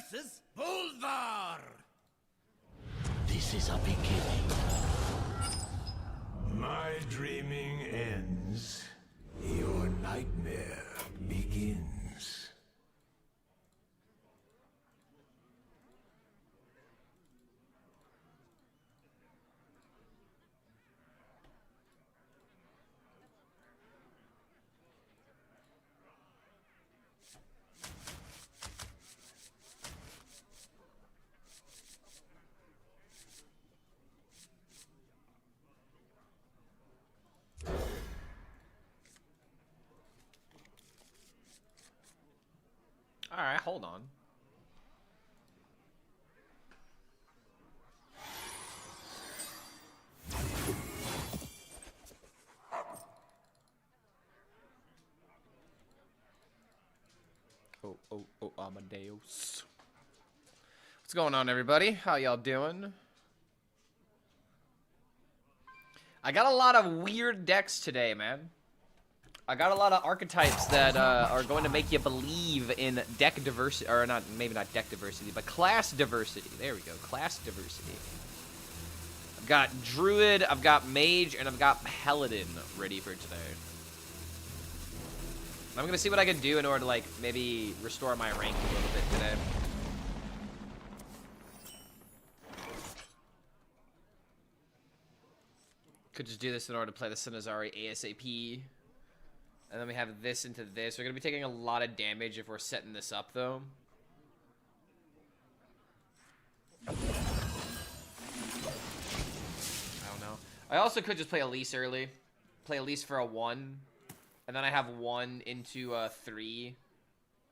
versus Bulvar. This is a beginning. My dreaming ends. Your nightmare begins. Alright, hold on. Oh, Amadeus. What's going on, everybody? How y'all doing? I got a lot of weird decks today, man. I got a lot of archetypes that are going to make you believe in deck diversity, or not, maybe not deck diversity, but class diversity. There we go, class diversity. I've got Druid, I've got Mage, and I've got Paladin ready for today. I'm gonna see what I can do in order to, like, maybe restore my rank a little bit today. Could just do this in order to play the Sinazari ASAP. And then we have this into this. We're going to be taking a lot of damage if we're setting this up, though. I don't know. I also could just play Elise early. Play Elise for a 1. And then I have 1 into 3.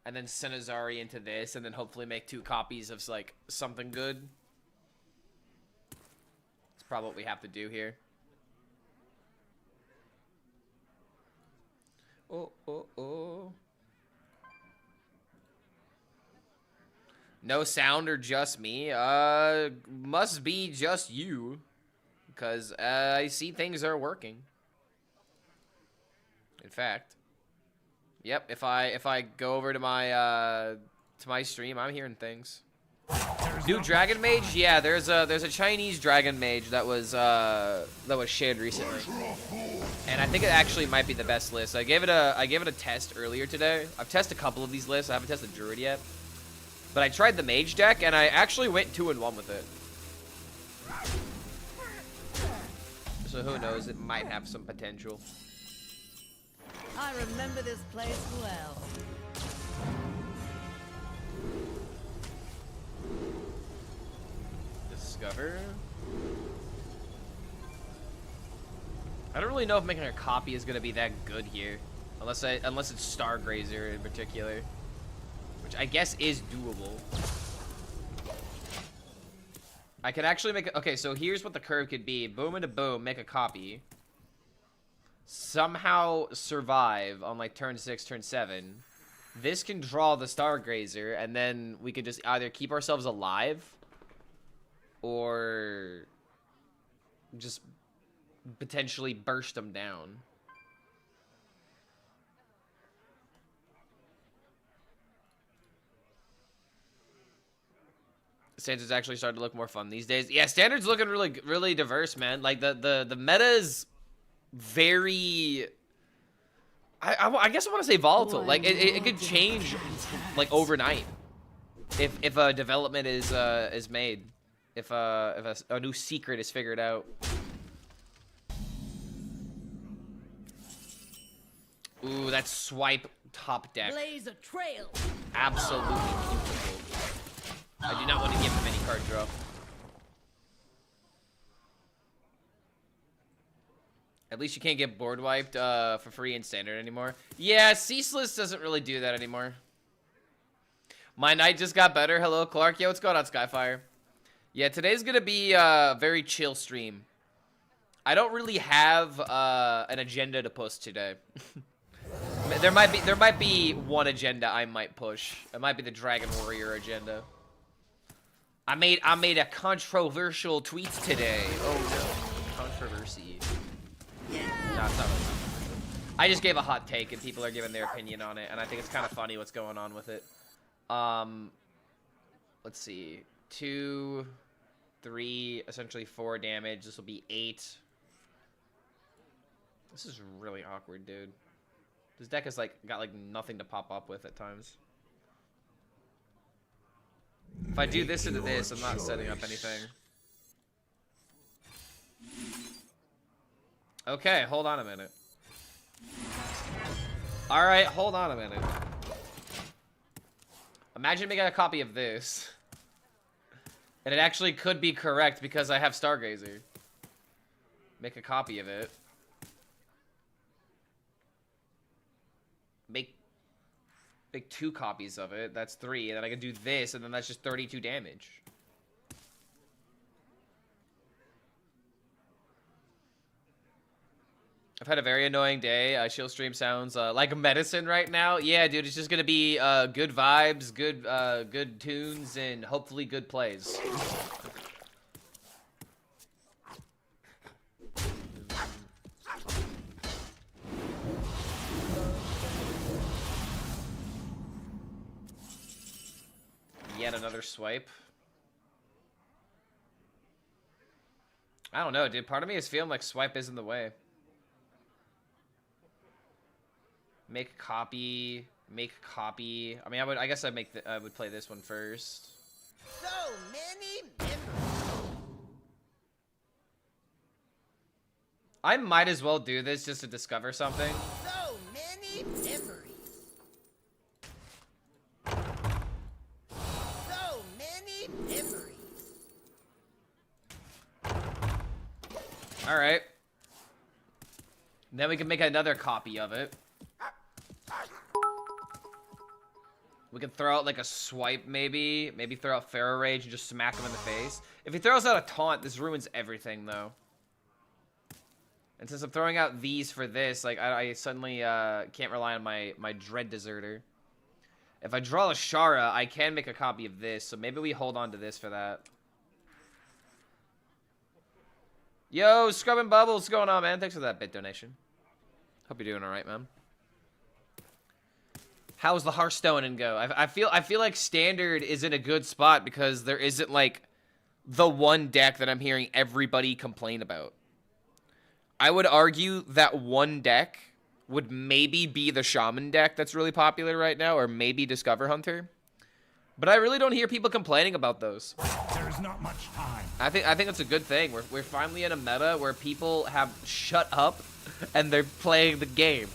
And then Sinazari into this. And then hopefully make 2 copies of, like, something good. That's probably what we have to do here. Oh. No sound or just me? Must be just you. Because I see things are working. In fact. Yep, if I go over to my stream, I'm hearing things. New Dragon Mage? Yeah, there's a Chinese Dragon Mage that was shared recently. And I think it actually might be the best list. I gave it a test earlier today. I've tested a couple of these lists. I haven't tested Druid yet. But I tried the Mage deck and I actually went 2-1 with it. So who knows, it might have some potential. I remember this place well. Discover. I don't really know if making a copy is gonna be that good here, unless it's Stargrazer in particular, which I guess is doable. I could actually make okay. So here's what the curve could be: boom into boom, make a copy. Somehow survive on like turn 6, turn 7. This can draw the Stargrazer, and then we could just either keep ourselves alive, or just potentially burst them down. Standard's actually starting to look more fun these days. Yeah, Standard's looking really diverse, man. Like the meta is very, I guess I want to say volatile. Like it could change like overnight if a development is made, if a new secret is figured out. Ooh, that swipe top deck. Blaze a trail. Absolutely beautiful. I do not want to give him any card draw. At least you can't get board wiped for free in Standard anymore. Yeah, Ceaseless doesn't really do that anymore. My night just got better. Hello, Clark. Yeah, what's going on, Skyfire? Yeah, today's gonna be a very chill stream. I don't really have an agenda to push today. There might be one agenda I might push. It might be the Dragon Warrior agenda. I made a controversial tweet today. Oh no, controversy. No, it's not really controversial. I just gave a hot take and people are giving their opinion on it, and I think it's kind of funny what's going on with it. let's see. 2, 3, essentially 4 damage. This will be 8. This is really awkward, dude. This deck has, like, got, like, nothing to pop up with at times. If I do this into this, I'm not setting up anything. Okay, hold on a minute. Alright, hold on a minute. Imagine making a copy of this. And it actually could be correct because I have Stargazer. Make a copy of it. Make 2 copies of it. That's 3. And then I can do this, and then that's just 32 damage. I've had a very annoying day. Shield stream sounds like medicine right now. Yeah, dude, it's just gonna be good vibes, good tunes, and hopefully good plays. Yet another swipe. I don't know, dude. Part of me is feeling like swipe is in the way. Make a copy. Make a copy. I mean, I guess I would play this one first. So many memories. I might as well do this just to discover something. So many memories. So many memories. All right. Then we can make another copy of it. We can throw out like a swipe, maybe. Maybe throw out Pharaoh Rage and just smack him in the face. If he throws out a taunt, this ruins everything, though. And since I'm throwing out these for this, like I suddenly can't rely on my Dread Deserter. If I draw a Shara, I can make a copy of this, so maybe we hold on to this for that. Yo, Scrub and Bubbles, what's going on, man? Thanks for that bit donation. Hope you're doing all right, man. How's the Hearthstone and go? I feel like Standard is in a good spot because there isn't like the one deck that I'm hearing everybody complain about. I would argue that one deck would maybe be the Shaman deck that's really popular right now, or maybe Discover Hunter. But I really don't hear people complaining about those. There's not much time. I think it's a good thing. We're finally in a meta where people have shut up and they're playing the game.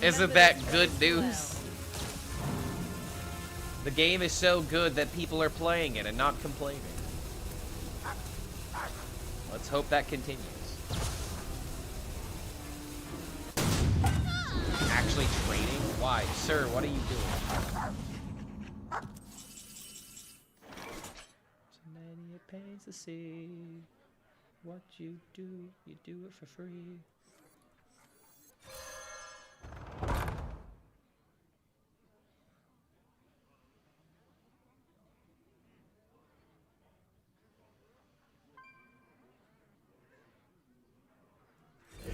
Isn't that good news? The game is so good that people are playing it and not complaining. Let's hope that continues. Actually trading? Why? Sir, what are you doing? So many it pains to see. What you do it for free.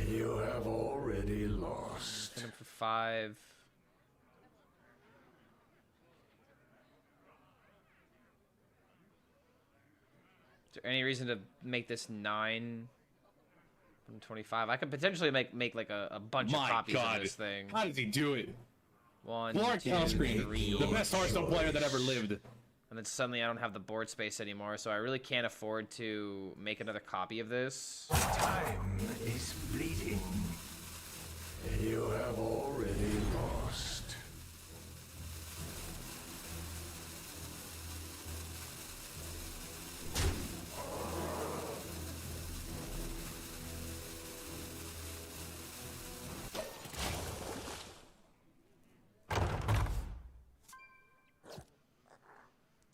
You have already lost. Hit him for 5. Is there any reason to make this 9 from 25? I could potentially make like a bunch of copies of this thing. How does he do it? 1, Clark 2, HELLSCREAM, 3. the best Hearthstone player that ever lived. And then suddenly I don't have the board space anymore, so I really can't afford to make another copy of this. Time is fleeting. You have already lost.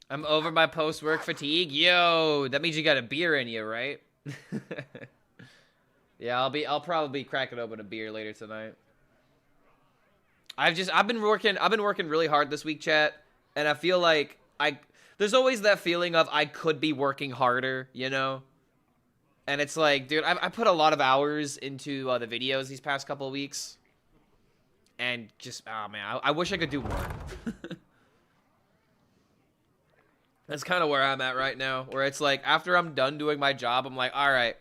I'm over my post-work fatigue. Yo, that means you got a beer in you, right? Yeah, I'll probably crack it open a beer later tonight. I've been working really hard this week, chat, and I feel like there's always that feeling of I could be working harder, you know? And it's like, dude, I put a lot of hours into the videos these past couple of weeks. And just, oh man, I wish I could do more. That's kind of where I'm at right now, where it's like after I'm done doing my job, I'm like, all right,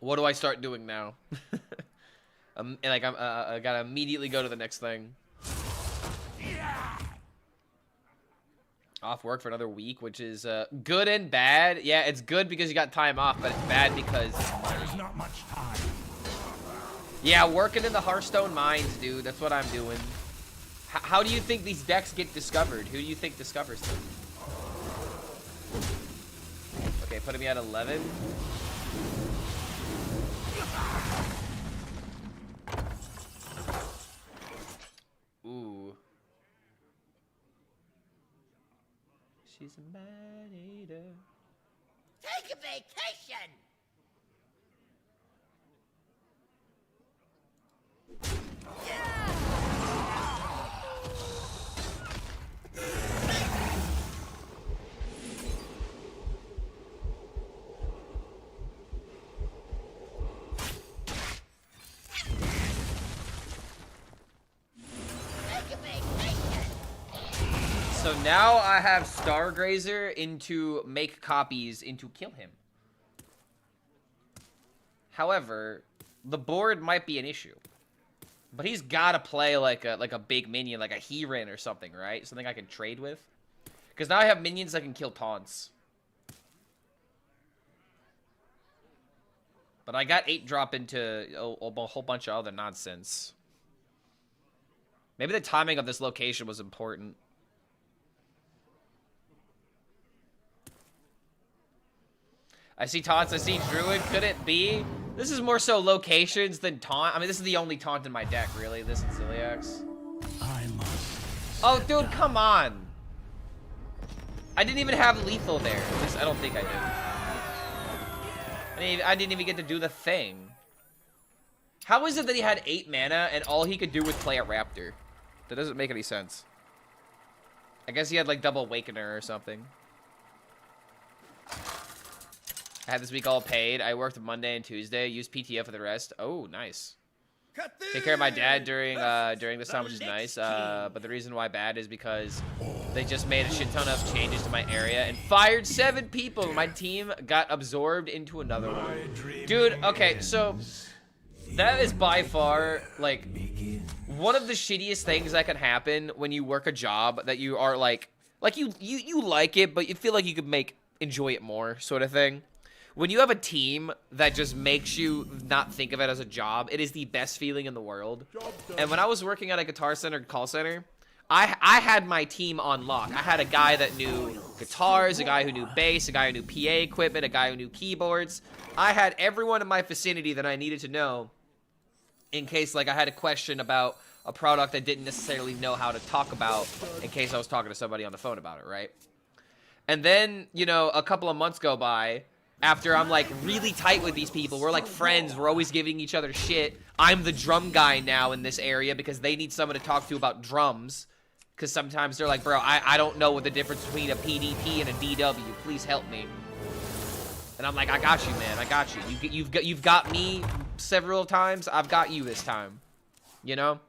what do I start doing now? I gotta immediately go to the next thing. Off work for another week, which is good and bad. Yeah, it's good because you got time off, but it's bad because There's not much time. yeah, working in the Hearthstone mines, dude. That's what I'm doing. How do you think these decks get discovered? Who do you think discovers them? Okay, putting me at 11. Ooh. She's a man eater. Take a vacation. Take a vacation. So now I have Stargrazer into make copies into kill him. However, the board might be an issue. But he's gotta play like a big minion, like a Heron or something, right? Something I can trade with. Because now I have minions that can kill taunts. But I got 8 drop into a whole bunch of other nonsense. Maybe the timing of this location was important. I see taunts, I see druid. Could it be? This is more so locations than taunt. I mean, this is the only taunt in my deck, really. This and Ziliax. I must. Oh, dude, come on. I didn't even have lethal there. At least I don't think I did. I didn't even get to do the thing. How is it that he had 8 mana and all he could do was play a raptor? That doesn't make any sense. I guess he had like double awakener or something. I had this week all paid. I worked Monday and Tuesday. Used PTO for the rest. Oh, nice. Take care of my dad during this time, which is nice. But the reason why bad is because they just made a shit ton of changes to my area and fired 7 people. My team got absorbed into another one. Dude, okay, so that is by far like one of the shittiest things that can happen when you work a job that you are like you like it, but you feel like you could enjoy it more, sort of thing. When you have a team that just makes you not think of it as a job, it is the best feeling in the world. And when I was working at a guitar center call center, I had my team on lock. I had a guy that knew guitars, a guy who knew bass, a guy who knew PA equipment, a guy who knew keyboards. I had everyone in my vicinity that I needed to know in case like I had a question about a product I didn't necessarily know how to talk about in case I was talking to somebody on the phone about it, right? And then, you know, a couple of months go by after I'm like really tight with these people. We're like friends. We're always giving each other shit. I'm the drum guy now in this area because they need someone to talk to about drums. Because sometimes they're like, bro, I don't know what the difference between a PDP and a DW. Please help me. And I'm like, I got you, man. I got you. You've got me several times. I've got you this time. You know?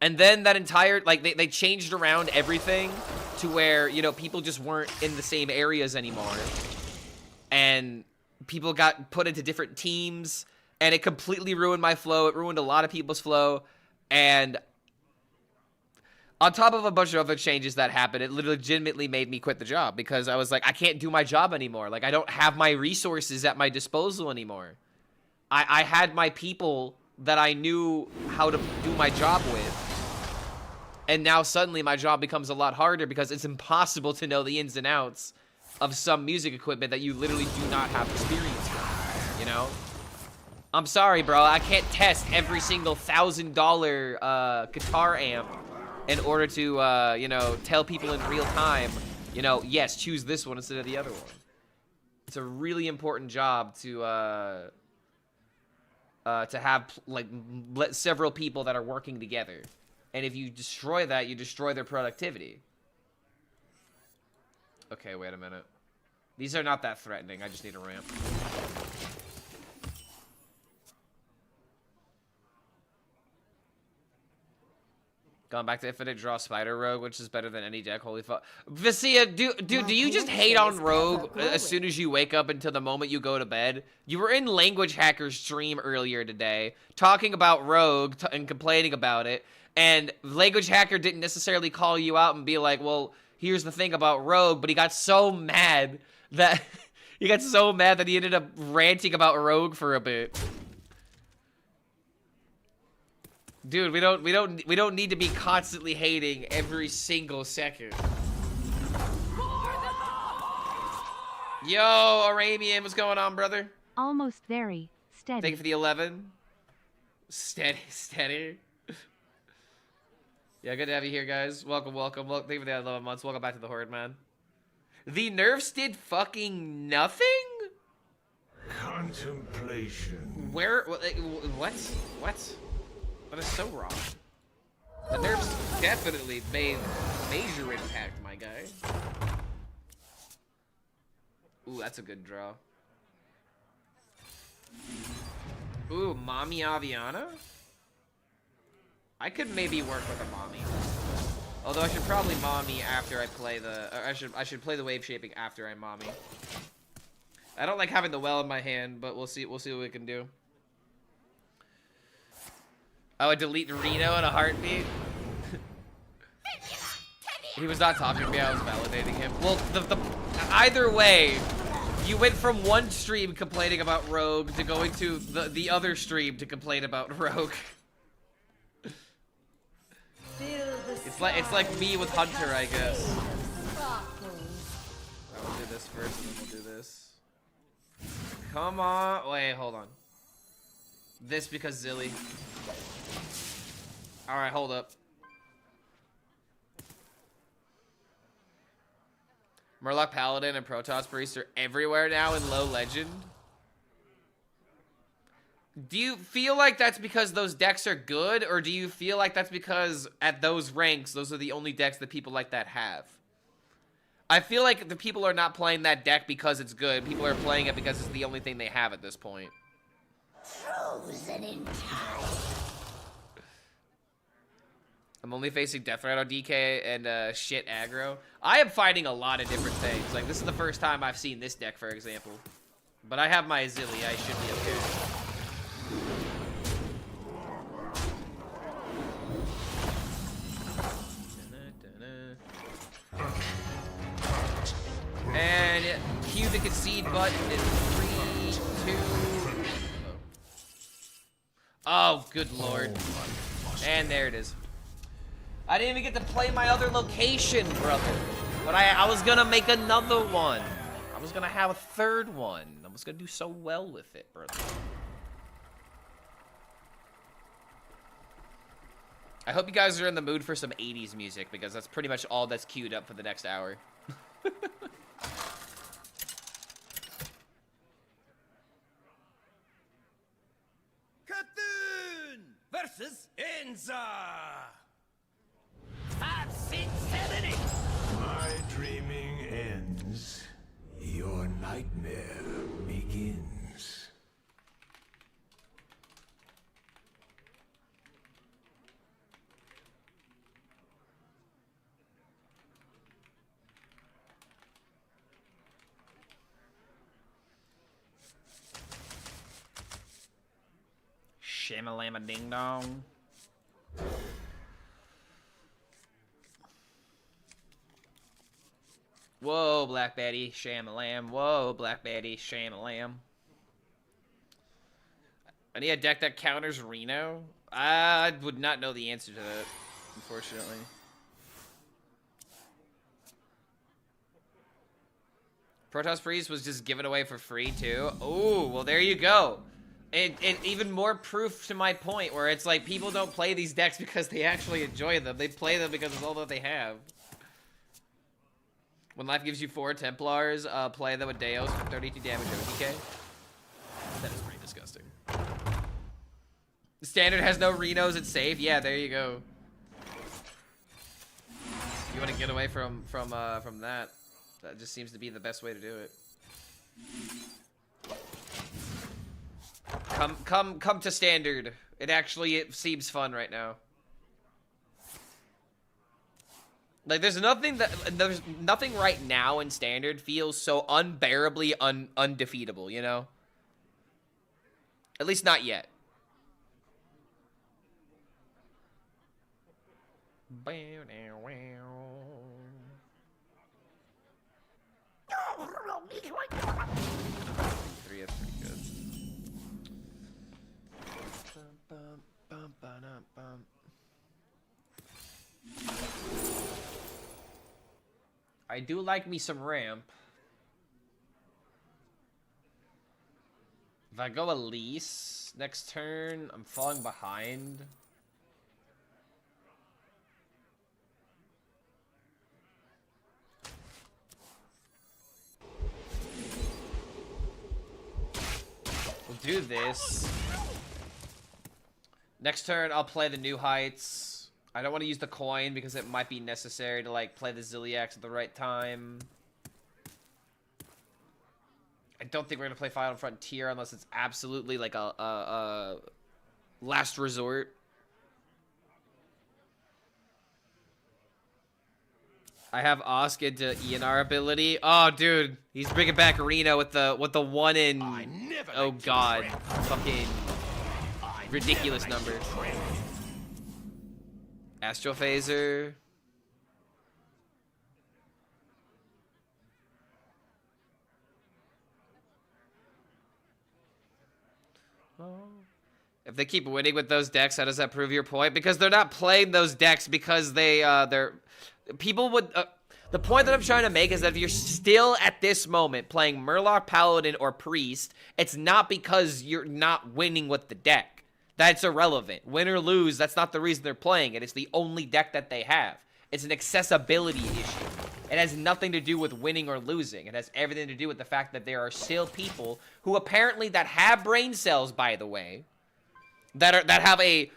And then that entire, like, they changed around everything to where, you know, people just weren't in the same areas anymore. And people got put into different teams. And it completely ruined my flow. It ruined a lot of people's flow. And on top of a bunch of other changes that happened, it legitimately made me quit the job. Because I was like, I can't do my job anymore. Like, I don't have my resources at my disposal anymore. I had my people that I knew how to do my job with. And now suddenly my job becomes a lot harder because it's impossible to know the ins and outs of some music equipment that you literally do not have experience with, you know? I'm sorry, bro. I can't test every single $1,000 guitar amp in order to, you know, tell people in real time, you know, yes, choose this one instead of the other one. It's a really important job to have, like, several people that are working together. And if you destroy that, you destroy their productivity. Okay, wait a minute. These are not that threatening. I just need a ramp. Going back to Infinite, draw Spider Rogue, which is better than any deck. Holy fuck. Vicia, do you just hate on Rogue as soon as you wake up until the moment you go to bed? You were in Language Hacker's stream earlier today, talking about Rogue and complaining about it, and Language Hacker didn't necessarily call you out and be like, well, here's the thing about Rogue, but he got so mad that he ended up ranting about Rogue for a bit. Dude, we don't need to be constantly hating every single second. Yo, Arabian, what's going on, brother? Almost very steady. Thank you for the 11. Steady. Yeah, good to have you here, guys. Welcome. Thank you for the 11 months. Welcome back to the Horde, man. The nerfs did fucking nothing? Contemplation. Where? What? That is so wrong. The nerfs definitely made major impact, my guy. Ooh, that's a good draw. Ooh, Mommy Aviana? I could maybe work with a Mommy. Although I should probably Mommy after I play the... I should play the wave shaping after I Mommy. I don't like having the well in my hand, but we'll see what we can do. I would delete Reno in a heartbeat. He was not talking to me, I was validating him. Well, either way, you went from one stream complaining about Rogue to going to the other stream to complain about Rogue. It's like me with Hunter, I guess. I will do this first, and then we'll do this. Come on. Wait, hold on. This because Zilly. Alright, hold up. Murloc Paladin and Protoss Priest are everywhere now in low legend. Do you feel like that's because those decks are good, or do you feel like that's because at those ranks, those are the only decks that people like that have? I feel like the people are not playing that deck because it's good. People are playing it because it's the only thing they have at this point. Frozen in time. I'm only facing Death Knight on DK and shit aggro. I am fighting a lot of different things. Like, this is the first time I've seen this deck, for example. But I have my Azili. I should be okay. And cue the concede button in 3, 2... Oh, good lord. And there it is. I didn't even get to play my other location, brother. But I was gonna make another one. I was gonna have a third one. I was gonna do so well with it, brother. I hope you guys are in the mood for some 80s music, because that's pretty much all that's queued up for the next hour. Cthulhu versus Enza. I've seen 70. My dreaming ends. Your nightmare begins. Shamalama ding dong. Whoa, Black Betty, shamalam. Whoa, Black Betty, shamalam. I need a deck that counters Reno. I would not know the answer to that, unfortunately. Protoss Priest was just given away for free, too. Oh, well, there you go. And even more proof to my point, where it's like people don't play these decks because they actually enjoy them. They play them because it's all that they have. When life gives you 4 Templars, play them with Deos for 32 damage OTK. That is pretty disgusting. Standard has no Renos, it's safe. Yeah, there you go. You want to get away from that. That just seems to be the best way to do it. Come to Standard. It seems fun right now. Like, there's nothing right now in Standard feels so unbearably undefeatable, you know? At least not yet. Three is pretty good. I do like me some ramp. If I go Elise next turn, I'm falling behind. We'll do this. Next turn, I'll play the New Heights. I don't want to use the coin because it might be necessary to, like, play the Ziliax at the right time. I don't think we're going to play Final Frontier unless it's absolutely, like, a last resort. I have Osk into ENR ability. Oh, dude. He's bringing back Reno with the one in... Oh, God. Fucking ridiculous numbers. Astral Phaser. If they keep winning with those decks, how does that prove your point? Because they're not playing those decks because they're people would the point that I'm trying to make is that if you're still at this moment playing Murloc, Paladin, or Priest, it's not because you're not winning with the deck. That's irrelevant. Win or lose, that's not the reason they're playing it. It's the only deck that they have. It's an accessibility issue. It has nothing to do with winning or losing. It has everything to do with the fact that there are still people who apparently that have brain cells, by the way, that have a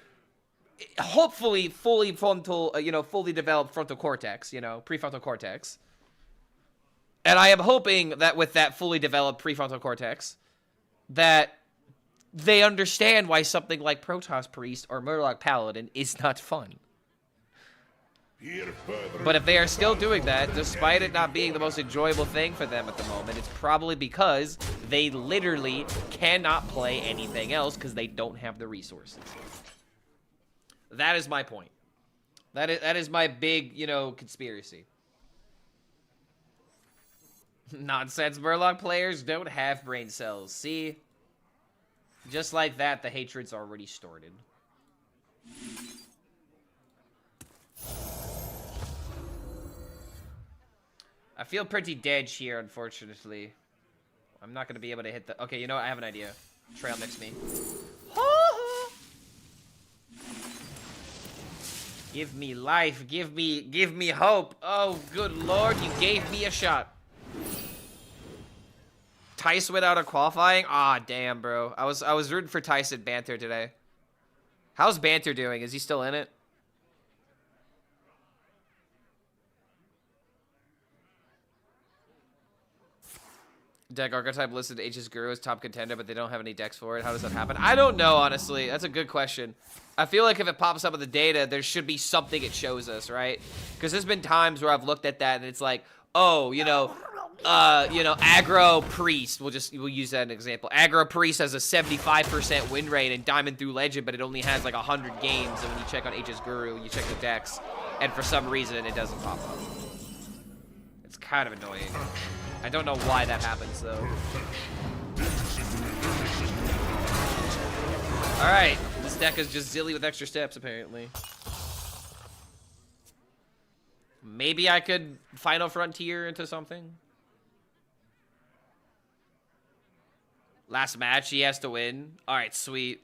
hopefully fully frontal, fully developed frontal cortex, prefrontal cortex. And I am hoping that with that fully developed prefrontal cortex, that they understand why something like Protoss Priest or Murloc Paladin is not fun. But if they are still doing that, despite it not being the most enjoyable thing for them at the moment, it's probably because they literally cannot play anything else because they don't have the resources. That is my point. That is my big, conspiracy. Nonsense. Murloc players don't have brain cells. See? Just like that, the hatred's already started. I feel pretty dead here, unfortunately. I'm not going to be able to hit the... Okay, you know what? I have an idea. Trail mix me. Give me life. Give me hope. Oh, good lord, you gave me a shot. Tice went out of qualifying? Ah, damn, bro. I was rooting for Tice at Banter today. How's Banter doing? Is he still in it? Deck archetype listed HS Guru as top contender, but they don't have any decks for it. How does that happen? I don't know, honestly. That's a good question. I feel like if it pops up in the data, there should be something it shows us, right? Because there's been times where I've looked at that and it's like, oh, aggro priest. We'll use that as an example. Aggro priest has a 75% win rate in Diamond through Legend, but it only has like 100 games. And when you check on HS Guru, you check the decks, and for some reason it doesn't pop up. It's kind of annoying. I don't know why that happens though. All right, this deck is just Zilly with extra steps apparently. Maybe I could Final Frontier into something. Last match, he has to win. All right, sweet.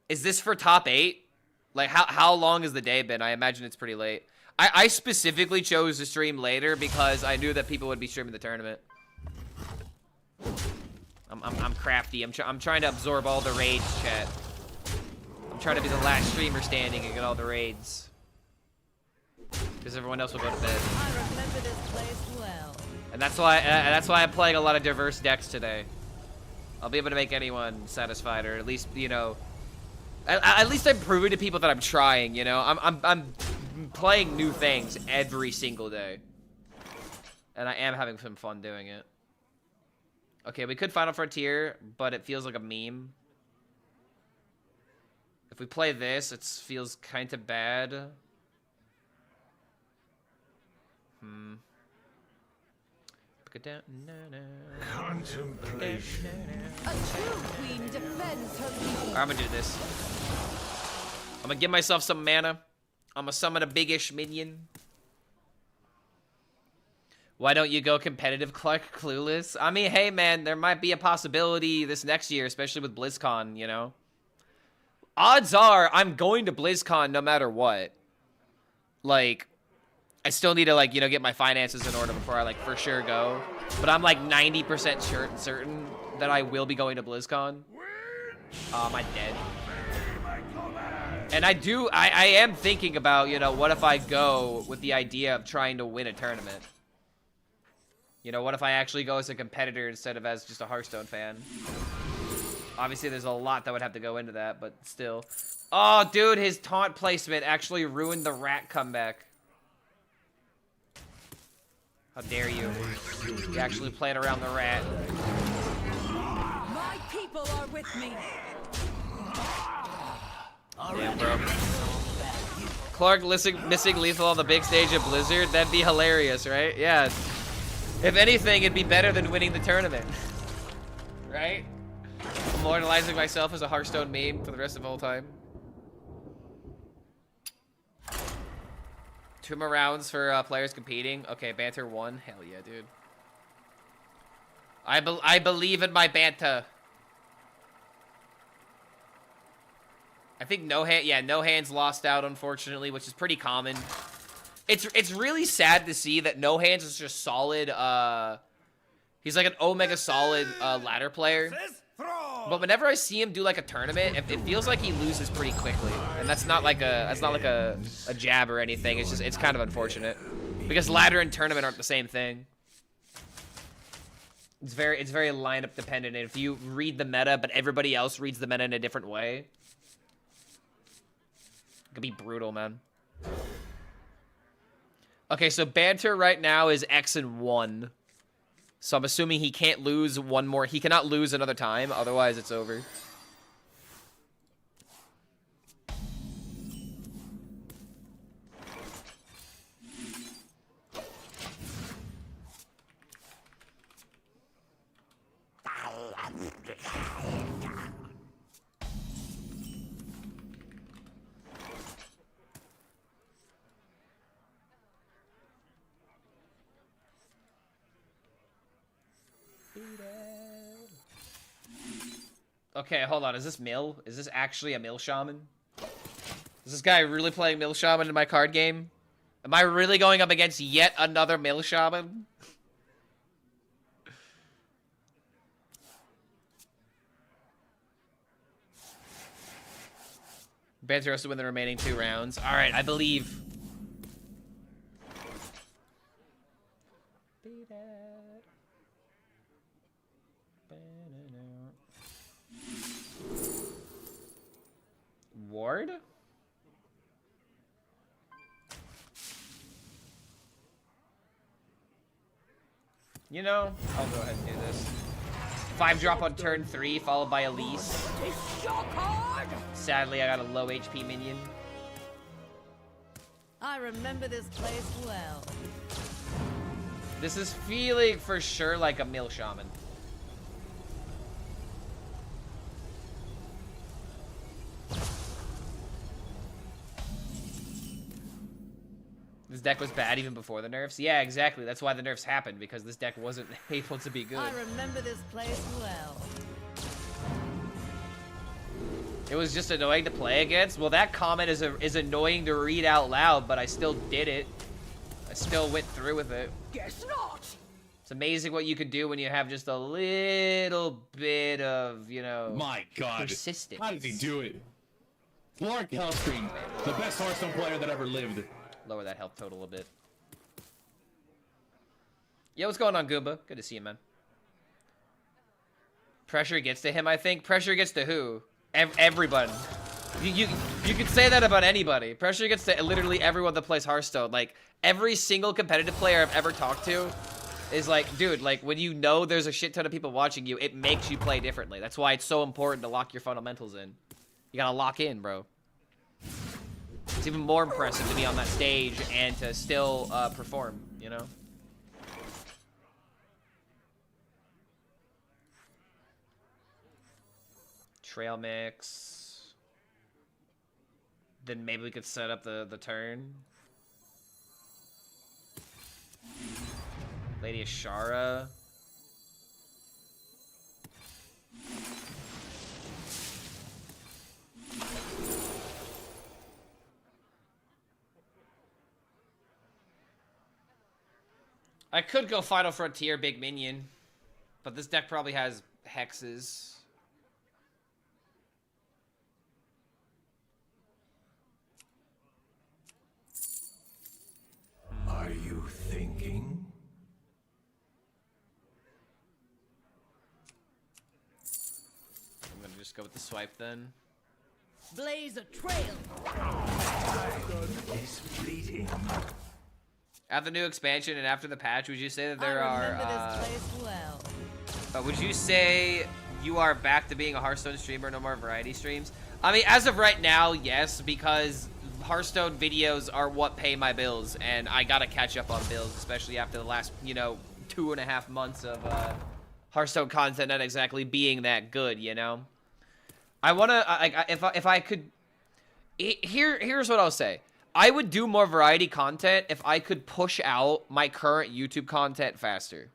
Is this for top 8? Like, how long has the day been? I imagine it's pretty late. I specifically chose to stream later because I knew that people would be streaming the tournament. I'm crafty. I'm trying to absorb all the raids, chat. I'm trying to be the last streamer standing and get all the raids. Because everyone else will go to bed. I remember this place well. And that's why I'm playing a lot of diverse decks today. I'll be able to make anyone satisfied, or at least, at least I'm proving to people that I'm trying, I'm playing new things every single day. And I am having some fun doing it. Okay, we could Final Frontier, but it feels like a meme. If we play this, it feels kind of bad. Contemplation. A true queen defends her people. I'm gonna do this. I'm gonna give myself some mana. I'm gonna summon a big-ish minion. Why don't you go competitive, Clark? Clueless? I mean, hey, man, there might be a possibility this next year, especially with BlizzCon, you know? Odds are I'm going to BlizzCon no matter what. Like, I still need to, like, you know, get my finances in order before I, like, for sure go. But I'm, like, 90% certain that I will be going to BlizzCon. Am I dead? And I am thinking about, you know, what if I go with the idea of trying to win a tournament? You know, what if I actually go as a competitor instead of as just a Hearthstone fan? Obviously, there's a lot that would have to go into that, but still. Oh, dude, his taunt placement actually ruined the rat comeback. How dare you? You actually played around the rat. My people are with me. Damn, bro. Clark missing lethal on the big stage at Blizzard? That'd be hilarious, right? Yeah. If anything, it'd be better than winning the tournament. Right? Immortalizing myself as a Hearthstone meme for the rest of all time. 2 more rounds for players competing. Okay, banter 1. Hell yeah, dude. I believe in my banter. I think no hands lost out, unfortunately, which is pretty common. It's really sad to see that No Hands is just solid. He's like an Omega solid ladder player. But whenever I see him do like a tournament, it feels like he loses pretty quickly, and that's not like a jab or anything. It's kind of unfortunate because ladder and tournament aren't the same thing. It's very lineup dependent. And if you read the meta, but everybody else reads the meta in a different way, it could be brutal, man. Okay, so banter right now is X and 1. So I'm assuming he can't lose one more. He cannot lose another time, otherwise it's over. Okay, hold on. Is this Mill? Is this actually a Mill Shaman? Is this guy really playing Mill Shaman in my card game? Am I really going up against yet another Mill Shaman? Banter has to win the remaining 2 rounds. Alright, I believe. Ward? You know, I'll go ahead and do this. 5-drop on turn 3, followed by Elise. Sadly, I got a low HP minion. I remember this place well. This is feeling for sure like a Mill Shaman. This deck was bad even before the nerfs? Yeah, exactly. That's why the nerfs happened, because this deck wasn't able to be good. I remember this place well. It was just annoying to play against? Well, that comment is annoying to read out loud, but I still did it. I still went through with it. Guess not. It's amazing what you could do when you have just a little bit of, you know, My God. persistence. How does he do it? Clark HELLSCREAM, the best Hearthstone player that ever lived. Lower that health total a bit. Yo, what's going on, Goomba? Good to see you, man. Pressure gets to him, I think. Pressure gets to who? Everybody. You could say that about anybody. Pressure gets to literally everyone that plays Hearthstone. Like, every single competitive player I've ever talked to is like, dude, like, when you know there's a shit ton of people watching you, it makes you play differently. That's why it's so important to lock your fundamentals in. You gotta lock in, bro. It's even more impressive to be on that stage and to still perform, you know? Trail mix. Then maybe we could set up the turn. Lady Ashara. I could go Final Frontier, big minion. But this deck probably has hexes. Are you thinking? I'm gonna just go with the swipe then. Blaze a trail. Is fleeting. After the new expansion and after the patch, would you say that there I remember are... this place well. would you say you are back to being a Hearthstone streamer, no more variety streams? I mean, as of right now, yes, because Hearthstone videos are what pay my bills, and I gotta catch up on bills, especially after the last, you know, 2.5 months of Hearthstone content not exactly being that good, you know? I wanna, if I could, here's what I'll say. I would do more variety content if I could push out my current YouTube content faster.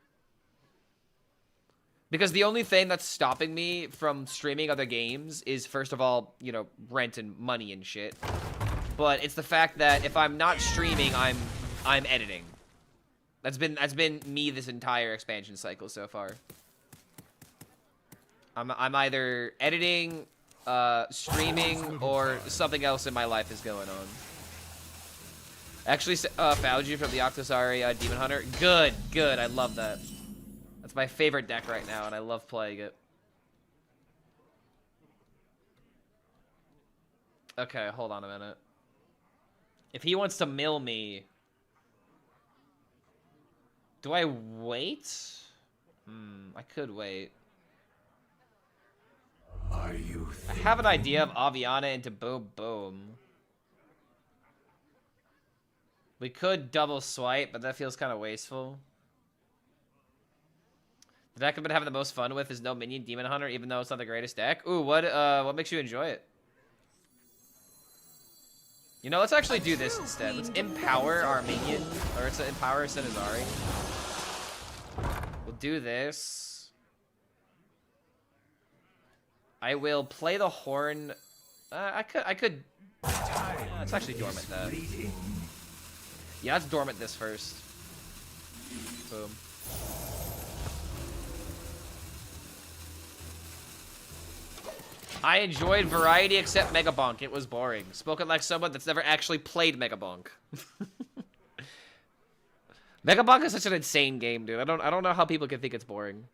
Because the only thing that's stopping me from streaming other games is, first of all, you know, rent and money and shit. But it's the fact that if I'm not streaming, I'm editing. That's been me this entire expansion cycle so far. I'm either editing, streaming, or something else in my life is going on. Actually, Fauji from the Octosari Demon Hunter. Good, good. I love that. That's my favorite deck right now, and I love playing it. Okay, hold on a minute. If he wants to mill me... Do I wait? I could wait. Are you I have an idea of Aviana into Boom Boom. We could double swipe, but that feels kind of wasteful. The deck I've been having the most fun with is no minion Demon Hunter, even though it's not the greatest deck. Ooh, what makes you enjoy it? You know, let's actually do this instead. Let's empower our minion, or let's empower Senazari. We'll do this. I will play the horn. I could. Let's actually dormant that. Yeah, let's dormant this first. Boom. I enjoyed variety except Mega Bonk. It was boring. Spoken like someone that's never actually played Mega Bonk. Mega Bonk is such an insane game, dude. I don't know how people can think it's boring.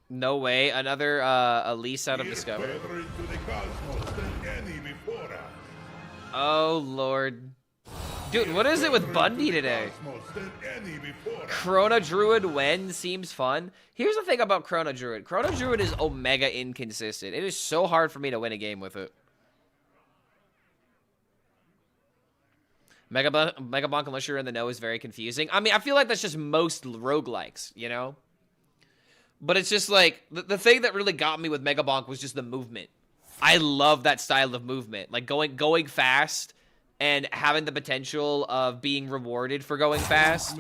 No way. Another Elise out of Discover. Oh lord. Dude, what is it with Bundy today? Chrono Druid Wen seems fun. Here's the thing about Chrono Druid. Chrono Druid is omega inconsistent. It is so hard for me to win a game with it. Mega Bonk, unless you're in the know, is very confusing. I mean, I feel like that's just most roguelikes, you know? But it's just like, the thing that really got me with Mega Bonk was just the movement. I love that style of movement. Like, going fast and having the potential of being rewarded for going fast.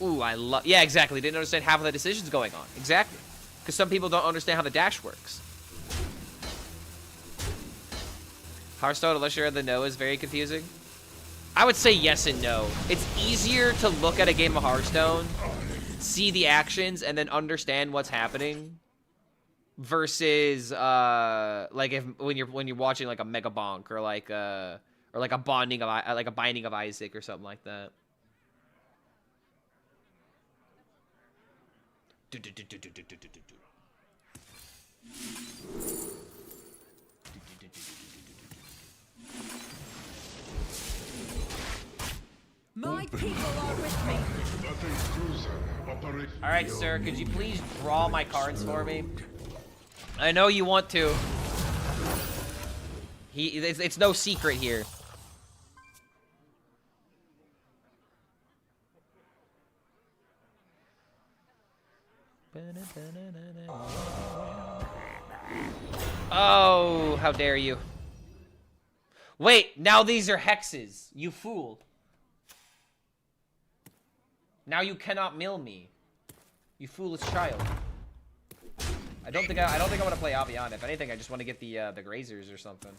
Ooh, I love... Yeah, exactly. Didn't understand half of the decisions going on. Exactly. Because some people don't understand how the dash works. Hearthstone, unless you're in the know, is very confusing. I would say yes and no. It's easier to look at a game of Hearthstone, see the actions, and then understand what's happening, versus like when you're watching like a Mega Bonk or like a Binding of Isaac or something like that. My people are with me. Alright, sir, could you please draw my cards for me? I know you want to. It's no secret here. Oh, how dare you. Wait, now these are hexes. You fool. Now you cannot mill me. You foolish child. I don't think I want to play Aviana. If anything, I just want to get the grazers or something.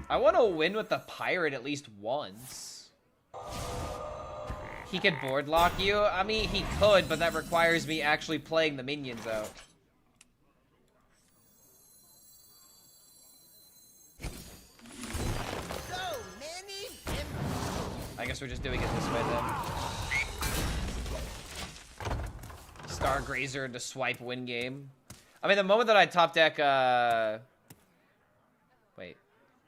I want to win with the pirate at least once. He could board lock you? I mean, he could, but that requires me actually playing the minions out. So many I guess we're just doing it this way then. Star Grazer into swipe win game. I mean, the moment that I top deck, wait.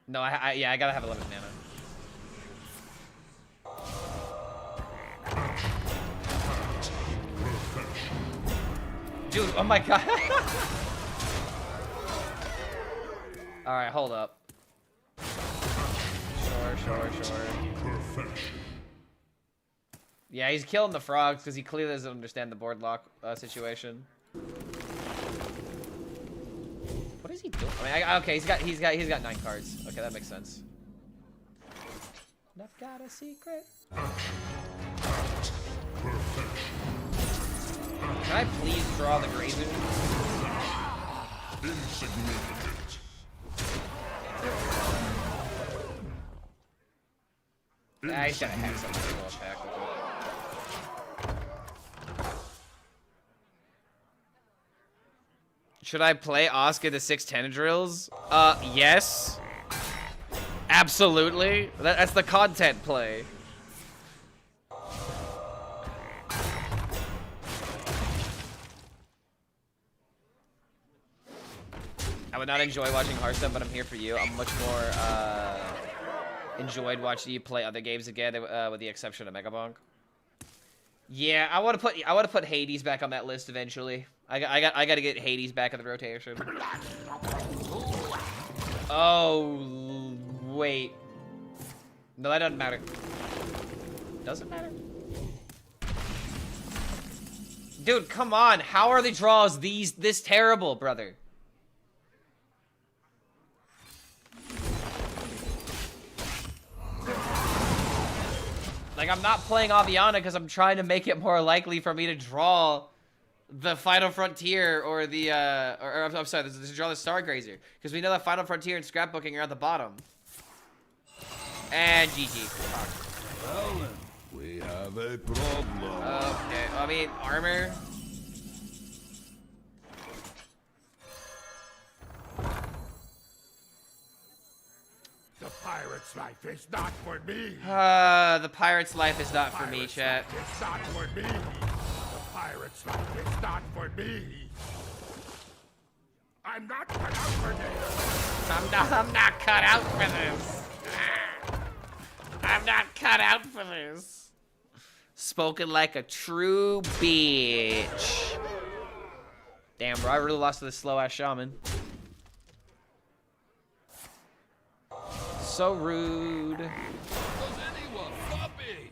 No, yeah, I gotta have 11 mana. Dude, oh my god. Alright, hold up. Sure. Yeah, he's killing the frogs because he clearly doesn't understand the board lock situation. What is he doing? I mean, okay, he's got 9 cards. Okay, that makes sense. I've got a secret. Can I please draw the grazer? Insignificant. I just gotta hack something to go back with it. Should I play Oscar the 6 Tendrils? Yes. Absolutely. That's the content play. I would not enjoy watching Hearthstone, but I'm here for you. I'm much more enjoyed watching you play other games again, with the exception of Megabonk. Yeah, I want to put Hades back on that list eventually. I got to get Hades back in the rotation. Oh, wait. No, that doesn't matter. Doesn't matter. Dude, come on. How are the draws this terrible, brother? Like, I'm not playing Aviana because I'm trying to make it more likely for me to draw the Final Frontier or the, I'm sorry, to draw the Stargrazer. Because we know that Final Frontier and Scrapbooking are at the bottom. And GG. Well, then, we have a problem. Okay, I mean, armor. The pirate's life is not for me. The pirate's life is not for me, chat. It's not for me. The pirate's life is not for me. I'm not cut out for this. I'm not cut out for this. I'm not cut out for this. Spoken like a true bitch. Damn, bro, I really lost to this slow-ass shaman. So rude. Does anyone stop me?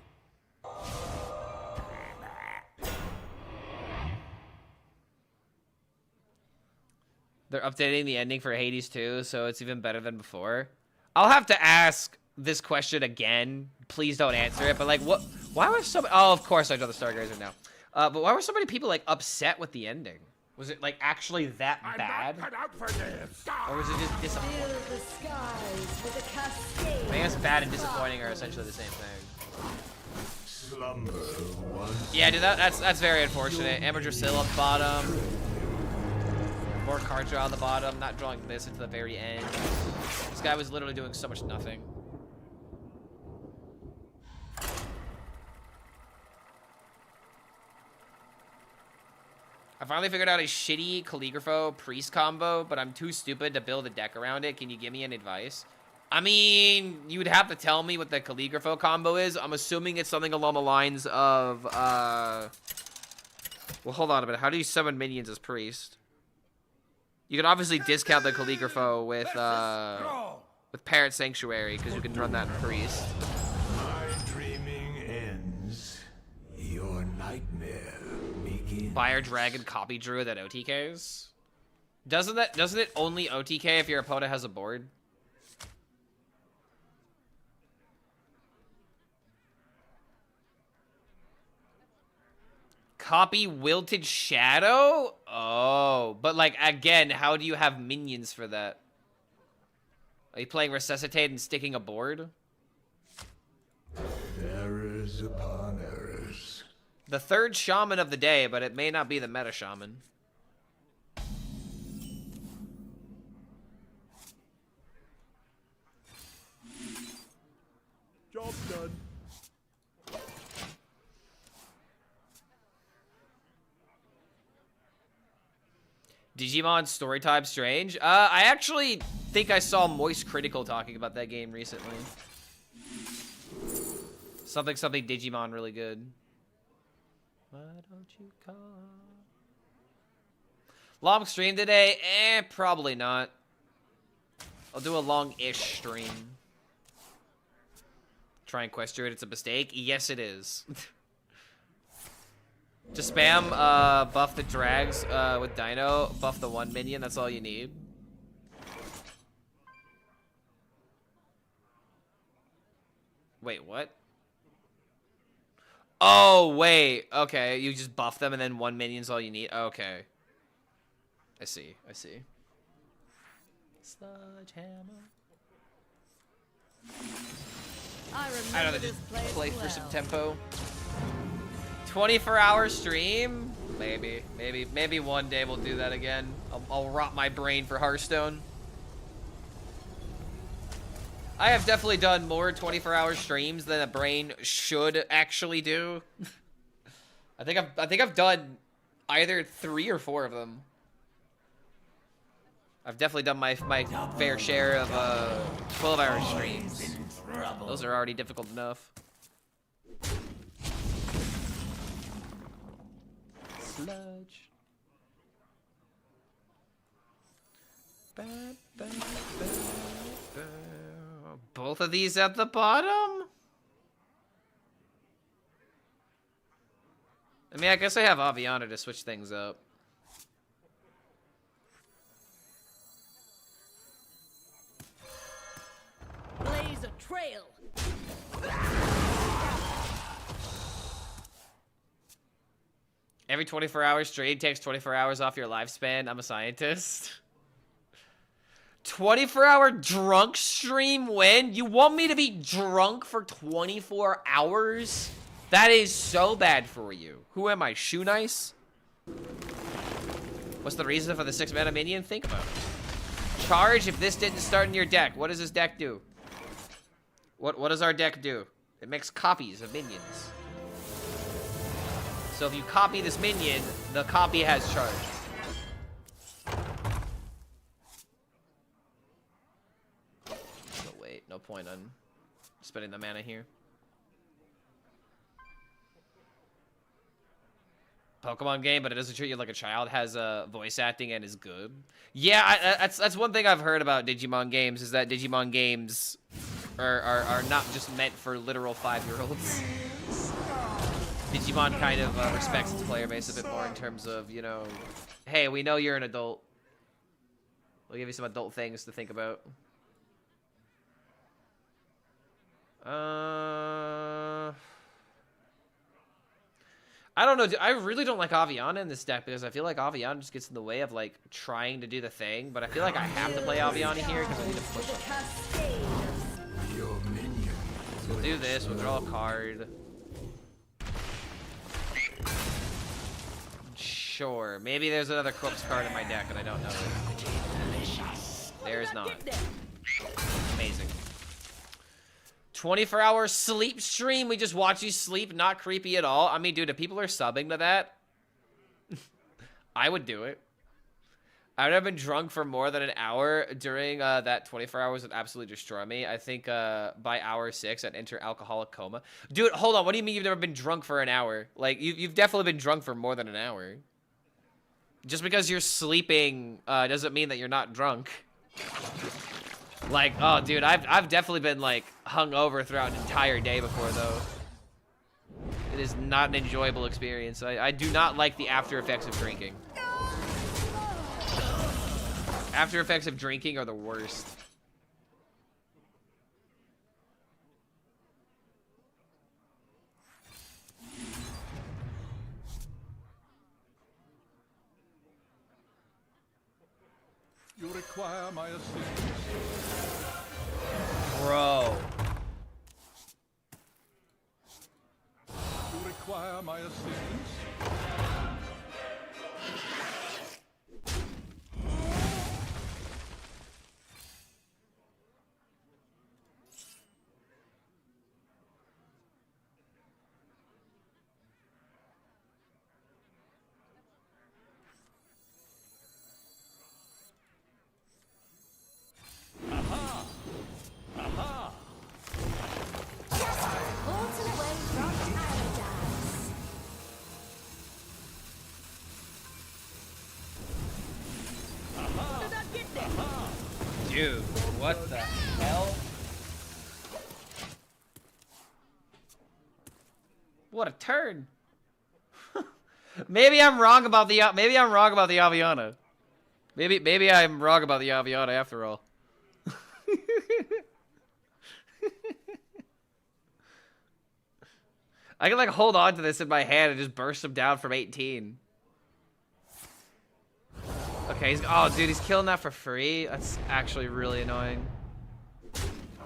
They're updating the ending for Hades too, so it's even better than before. I'll have to ask this question again. Please don't answer it. But like, what? Why were so? Oh, of course I draw the Stargazer now. But why were so many people like upset with the ending? Was it like actually that bad? I'm not cut out for this. Or was it just disappointing? Fill the skies with a cascade. I guess bad and disappointing are essentially the same thing. Slumber once. Yeah, dude, that's very unfortunate. Amateur Sill on the bottom. More card draw on the bottom. Not drawing this into the very end. This guy was literally doing so much nothing. I finally figured out a shitty Calligrapho priest combo, but I'm too stupid to build a deck around it. Can you give me any advice? I mean, you would have to tell me what the Calligrapho combo is. I'm assuming it's something along the lines of, well, hold on a minute. How do you summon minions as priest? You can obviously discount the Calligrapho with Parrot Sanctuary, because you can run that in priest. My dreaming ends. Your nightmare begins. Fire Dragon Copy Druid that OTKs? Doesn't it only OTK if your opponent has a board? Copy Wilted Shadow? Oh, but like, again, how do you have minions for that? Are you playing Resuscitate and sticking a board? Errors upon errors. The third shaman of the day, but it may not be the meta shaman. Job done. Digimon Storytime Strange? I actually think I saw Moist Critical talking about that game recently. Something Digimon really good. Why don't you call? Long stream today? Probably not. I'll do a long-ish stream. Try and quest druid, it's a mistake? Yes, it is. Just spam, buff the drags, with Dino, buff the one minion, that's all you need. Wait, what? Oh, wait, okay, you just buff them and then one minion's all you need? Okay. I see. Sludgehammer. I I'd remember rather this just place play well. for some tempo. 24-hour stream? Maybe one day we'll do that again. I'll rot my brain for Hearthstone. I have definitely done more 24-hour streams than a brain should actually do. I think I've done either 3 or 4 of them. I've definitely done my fair share of 12-hour streams. Those are already difficult enough. Sludge. Both of these at the bottom? I mean, I guess I have Aviana to switch things up. Blaze a trail. Every 24-hour stream takes 24 hours off your lifespan. I'm a scientist. 24-hour drunk stream when? You want me to be drunk for 24 hours? That is so bad for you. Who am I, Shoe Nice? What's the reason for the 6 mana minion? Think about it. Charge if this didn't start in your deck. What does this deck do? What does our deck do? It makes copies of minions. So if you copy this minion, the copy has charge. No, wait, no point on spending the mana here. Pokemon game, but it doesn't treat you like a child, has voice acting and is good. Yeah, that's one thing I've heard about Digimon games, is that Digimon games are not just meant for literal 5-year-olds. Digimon kind of respects its player base a bit more in terms of, you know, hey, we know you're an adult. We'll give you some adult things to think about. I don't know. I really don't like Aviana in this deck because I feel like Aviana just gets in the way of like trying to do the thing. But I feel like I have to play Aviana here because I need to push it. Your minion. So we'll do this. We'll draw a card. Sure. Maybe there's another corpse card in my deck and I don't know. There is not. Amazing. 24-hour sleep stream. We just watch you sleep. Not creepy at all. I mean, dude, if people are subbing to that, I would do it. I would have been drunk for more than an hour during that 24 hours would absolutely destroy me. I think by hour 6, I'd enter alcoholic coma. Dude, hold on. What do you mean you've never been drunk for an hour? Like, you've definitely been drunk for more than an hour. Just because you're sleeping doesn't mean that you're not drunk. Like, oh, dude, I've definitely been, like, hungover throughout an entire day before, though. It is not an enjoyable experience. I do not like the after effects of drinking. After effects of drinking are the worst. You require my assistance. Bro. You require my assistance. Bolted away from paradise. How did that get there? Dude, what the hell? What a turn. Maybe I'm wrong about the Aviana. Maybe I'm wrong about the Aviana after all. I can like hold on to this in my hand and just burst him down from 18. Okay, oh dude, he's killing that for free. That's actually really annoying.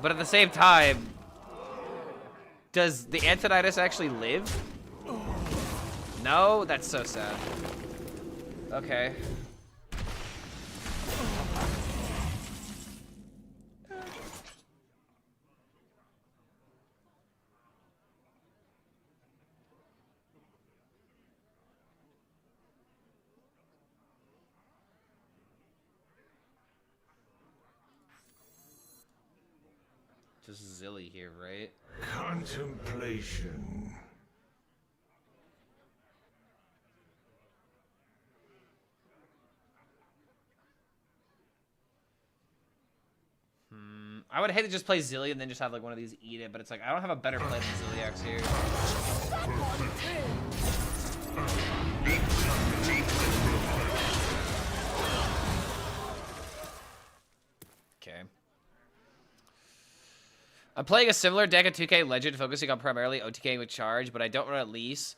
But at the same time, does the Antonidas actually live? No, that's so sad. Okay. Just Zilly here, right? Contemplation. I would hate to just play Zilly and then just have like one of these eat it, but it's like I don't have a better play than Zilliax here. Okay. I'm playing a similar deck of 2K Legend, focusing on primarily OTKing with charge, but I don't run at least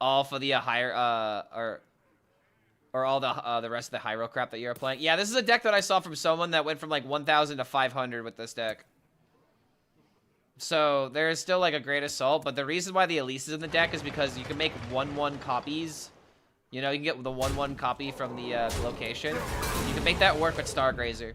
all for the higher or all the rest of the high roll crap that you're playing. Yeah, this is a deck that I saw from someone that went from like 1,000 to 500 with this deck. So there is still like a Great Assault, but the reason why the Elise is in the deck is because you can make 1/1 copies. You know, you can get the 1/1 copy from the location. You can make that work with Stargrazer,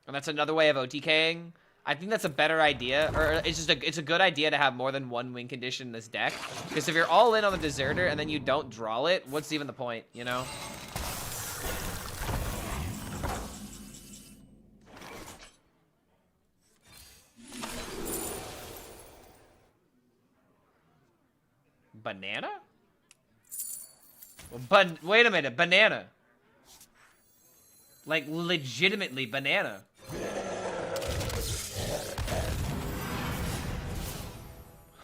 and that's another way of OTKing. I think that's a better idea, or it's a good idea to have more than one win condition in this deck. Because if you're all in on the Deserter and then you don't draw it, what's even the point, you know? Banana? But wait a minute, banana. Like legitimately banana.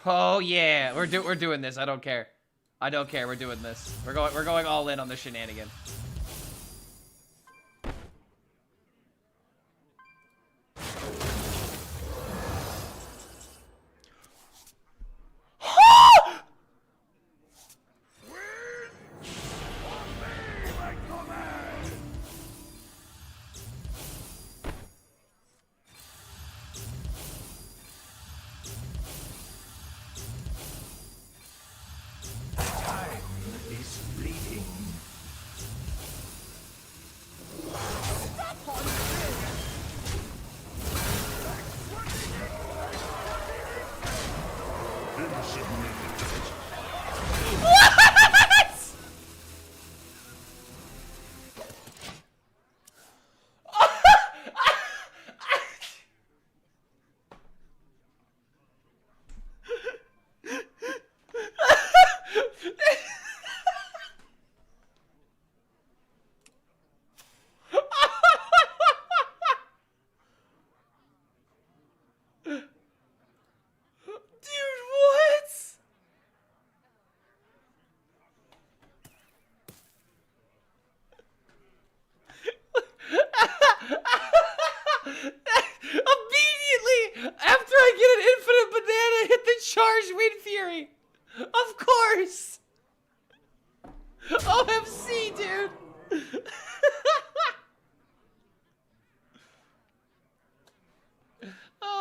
Oh yeah, we're doing this. I don't care. I don't care. We're doing this. We're going all in on the shenanigan.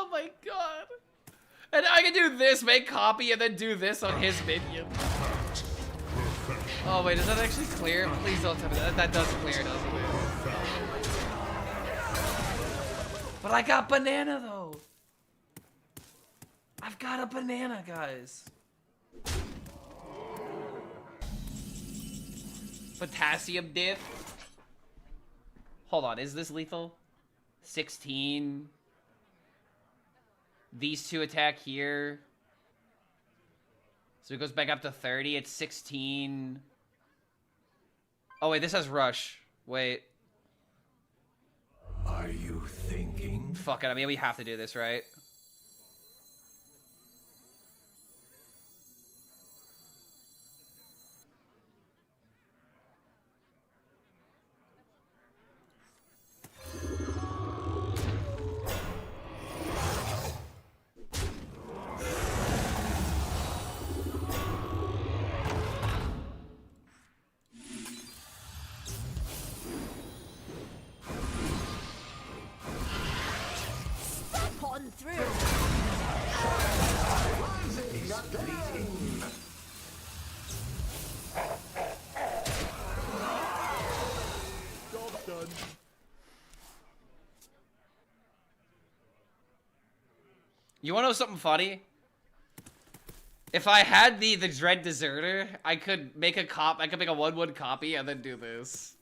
Oh my god. And I can do this, make copy, and then do this on his minion. Oh wait, does that actually clear? Please don't tell me that. That does clear, doesn't it? But I got banana though. I've got a banana, guys. Potassium diff. Hold on, is this lethal? 16. These two attack here. So it goes back up to 30. It's 16. Oh, wait, this has rush. Wait. Are you thinking? Fuck it. I mean, we have to do this, right? On through. Job done. You wanna know something funny? If I had the Dread Deserter, I could make a I could make a 1/1 copy and then do this.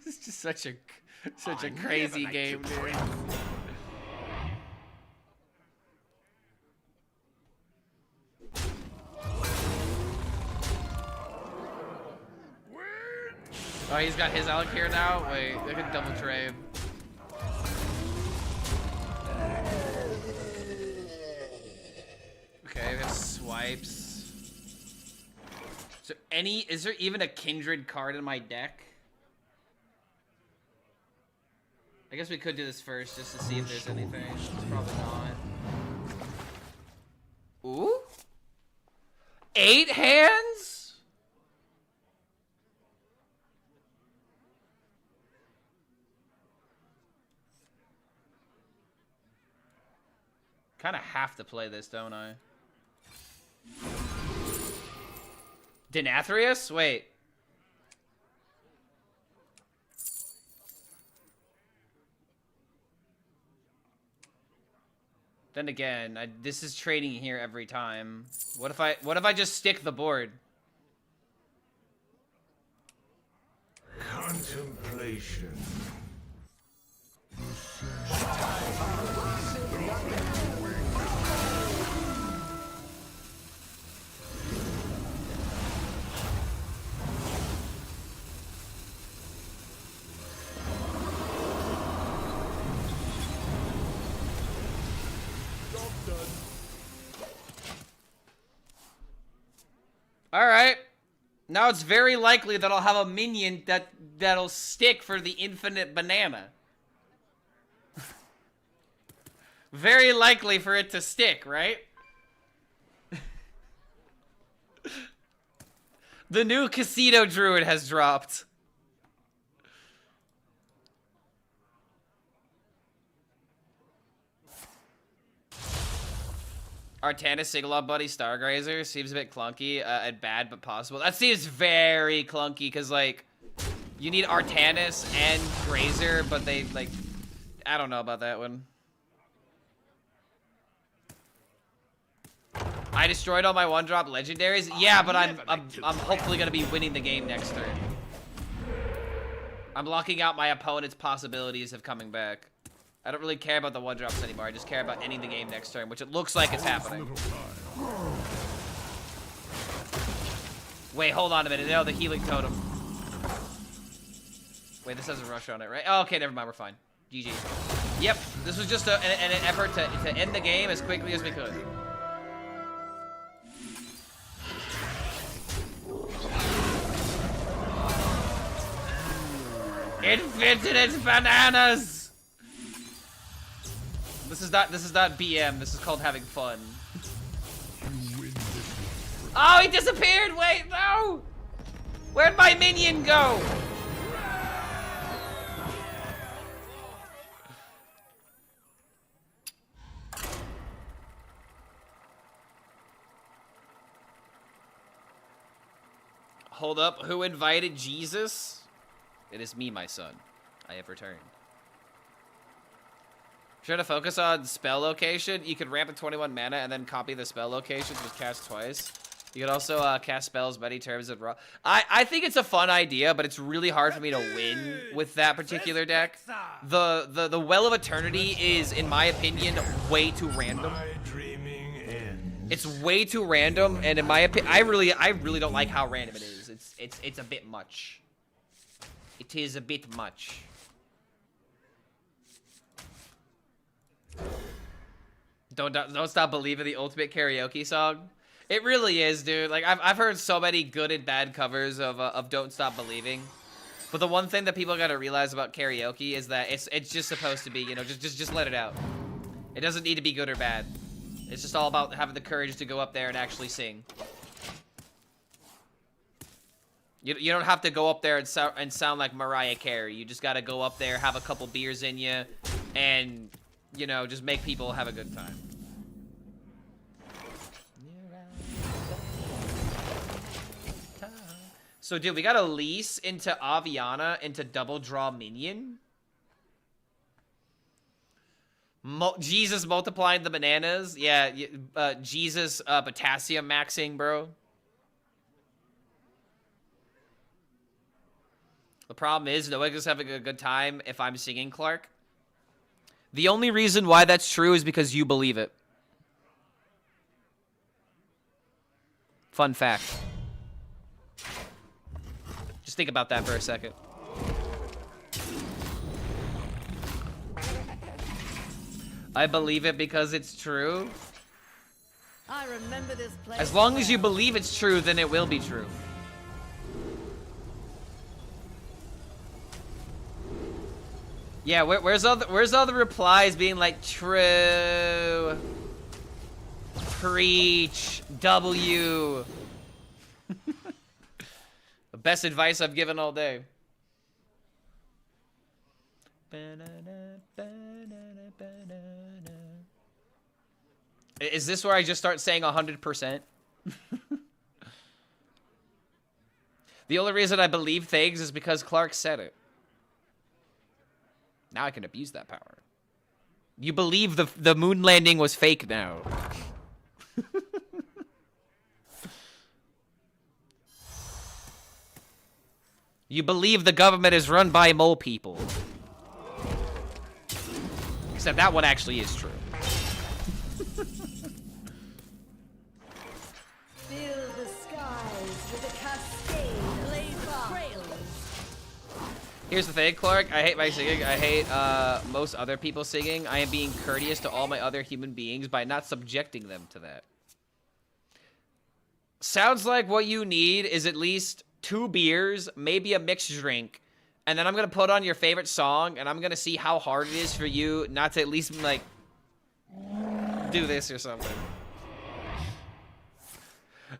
It's just such a crazy game, dude. Oh, he's got his Alec here now? Wait, they can double trade. Okay, we have swipes. Is there even a kindred card in my deck? I guess we could do this first just to see if there's anything. Probably not. Ooh? 8 hands? Kinda have to play this, don't I? Denathrius? Wait. Then again, this is trading here every time. What if I just stick the board? Contemplation. All right. Now it's very likely that I'll have a minion that'll stick for the infinite banana. Very likely for it to stick, right? The new Casino Druid has dropped. Artanis, Sigalot Buddy, Stargrazer seems a bit clunky and bad, but possible. That seems very clunky because, like, you need Artanis and Grazer, but they, like, I don't know about that one. I destroyed all my 1-drop legendaries. Yeah, but I'm hopefully gonna be winning the game next turn. I'm locking out my opponent's possibilities of coming back. I don't really care about the 1-drops anymore. I just care about ending the game next turn, which it looks like it's happening. Wait, hold on a minute. No, the healing totem. Wait, this has a rush on it, right? Oh, okay, never mind. We're fine. GG. Yep, this was just an effort to end the game as quickly as we could. Infinite bananas! This is not BM. This is called having fun. Oh, he disappeared! Wait, no! Where'd my minion go? Hold up, who invited Jesus? It is me, my son. I have returned. Try to focus on spell location. You could ramp at 21 mana and then copy the spell location, just cast twice. You could also cast spells many terms of raw. I think it's a fun idea, but it's really hard for me to win with that particular deck. The Well of Eternity is, in my opinion, way too random. It's way too random, and in my opinion, I really don't like how random it is. It's a bit much. It is a bit much. Don't stop believing the ultimate karaoke song. It really is, dude. Like I've heard so many good and bad covers of Don't Stop Believing. But the one thing that people gotta realize about karaoke is that it's just supposed to be, you know, just let it out. It doesn't need to be good or bad. It's just all about having the courage to go up there and actually sing. You don't have to go up there and sound like Mariah Carey. You just gotta go up there, have a couple beers in you, and, you know, just make people have a good time. So, dude, we got a lease into Aviana into double draw minion. Jesus multiplying the bananas. Yeah, Jesus potassium maxing, bro. The problem is, no one is having a good time if I'm singing, Clark. The only reason why that's true is because you believe it. Fun fact. Just think about that for a second. I believe it because it's true. I remember this place. As long as you believe it's true, then it will be true. Yeah, where's all the replies being like true, preach, W. The best advice I've given all day. Is this where I just start saying 100%? The only reason I believe things is because Clark said it. Now I can abuse that power. You believe the moon landing was fake now. You believe the government is run by mole people. Except that one actually is true. Fill the skies with a cascade, blaze trails. Here's the thing, Clark. I hate my singing. I hate most other people singing. I am being courteous to all my other human beings by not subjecting them to that. Sounds like what you need is at least 2 beers, maybe a mixed drink, and then I'm gonna put on your favorite song, and I'm gonna see how hard it is for you not to at least, like, do this or something.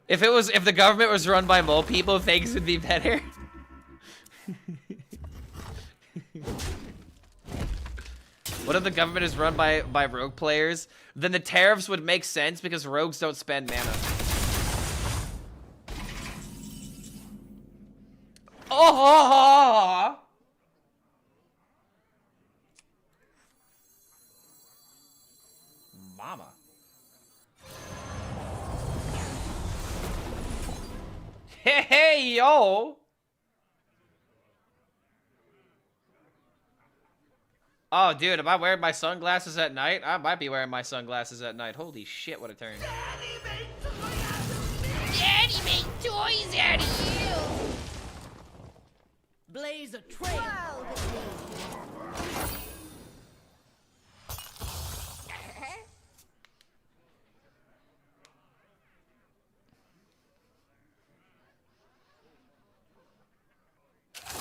If the government was run by mole people, things would be better. What if the government is run by rogue players? Then the tariffs would make sense because rogues don't spend mana. Oh! Mama. Hey, yo! Oh, dude, am I wearing my sunglasses at night? I might be wearing my sunglasses at night. Holy shit, what a turn. Daddy make toys out of you. Blaze a trail.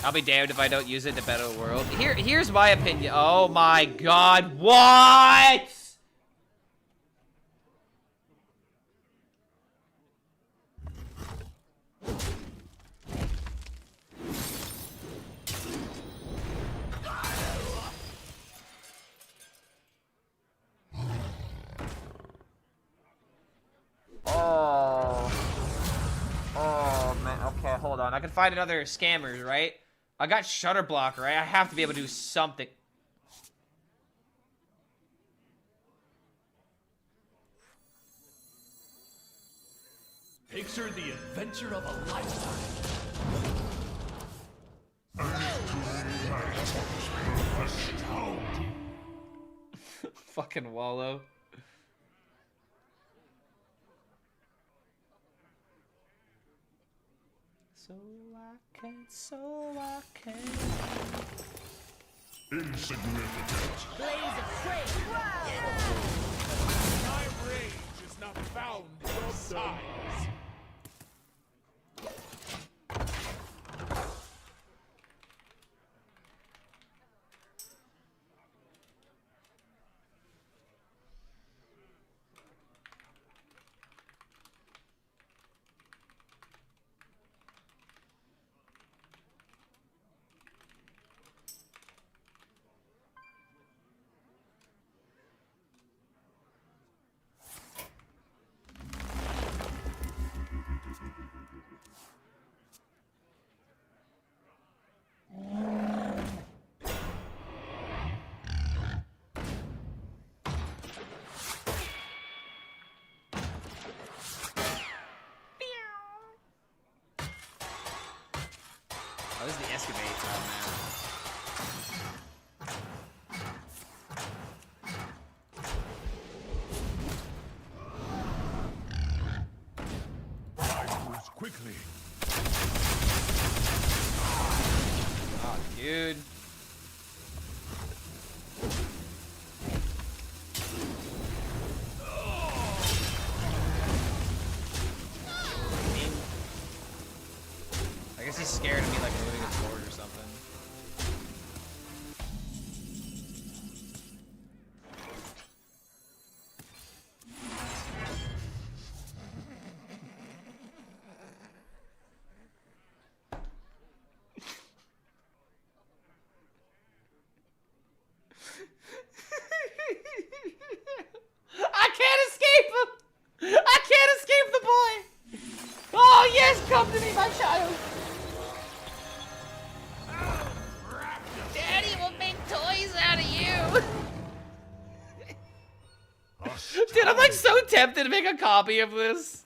I'll be damned if I don't use it to better the world. Here's my opinion. Oh my god, what? Oh man, okay, hold on. I can find another scammers, right? I got shutter block, right? I have to be able to do something. Picture the adventure of a lifetime. Fucking wallow. So I can. Insignificant. Blaze of flame. My rage is not found in your size. Oh, this is the excavate. Oh, I moves quickly. man. Oh, dude. I guess he's scared of me, like, moving a sword or something. I can't escape him! I can't escape the boy! Oh, yes, come to me, my child! Daddy will make toys out of you! Dude, I'm like so tempted to make a copy of this.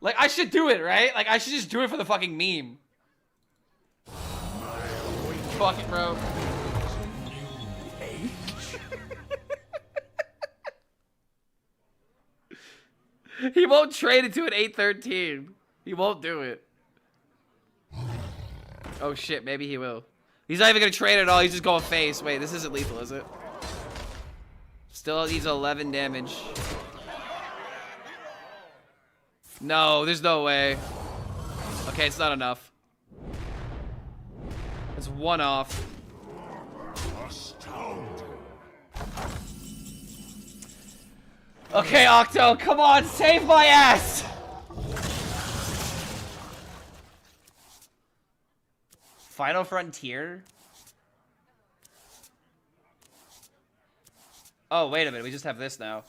Like, I should do it, right? Like, I should just do it for the fucking meme. Fuck it, bro. He won't trade it to an 813. He won't do it. Oh shit, maybe he will. He's not even gonna trade at all, he's just going face. Wait, this isn't lethal, is it? Still needs 11 damage. No, there's no way. Okay, it's not enough. It's one off. Okay, Octo, come on, save my ass! Final Frontier? Oh, wait a minute, we just have this now.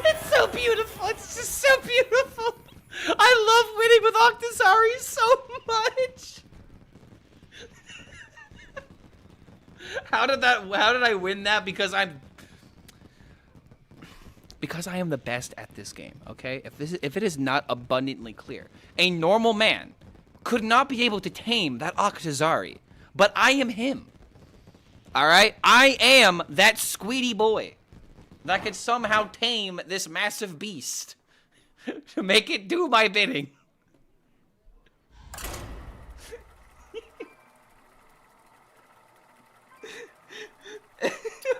It's so beautiful. It's just so beautiful. I love winning with Octazari so much. How did I win that? Because I am the best at this game, okay? If it is not abundantly clear. A normal man could not be able to tame that Octazari, but I am him. All right? I am that Squeedy boy that could somehow tame this massive beast to make it do my bidding.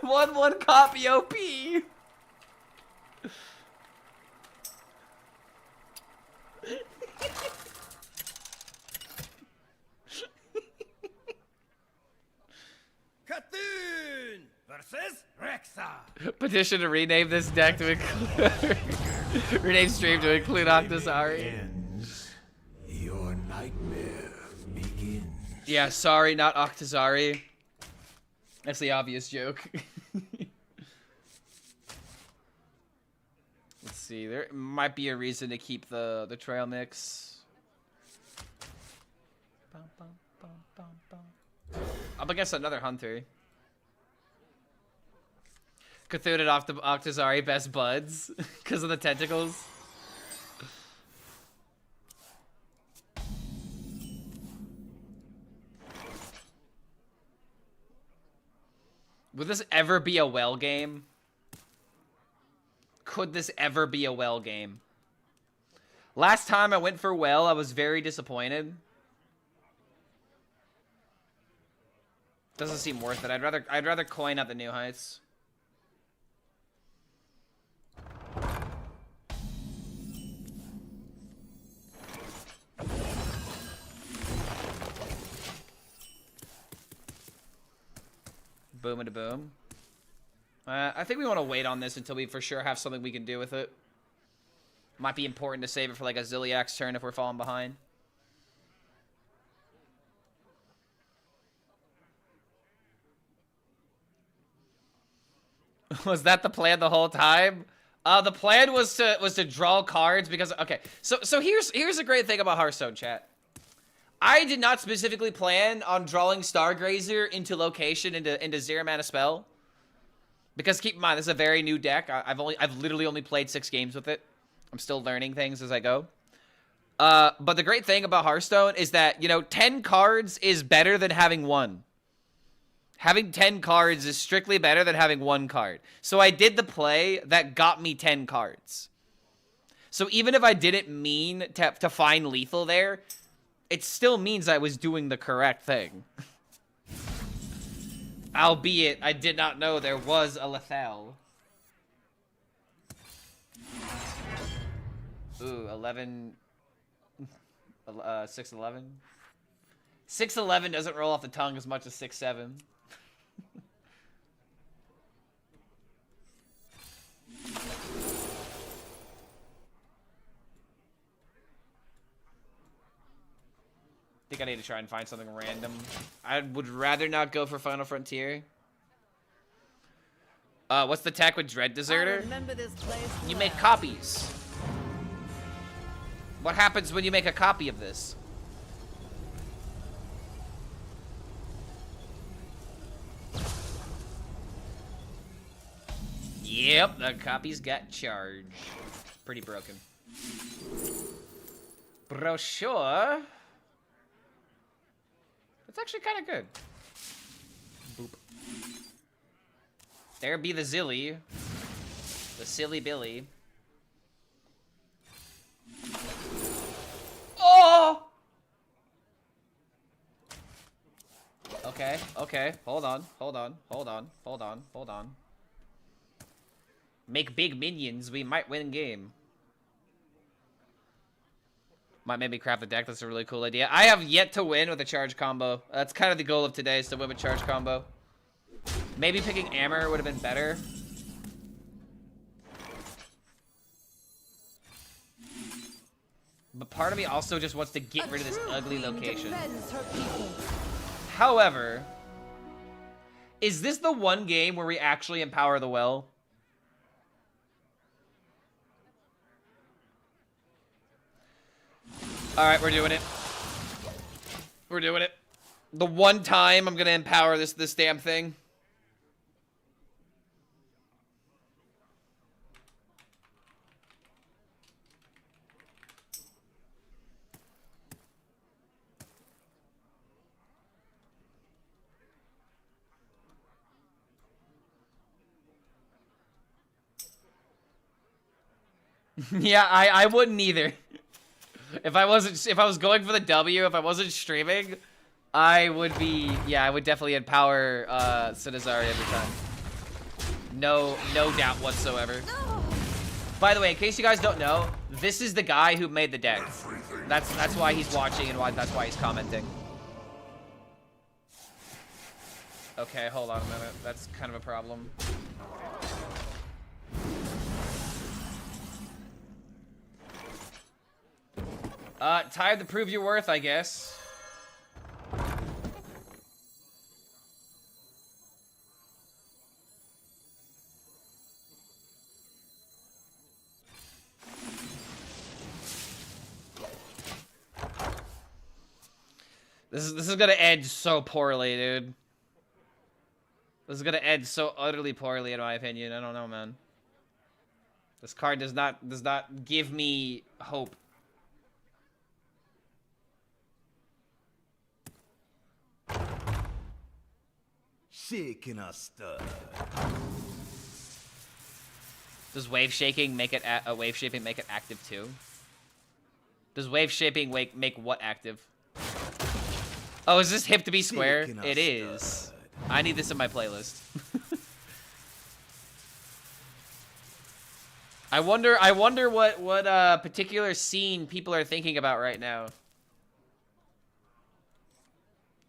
One copy OP. Cthulhu versus Rexa. Petition to rename this deck to include rename stream to include Octazari. Ends. Your nightmare begins. Yeah, sorry, not Octazari. That's the obvious joke. Let's see, there might be a reason to keep the trail mix. Up against another hunter. Cthulhu off the Octazari best buds because of the tentacles. Would this ever be a well game? Could this ever be a well game? Last time I went for well, I was very disappointed. Doesn't seem worth it. I'd rather coin up the New Heights. Boom and a boom. I think we want to wait on this until we for sure have something we can do with it. Might be important to save it for like a Ziliak's turn if we're falling behind. Was that the plan the whole time? The plan was to draw cards because okay. So here's a great thing about Hearthstone, chat. I did not specifically plan on drawing Stargrazer into location into 0 mana spell. Because keep in mind, this is a very new deck. I've literally only played 6 games with it. I'm still learning things as I go. But the great thing about Hearthstone is that, you know, 10 cards is better than having 1. Having 10 cards is strictly better than having 1 card. So I did the play that got me 10 cards. So even if I didn't mean to find lethal there, it still means I was doing the correct thing. Albeit, I did not know there was a lethal. Ooh, 11... 6-11? 6-11 doesn't roll off the tongue as much as 6-7. I think I need to try and find something random. I would rather not go for Final Frontier. What's the tech with Dread Deserter? You make copies. What happens when you make a copy of this? Yep, the copies got charged. Pretty broken. Brochure. It's actually kind of good. Boop. There be the Zilly. The Silly Billy. Oh! Okay, okay. Hold on, hold on, hold on, hold on, hold on. Make big minions, we might win game. Might maybe craft a deck, that's a really cool idea. I have yet to win with a charge combo. That's kind of the goal of today, is to win with charge combo. Maybe picking Amber would have been better. But part of me also just wants to get rid of this ugly location. However, is this the one game where we actually empower the well? Alright, we're doing it. We're doing it. The one time I'm gonna empower this damn thing. Yeah, I wouldn't either. If I was going for the W, if I wasn't streaming, I would be, yeah, I would definitely empower Sinazari every time. No doubt whatsoever. By the way, in case you guys don't know, this is the guy who made the deck. That's why he's watching and that's why he's commenting. Okay, hold on a minute. That's kind of a problem. Time to prove your worth, I guess. This is gonna end so poorly, dude. This is gonna end so utterly poorly, in my opinion. I don't know, man. This card does not give me hope. Shaking a stud. Does wave shaking make it wave shaping make it active too? Does wave shaping make what active? Oh, is this hip to be square? It is. I need this in my playlist. I wonder what particular scene people are thinking about right now.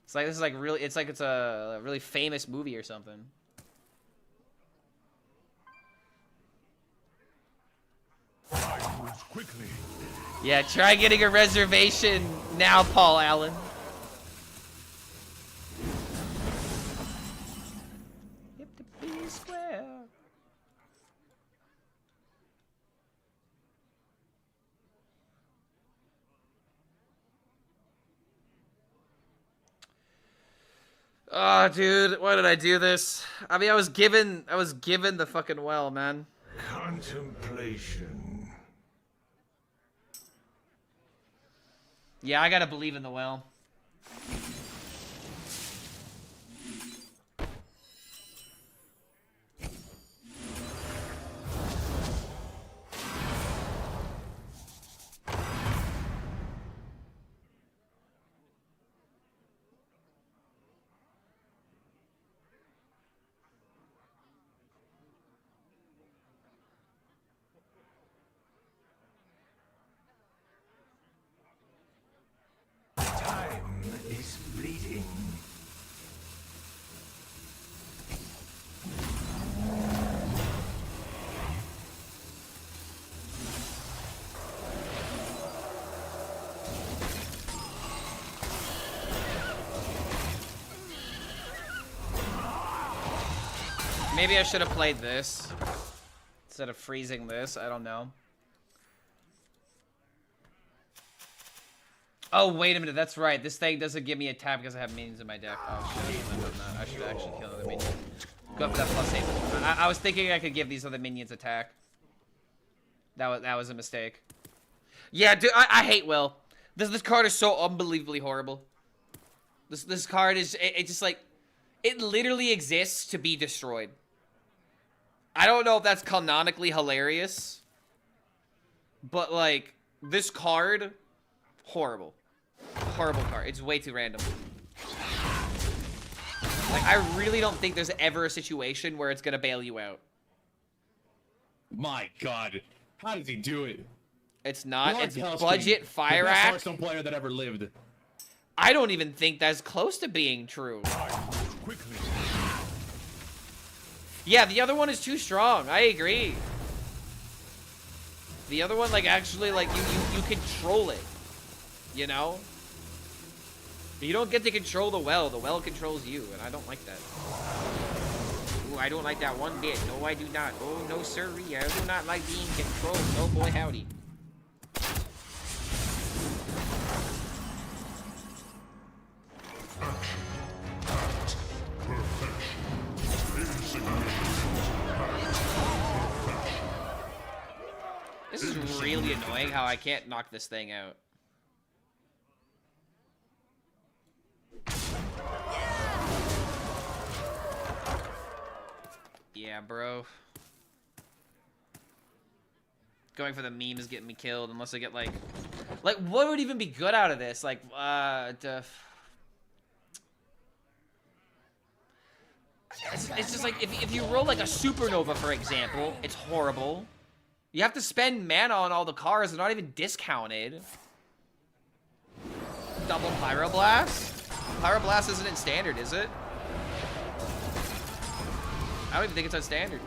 It's like this is like really. It's like it's a really famous movie or something. Quickly. Yeah, try getting a reservation now, Paul Allen. Hip to be square. Oh, dude, why did I do this? I mean, I was given the fucking well, man. Contemplation. Yeah, I gotta believe in the well. Time is bleeding. Maybe I should have played this instead of freezing this. I don't know. Oh, wait a minute. That's right. This thing doesn't give me a tap because I have minions in my deck. Oh, shit. I shouldn't have done that. I should actually kill the minion. Go up for that +8. I was thinking I could give these other minions attack. That was a mistake. Yeah, dude. I hate Will. This card is so unbelievably horrible. This card is... It just like... It literally exists to be destroyed. I don't know if that's canonically hilarious. But, like... This card... Horrible. Horrible card. It's way too random. Like, I really don't think there's ever a situation where it's gonna bail you out. My God, how does he do it? It's not. Lord It's Hellscream, budget fire the best act. Hearthstone player that ever lived. I don't even think that's close to being true. Quickly. Yeah, the other one is too strong. I agree. The other one, like, actually, like, you control it. You know? You don't get to control the well. The well controls you, and I don't like that. Ooh, I don't like that one bit. No, I do not. Oh, no, sirree. I do not like being controlled. Oh, boy, howdy. This is really annoying how I can't knock this thing out. Yeah, bro. Going for the meme is getting me killed unless I get like what would even be good out of this? Like, it's just like if you roll like a supernova, for example, it's horrible. You have to spend mana on all the cards. They're not even discounted. Double Pyroblast? Pyroblast isn't in standard, is it? I don't even think it's on standard.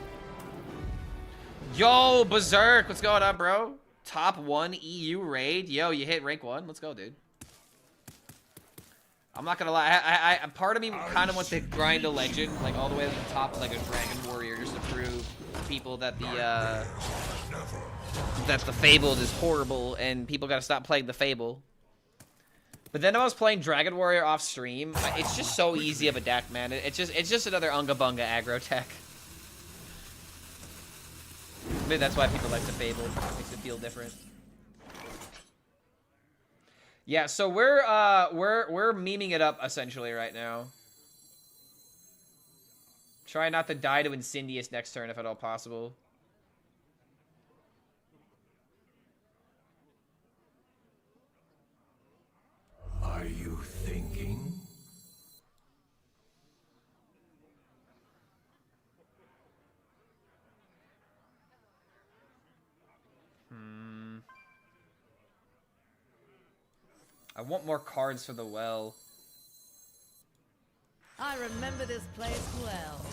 Yo, Berserk, what's going on, bro? Top 1 EU raid. Yo, you hit rank 1. Let's go, dude. I'm not gonna lie. Part of me kind of wants to grind a legend, like all the way to the top, like a Dragon Warrior, just to prove to people that the Fabled is horrible, and people gotta stop playing the Fable. But then I was playing Dragon Warrior off stream. It's just so easy of a deck, man. It's just another Unga Bunga aggro tech. Maybe that's why people like the Fable. It makes it feel different. Yeah, so we're memeing it up essentially right now. Try not to die to Incendious next turn if at all possible. Are you thinking? I want more cards for the well. I remember this place well.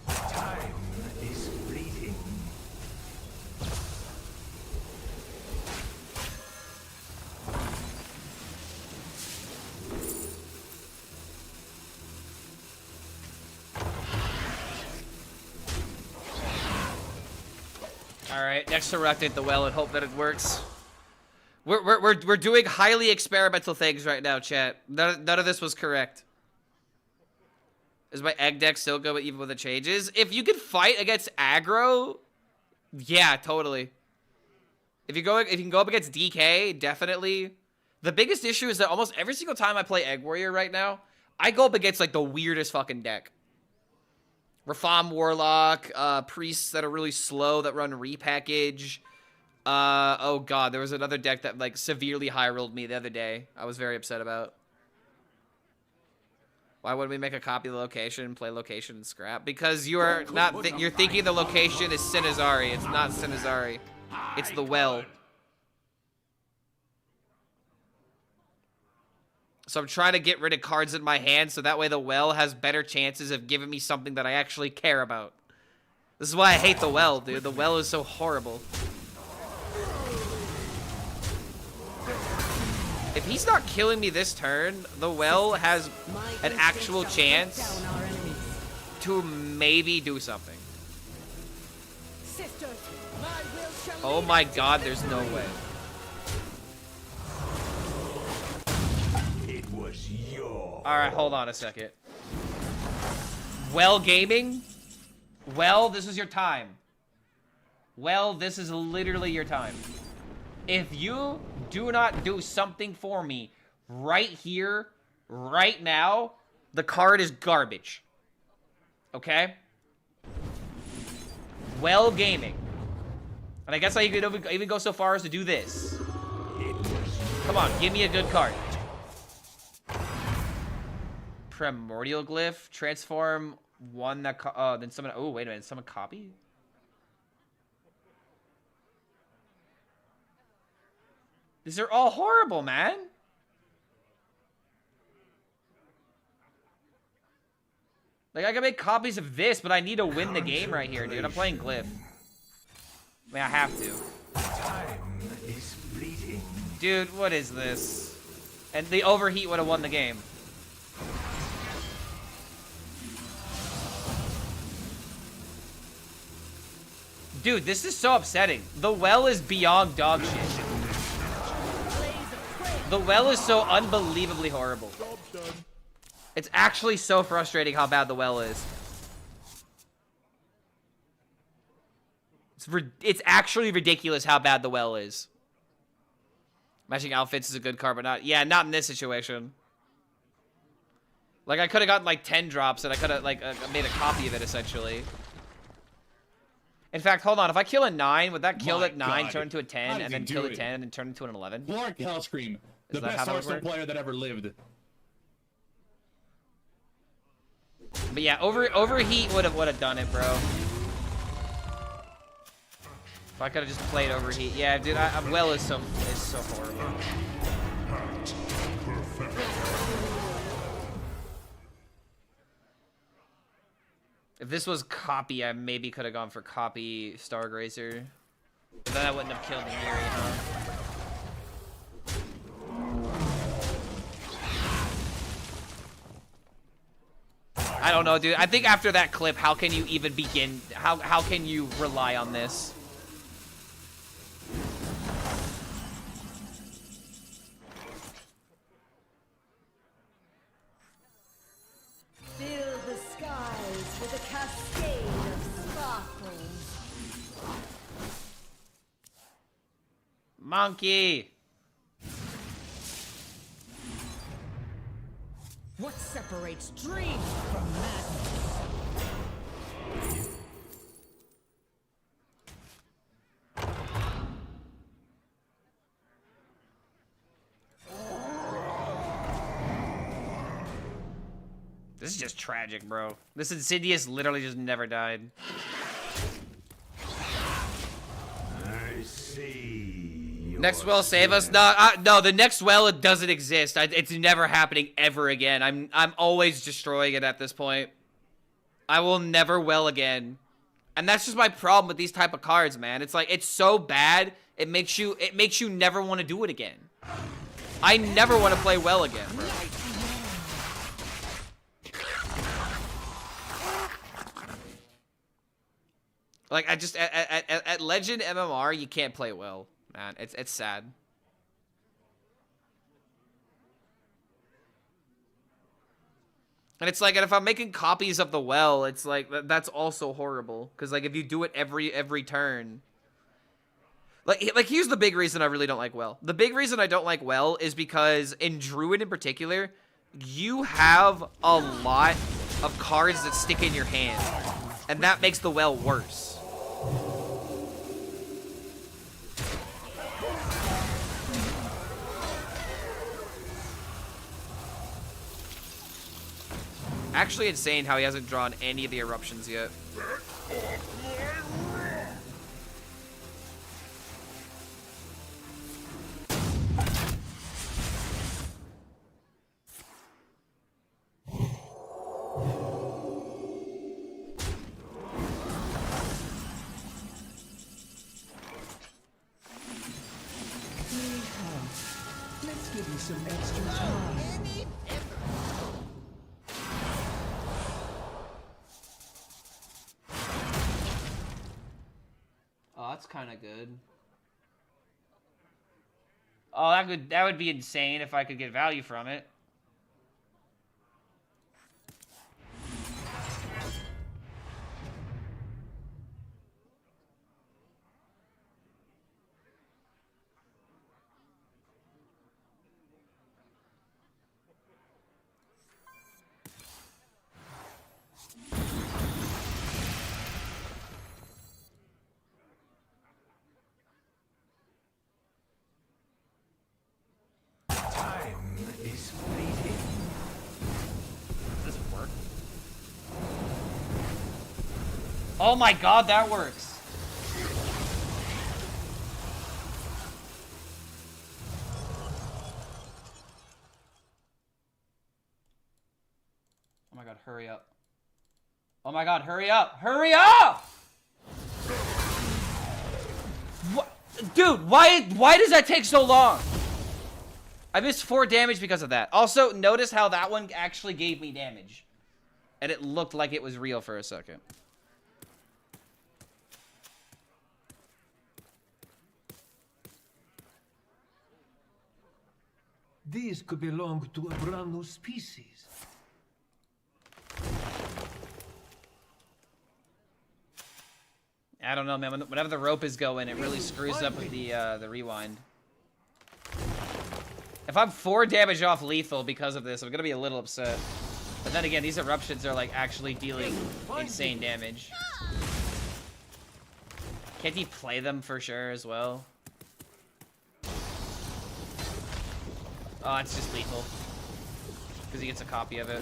Time is fleeting. Alright, next to Reactivate the well and hope that it works. We're doing highly experimental things right now, chat. None of this was correct. Is my egg deck still good even with the changes? If you can fight against aggro, yeah, totally. If you can go up against DK, definitely. The biggest issue is that almost every single time I play Egg Warrior right now, I go up against like the weirdest fucking deck. Rafam Warlock, priests that are really slow that run repackage. Oh god, there was another deck that like severely high rolled me the other day. I was very upset about. Why wouldn't we make a copy of the location and play location and scrap? Because you are not you're thinking the location is Sinazari. It's not Sinazari. It's the well. So I'm trying to get rid of cards in my hand so that way the well has better chances of giving me something that I actually care about. This is why I hate the well, dude. The well is so horrible. If he's not killing me this turn, the well has an actual chance to maybe do something. Oh my god, there's no way. Alright, hold on a second. Well gaming? Well, this is your time. Well, this is literally your time. If you do not do something for me right here, right now, the card is garbage. Okay? Well gaming. And I guess I could even go so far as to do this. Come on, give me a good card. Primordial Glyph, transform one that, then summon, oh, wait a minute, summon copy? These are all horrible, man. Like, I can make copies of this, but I need to win the game right here, dude. I'm playing Glyph. I mean, I have to. Time is fleeting. Dude, what is this? And the overheat would have won the game. Dude, this is so upsetting. The well is beyond dog shit. The well is so unbelievably horrible. It's actually so frustrating how bad the well is. It's actually ridiculous how bad the well is. Matching outfits is a good card, but not... Yeah, not in this situation. Like, I could have gotten, like, 10 drops, and I could have, like, made a copy of it, essentially. In fact, hold on. If I kill a 9, would that kill that 9, turn into a 10, and then kill a 10, and then turn into an 11? Clark HELLSCREAM, the best Hearthstone player that ever lived. But yeah, overheat would have done it, bro. If I could have just played overheat. Yeah, dude, well is so horrible. If this was copy, I maybe could have gone for copy Stargrazer. But then I wouldn't have killed Miri, huh? I don't know, dude. I think after that clip, how can you even begin? How can you rely on this? Fill the skies with a cascade of sparkles. Monkey! What separates dreams from madness? This is just tragic, bro. This Insidious literally just never died. I see. Next well, save us. No, the next well, it doesn't exist. It's never happening ever again. I'm always destroying it at this point. I will never well again. And that's just my problem with these type of cards, man. It's like, it's so bad, it makes you never want to do it again. I never want to play well again, bro. Like, I just, at Legend MMR, you can't play well, man. It's sad. And it's like, and if I'm making copies of the well, it's like, that's also horrible. Because, like, if you do it every turn. Like, here's the big reason I really don't like well. The big reason I don't like well is because, in Druid in particular, you have a lot of cards that stick in your hand. And that makes the well worse. Actually insane how he hasn't drawn any of the eruptions yet. Let's give you some extra time. Oh, that's kind of good. Oh, that would be insane if I could get value from it. Oh my god, that works. Oh my god, hurry up. Oh my god, hurry up! Hurry up! What? Dude, why does that take so long? I missed 4 damage because of that. Also, notice how that one actually gave me damage. And it looked like it was real for a second. These could belong to a brand new species. I don't know, man. Whenever the rope is going, it really screws up with the rewind. If I'm 4 damage off lethal because of this, I'm gonna be a little upset. But then again, these eruptions are like actually dealing insane damage. Can't he play them for sure as well? Oh, it's just lethal. Because he gets a copy of it.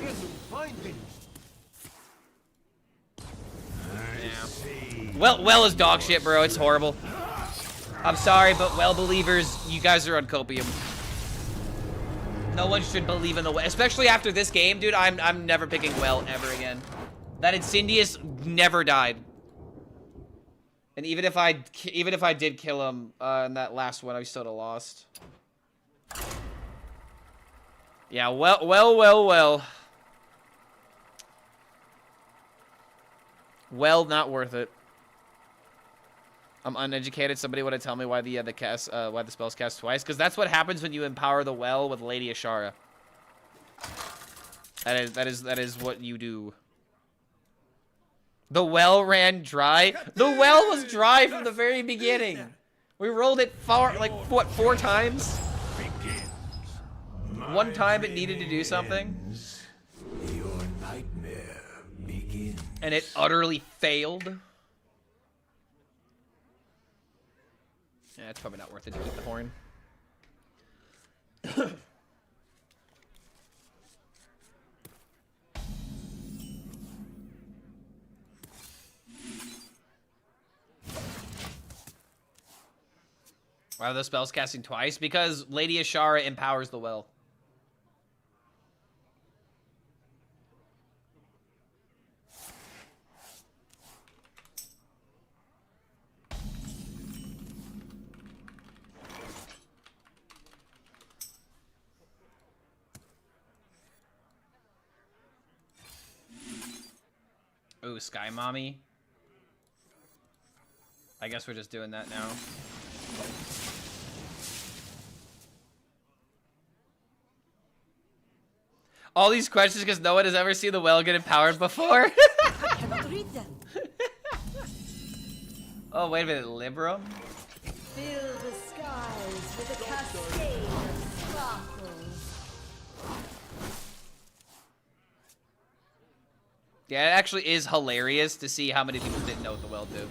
Yeah. Well is dog shit, bro. It's horrible. I'm sorry, but well believers, you guys are on copium. No one should believe in the well, especially after this game, dude. I'm never picking well ever again. That Incendious never died. And even if I did kill him in that last one, I still would have lost. Yeah, well. Well, not worth it. I'm uneducated. Somebody would have tell me why the spells cast twice, because that's what happens when you empower the well with Lady Ashara. That is what you do. The well ran dry. The well was dry from the very beginning. We rolled it like what, 4 times? One time it needed to do something. Your nightmare begins. And it utterly failed. Yeah, it's probably not worth it to keep the horn. Why are those spells casting twice? Because Lady Ashara empowers the well. Ooh, Sky Mommy. I guess we're just doing that now. All these questions because no one has ever seen the well get empowered before. I cannot read them. Oh, wait a minute, Libram? Fill the skies with a cascade of sparkles. Yeah, it actually is hilarious to see how many people didn't know what the well did.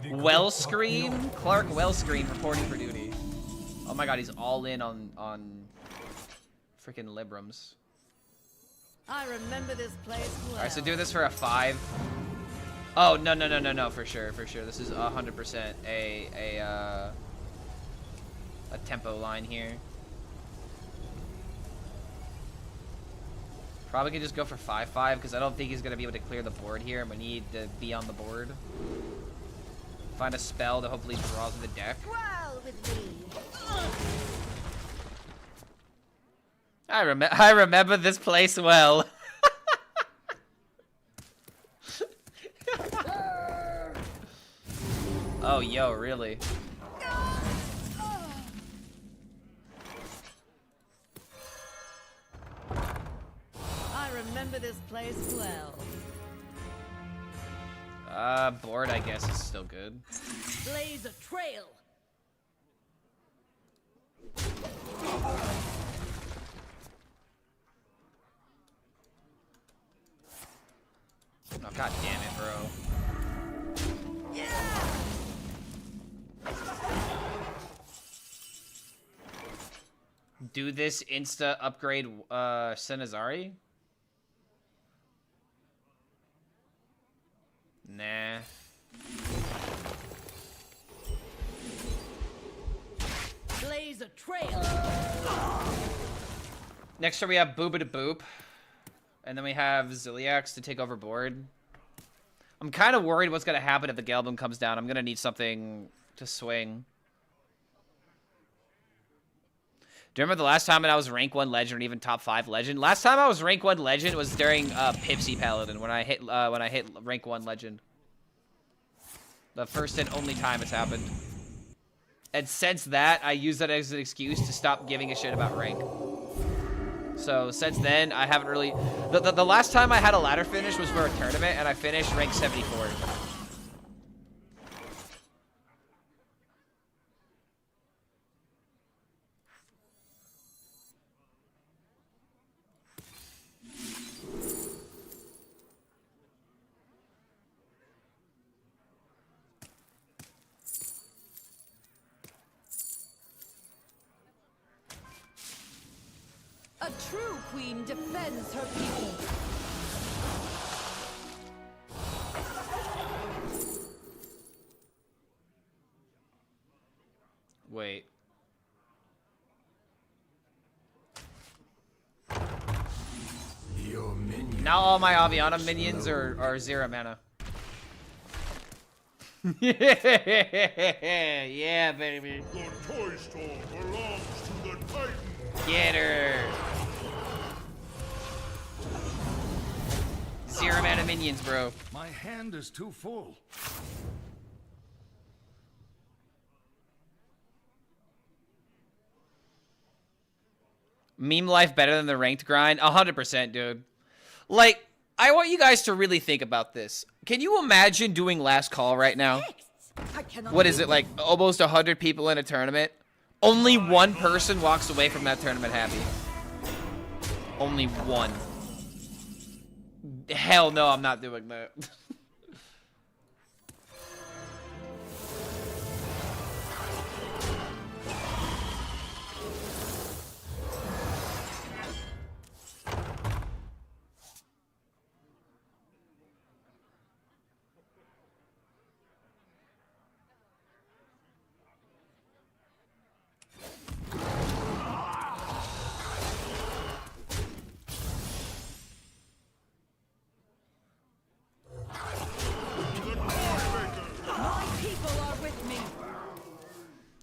HELLSCREAM? Clark HELLSCREAM reporting for duty. Oh my god, he's all in on freaking Librams. I remember this place well. Alright, so do this for a 5. Oh, no, for sure. This is 100% a tempo line here. Probably could just go for 5/5 because I don't think he's gonna be able to clear the board here, and we need to be on the board. Find a spell to hopefully draw to the deck. Well with me. I remember this place well. Oh, yo, really? I remember this place well. Board, I guess, is still good. Blaze a trail. Oh, god damn it, bro. Do this insta upgrade Senazari? Nah. Blaze a trail. Next turn we have Booba to Boop. And then we have Ziliax to take over board. I'm kind of worried what's going to happen if the Galbum comes down. I'm going to need something to swing. Do you remember the last time that I was rank 1 legend or even top 5 legend? Last time I was rank 1 legend was during Pipsy Paladin when I hit rank 1 legend. The first and only time it's happened. And since that, I use that as an excuse to stop giving a shit about rank. So since then, I haven't really... The last time I had a ladder finish was for a tournament, and I finished rank 74. A true queen defends her people. Wait. Your minion. Now all my Aviana minions are 0 mana. Yeah, baby. The toy store belongs to the Titan. Get her. 0 mana minions, bro. My hand is too full. Meme life better than the ranked grind? 100%, dude. Like, I want you guys to really think about this. Can you imagine doing last call right now? What is it, like almost 100 people in a tournament? Only one person walks away from that tournament happy. Only one. Hell no, I'm not doing that.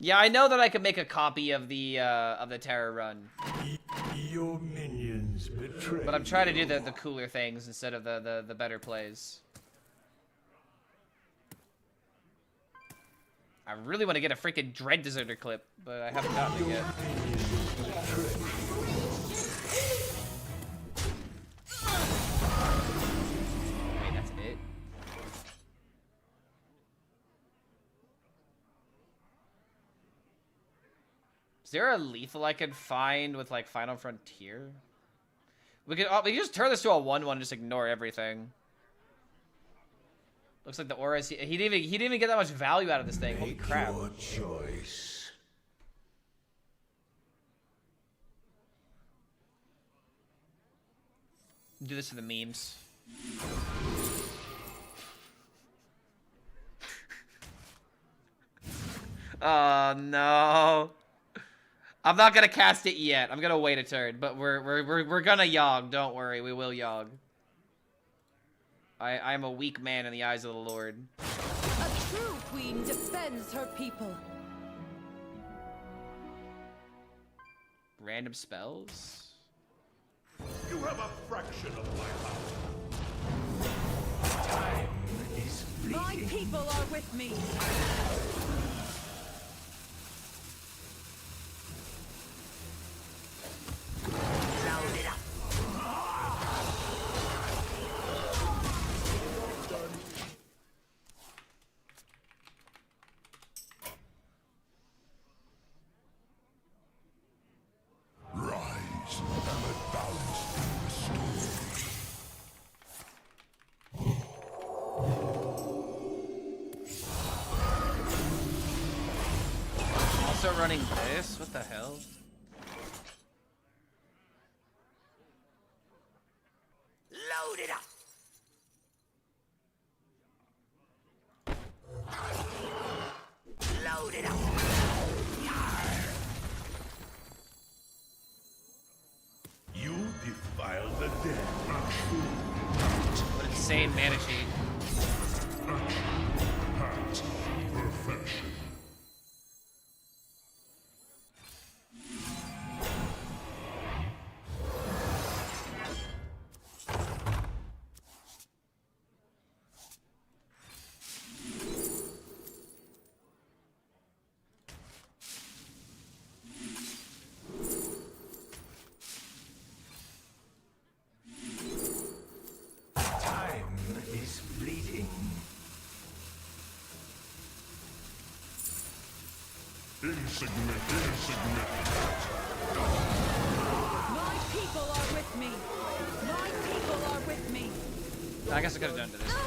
Yeah, I know that I could make a copy of the Terror Run, Your minions betray. but I'm trying to do the cooler things instead of the better plays. I really want to get a freaking Dread Deserter clip, but I haven't gotten it yet. Wait, that's it? Is there a lethal I could find with like Final Frontier? We could just turn this to a 1/1 and just ignore everything. Looks like the auras. He didn't even get that much value out of this thing. Holy Make crap! your choice. Do this for the memes. Oh no! I'm not gonna cast it yet. I'm gonna wait a turn, but we're gonna Yogg. Don't worry, we will Yogg. I'm a weak man in the eyes of the Lord. A true queen defends her people. Random spells? You have a fraction of my power. Time is My fleeting. people are with me. Rise, and let balance be restored. Also running this? What the hell? Load it up. Load it up. You defile the dead. What insane mana cheat. Perfection. Time is fleeting. Insignificant. My people are with me. My people are with me. I guess I could have done to this. Yeah,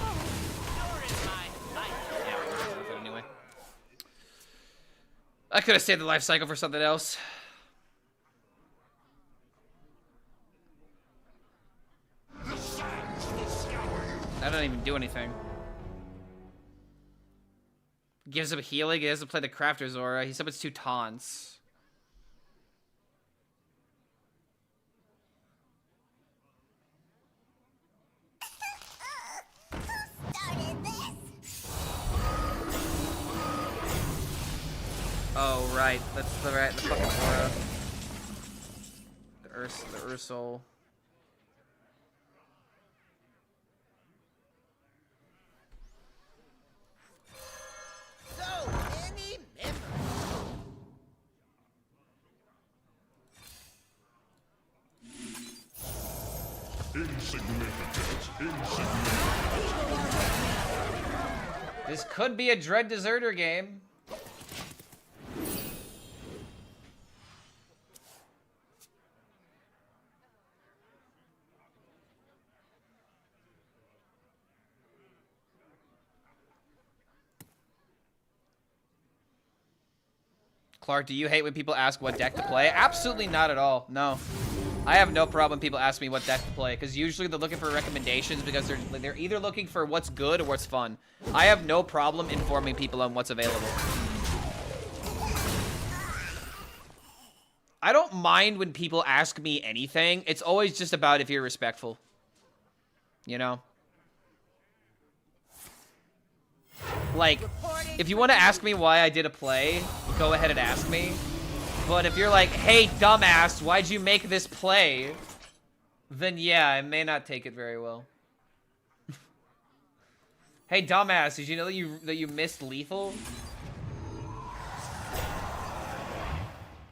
we were with it anyway. I could have saved the life cycle for something else. doesn't even do anything. Gives him healing. He doesn't play the Crafter's Aura. He summons 2 taunts. Oh right, that's the fucking aura. The Ursol. So many memories. This could be a Dread Deserter game. Clark, do you hate when people ask what deck to play? Absolutely not at all. No. I have no problem people ask me what deck to play, because usually they're looking for recommendations because they're either looking for what's good or what's fun. I have no problem informing people on what's available. I don't mind when people ask me anything. It's always just about if you're respectful. You know? Like, if you want to ask me why I did a play, go ahead and ask me. But if you're like, hey, dumbass, why'd you make this play? Then yeah, I may not take it very well. Hey, dumbass, did you know that you missed lethal?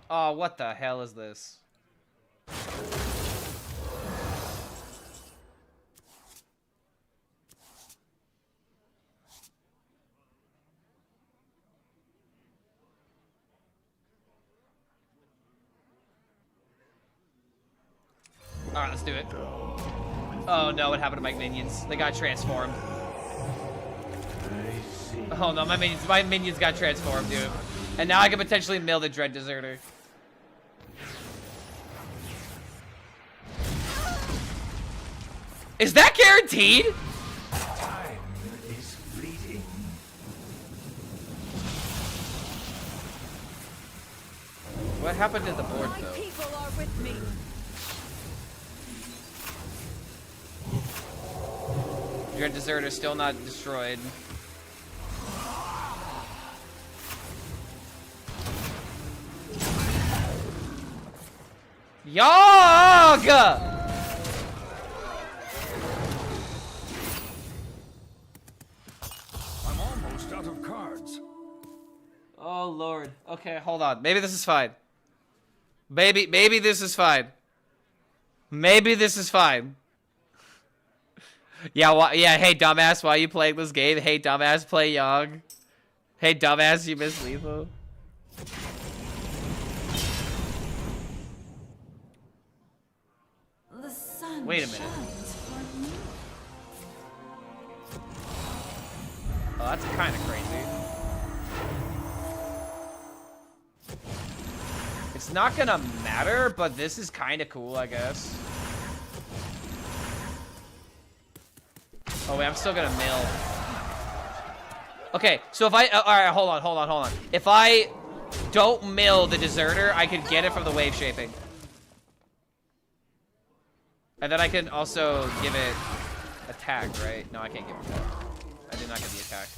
Oh, what the hell is this? Alright, let's do it. Oh no, what happened to my minions? They got transformed. Oh no, my minions got transformed, dude. And now I can potentially mill the Dread Deserter. Is that guaranteed? Time is fleeting. What happened to the board My though? people are with me. Dread Deserter still not destroyed. Yogg! I'm almost out of cards. Oh lord. Okay, hold on. Maybe this is fine. Maybe this is fine. Maybe this is fine. Yeah, yeah, hey dumbass, why are you playing this game? Hey dumbass, play Yogg. Hey dumbass, you missed lethal. The sun Wait a minute. shines for me. Oh, that's kind of crazy. It's not gonna matter, but this is kind of cool, I guess. Oh wait, I'm still gonna mill. Okay, so if I, all right, hold on. If I don't mill the Deserter, I can get it from the wave shaping. And then I can also give it attack, right? No, I can't give it attack. I did not get the attack.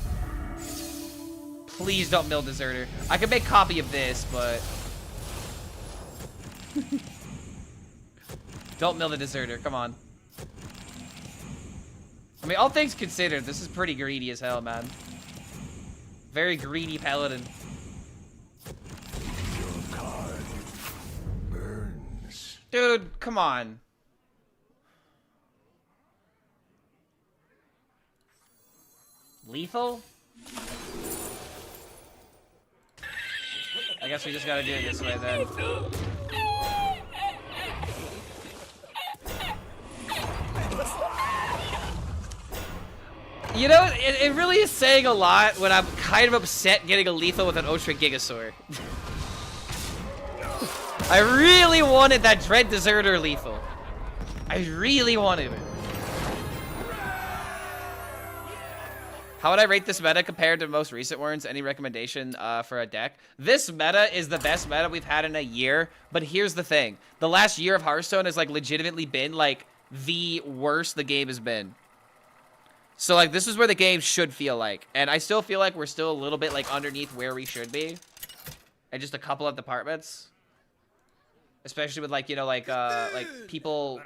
Please don't mill Deserter. I can make copy of this, but... Don't mill the Deserter, come on. I mean, all things considered, this is pretty greedy as hell, man. Very greedy paladin. Your card burns. Dude, come on. Lethal? I guess we just gotta do it this way then. You know, it really is saying a lot when I'm kind of upset getting a lethal with an Ultra Gigasaur. I really wanted that Dread Deserter lethal. I really wanted it. How would I rate this meta compared to most recent ones? Any recommendation for a deck? This meta is the best meta we've had in a year, but here's the thing. The last year of Hearthstone has, like, legitimately been, like, the worst the game has been. So, like, this is where the game should feel like. And I still feel like we're still a little bit, like, underneath where we should be. And just a couple of departments. Especially with, like, you know, like people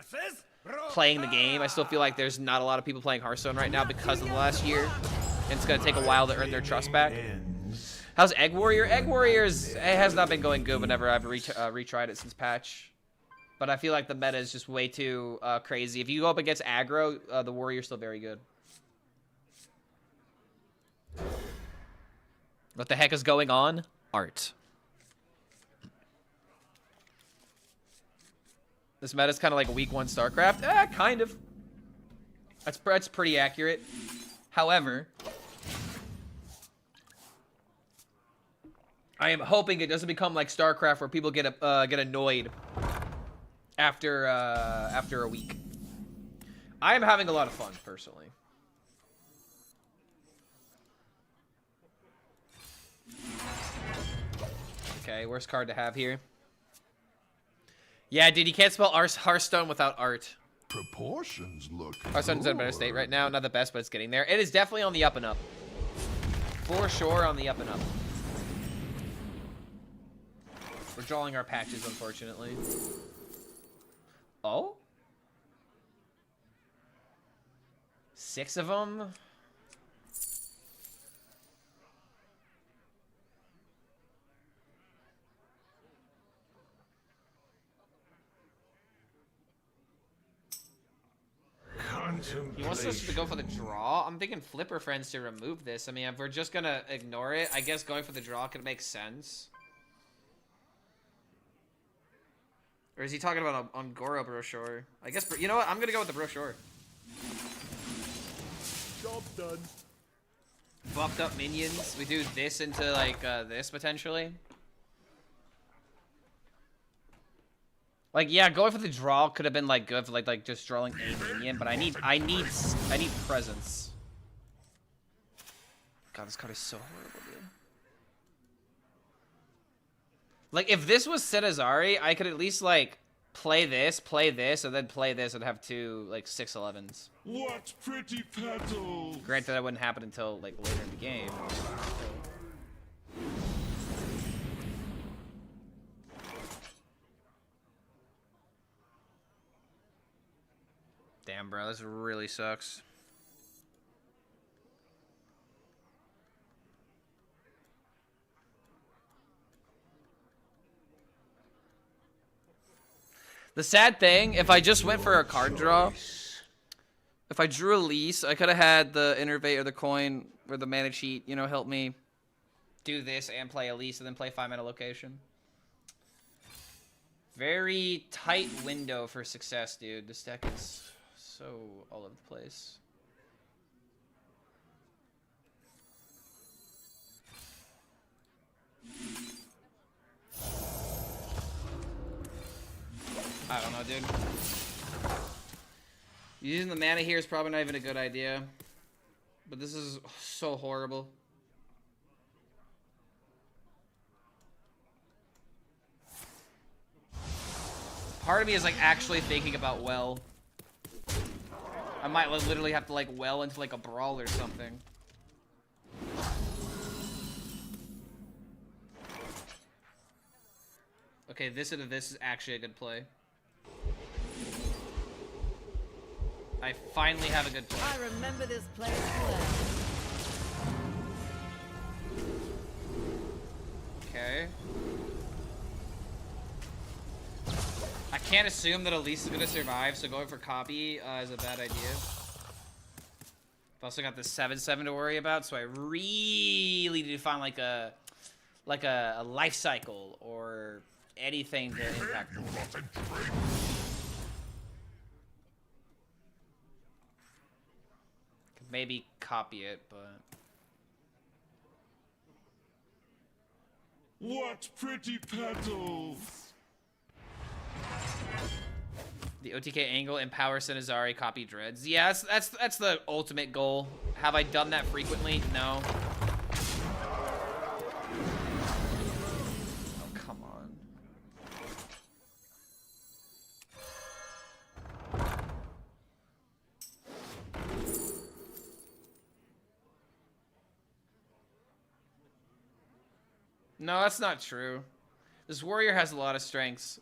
playing the game. I still feel like there's not a lot of people playing Hearthstone right now because of the last year. And it's going to take a while to earn their trust back. How's Egg Warrior? Egg Warriors, it has not been going good whenever I've retried it since patch. But I feel like the meta is just way too crazy. If you go up against aggro, the Warrior's still very good. What the heck is going on? Art. This meta's kind of like a week 1 StarCraft. Kind of. That's pretty accurate. However, I am hoping it doesn't become like StarCraft where people get annoyed after a week. I am having a lot of fun personally. Okay, worst card to have here. Yeah, dude, you can't spell Hearthstone without art. Proportions look Hearthstone's in a better state right now. Not the best, but it's getting there. It is definitely on the up and up. For sure on the up and up. We're drawing our patches, unfortunately. Oh? 6 of them? He wants us to go for the draw. I'm thinking Flipper Friends to remove this. I mean, if we're just gonna ignore it, I guess going for the draw could make sense. Or is he talking about on Goro brochure? I guess, you know what? I'm gonna go with the brochure. Job done. Buffed up minions. We do this into like this potentially. Like, yeah, going for the draw could have been like good for like just drawing a minion, but I need presence. God, this card is so horrible, dude. Like, if this was Setazari, I could at least like play this, and then play this, and have 2 like 6/11s. What pretty petals! Granted, that wouldn't happen until like later in the game. Damn, bro, this really sucks. The sad thing, if I just went for a card draw, if I drew a lease, I could have had the Innervate or the coin or the mana cheat, you know, help me do this and play a lease and then play 5-mana location. Very tight window for success, dude. This deck is so all over the place. I don't know, dude. Using the mana here is probably not even a good idea. But this is so horrible. Part of me is like actually thinking about well. I might literally have to like well into like a brawl or something. Okay, this into this is actually a good play. I finally have a good play. I remember this place well. Okay. I can't assume that Elise is gonna survive, so going for copy is a bad idea. I've also got the 7/7 to worry about, so I really need to find like a life cycle or anything to impact them. Maybe copy it, but What pretty petals! The OTK angle, empower Sinazari, copy dreads. Yeah, that's the ultimate goal. Have I done that frequently? No. Oh, come on. No, that's not true. This warrior has a lot of strengths.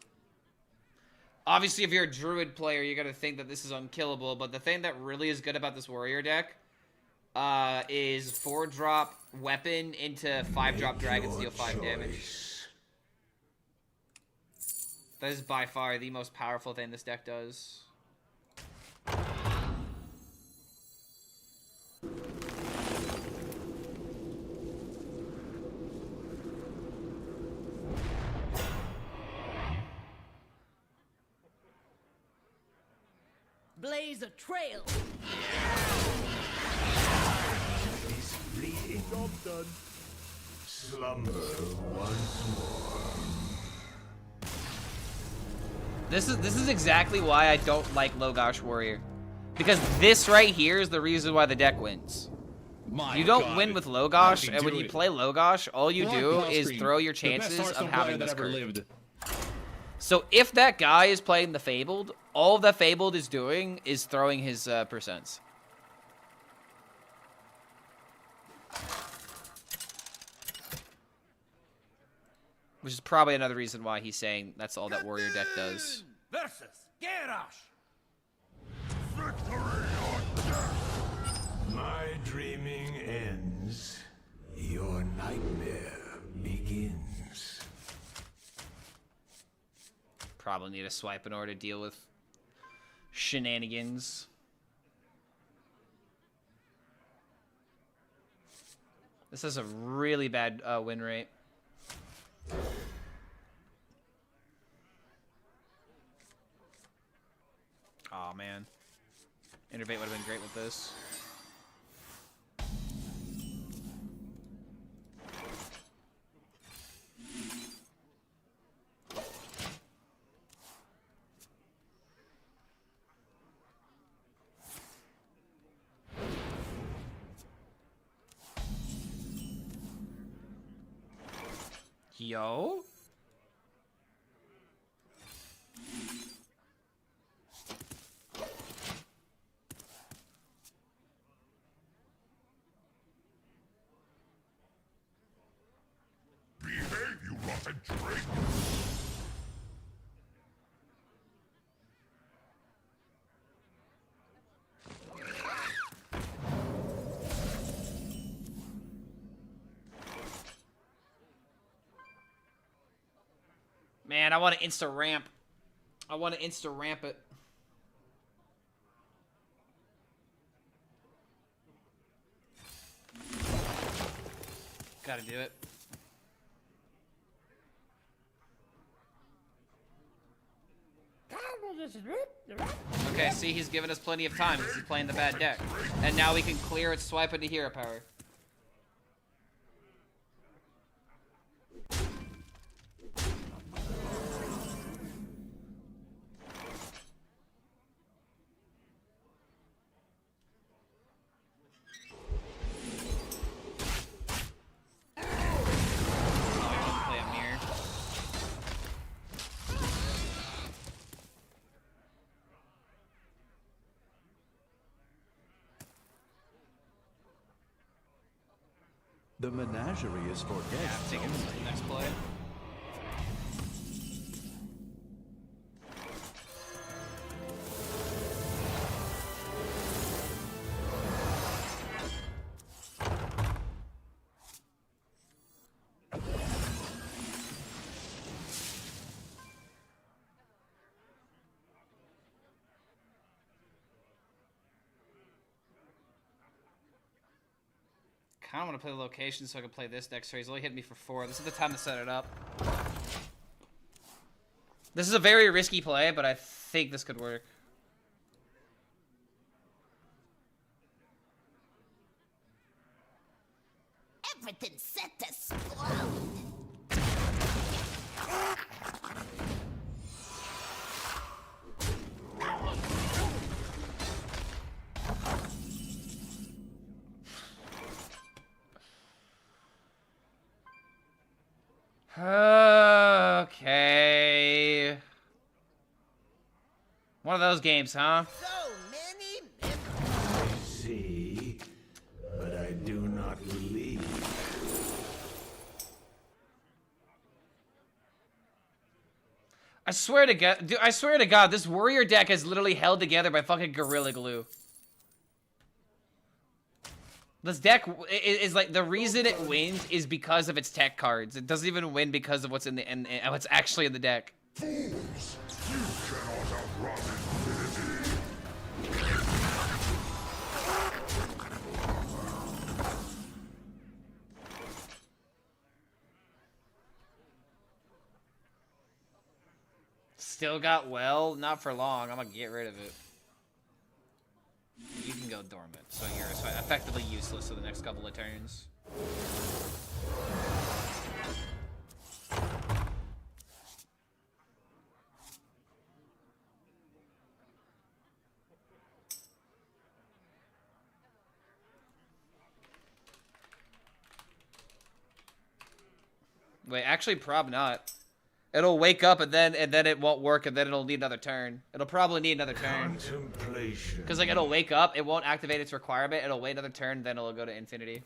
Obviously, if you're a druid player, you're going to think that this is unkillable, but the thing that really is good about this warrior deck is 4-drop weapon into 5-drop dragons deal 5 damage. That is by far the most powerful thing this deck does. Blaze a trail. Is fleeting. Job done. Slumber once more. This is exactly why I don't like Logosh Warrior. Because this right here is the reason why the deck wins. You don't win with Logosh, and when you play Logosh, all you do is throw your chances of having this card. So if that guy is playing the Fabled, all that Fabled is doing is throwing his percents. Which is probably another reason why he's saying that's all that warrior deck does. Versus Garrosh. My dreaming ends. Your nightmare begins. Probably need a swipe in order to deal with shenanigans. This has a really bad win rate. Aw, man. Innervate would have been great with this. Yo? Behave, you rotten trick. Man, I want to insta-ramp. I want to insta-ramp it. Gotta do it. Okay, see, he's giving us plenty of time because he's playing the bad deck. And now we can clear its swipe into hero power. The menagerie is for guests. Take it to the next play. I don't want to play the location so I can play this next turn. He's only hitting me for 4. This is the time to set it up. This is a very risky play, but I think this could work. Everything's set to explode. Okay. One of those games, huh? So many I see, but I do not believe. I swear to God, dude, I swear to God, this warrior deck is literally held together by fucking Gorilla Glue. This deck is like, the reason it wins is because of its tech cards. It doesn't even win because of what's in the what's actually in the deck. Fools! You cannot outrun infinity! Still got well, not for long. I'm gonna get rid of it. You can go dormant, so you're effectively useless for the next couple of turns. Wait, actually, prob not. It'll wake up and then it won't work and then it'll need another turn. It'll probably need another turn. Contemplation. Because like it'll wake up, it won't activate its requirement, it'll wait another turn, then it'll go to infinity.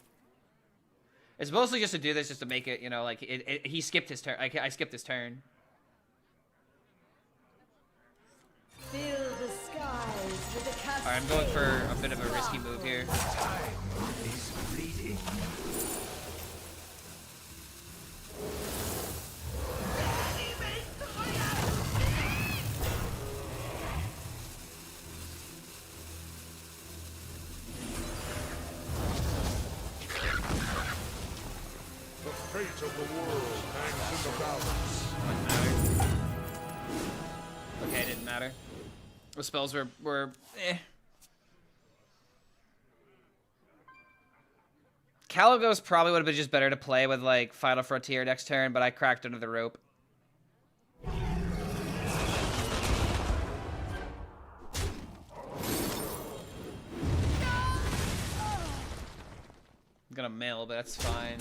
It's mostly just to do this, just to make it, you know, like he skipped his turn. I skipped his turn. Fill the skies with a cascade. Alright, I'm going for a bit of a risky move here. Time is fleeting. The fate of the world hangs in the balance. Doesn't matter. Okay, it didn't matter. The spells were eh. Caligos probably would have been just better to play with like Final Frontier next turn, but I cracked under the rope. I'm gonna mail, but that's fine.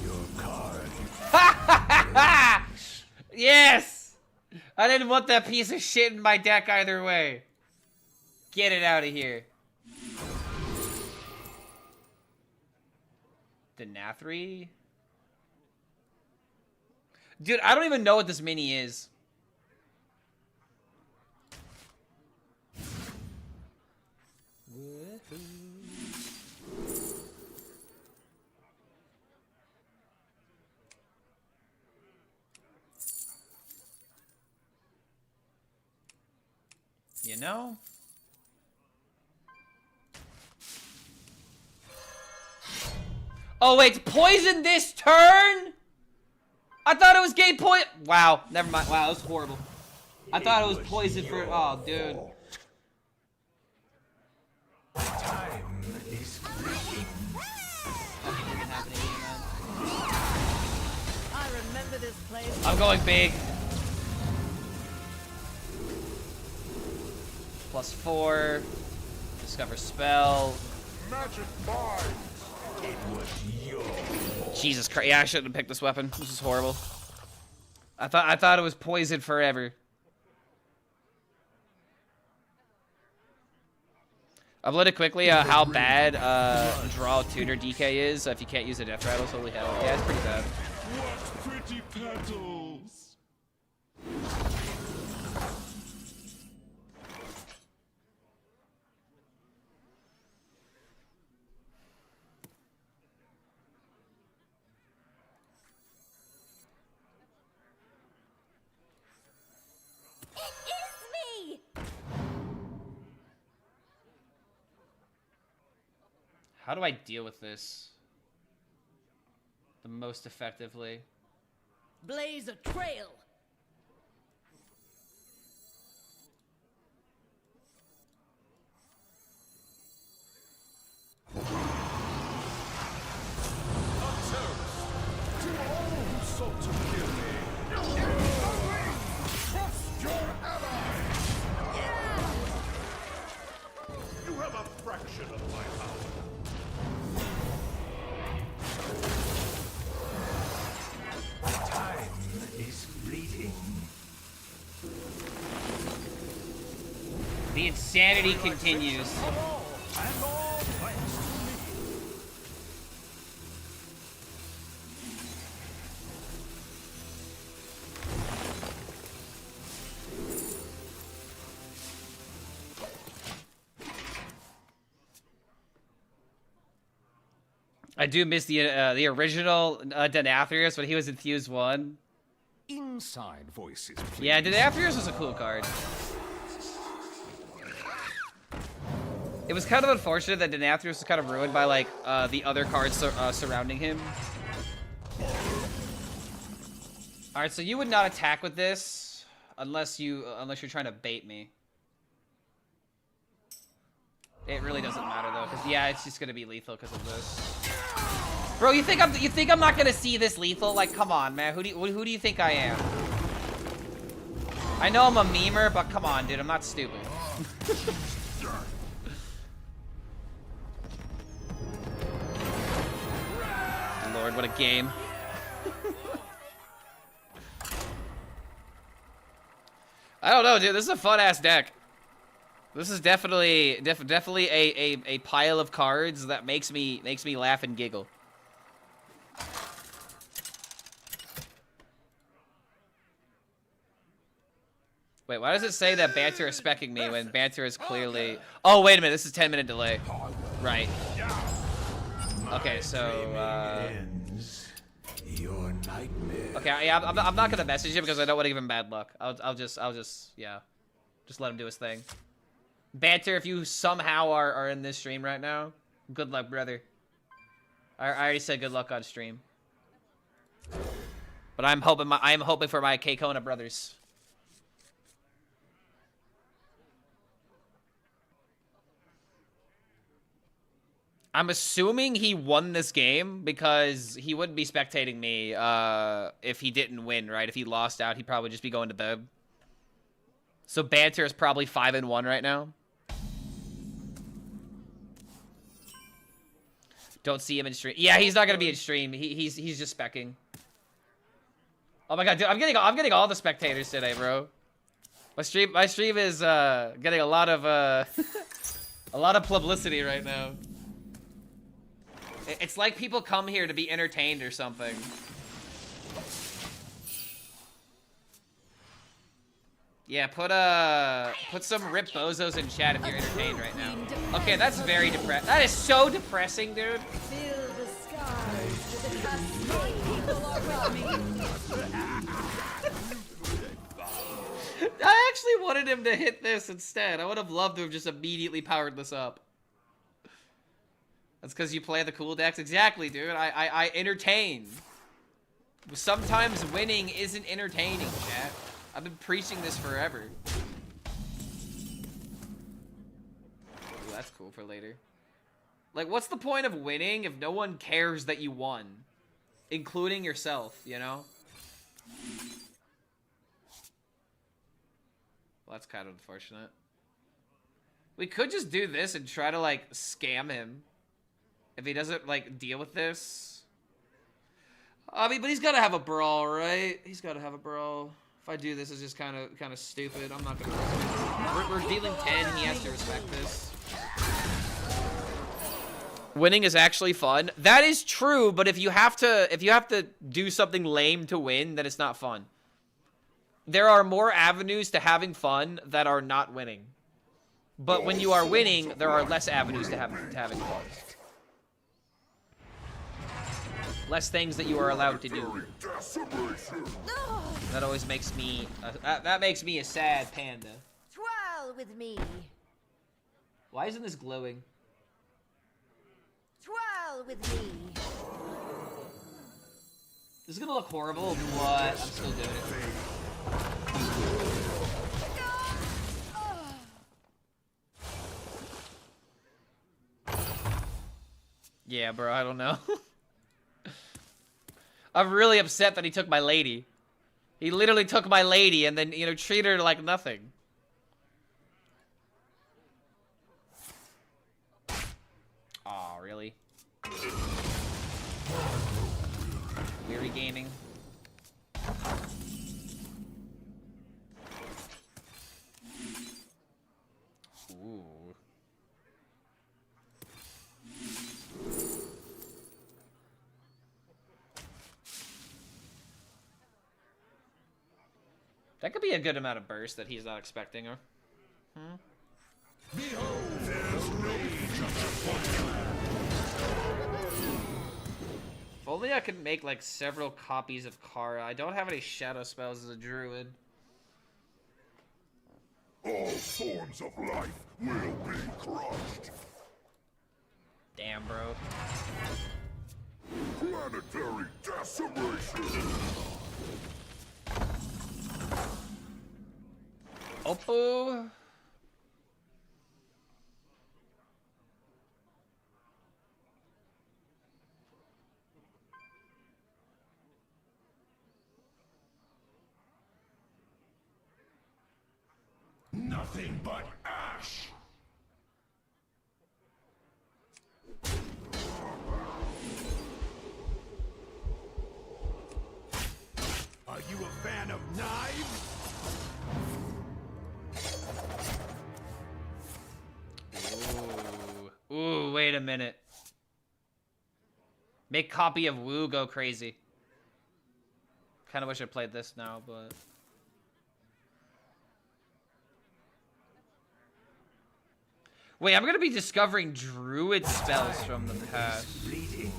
Your card. Yes! I didn't want that piece of shit in my deck either way. Get it out of here. The Nathri? Dude, I don't even know what this mini is. You know? Oh wait, poison this turn? I thought it was game point. Wow, never mind. Wow, that was horrible. I thought it was poison for. Oh, dude. Time is fleeting. Nothing even happening here, man. I remember this place. I'm going big. +4. Discover spell. Magic mind! It was your Jesus Christ! Yeah, I shouldn't have picked this weapon. This is horrible. I thought it was poison forever. I've looked quickly how bad draw tutor DK is if you can't use the death rattles. Holy hell! Yeah, it's pretty bad. What pretty petals! It is me! How do I deal with this the most effectively? Blaze a trail. You have a fraction of my power. The insanity continues. And all thanks to me. I do miss the original Denathrius when he was in Fuse 1. Inside voices, please. Yeah, Denathrius was a cool card. It was kind of unfortunate that Denathrius was kind of ruined by like the other cards surrounding him. All right, so you would not attack with this unless you're trying to bait me. It really doesn't matter though, because yeah, it's just gonna be lethal because of this. Bro, you think I'm not gonna see this lethal? Like, come on, man. Who do you think I am? I know I'm a memer, but come on, dude. I'm not stupid. Lord, what a game. I don't know, dude. This is a fun ass deck. This is definitely a pile of cards that makes me laugh and giggle. Wait, why does it say that Banter is specking me when Banter is clearly... Oh, wait a minute. This is 10-minute delay. Right. Okay, so... Ends your nightmare. Okay, yeah, I'm not gonna message him because I don't want to give him bad luck. I'll just yeah, just let him do his thing. Banter, if you somehow are in this stream right now, good luck, brother. I already said good luck on stream. But I'm hoping for my K-Kona brothers. I'm assuming he won this game because he wouldn't be spectating me if he didn't win, right? If he lost out, he'd probably just be going to bed. So Banter is probably 5-1 right now. Don't see him in stream. Yeah, he's not gonna be in stream. He's just specking. Oh my god, dude, I'm getting all the spectators today, bro. My stream is getting a lot of a lot of publicity right now. It's like people come here to be entertained or something. Yeah, put some rip bozos in chat if you're entertained right now. Okay, that's very depressing. That is so depressing, dude. Fill the skies with a cascade. People are coming. I actually wanted him to hit this instead. I would have loved to have just immediately powered this up. That's because you play the cool decks. Exactly, dude. I entertain. Sometimes winning isn't entertaining, chat. I've been preaching this forever. Ooh, that's cool for later. Like, what's the point of winning if no one cares that you won? Including yourself, you know? Well, that's kind of unfortunate. We could just do this and try to, like, scam him. If he doesn't, like, deal with this. I mean, but he's gotta have a brawl, right? He's gotta have a brawl. If I do this, it's just kind of stupid. I'm not gonna risk it. We're dealing 10. He has to respect this. Winning is actually fun. That is true, but if you have to do something lame to win, then it's not fun. There are more avenues to having fun that are not winning. But when you are winning, there are less avenues to having fun. Less things that you are allowed to do. That always makes me that makes me a sad panda. Twirl with me. Why isn't this glowing? Twirl with me. This is gonna look horrible, but I'm still doing it. Yeah, bro, I don't know. I'm really upset that he took my lady. He literally took my lady and then, you know, treated her like nothing. Aw, really? Weary gaming. That could be a good amount of burst that he's not expecting. Or... If only I could make like several copies of Kara. I don't have any shadow spells as a druid. All forms of life will be crushed. Damn, bro. Planetary decimation. Oppo. Nothing but ash. Are you a fan of knives? Ooh, wait a minute. Make copy of Woo go crazy. Kind of wish I played this now, but... Wait, I'm gonna be discovering druid spells from the past. Bleeding.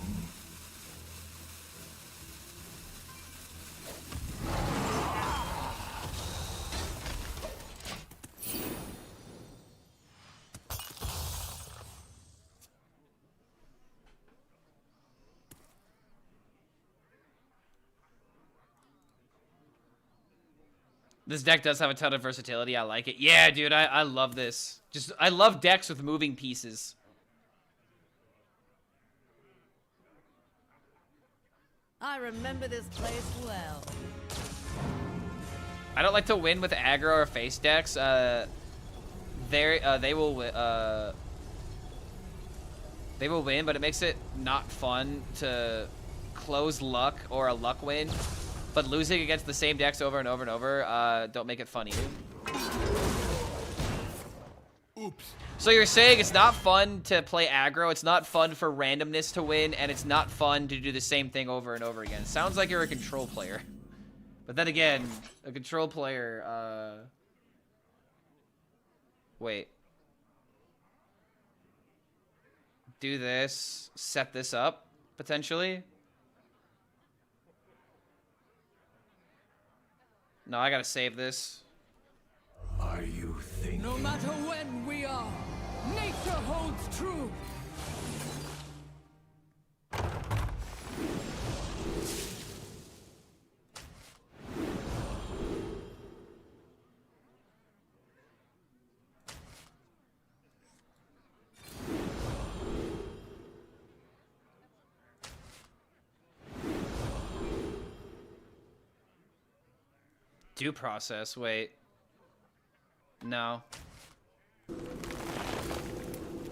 This deck does have a ton of versatility. I like it. Yeah, dude, I love this. I love decks with moving pieces. I remember this place well. I don't like to win with aggro or face decks. They will win, but it makes it not fun to close luck or a luck win. But losing against the same decks over and over and over don't make it fun either. Oops. So you're saying it's not fun to play aggro, it's not fun for randomness to win, and it's not fun to do the same thing over and over again. Sounds like you're a control player. But then again, a control player, wait. Do this, set this up, potentially. No, I gotta save this. Are you thinking? No matter when we are, nature holds true. Due process, wait. No.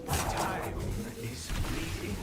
Time is fleeting.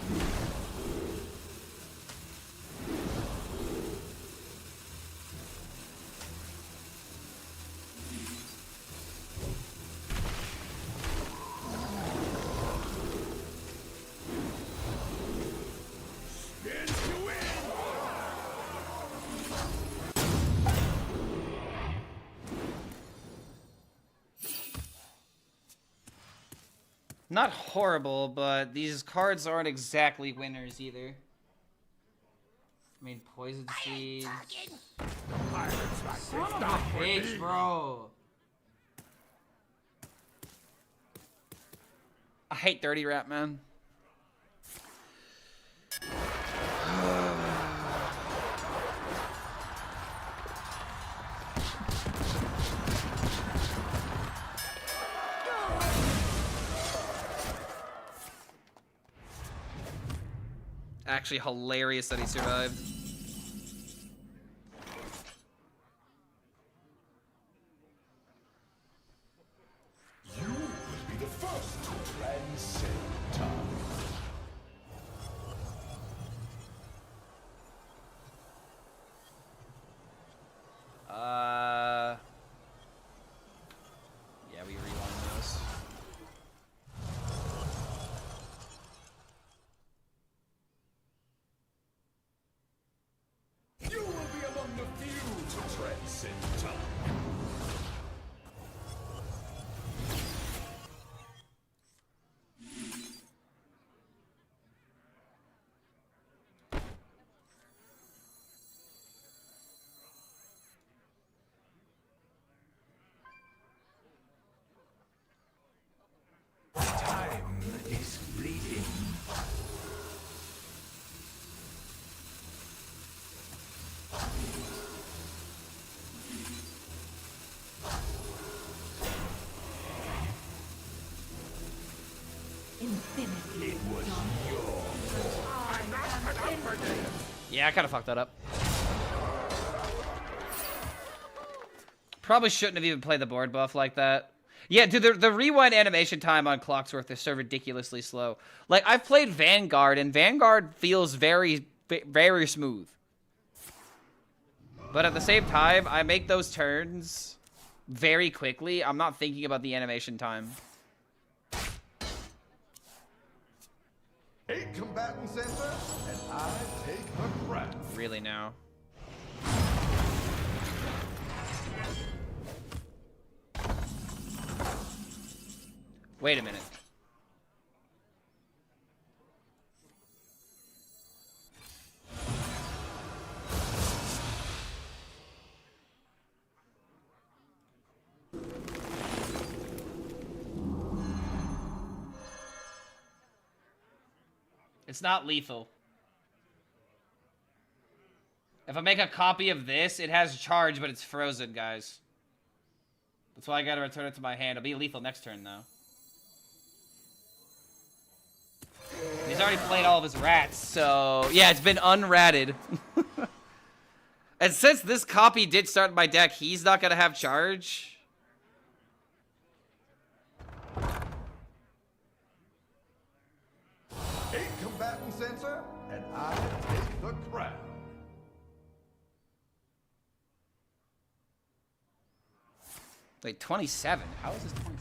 Not horrible, but these cards aren't exactly winners either. I mean, Poison Seeds. Son of a bitch, bro. I hate Dirty Rap, man. Actually hilarious that he survived. You will be the first to transcend time. Yeah, we rewind those. You will be among the few to transcend time. Yeah, I kind of fucked that up. Probably shouldn't have even played the board buff like that. Yeah, dude, the rewind animation time on Clocksworth is so ridiculously slow. Like, I've played Vanguard, and Vanguard feels very, very smooth. But at the same time, I make those turns very quickly. I'm not thinking about the animation time. 8 combatants enter, and I take the crown. Really now. Wait a minute. It's not lethal. If I make a copy of this, it has charge, but it's frozen, guys. That's why I gotta return it to my hand. It'll be lethal next turn, though. He's already played all of his rats, so... Yeah, it's been unratted. And since this copy did start in my deck, he's not gonna have charge. 8 combatants enter, and I take the crown. Wait, 27? How is this 27?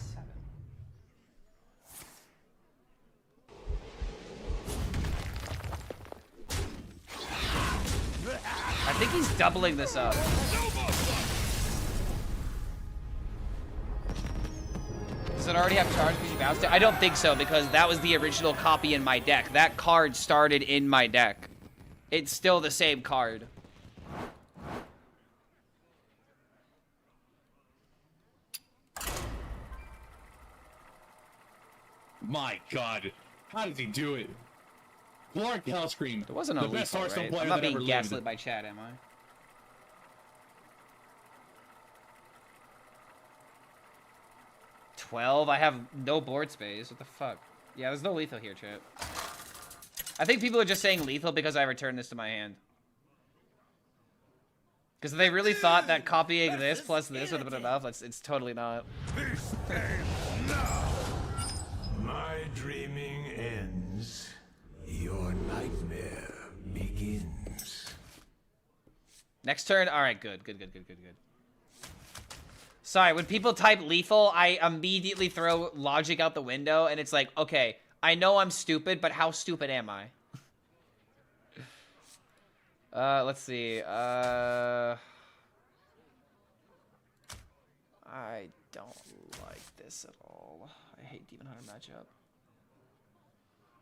I think he's doubling this up. Does it already have charge because you bounced it? I don't think so, because that was the original copy in my deck. That card started in my deck. It's still the same card. My God, how does he do it? Clark HELLSCREAM, It wasn't a the best lethal, Hearthstone right? player I'm not that being ever gaslit lived. by chat, am I? I have no board space. What the fuck? Yeah, there's no lethal here, chat. I think people are just saying lethal because I returned this to my hand. Because they really thought that copying this plus this would have been enough. It's totally not. This ends now. My dreaming ends. Your nightmare begins. Next turn? Alright, good. Sorry, when people type lethal, I immediately throw logic out the window, and it's like, okay, I know I'm stupid, but how stupid am I? Let's see. I don't like this at all. I hate Demon Hunter matchup.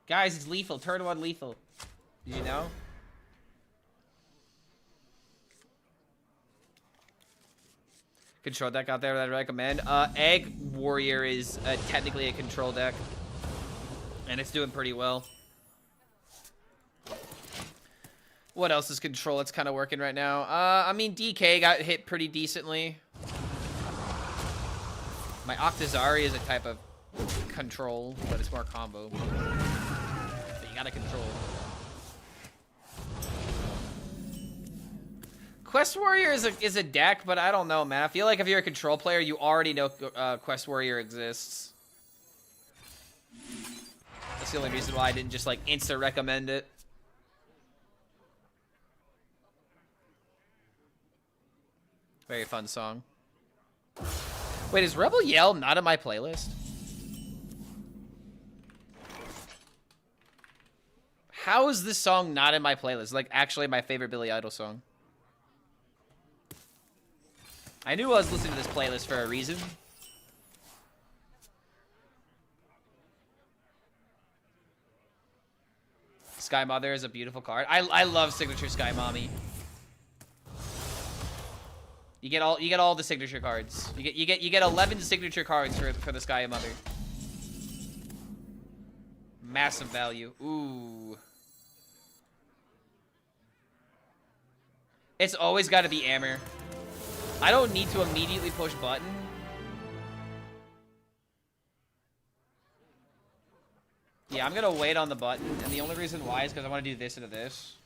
Guys, it's lethal. Turn 1 lethal. Did you know? Control deck out there that I recommend. Egg Warrior is technically a control deck. And it's doing pretty well. What else is control? It's kind of working right now. I mean, DK got hit pretty decently. My Octazari is a type of control, but it's more combo. But you gotta control. Quest Warrior is a deck, but I don't know, man. I feel like if you're a control player, you already know Quest Warrior exists. That's the only reason why I didn't just, like, insta-recommend it. Very fun song. Wait, is Rebel Yell not in my playlist? How is this song not in my playlist? Like, actually my favorite Billy Idol song. I knew I was listening to this playlist for a reason. Sky Mother is a beautiful card. I love Signature Sky Mommy. You get all the signature cards. You get 11 signature cards for the Sky Mother. Massive value. Ooh. It's always got to be Amber. I don't need to immediately push button. Yeah, I'm gonna wait on the button, and the only reason why is because I want to do this into this.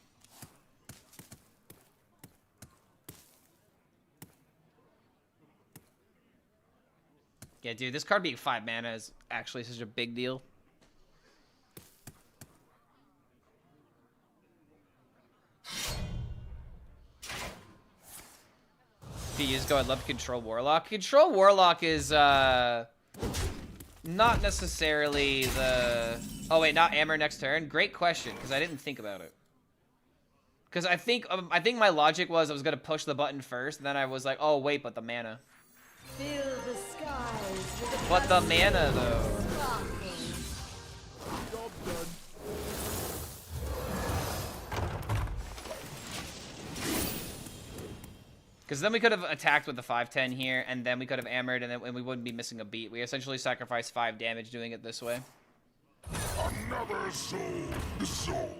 Yeah, dude, this card being 5 mana is actually such a big deal. If you use go, I'd love to control Warlock. Control Warlock is not necessarily the... Oh wait, not Amber next turn? Great question, because I didn't think about it. Because I think my logic was I was going to push the button first, and then I was like, oh wait, but the mana. Fill the skies with But the mana, though. Because then we could have attacked with the 5/10 here, and then we could have hammered, and then we wouldn't be missing a beat. We essentially sacrificed 5 damage doing it this way. Another soul.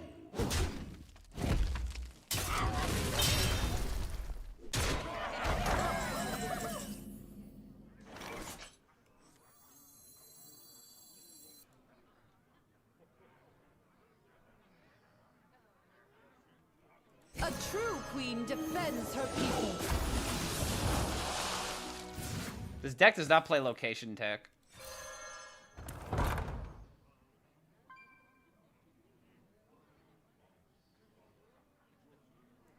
A true queen defends her people. This deck does not play location tech.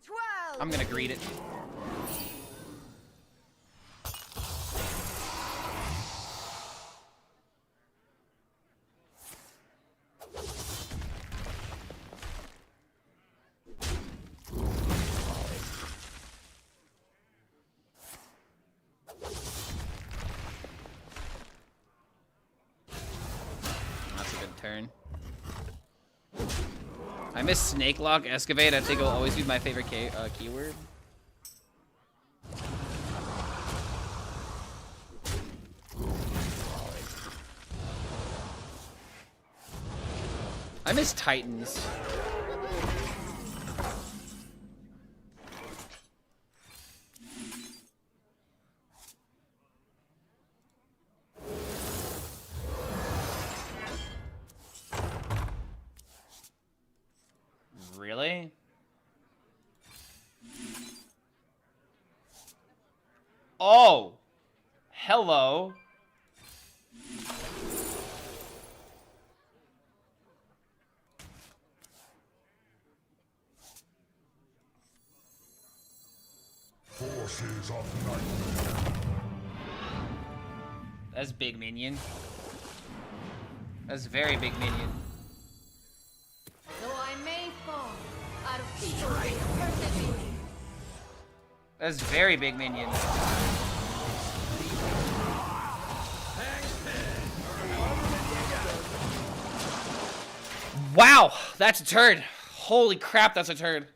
12. I'm gonna greet it. That's a good turn. I miss Snake Lock, Excavate. I think it'll always be my favorite keyword. I miss Titans. Really? Oh! Hello. Forces of night. That's big minion. That's very big minion. Though I may fall, our people will persevere. That's very big minion. Wow, that's a turd. Holy crap, that's a turd.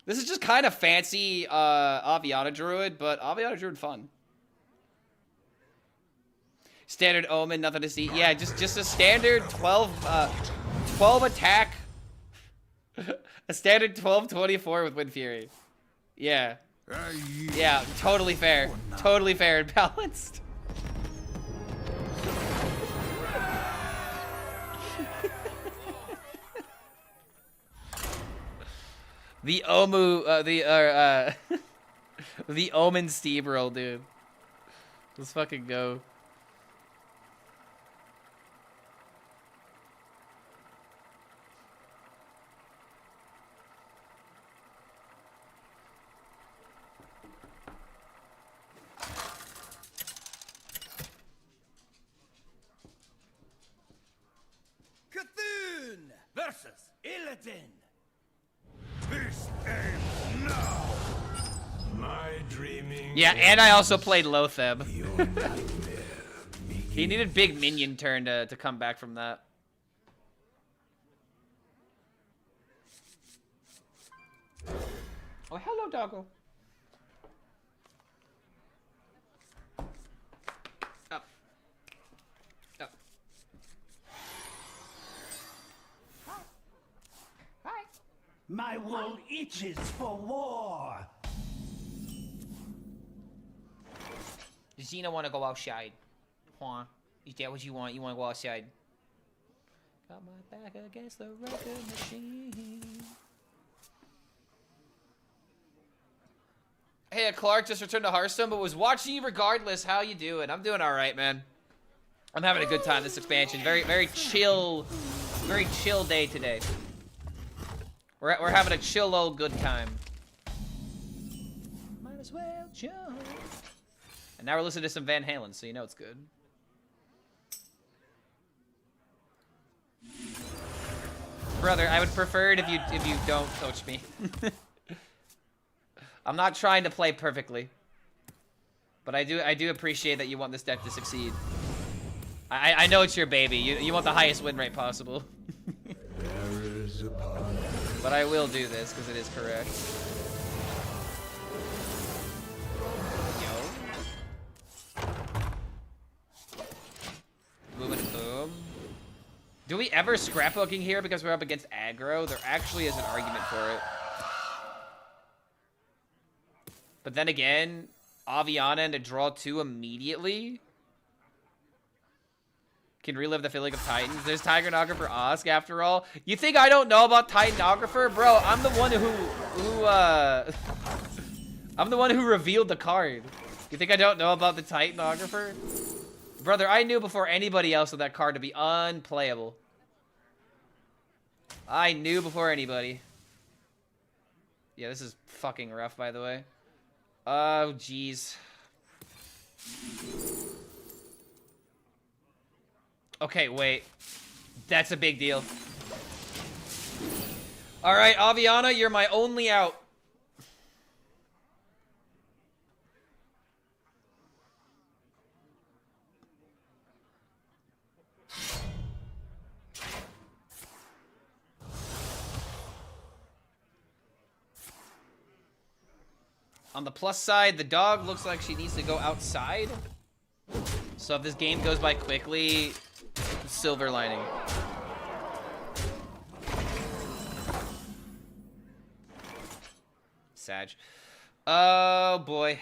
This is just kind of fancy Aviana Druid, but Aviana Druid fun. Standard Omen, nothing to see. Yeah, just a standard 12 attack. A standard 12/24 with Wind Fury. Yeah. Yeah, totally fair. Totally fair and balanced. The the Omen steamroll, dude. Let's fucking go. Cthulhu versus Illidan. This ends now. My dreaming. Yeah, and I also played Lotheb. Your nightmare. He needed big minion turn to come back from that. Oh, hello, doggo. Up. Up. Hi. My world itches for war. Does Xena want to go outside? Huh? Is that what you want? You want to go outside? Got my back against the record machine. Hey, Clark just returned to Hearthstone, but was watching you regardless. How you doing? I'm doing all right, man. I'm having a good time this expansion. Very chill day today. We're having a chill old good time. Might as well jump. And now we're listening to some Van Halen, so you know it's good. Brother, I would prefer it if you don't coach me. I'm not trying to play perfectly, but I do appreciate that you want this deck to succeed. I know it's your baby. You want the highest win rate possible. But I will do this because it is correct. Yo. Boom and boom. Do we ever scrapbooking here because we're up against aggro? There actually is an argument for it. But then again, Aviana and a draw 2 immediately can relive the feeling of Titans. There's Titanographer Osk after all. You think I don't know about Titanographer? Bro, I'm the one I'm the one who revealed the card. You think I don't know about the Titanographer? Brother, I knew before anybody else of that card to be unplayable. I knew before anybody. Yeah, this is fucking rough, by the way. Oh, jeez. Okay, wait. That's a big deal. Alright, Aviana, you're my only out. On the plus side, the dog looks like she needs to go outside. So if this game goes by quickly, silver lining. Sag. Oh boy.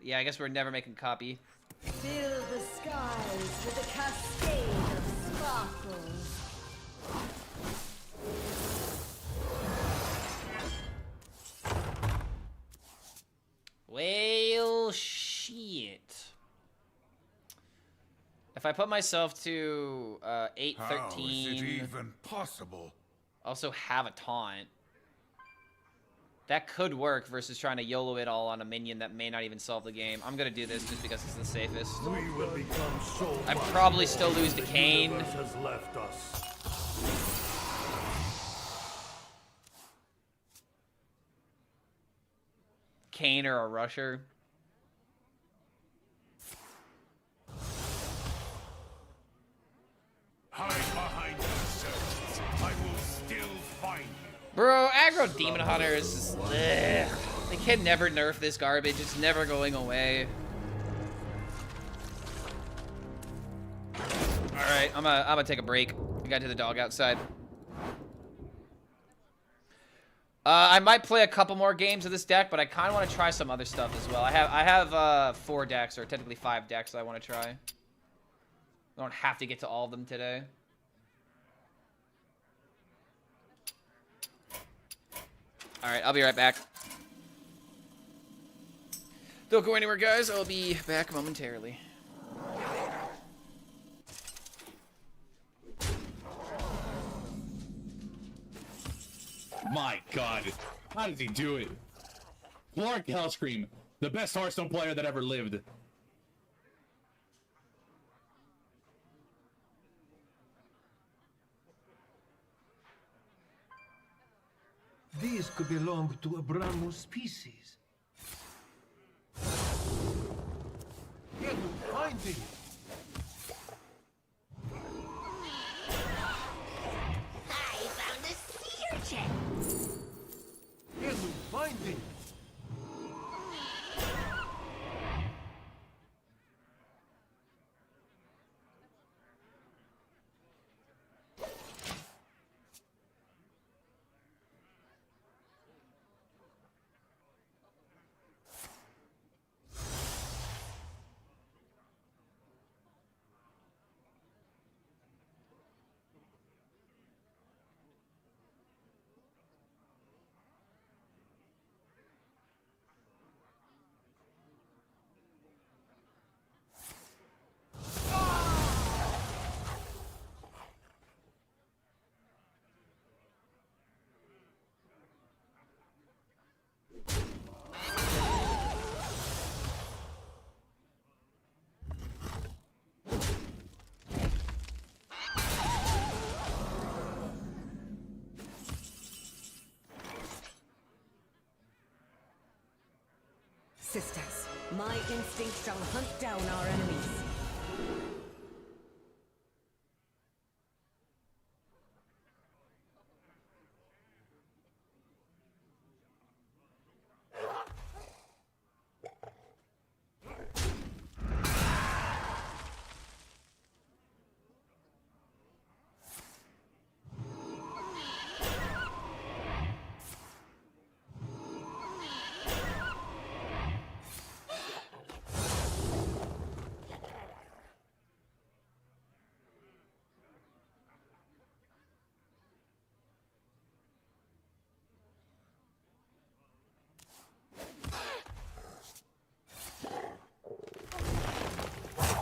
Yeah, I guess we're never making copy. Fill the skies with a cascade of sparkles. Well, shit. If I put myself to 8-13, How is it even possible? also have a taunt, that could work versus trying to YOLO it all on a minion that may not even solve the game. I'm gonna do this just because it's the safest. We will become so I'd probably still lose to Kane. The universe has left us. Kane or a rusher. Hide behind yourselves. I will still find you. Bro, aggro Demon Hunter is just, ugh. They can never nerf this garbage. It's never going away. Alright, I'm gonna take a break. I got to the dog outside. I might play a couple more games of this deck, but I kind of want to try some other stuff as well. I have 4 decks, or technically 5 decks that I want to try. I don't have to get to all of them today. Alright, I'll be right back. Don't go anywhere, guys. I'll be back momentarily. My God, how does he do it? Clark HELLSCREAM, the best Hearthstone player that ever lived. These could belong to a brand new species. Get them, find these. I found a sea urchin. Get them, find these. Sisters, my instinct shall hunt down our enemies.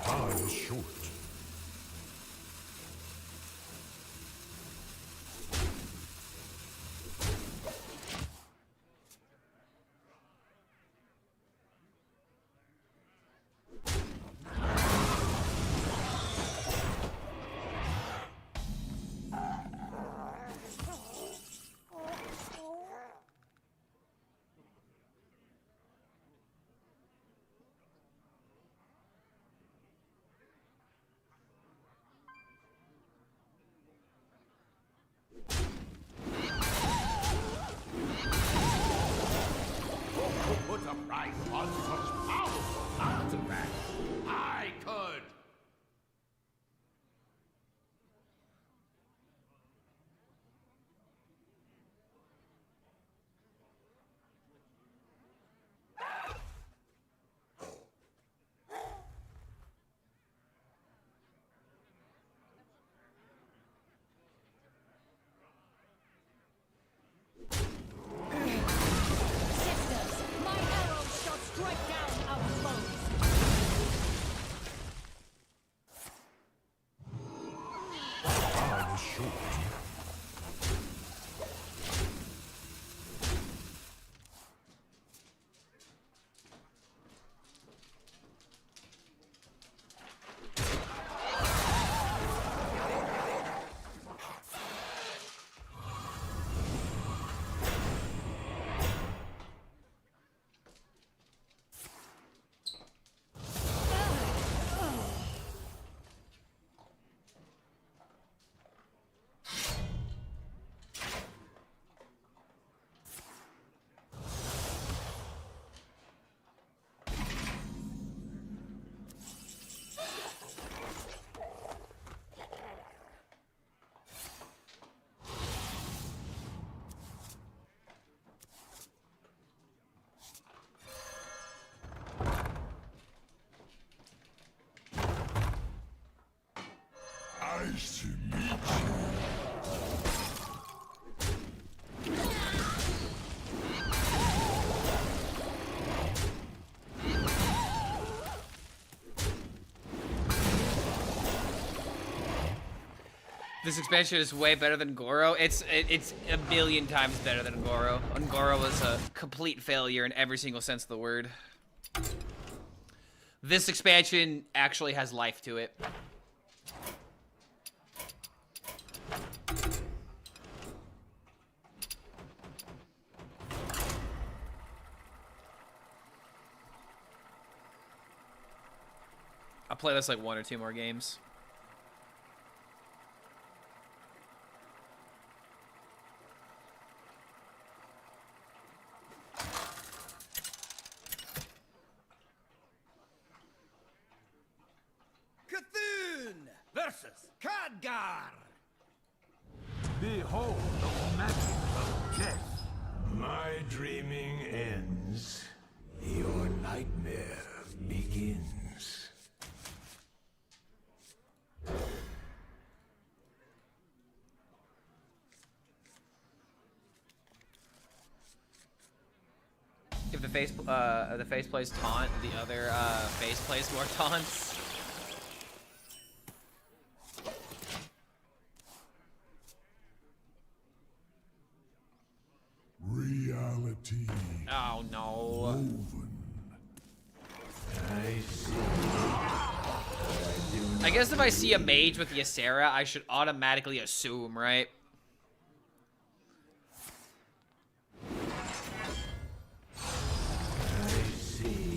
Time is short. Put a price on such powerful artifacts. I could. Sisters, my arrows shall strike down our foes. Time is short. Nice to meet you. This expansion is way better than Goro. It's a million times better than Goro. And Goro was a complete failure in every single sense of the word. This expansion actually has life to it. I'll play this like 1 or 2 more games. Cthulhu versus Khadgar. Behold the magic of death. My dreaming ends. Your nightmare begins. If the face plays taunt, the other face plays more taunts. Reality. Oh no. Woven. I see. I guess if I see a mage with Ysera, I should automatically assume, right? I see.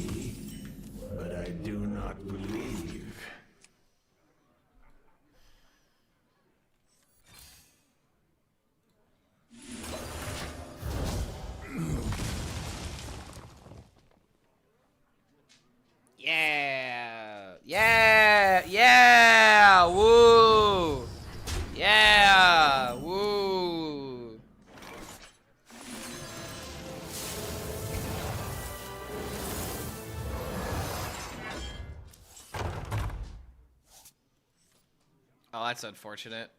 Oh, that's unfortunate.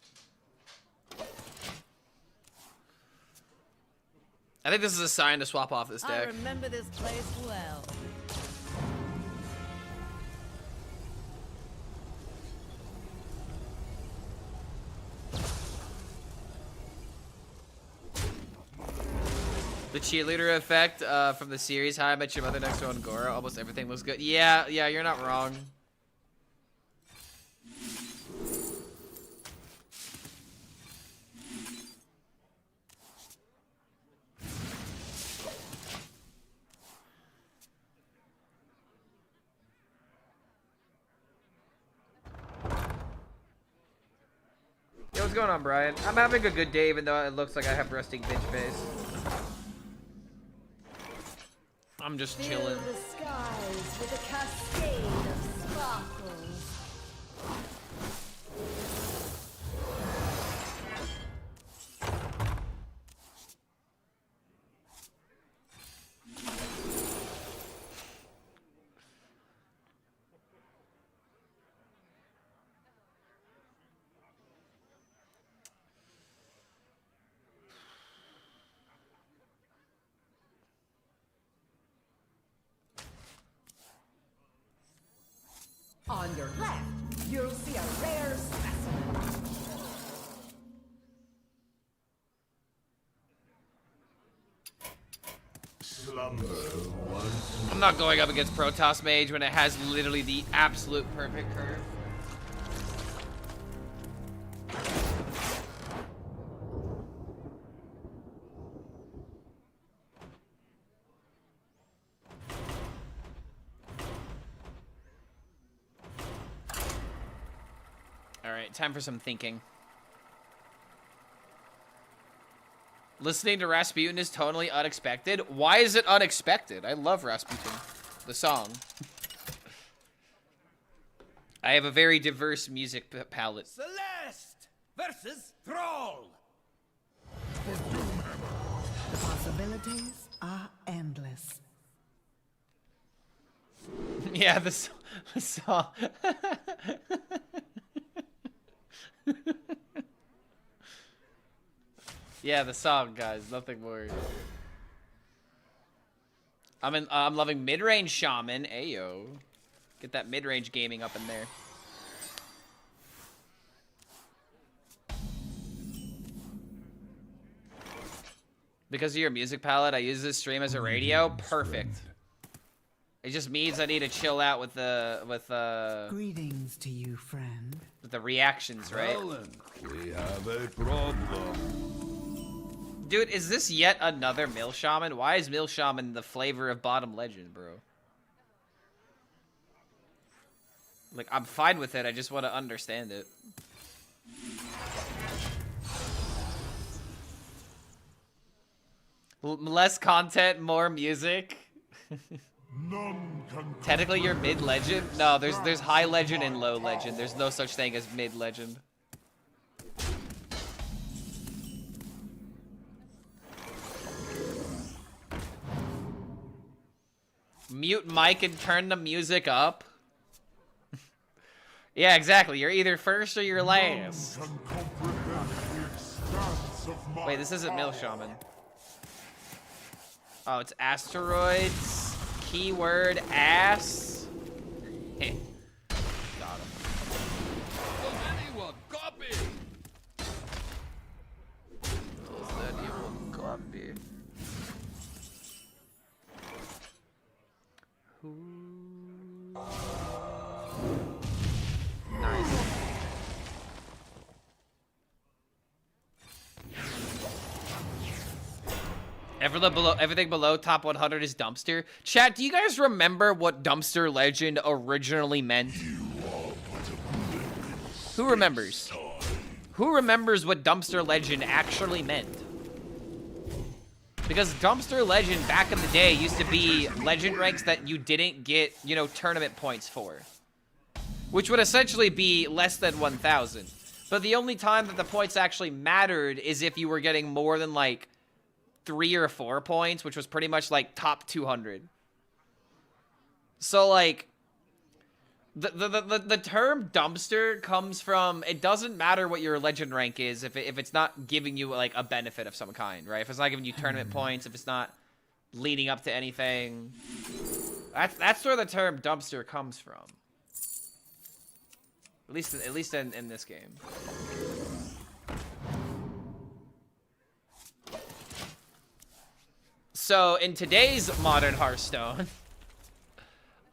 I think this is a sign to swap off this I deck. remember this place well. The cheerleader effect from the series How I Met Your Mother next to Angora. Almost everything looks good. Yeah, you're not wrong. Yo, what's going on, Brian? I'm having a good day, even though it looks like I have resting bitch face. I'm just Fill chilling. the skies with a cascade of sparkles. On your left, you'll see a rare specimen. Slumber once I'm not going up against Protoss Mage when it has literally the absolute perfect curve. Alright, time for some thinking. Listening to Rasputin is totally unexpected. Why is it unexpected? I love Rasputin, the song. I have a very diverse music palette. Celeste versus Thrall. The possibilities are endless. Yeah, the song. Yeah, the song, guys. Nothing more. I'm loving mid-range shaman. Ayo. Get that mid-range gaming up in there. Because of your music palette, I use this stream as a radio. Perfect. It just means I need to chill out with the Greetings to you, friend. with the reactions, right? We have a problem. Dude, is this yet another Mill Shaman? Why is Mill Shaman the flavor of bottom legend, bro? Like, I'm fine with it. I just want to understand it. Less content, more music. None can Technically, you're mid legend. No, there's high legend and low legend. There's no such thing as mid legend. Mute mic and turn the music up. Yeah, exactly. You're either first or you're last. can comprehend the expanse of my Wait, this isn't Mill Shaman. Oh, it's asteroids. Keyword ass. Heh. Got him. Does anyone copy? Does anyone copy? Nice. Everything below top 100 is dumpster. Chat, do you guys remember what dumpster legend originally meant? Who remembers? Who remembers what dumpster legend actually meant? Because dumpster legend back in the day used to be legend ranks that you didn't get, you know, tournament points for. Which would essentially be less than 1,000. But the only time that the points actually mattered is if you were getting more than, like, 3 or 4 points, which was pretty much, like, top 200. So, like, The term dumpster comes from, it doesn't matter what your legend rank is if it's not giving you like a benefit of some kind, right? If it's not giving you tournament points, if it's not leading up to anything, that's where the term dumpster comes from. At least in this game. So in today's modern Hearthstone,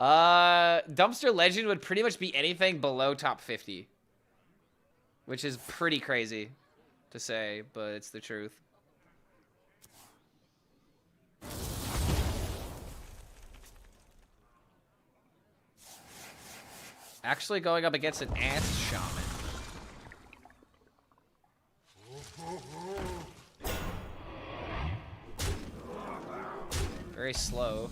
dumpster legend would pretty much be anything below top 50, which is pretty crazy to say, but it's the truth. Actually going up against an ass shaman. Very slow.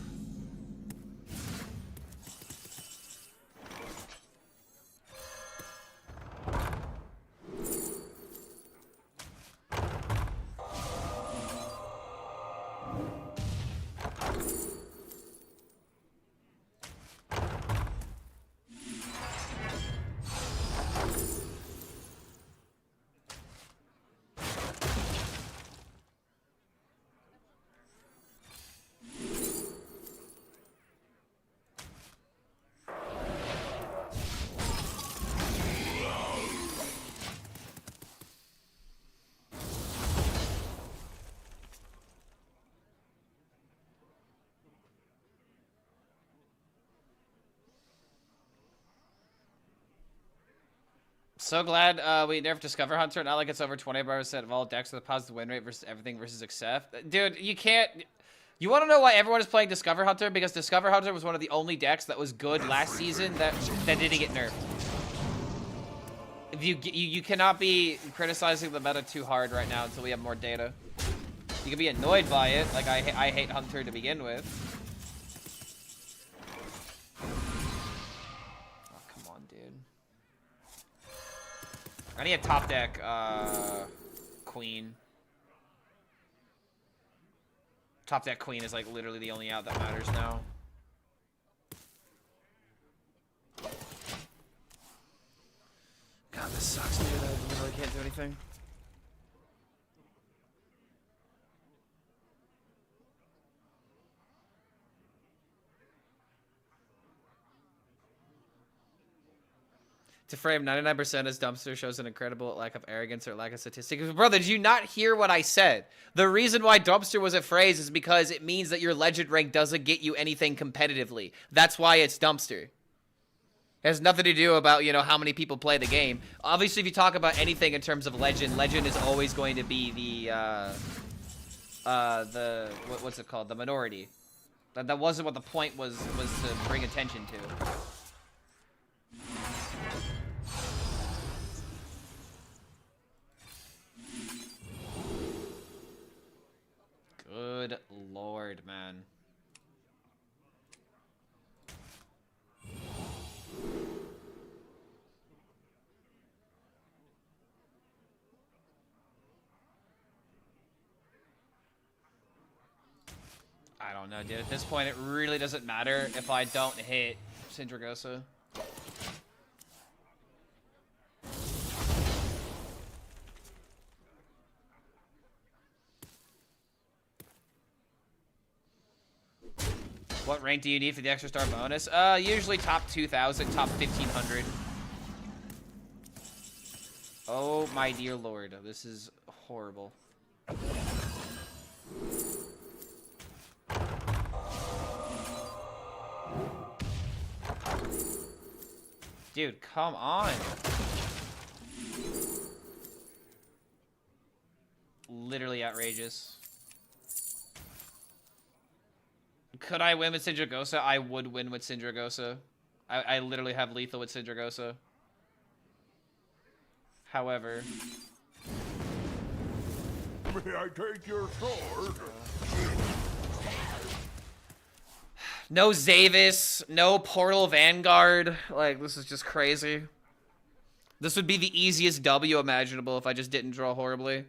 So glad we nerfed Discover Hunter. Not like it's over 20% of all decks with a positive win rate versus everything versus accept. Dude, you can't... You want to know why everyone is playing Discover Hunter? Because Discover Hunter was one of the only decks that was good last season that didn't get nerfed. If you cannot be criticizing the meta too hard right now until we have more data. You can be annoyed by it, like I hate Hunter to begin with. I need a top deck, Queen. Top deck Queen is like literally the only out that matters now. God, this sucks, dude. I literally can't do anything. To frame 99% as dumpster shows an incredible lack of arrogance or lack of statistics. Brother, did you not hear what I said? The reason why dumpster was a phrase is because it means that your legend rank doesn't get you anything competitively. That's why it's dumpster. It has nothing to do about, you know, how many people play the game. Obviously, if you talk about anything in terms of legend, legend is always going to be what's it called? The minority. That wasn't what the point was to bring attention to. Good lord, man. I don't know, dude. At this point, it really doesn't matter if I don't hit Syndragosa. What rank do you need for the extra star bonus? Usually top 2,000, top 1,500. Oh my dear lord, this is horrible. Dude, come on. Literally outrageous. Could I win with Syndragosa? I would win with Syndragosa. I literally have lethal with Syndragosa. However... May I take your sword? No Zavis, no Portal Vanguard. Like, this is just crazy. This would be the easiest W imaginable if I just didn't draw horribly.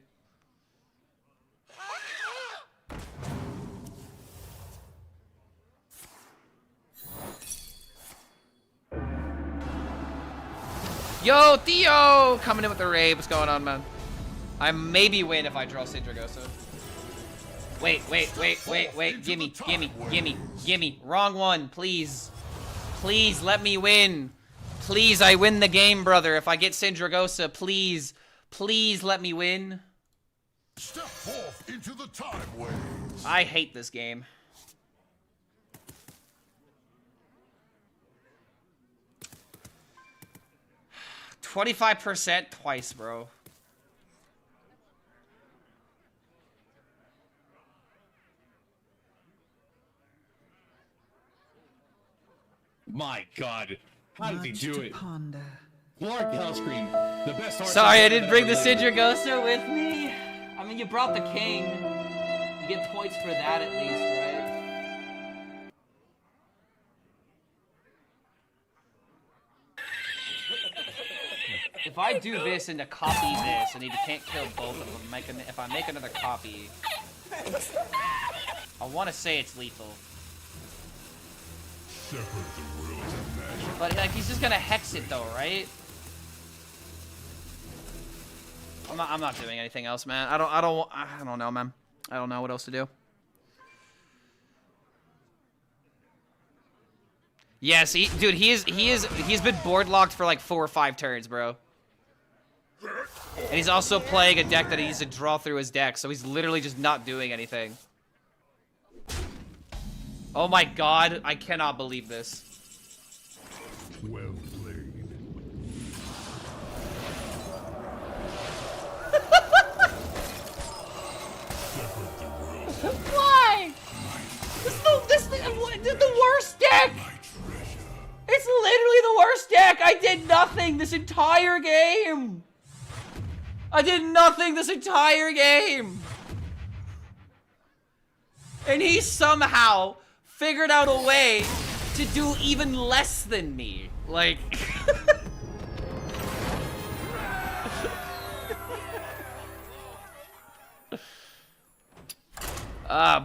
Yo, Theo! Coming in with the raid. What's going on, man? I maybe win if I draw Sindragosa. Wait. Gimme. Wrong one, please. Please, let me win. Please, I win the game, brother. If I get Sindragosa, please. Please let me win. Step forth into the time waves. I hate this game. $25% twice, bro. My God. How does he do it? Ponder. Clark HELLSCREAM, the best Hearthstone Sorry, I player didn't that bring the ever lived. Sindragosa with me. I mean, you brought the king. You get points for that at least, right? If I do this and to copy this, and he can't kill both of them, if I make another copy, I want to say it's lethal. But like, he's just gonna hex it though, right? I'm not doing anything else, man. I don't know, man. I don't know what else to do. Yes, dude, he's been board locked for like 4 or 5 turns, bro. And he's also playing a deck that he needs to draw through his deck, so he's literally just not doing anything. Oh my God, I cannot believe this. Well played. Why? This is the worst deck! It's literally the worst deck! I did nothing this entire game! I did nothing this entire game! And he somehow figured out a way to do even less than me. Like...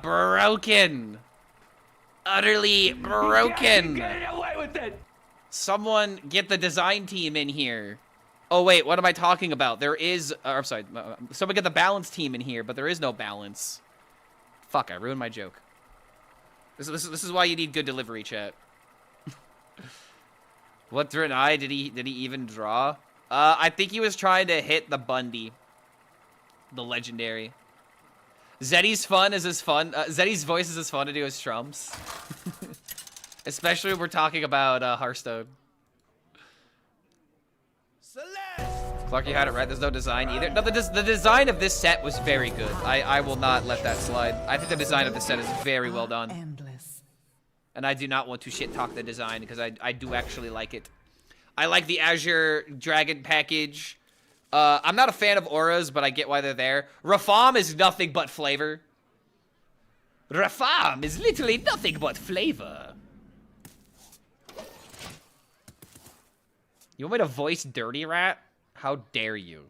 broken. Utterly broken. Get away with it! Someone get the design team in here. Oh wait, what am I talking about? There is, I'm sorry, someone get the balance team in here, but there is no balance. Fuck, I ruined my joke. This is why you need good delivery, chat. What drew an eye? Did he even draw? I think he was trying to hit the Bundy. The legendary. Zeddy's fun is as fun. Zeddy's voice is as fun to do as Strum's. Especially when we're talking about Hearthstone. Clark, you had it right. There's no design either. No, the design of this set was very good. I will not let that slide. I think the design of this set is very well done. Endless. And I do not want to shit talk the design because I do actually like it. I like the Azure Dragon package. I'm not a fan of auras, but I get why they're there. Rafam is nothing but flavor. Rafam is literally nothing but flavor. You want me to voice Dirty Rat? How dare you?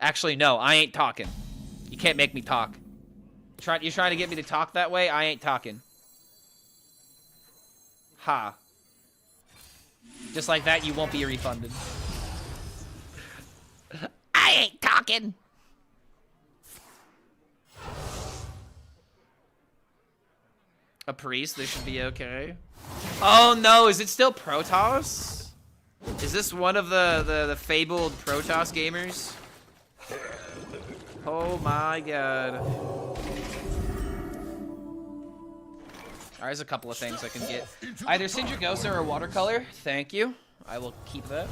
Actually, no, I ain't talking. You can't make me talk. You're trying to get me to talk that way? I ain't talking. Ha. Just like that, you won't be refunded. I ain't talking. A priest, this should be okay. Oh no, is it still Protoss? Is this one of the fabled Protoss gamers? Oh my god. Alright, there's a couple of things I can get. Either Sindragosa or watercolor. Thank you. I will keep that.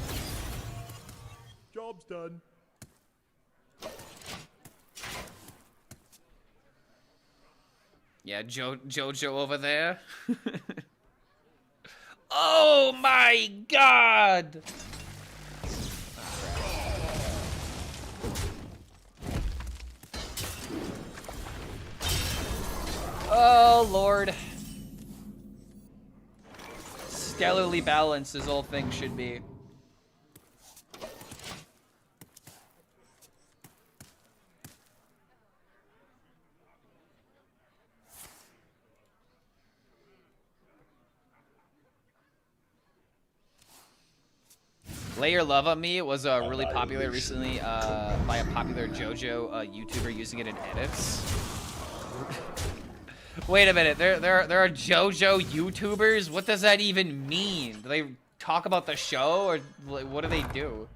Job's done. Yeah, Jojo over there. Oh my god! Oh lord. Stellarly balanced as all things should be. Lay Your Love on Me was really popular recently by a popular JoJo YouTuber using it in edits. Wait a minute, there are JoJo YouTubers? What does that even mean? Do they talk about the show, or what do they do?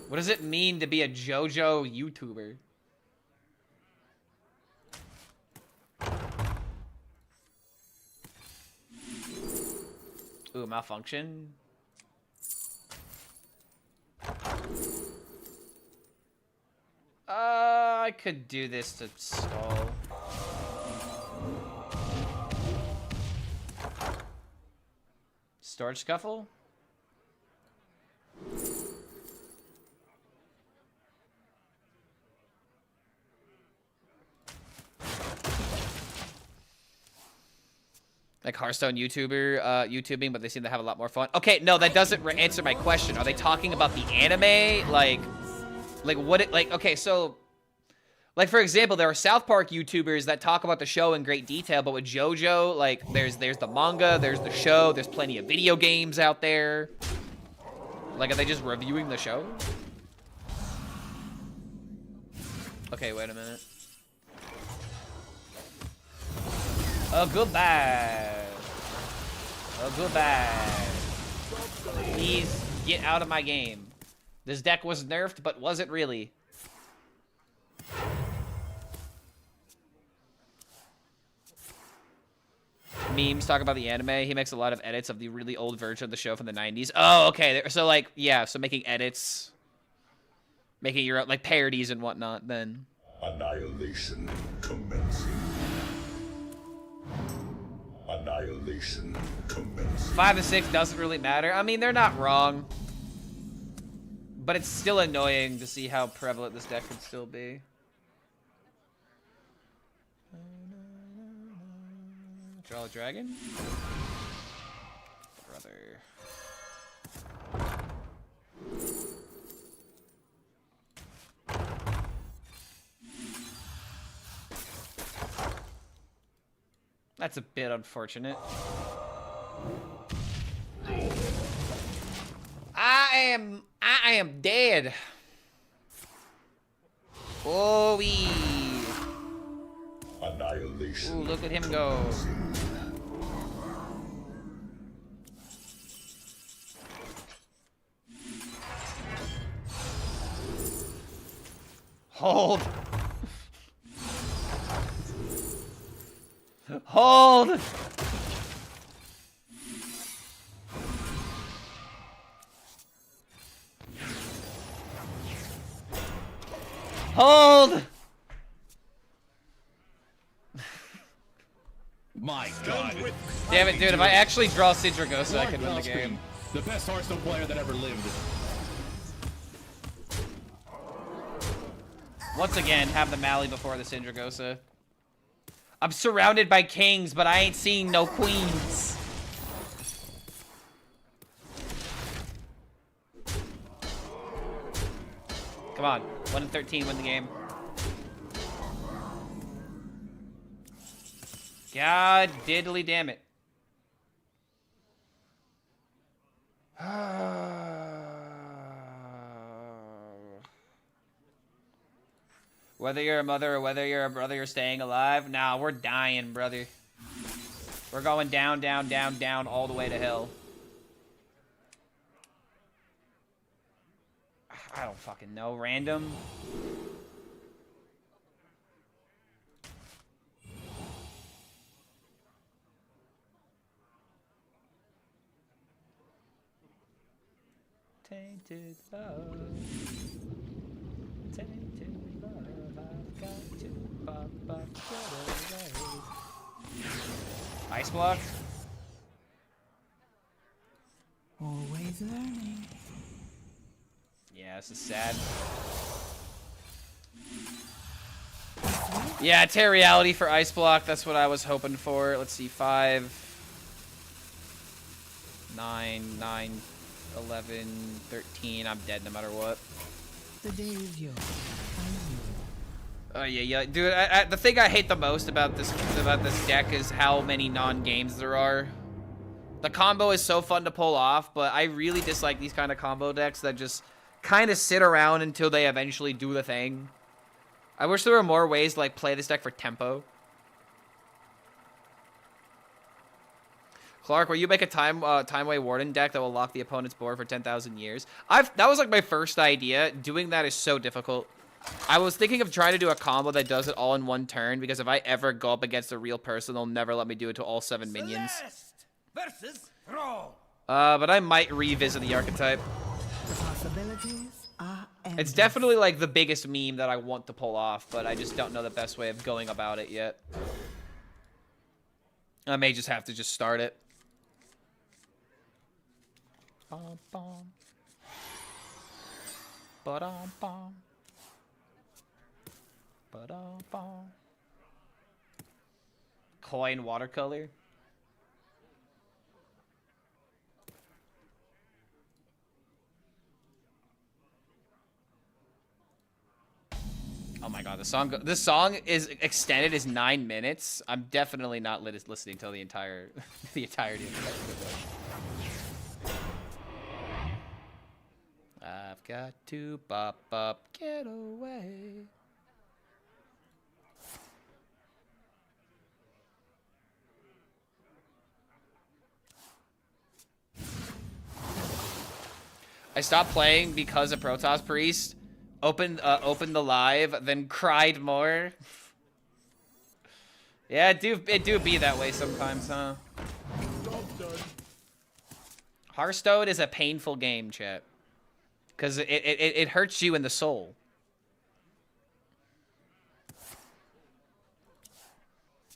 What does it mean to be a JoJo YouTuber? Ooh, malfunction. I could do this to stall. Storage scuffle? Like Hearthstone YouTuber, YouTubing, but they seem to have a lot more fun. Okay, no, that doesn't answer my question. Are they talking about the anime? Like what it, like, okay, so, like, for example, there are South Park YouTubers that talk about the show in great detail, but with JoJo, like, there's the manga, there's the show, there's plenty of video games out there. Like, are they just reviewing the show? Okay, wait a minute. Oh, goodbye. Oh, goodbye. Please get out of my game. This deck was nerfed, but was it really? Memes talk about the anime. He makes a lot of edits of the really old version of the show from the 90s. Oh, okay. So, like, yeah, so making edits. Making your own, like, parodies and whatnot, then. Annihilation commencing. Annihilation commencing. 5 and 6 doesn't really matter. I mean, they're not wrong. But it's still annoying to see how prevalent this deck could still be. Draw a dragon? Brother. That's a bit unfortunate. I am dead. Oh, wee. Annihilation. Ooh, look at him go. Hold. Hold. Hold. My God. Damn it, dude. If I actually draw Sidrigosa, I can win the game. The best Hearthstone player that ever lived. Once again, have the Mally before the Sidrigosa. I'm surrounded by kings, but I ain't seeing no queens. Come on. 1 in 13, win the game. God diddly damn it. Whether you're a mother or whether you're a brother, you're staying alive. Nah, we're dying, brother. We're going down, down, down, down, all the way to hell. I don't fucking know. Random. Tainted love. Tainted love. I've got to pop up, get away. Ice block. Always learning. Yeah, this is sad. Yeah, tear reality for ice block. That's what I was hoping for. Let's see, 5, 9, 9, 11, 13. I'm dead no matter what. The day is yours. Oh yeah, dude. The thing I hate the most about this deck is how many non-games there are. The combo is so fun to pull off, but I really dislike these kind of combo decks that just kind of sit around until they eventually do the thing. I wish there were more ways to like play this deck for tempo. Clark, will you make a Timeway Warden deck that will lock the opponent's board for 10,000 years? That was like my first idea. Doing that is so difficult. I was thinking of trying to do a combo that does it all in one turn, because if I ever go up against a real person, they'll never let me do it to all 7 minions. Versus throw. But I might revisit the archetype. Possibilities are endless. It's definitely like the biggest meme that I want to pull off, but I just don't know the best way of going about it yet. I may just have to just start it. Bum, bum. Ba-dum, bum. Ba-dum, bum. Coin watercolor. Oh my god, this song is extended as 9 minutes. I'm definitely not listening to the entirety of it. I've got to bop up, get away. I stopped playing because of Protoss Priest. Opened the live, then cried more. Yeah, it do be that way sometimes, huh? Hearthstone is a painful game, chat. Because it hurts you in the soul.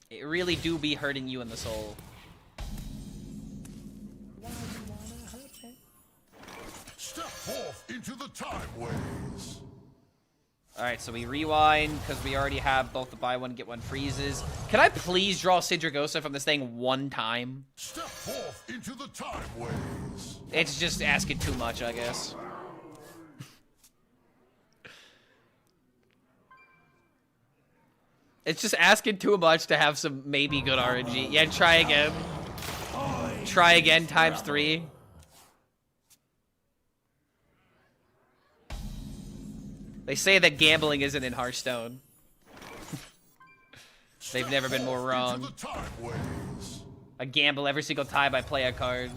It really do be hurting you in the soul. Step forth into the time ways. Alright, so we rewind, because we already have both the buy one, get one freezes. Can I please draw Sindragosa from this thing one time? Step forth into the time ways. It's just asking too much, I guess. It's just asking too much to have some maybe good RNG. Yeah, try again. Try again times 3. They say that gambling isn't in Hearthstone. They've never been more wrong. I gamble every single time I play a card.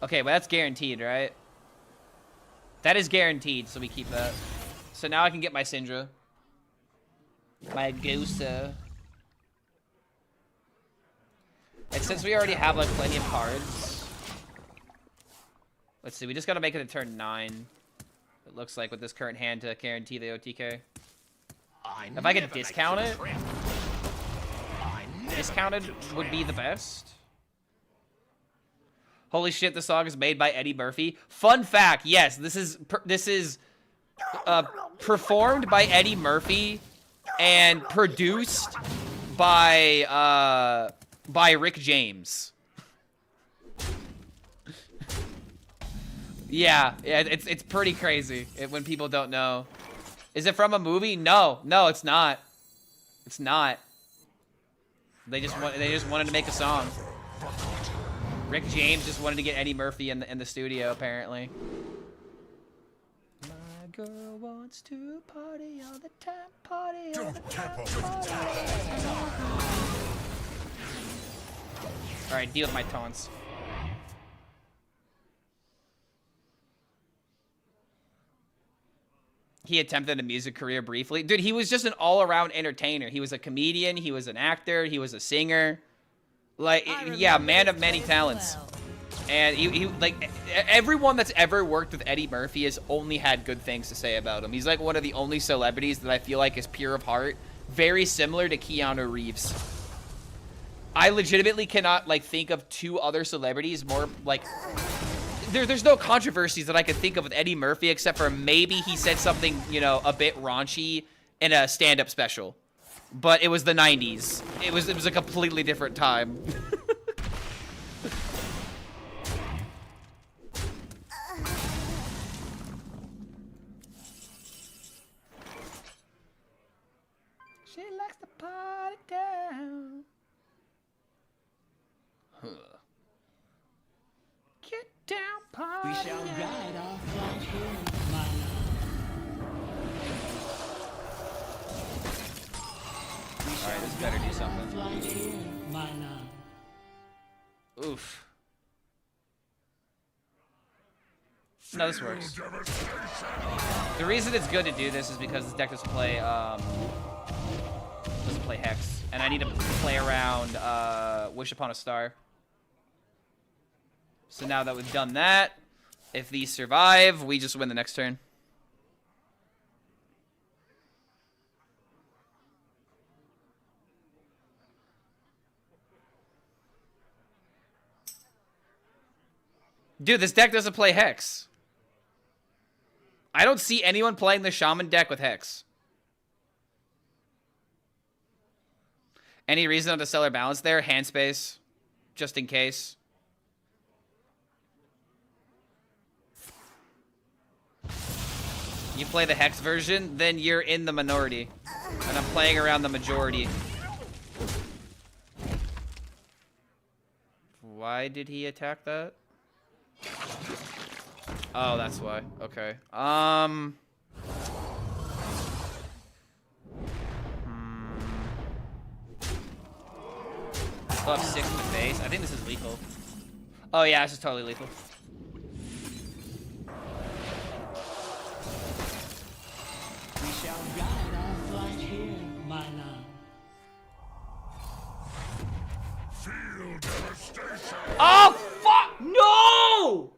Okay, well that's guaranteed, right? That is guaranteed, so we keep that. So now I can get my Syndra. My Gosa. And since we already have like plenty of cards. Let's see, we just gotta make it a turn 9. It looks like with this current hand to guarantee the OTK. If I could discount it, discounted would be the best. Holy shit, the song is made by Eddie Murphy. Fun fact, yes, this is performed by Eddie Murphy and produced by Rick James. Yeah, it's pretty crazy when people don't know. Is it from a movie? No, it's not. It's not. They just wanted to make a song. Rick James just wanted to get Eddie Murphy in the studio, apparently. My girl wants to party all the time, party all the time. All right, deal with my taunts. He attempted a music career briefly. Dude, he was just an all-around entertainer. He was a comedian, he was an actor, he was a singer. Like, yeah, man of many talents. And he like, everyone that's ever worked with Eddie Murphy has only had good things to say about him. He's like one of the only celebrities that I feel like is pure of heart. Very similar to Keanu Reeves. I legitimately cannot, like, think of 2 other celebrities more, like... There's no controversies that I could think of with Eddie Murphy except for maybe he said something, you know, a bit raunchy in a stand-up special. But it was the 90s. It was a completely different time. She likes to party down. Huh. shall guide our flight here, my Alright, this better do something. flight here, my love. Oof. No, this works. The reason it's good to do this is because this deck doesn't play Hex, and I need to play around Wish Upon a Star. So now that we've done that, if these survive, we just win the next turn. Dude, this deck doesn't play Hex. I don't see anyone playing the Shaman deck with Hex. Any reason to sell our balance there? Hand space, just in case. You play the Hex version, then you're in the minority. And I'm playing around the majority. Why did he attack that? Oh, that's why. Okay. Still have 6 in the face. I think this is lethal. Oh yeah, this is totally lethal. We shall guide our flight here, my love. Feel devastation. Oh fuck! No!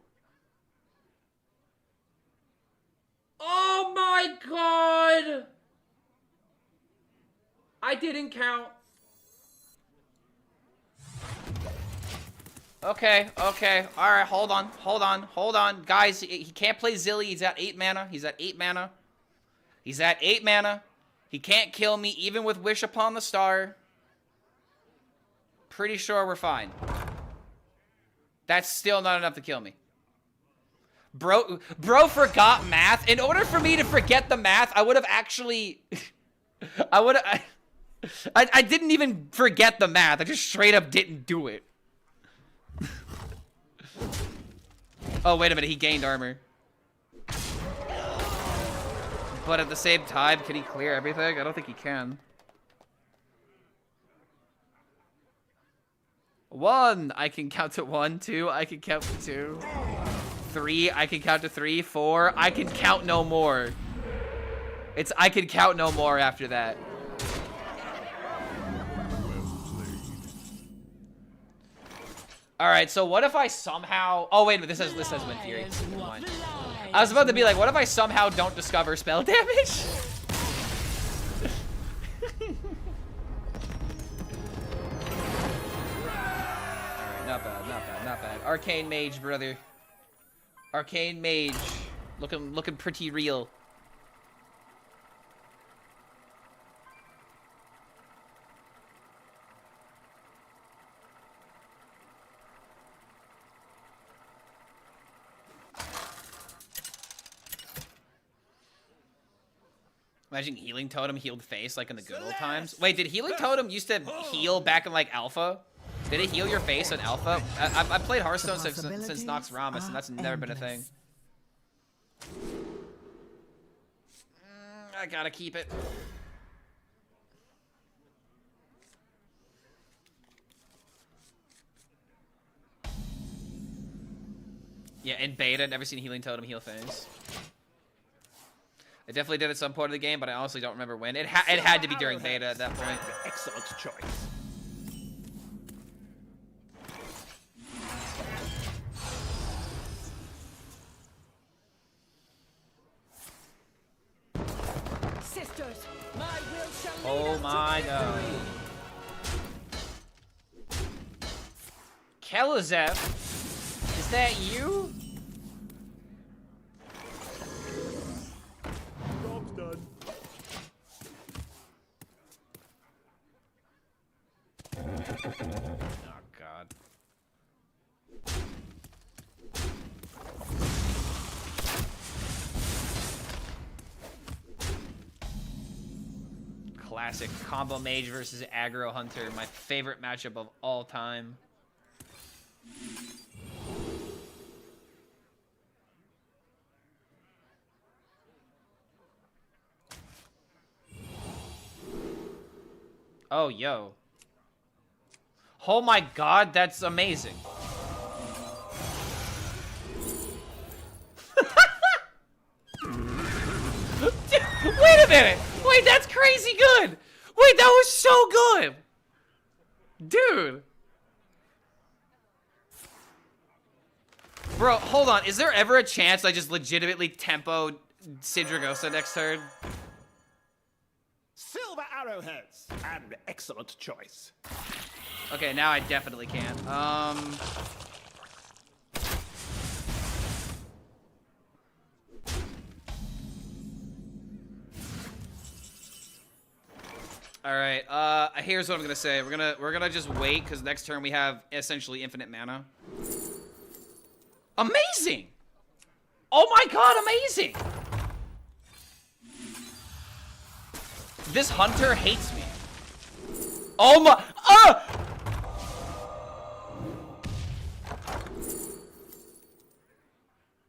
Oh my god! I didn't count. Okay, okay. Alright, hold on. Guys, he can't play Zilly. He's at 8 mana. He's at 8 mana. He can't kill me, even with Wish Upon the Star. Pretty sure we're fine. That's still not enough to kill me. Bro forgot math. In order for me to forget the math, I would have actually... I didn't even forget the math. I just straight up didn't do it. Oh, wait a minute. He gained armor. But at the same time, can he clear everything? I don't think he can. 1, I can count to 1. 2, I can count to 2. 3, I can count to 3. 4, I can count no more. I can count no more after that. All right, so what if I somehow... Oh, wait a minute. This says Wind Fury. I was about to be like, what if I somehow don't discover spell damage? Alright, not bad. Arcane Mage, brother. Arcane Mage. Looking pretty real. Imagine Healing Totem healed face like in the good old times. Wait, did Healing Totem used to heal back in like Alpha? Did it heal your face in Alpha? I played Hearthstone since Nox Ramus, and that's never been a thing. I gotta keep it. Yeah, in beta, never seen Healing Totem heal face. It definitely did at some point of the game, but I honestly don't remember when. It had to be during beta at that point. Excellent choice. Sisters, my will shall lead Oh us my to god. Kelazef? Is that you? Job's done. Oh god. Classic combo mage versus aggro hunter, my favorite matchup of all time. Oh, yo. Oh my god, that's amazing. Wait a minute! Wait, that's crazy good! Wait, that was so good! Dude! Bro, hold on. Is there ever a chance I just legitimately tempo Sindragosa next turn? Silver arrowheads. An excellent choice. Okay, now I definitely can. All right. Here's what I'm gonna say. We're gonna just wait because next turn we have essentially infinite mana. Amazing! Oh my god, amazing! This hunter hates me. Oh my!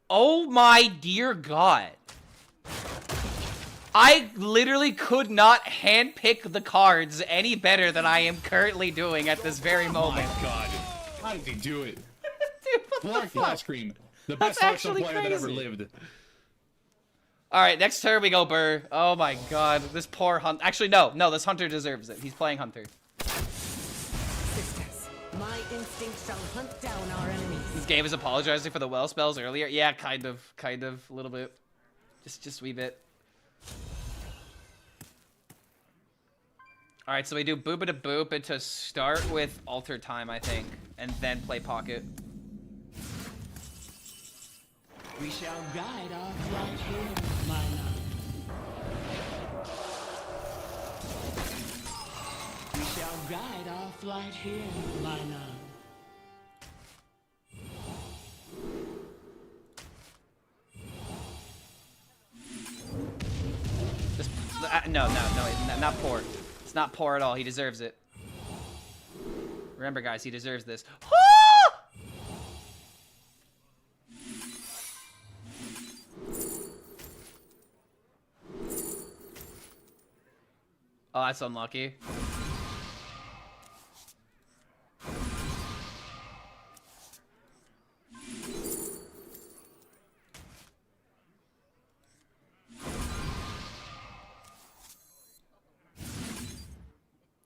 Oh my dear god. I literally could not handpick the cards any better than I am currently doing at this very moment. Oh my god. How did he do it? Dude, what the fuck? HELLSCREAM, the best Hearthstone player that ever lived. Alright, next turn we go Burr. Oh my god, this poor hunter. Actually, no, this hunter deserves it. He's playing hunter. Sisters, my instinct shall hunt down our enemies. This game is apologizing for the well spells earlier. Yeah, kind of, a little bit. Just a wee bit. Alright, so we do boop it a boop and to start with alter time, I think, and then play pocket. We shall guide our flight here, my love. We shall guide our flight here, my love. Just, no, not poor. It's not poor at all. He deserves it. Remember, guys, he deserves this. Oh, that's unlucky.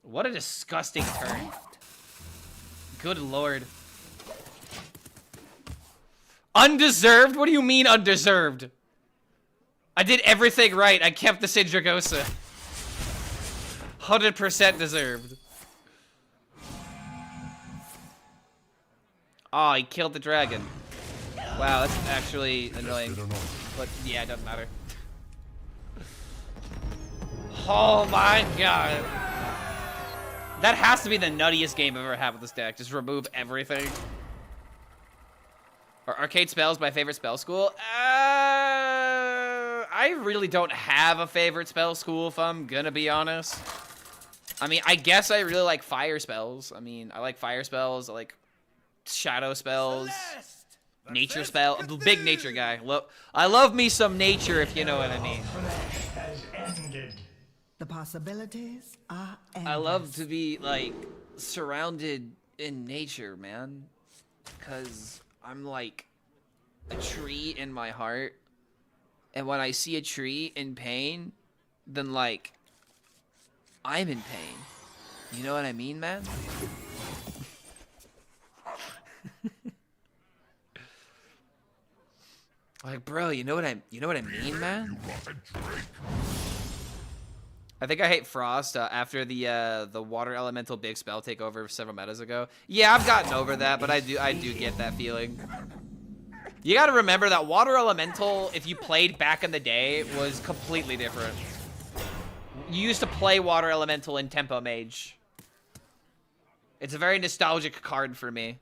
What a disgusting turn. Good lord. Undeserved? What do you mean undeserved? I did everything right. I kept the Sindragosa. 100% deserved. Oh, he killed the dragon. Wow, that's actually annoying. But yeah, it doesn't matter. Oh my god. That has to be the nuttiest game I've ever had with this deck. Just remove everything. Are arcade spells my favorite spell school? I really don't have a favorite spell school, if I'm gonna be honest. I mean, I guess I really like fire spells. I mean, I like fire spells. I like shadow spells. Nature spell. I'm a big nature guy. I love me some nature, if you know what I mean. The possibilities are endless. I love to be, like, surrounded in nature, man. Because I'm like a tree in my heart. And when I see a tree in pain, then, like, I'm in pain. You know what I mean, man? Like, bro, you know what I mean, man? I think I hate Frost after the water elemental big spell takeover several metas ago. Yeah, I've gotten over that, but I do get that feeling. You gotta remember that water elemental, if you played back in the day, was completely different. You used to play water elemental in tempo mage. It's a very nostalgic card for me.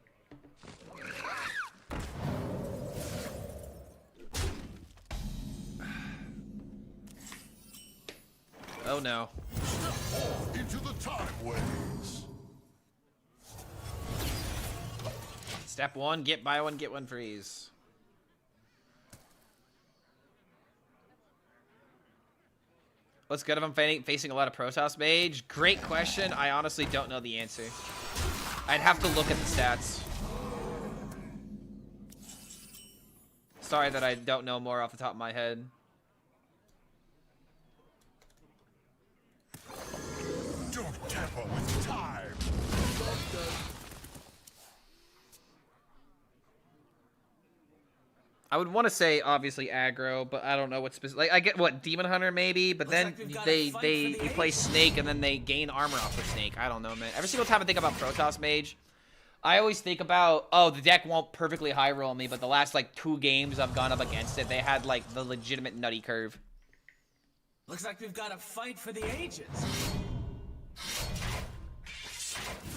Oh no. Into the time waves. Step 1, buy one, get one freeze. What's good if I'm facing a lot of Protoss mage? Great question. I honestly don't know the answer. I'd have to look at the stats. Sorry that I don't know more off the top of my head. Don't tamper with time. I would want to say obviously aggro, but I don't know what specific. Like I get what Demon Hunter maybe, but then you play Snake and then they gain armor off of Snake. I don't know, man. Every single time I think about Protoss Mage, I always think about, oh, the deck won't perfectly high roll me, but the last like 2 games I've gone up against it, they had like the legitimate nutty curve. Looks like we've got a fight for the ages.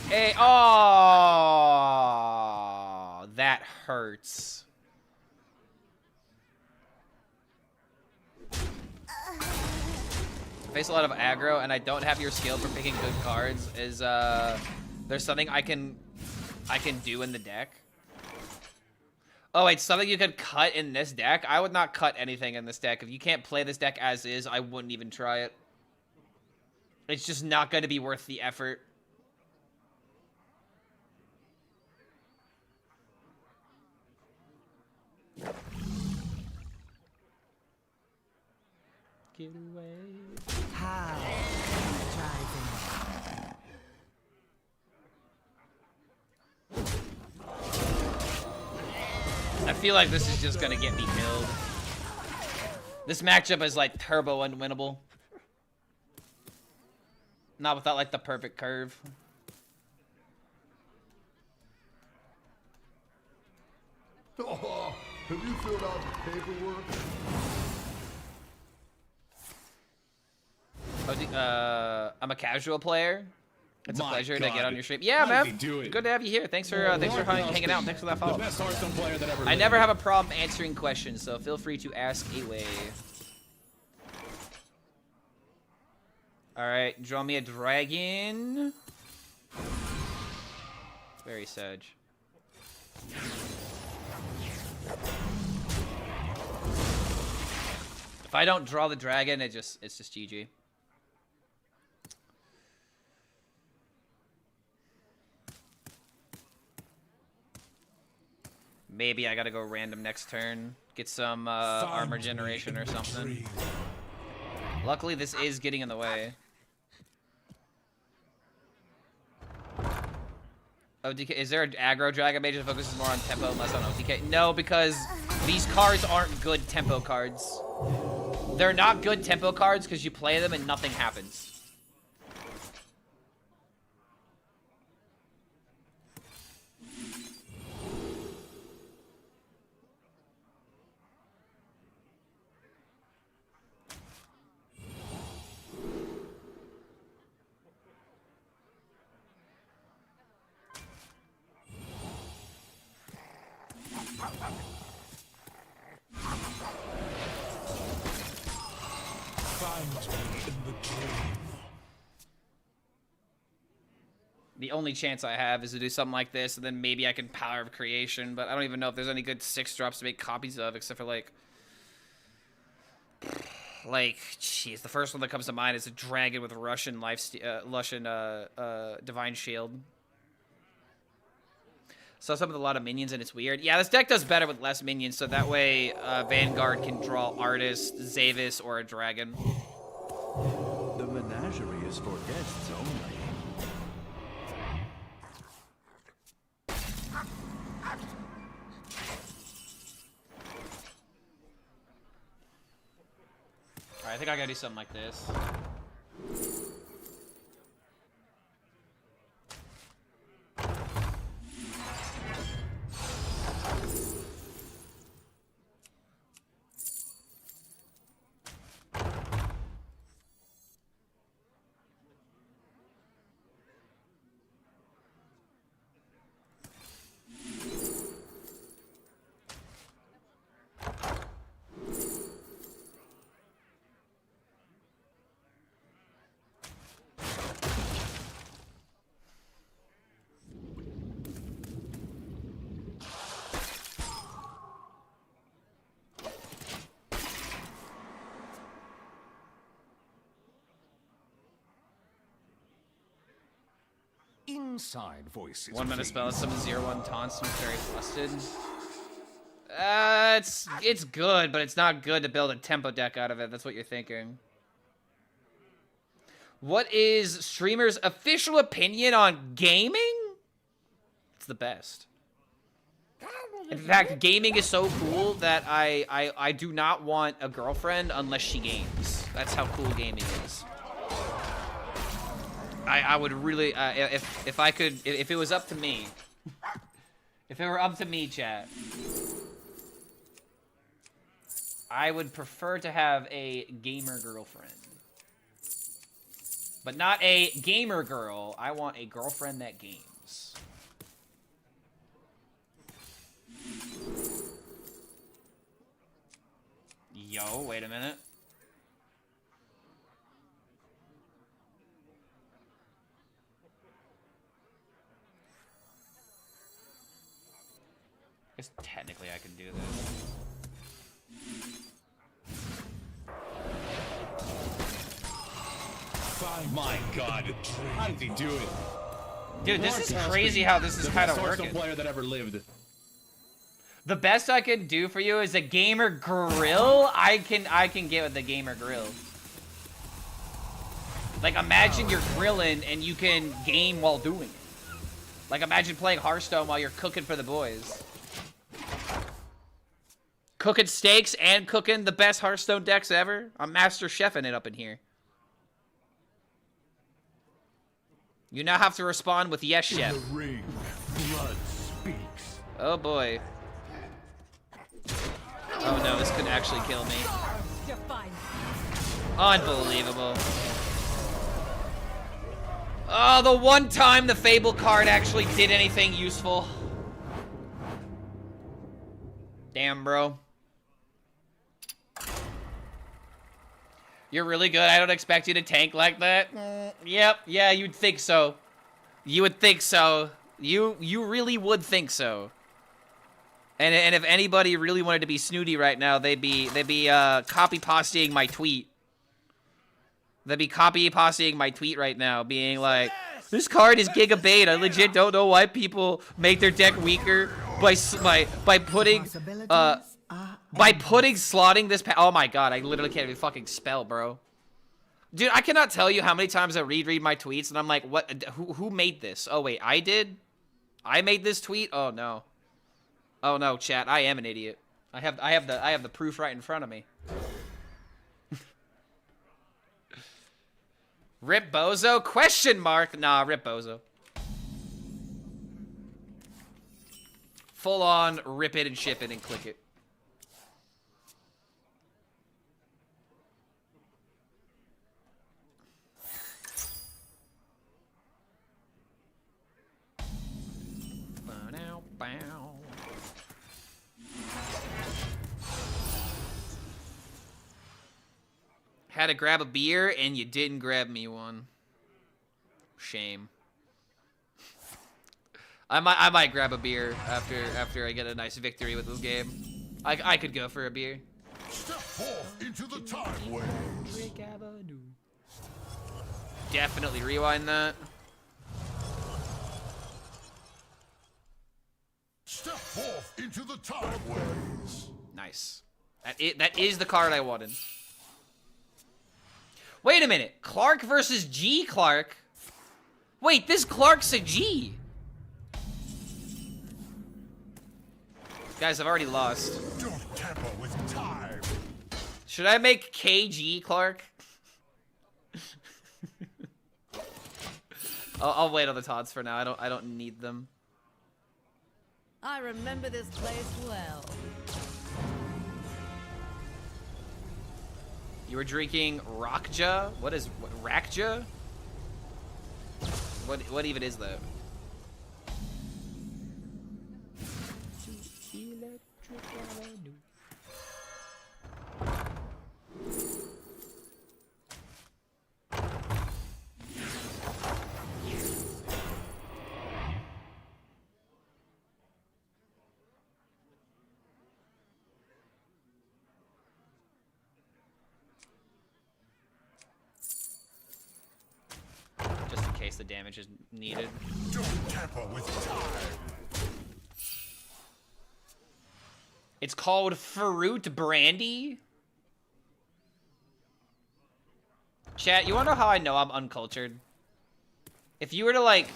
Hey, oh, that hurts. Face a lot of aggro, and I don't have your skill for picking good cards. Is there's something I can do in the deck? Oh, wait, something you could cut in this deck? I would not cut anything in this deck. If you can't play this deck as is, I wouldn't even try it. It's just not going to be worth the effort. Get away. How driving. I feel like this is just gonna get me killed. This matchup is like turbo unwinnable. Not without like the perfect curve. Oh, have you filled out the paperwork? Oh, I'm a casual player. It's a My pleasure to God. get on your stream. Yeah, How does man. he do it? Good to have you here. Thanks for hanging out. Thanks for that follow. The best Hearthstone player that ever I lived. never have a problem answering questions, so feel free to ask away. All right, draw me a dragon. Very sage. If I don't draw the dragon, it's just GG. Maybe I gotta go random next turn. Get some armor generation or something. Luckily, this is getting in the way. OTK, is there an aggro dragon mage that focuses more on tempo and less on OTK? No, because these cards aren't good tempo cards. They're not good tempo cards because you play them and nothing happens. The only chance I have is to do something like this, and then maybe I can Power of Creation, but I don't even know if there's any good 6-drops to make copies of, except for, like, jeez, the first one that comes to mind is a dragon with Russian Divine Shield. So some with a lot of minions, and it's weird. Yeah, this deck does better with less minions, so that way Vanguard can draw Artist, Zavis, or a dragon. The menagerie is for guests only. Alright, I think I gotta do something like this. inside voices. 1 minute spell, please. summon 0/1 taunts, and very busted. It's good, but it's not good to build a tempo deck out of it. That's what you're thinking. What is streamers' official opinion on gaming? It's the best. In fact, gaming is so cool that I do not want a girlfriend unless she games. That's how cool gaming is. I would really, if I could, if it was up to me, if it were up to me, chat, I would prefer to have a gamer girlfriend. But not a gamer girl. I want a girlfriend that games. Yo, wait a minute. I guess technically I can do this. My God, how did he do it? Dude, this is crazy how this is kind of The working. best player that ever lived. The best I can do for you is a gamer grill. I can get with the gamer grill. Like, imagine you're grilling and you can game while doing it. Like, imagine playing Hearthstone while you're cooking for the boys. Cooking steaks and cooking the best Hearthstone decks ever. I'm master chefing it up in here. You now have to respond with yes, chef. In the ring, blood speaks. Oh boy. Oh no, this could actually kill me. Unbelievable. Oh, the one time the Fable card actually did anything useful. Damn, bro. You're really good. I don't expect you to tank like that. Yep, yeah, you'd think so. You would think so. You really would think so. And if anybody really wanted to be snooty right now, they'd be copy pasting my tweet. They'd be copy pasting my tweet right now, being like, "This card is gigabait. I legit don't know why people make their deck weaker by putting slotting this. Oh my god, I literally can't even fucking spell, bro. Dude, I cannot tell you how many times I reread my tweets and I'm like, what? Who made this? Oh wait, I did. I made this tweet. Oh no. Oh no, chat. I am an idiot. I have the proof right in front of me. Rip Bozo? Question mark? Nah, rip Bozo. Full on rip it and ship it and click it. Had to grab a beer and you didn't grab me one. Shame. I might grab a beer after I get a nice victory with this game. I could go for a beer. Step forth into the time waves. Definitely rewind that. Step forth into the time waves. Nice. That is the card I wanted. Wait a minute. Clark versus G Clark? Wait, this Clark's a G. Guys, I've already lost. Don't tamper with time. Should I make KG Clark? I'll wait on the taunts for now. I don't need them. I remember this place well. You were drinking Rockja? What is Rakja? What even is that? the damage is needed. Don't tamper with time. It's called fruit brandy. Chat, you wanna know how I know I'm uncultured? If you were to like,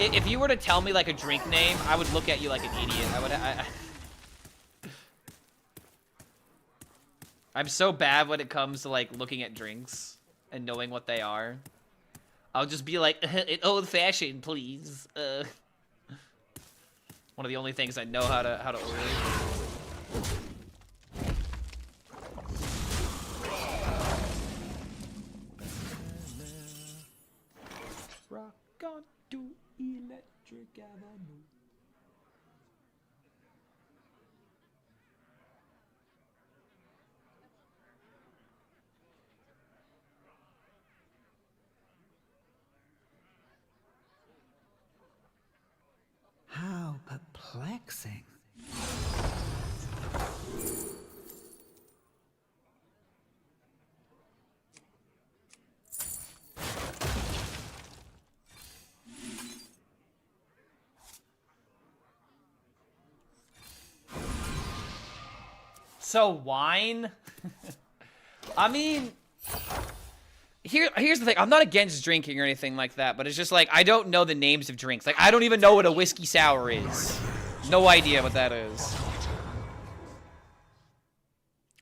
if you were to tell me like a drink name, I would look at you like an idiot. I'm so bad when it comes to like looking at drinks and knowing what they are. I'll just be like, an old-fashioned, please. One of the only things I know how to order. Rock on to Electric Avenue. How perplexing. So wine? I mean, here's the thing. I'm not against drinking or anything like that, but it's just like I don't know the names of drinks. Like I don't even know what a whiskey sour is. No idea what that is.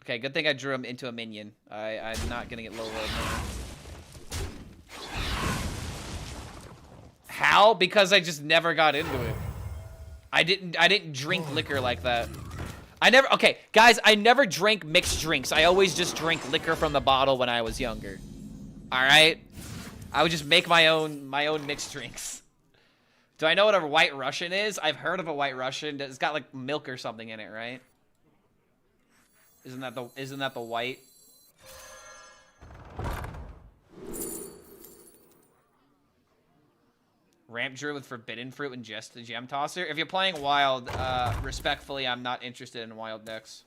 Okay, good thing I drew him into a minion. I'm not gonna get low rolled now. How? Because I just never got into it. I didn't drink liquor like that. Okay, guys, I never drank mixed drinks. I always just drank liquor from the bottle when I was younger. All right? I would just make my own mixed drinks. Do I know what a White Russian is? I've heard of a White Russian. It's got like milk or something in it, right? Isn't that the white? Ramp Druid with Forbidden Fruit and just the Gem Tosser. If you're playing Wild, respectfully, I'm not interested in Wild decks.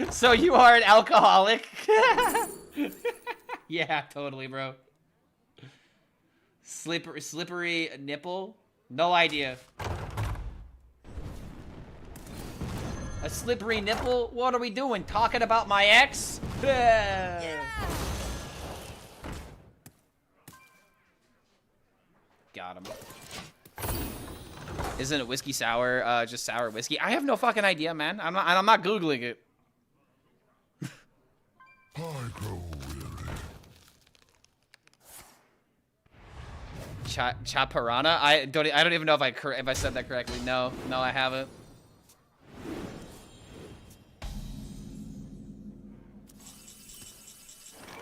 So you are an alcoholic? Yeah, totally, bro. Slippery nipple? No idea. A slippery nipple? What are we doing? Talking about my ex? Yeah. Got him. Isn't it whiskey sour just sour whiskey? I have no fucking idea, man. I'm not googling it. I grow weary. Chaparana? I don't even know if I said that correctly. No, I haven't.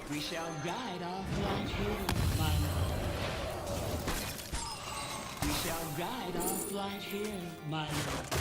We shall guide our flight here, my lord. We shall guide our flight here, my lord.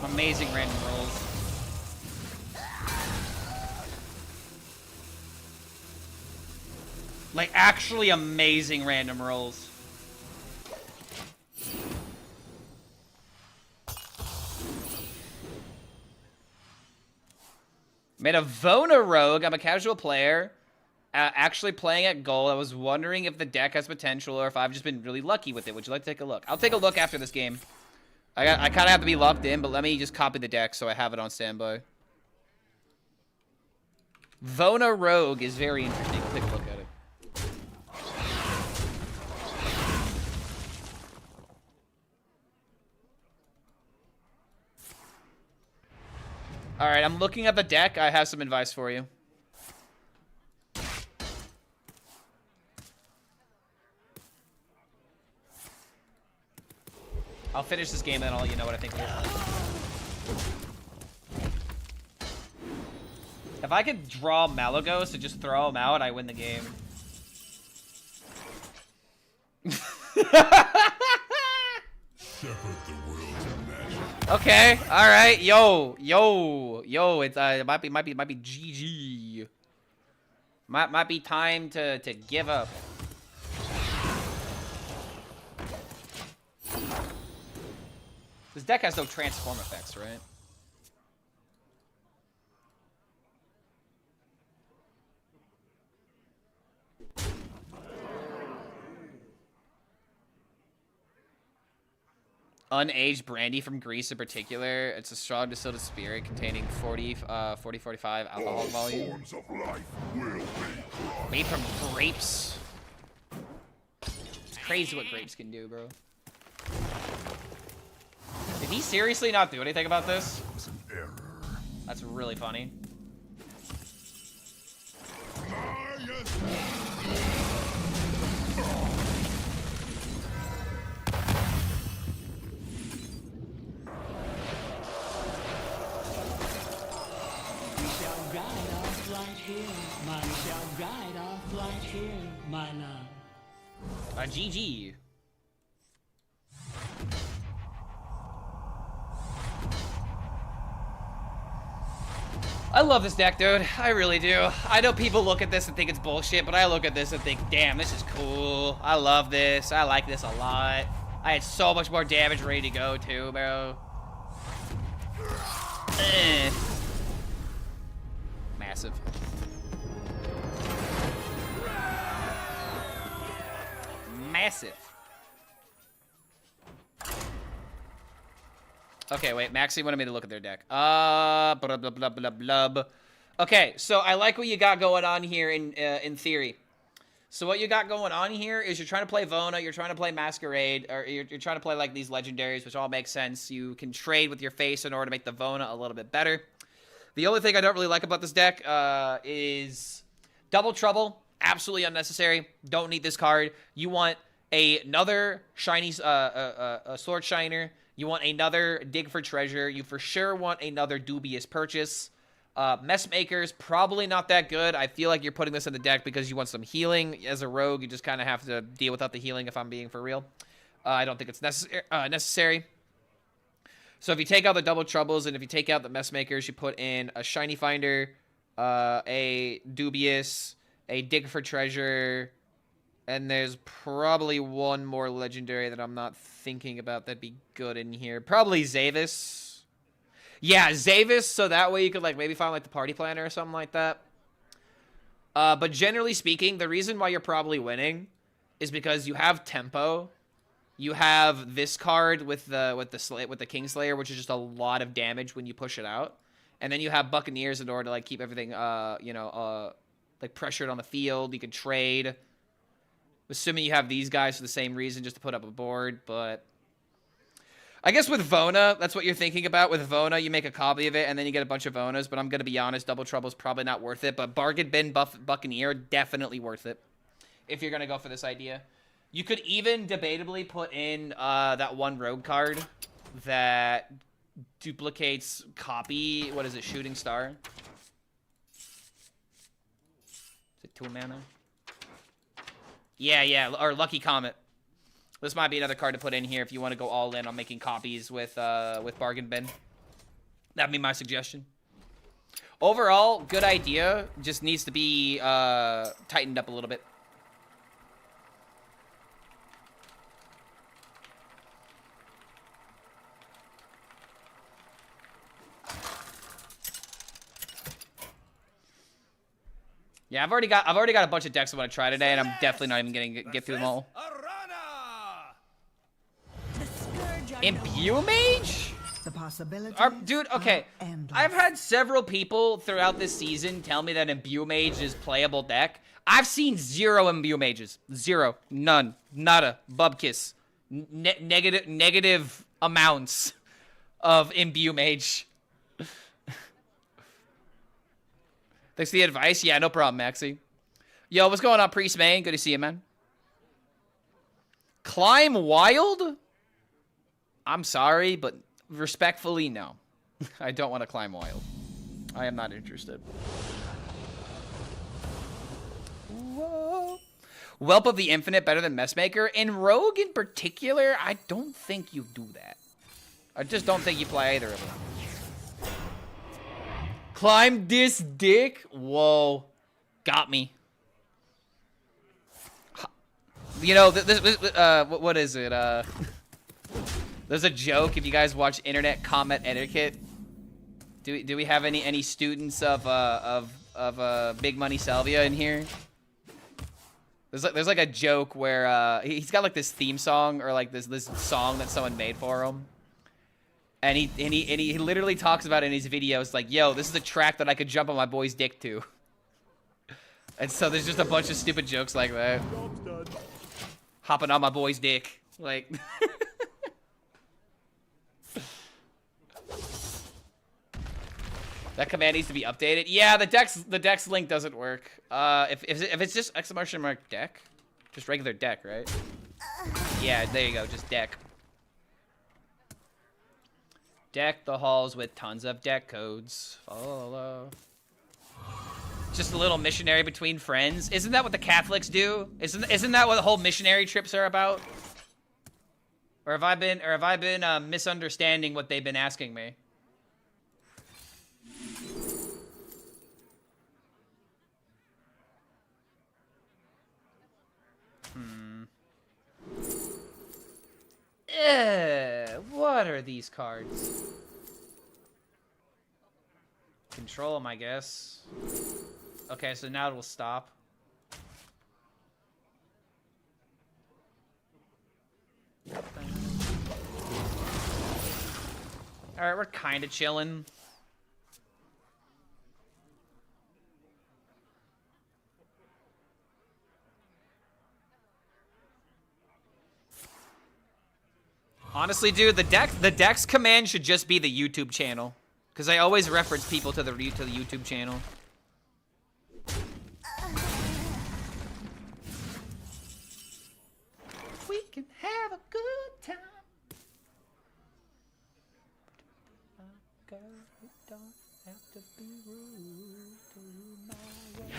Amazing random rolls. Like, actually amazing random rolls. Made a Vona Rogue. I'm a casual player. Actually playing at gold. I was wondering if the deck has potential or if I've just been really lucky with it. Would you like to take a look? I'll take a look after this game. I kind of have to be locked in, but let me just copy the deck so I have it on standby. Vona Rogue is very interesting. Take a look at it. All right, I'm looking at the deck. I have some advice for you. I'll finish this game and then I'll let you know what I think of it. If I could draw Malagos and just throw him out, I win the game. Okay, all right, yo, it's it might be GG. Might be time to give up. This deck has no transform effects, right? Unaged brandy from Greece in particular. It's a strong distilled spirit containing 45 alcohol volume. Made from grapes. It's crazy what grapes can do, bro. Did he seriously not do anything about this? That's really funny. GG. I love this deck, dude. I really do. I know people look at this and think it's bullshit, but I look at this and think, damn, this is cool. I love this. I like this a lot. I had so much more damage ready to go, too, bro. Massive. Massive. Okay, wait. Maxie wanted me to look at their deck. Blah, blah, blah, blah, blah. Okay, so I like what you got going on here in theory. So what you got going on here is you're trying to play Vona, you're trying to play Masquerade, or you're trying to play like these legendaries, which all makes sense. You can trade with your face in order to make the Vona a little bit better. The only thing I don't really like about this deck is Double Trouble. Absolutely unnecessary. Don't need this card. You want another shiny sword shiner. You want another dig for treasure. You for sure want another dubious purchase. Messmakers, probably not that good. I feel like you're putting this in the deck because you want some healing. As a rogue, you just kind of have to deal without the healing if I'm being for real. I don't think it's necessary. So if you take out the Double Troubles and if you take out the Messmakers, you put in a Shiny Finder, a Dubious, a Dig for Treasure, and there's probably one more legendary that I'm not thinking about that'd be good in here. Probably Zavis. Yeah, Zavis, so that way you could like maybe find like the Party Planner or something like that. But generally speaking, the reason why you're probably winning is because you have Tempo. You have this card with the Kingslayer, which is just a lot of damage when you push it out. And then you have Buccaneers in order to like keep everything like pressured on the field. You can trade. Assuming you have these guys for the same reason, just to put up a board, but I guess with Vona, that's what you're thinking about. With Vona, you make a copy of it, and then you get a bunch of Vonas, but I'm going to be honest, Double Trouble's probably not worth it, but Bargain Bin Buccaneer, definitely worth it if you're going to go for this idea. You could even debatably put in that one Rogue card that duplicates copy, what is it, Shooting Star? Is it 2 mana? Yeah, or Lucky Comet. This might be another card to put in here if you want to go all in on making copies with Bargain Bin. That'd be my suggestion. Overall, good idea. Just needs to be tightened up a little bit. Yeah, I've already got a bunch of decks I want to try today, and I'm definitely not even gonna get through them all. Imbue Mage? The possibility. Dude, okay. I've had several people throughout this season tell me that Imbue Mage is playable deck. I've seen 0 Imbue Mages. 0. None. Nada. Bubkiss. Negative amounts of Imbue Mage. Thanks for the advice. Yeah, no problem, Maxie. Yo, what's going on, Priest Main? Good to see you, man. Climb wild? I'm sorry, but respectfully, no. I don't want to climb wild. I am not interested. Whoa. Whelp of the Infinite better than Messmaker? In Rogue in particular, I don't think you do that. I just don't think you play either of them. Climb this dick? Whoa. Got me. You know, what is it? There's a joke if you guys watch internet comment etiquette. Do we have any students of Big Money Salvia in here? There's like a joke where he's got like this theme song or like this song that someone made for him. And he literally talks about it in his videos like, yo, this is a track that I could jump on my boy's dick to. And so there's just a bunch of stupid jokes like that. Hopping on my boy's dick. Like... That command needs to be updated. Yeah, the dex link doesn't work. If it's just exclamation mark deck, just regular deck, right? Yeah, there you go, just deck. Deck the halls with tons of deck codes. Follow. Just a little missionary between friends. Isn't that what the Catholics do? Isn't that what the whole missionary trips are about? Or have I been misunderstanding what they've been asking me? What are these cards? Control them, I guess. Okay, so now it will stop. Alright, we're kinda chilling. Honestly, dude, the dex command should just be the YouTube channel, because I always reference people to the YouTube channel. We can have a good time. Girl, you don't have to be rude to my way.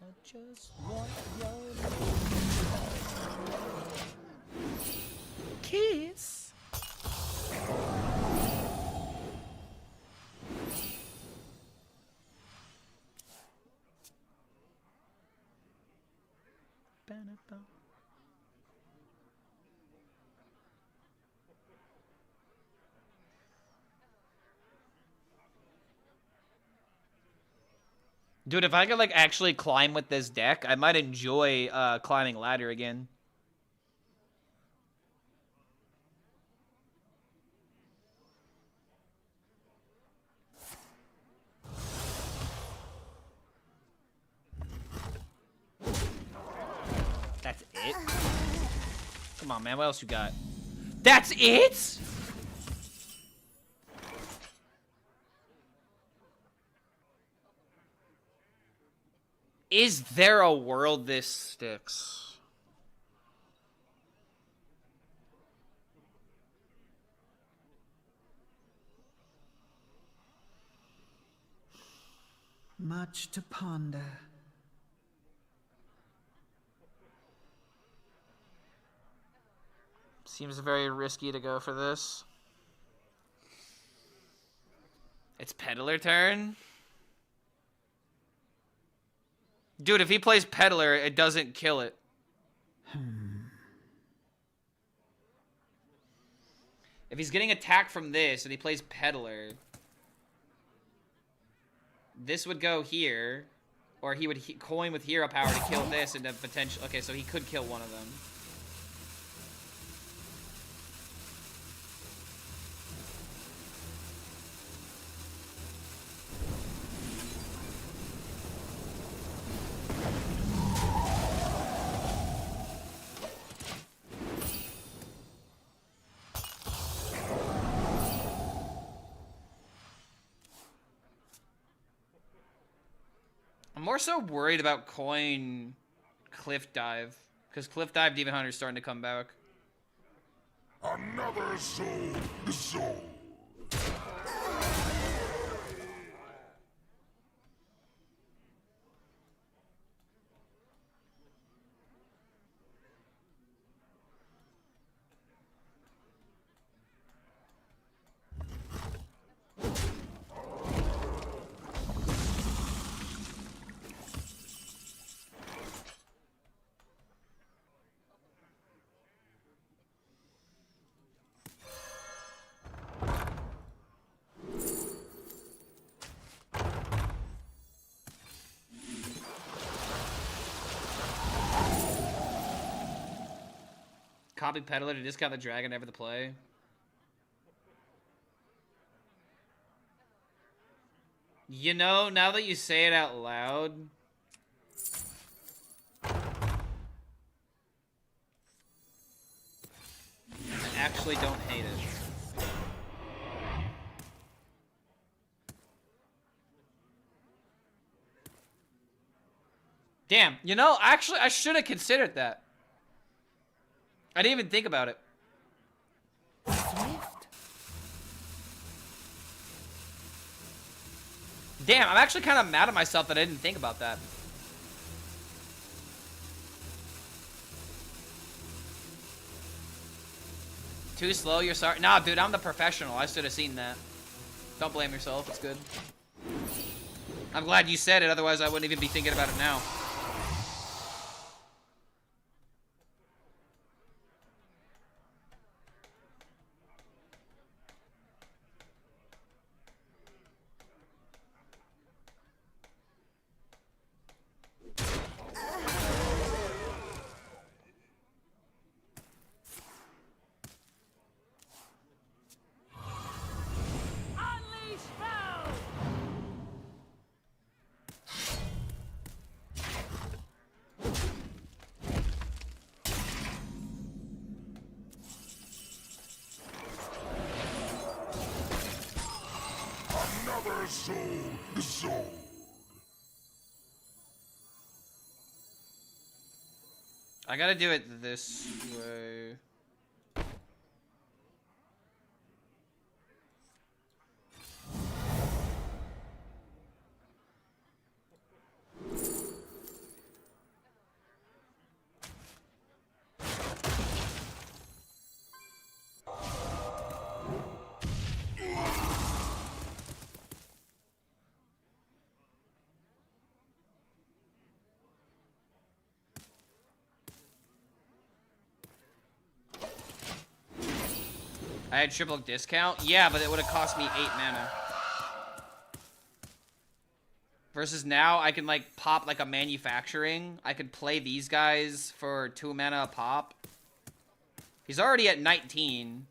I just want your kiss. Dude, if I could like actually climb with this deck, I might enjoy climbing ladder again. That's it? Come on, man. What else you got? That's it? Is there a world this sticks? Much to ponder. Seems very risky to go for this. It's Peddler turn. Dude, if he plays Peddler, it doesn't kill it. If he's getting attacked from this and he plays Peddler, this would go here, or he would coin with hero power to kill this and then potential. Okay, so he could kill one of them. I'm more so worried about coin cliff dive. Because cliff dive demon hunter is starting to come back. Another soul. Copy peddler to discount the dragon ever the play. You know, now that you say it out loud, I actually don't hate it. Damn, you know, actually, I should have considered that. I didn't even think about it. Damn, I'm actually kind of mad at myself that I didn't think about that. Too slow, you're sorry. Nah, dude, I'm the professional. I should have seen that. Don't blame yourself, it's good. I'm glad you said it, otherwise I wouldn't even be thinking about it now. Soul. I gotta do it this way. I had triple discount? Yeah, but it would have cost me 8 mana. Versus now, I can, like, pop, like, a manufacturing. I could play these guys for 2 mana a pop. He's already at 19.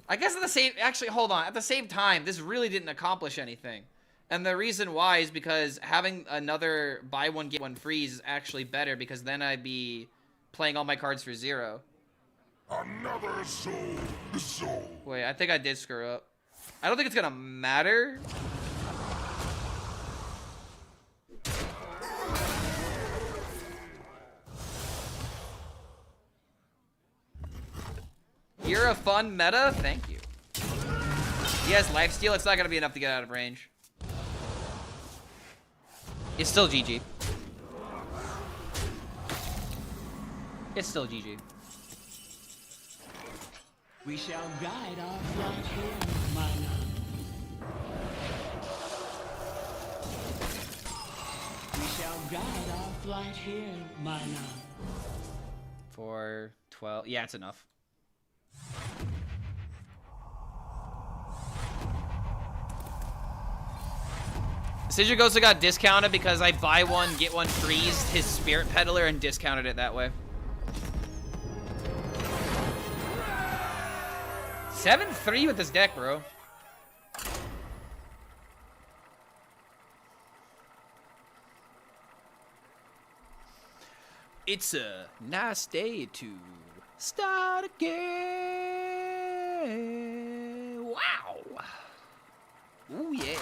I guess at the same... Actually, hold on. At the same time, this really didn't accomplish anything. And the reason why is because having another buy one, get one free is actually better, because then I'd be playing all my cards for 0. Another soul. Wait, I think I did screw up. I don't think it's gonna matter. You're a fun meta? Thank you. He has lifesteal. It's not gonna be enough to get out of range. It's still GG. It's still GG. We shall guide our flight here, my love. We shall guide our flight here, my love. 4, 12. Yeah, it's enough. Sigil Ghost got discounted because I buy one, get one freezed his Spirit Peddler and discounted it that way. 7-3 with this deck, bro. It's a nice day to start again. Wow. Ooh, yeah.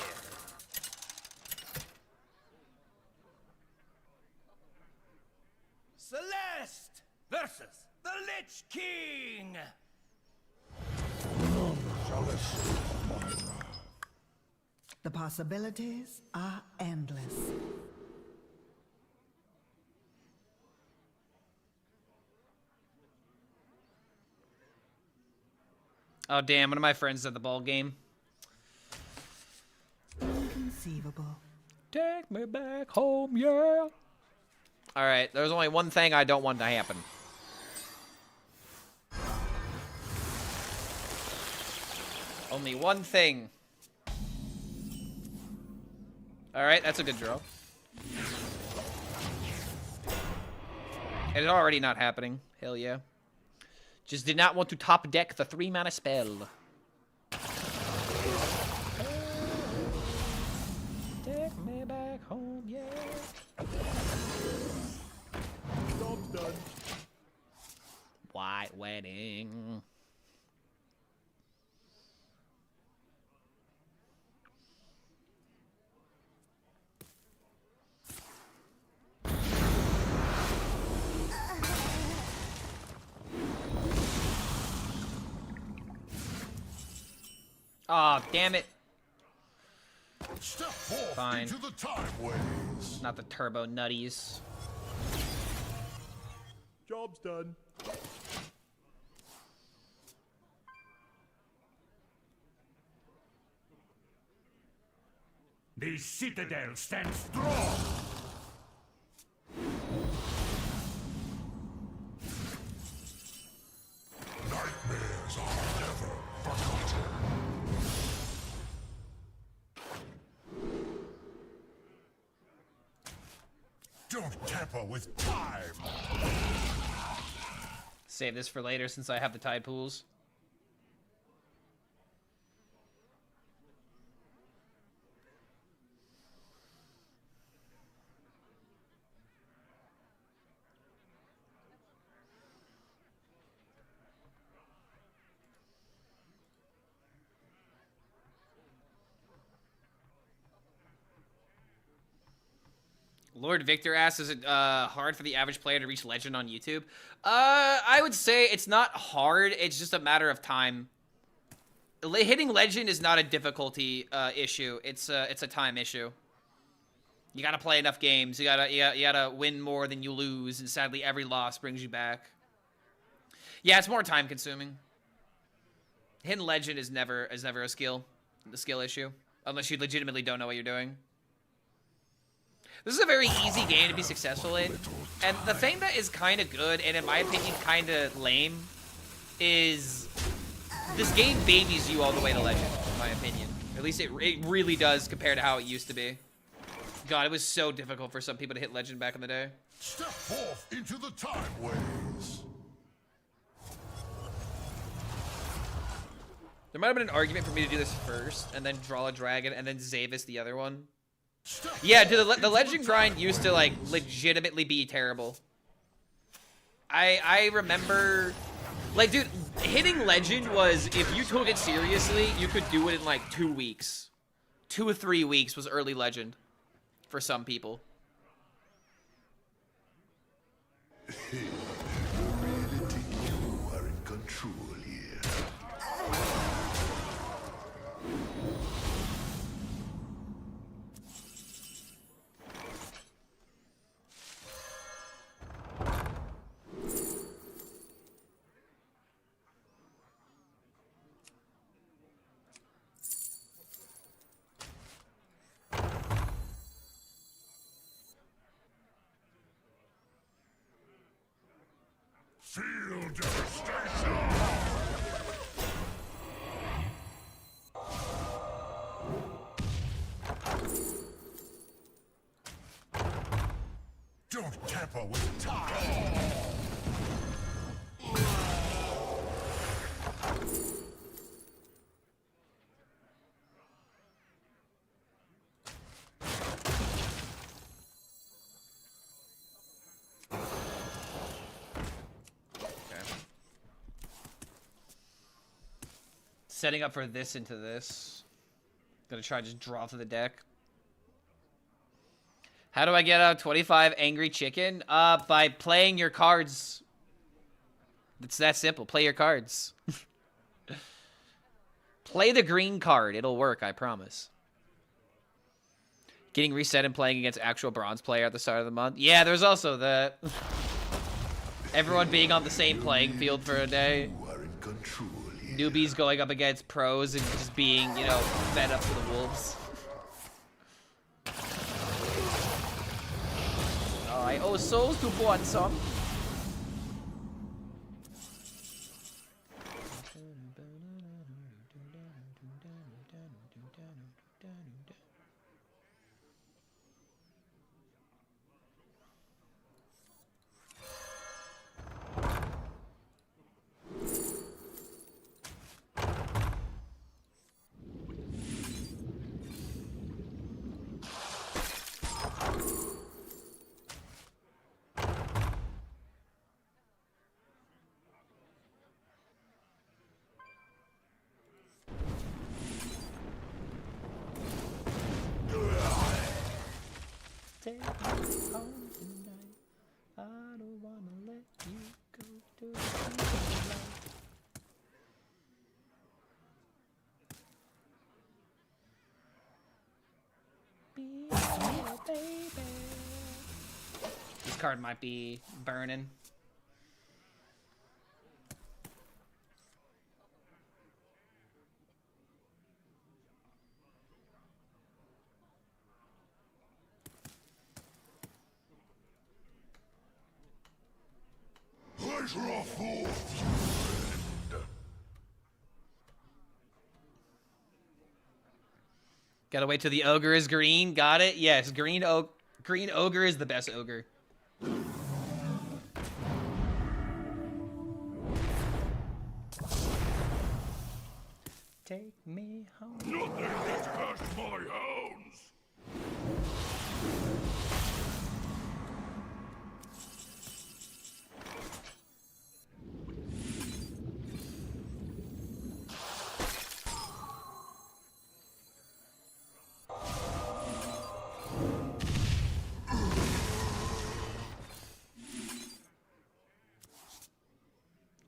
Lich King! The possibilities are endless. Oh damn! One of my friends at the ball game. Inconceivable. Take me back home, yeah. All right, there's only one thing I don't want to happen. Only one thing. All right, that's a good draw. It's already not happening. Hell yeah. Just did not want to top deck the 3-mana spell. Take me back home, yeah. Job's done. White wedding. Aw, oh, damn it. Step forth Fine. into the time ways. Not the turbo nutties. Job's done. The citadel stands strong! Nightmares are never forgotten. Don't tamper with time. Save this for later since I have the tide pools. Lord Victor asks, is it hard for the average player to reach legend on YouTube? I would say it's not hard. It's just a matter of time. Hitting legend is not a difficulty issue. It's a time issue. You gotta play enough games. You gotta win more than you lose, and sadly, every loss brings you back. Yeah, it's more time consuming. Hitting legend is never a skill issue, unless you legitimately don't know what you're doing. This is a very easy game to be successful in, and the thing that is kind of good, and in my opinion kind of lame, is this game babies you all the way to legend, in my opinion. At least it really does compared to how it used to be. God, it was so difficult for some people to hit legend back in the day. Step forth into the time ways. There might have been an argument for me to do this first, and then draw a dragon, and then Zavis the other one. Yeah, dude, the legend grind used to, like, legitimately be terrible. I remember, like, dude, hitting legend was, if you took it seriously, you could do it in, like, 2 weeks. 2 or 3 weeks was early legend for some people. You really think you are in control here? Feel devastation! Don't tamper with time! Setting up for this into this. Gonna try to just draw through the deck. How do I get out 25 angry chicken? By playing your cards It's that simple. Play your cards. Play the green card. It'll work, I promise. Getting reset and playing against actual bronze player at the start of the month. Yeah, there's also that. Everyone being on the same playing field for a day. You are in control here. Newbies going up against pros and just being, you know, fed up to the wolves. I owe souls to want some. Take me home tonight. I don't wanna let you go to the be my baby. This card might be burning. Gotta wait till the ogre is green. Got it? Yes, green ogre is the best ogre. Take me home. Nothing gets past my hounds.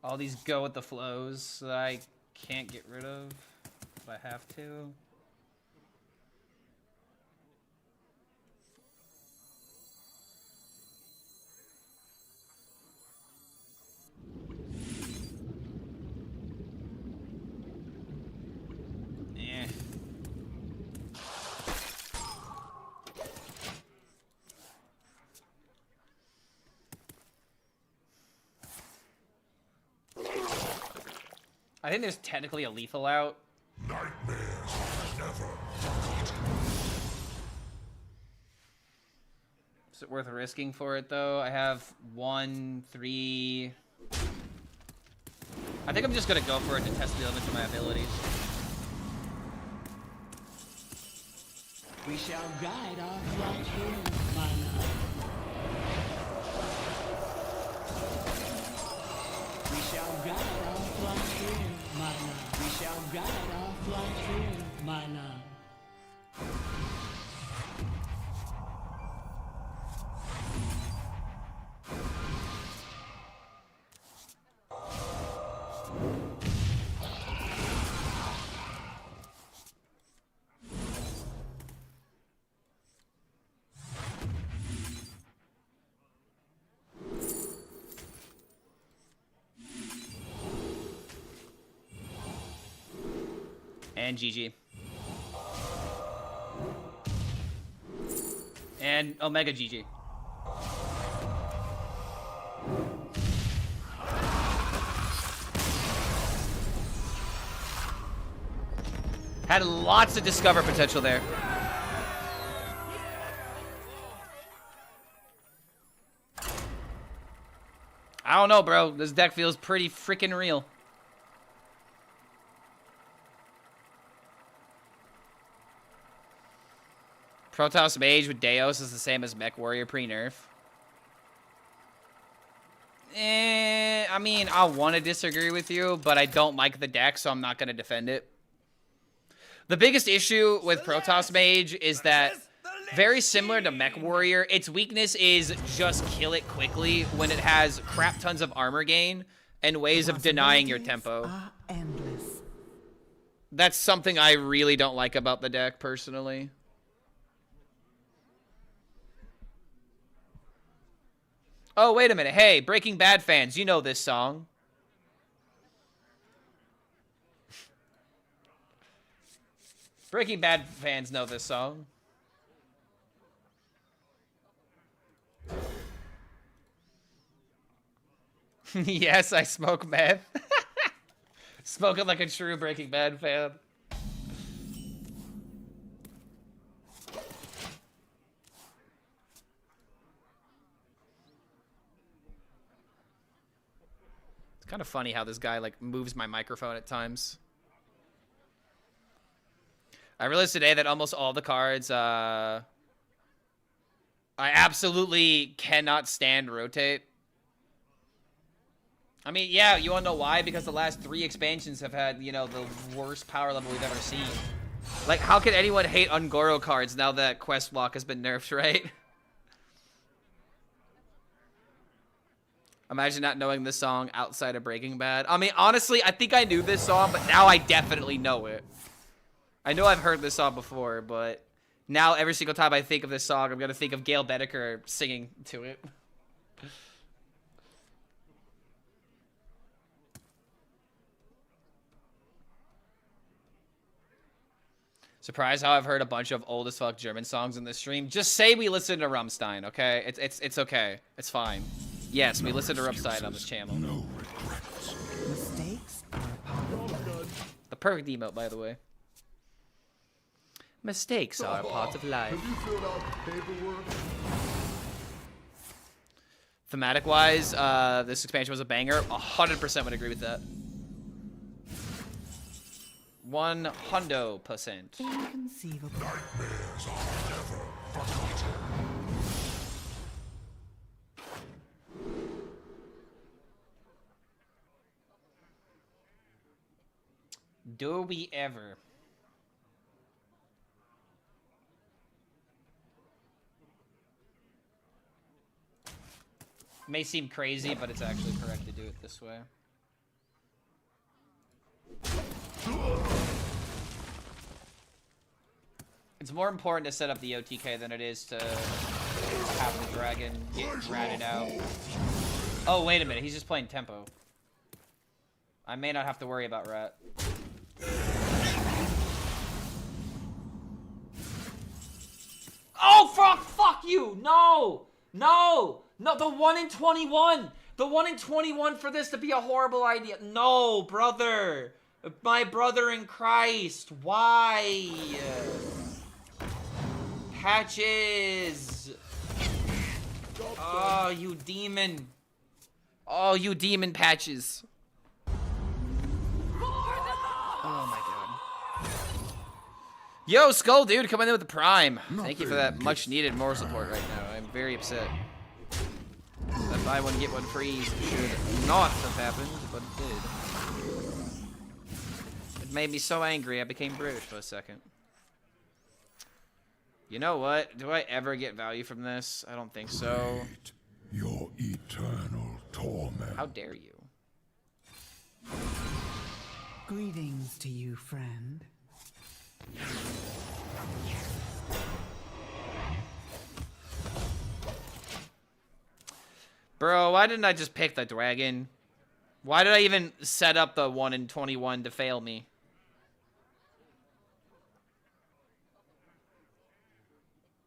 All these go with the flows that I can't get rid of, but I have to. Eh. I think there's technically a lethal out. Nightmares never. Is it worth risking for it though? I have 1, 3. I think I'm just gonna go for it to test the limits of my abilities. We shall guide our flight here, my love. We shall guide our flight here, my love. We shall guide our flight here, my love. And GG. And Omega GG. Had lots of discover potential there. I don't know, bro. This deck feels pretty freaking real. Protoss Mage with Deos is the same as Mech Warrior pre-nerf. I mean, I want to disagree with you, but I don't like the deck, so I'm not going to defend it. The biggest issue with Protoss Mage is that, very similar to Mech Warrior, its weakness is just kill it quickly when it has crap tons of armor gain. and ways of denying your tempo. Are endless. That's something I really don't like about the deck, personally. Oh, wait a minute. Hey, Breaking Bad fans, you know this song. Breaking Bad fans know this song. Yes, I smoke meth. Smoking like a true Breaking Bad fan. It's kind of funny how this guy like moves my microphone at times. I realized today that almost all the cards I absolutely cannot stand rotate. I mean, yeah, you wanna know why? Because the last 3 expansions have had, you know, the worst power level we've ever seen. Like, how can anyone hate Ungoro cards now that Quest Block has been nerfed, right? Imagine not knowing this song outside of Breaking Bad. I mean, honestly, I think I knew this song, but now I definitely know it. I know I've heard this song before, but now every single time I think of this song, I'm gonna think of Gail Bedecker singing to it. Surprised how I've heard a bunch of old as fuck German songs in this stream. Just say we listen to Rammstein, okay? It's okay. It's fine. Yes, we listen to Rammstein on this channel. No regrets. Mistakes are a part of life. The perfect emote, by the way. Mistakes are a part of life. Have you filled out the paperwork? Thematic-wise, this expansion was a banger. 100% would agree with that. 100%. Inconceivable. Nightmares are never forgotten. Do we ever? May seem crazy, but it's actually correct to do it this way. It's more important to set up the OTK than it is to have the dragon get ratted out. Oh, wait a minute. He's just playing tempo. I may not have to worry about rat. Oh, fuck you! No! No! No, the 1 in 21! The 1 in 21 for this to be a horrible idea. No, brother! My brother in Christ! Why? Patches! Oh, you demon. Oh, you demon patches. Oh my god. Yo, Skull dude, coming in with the prime. Thank you for that much needed moral support right now. I'm very upset. That buy one get one free should not have happened, but it did. It made me so angry I became British for a second. You know what? Do I ever get value from this? I don't think so. Your eternal torment. How dare you? Greetings to you, friend. Bro, why didn't I just pick the dragon? Why did I even set up the 1 in 21 to fail me?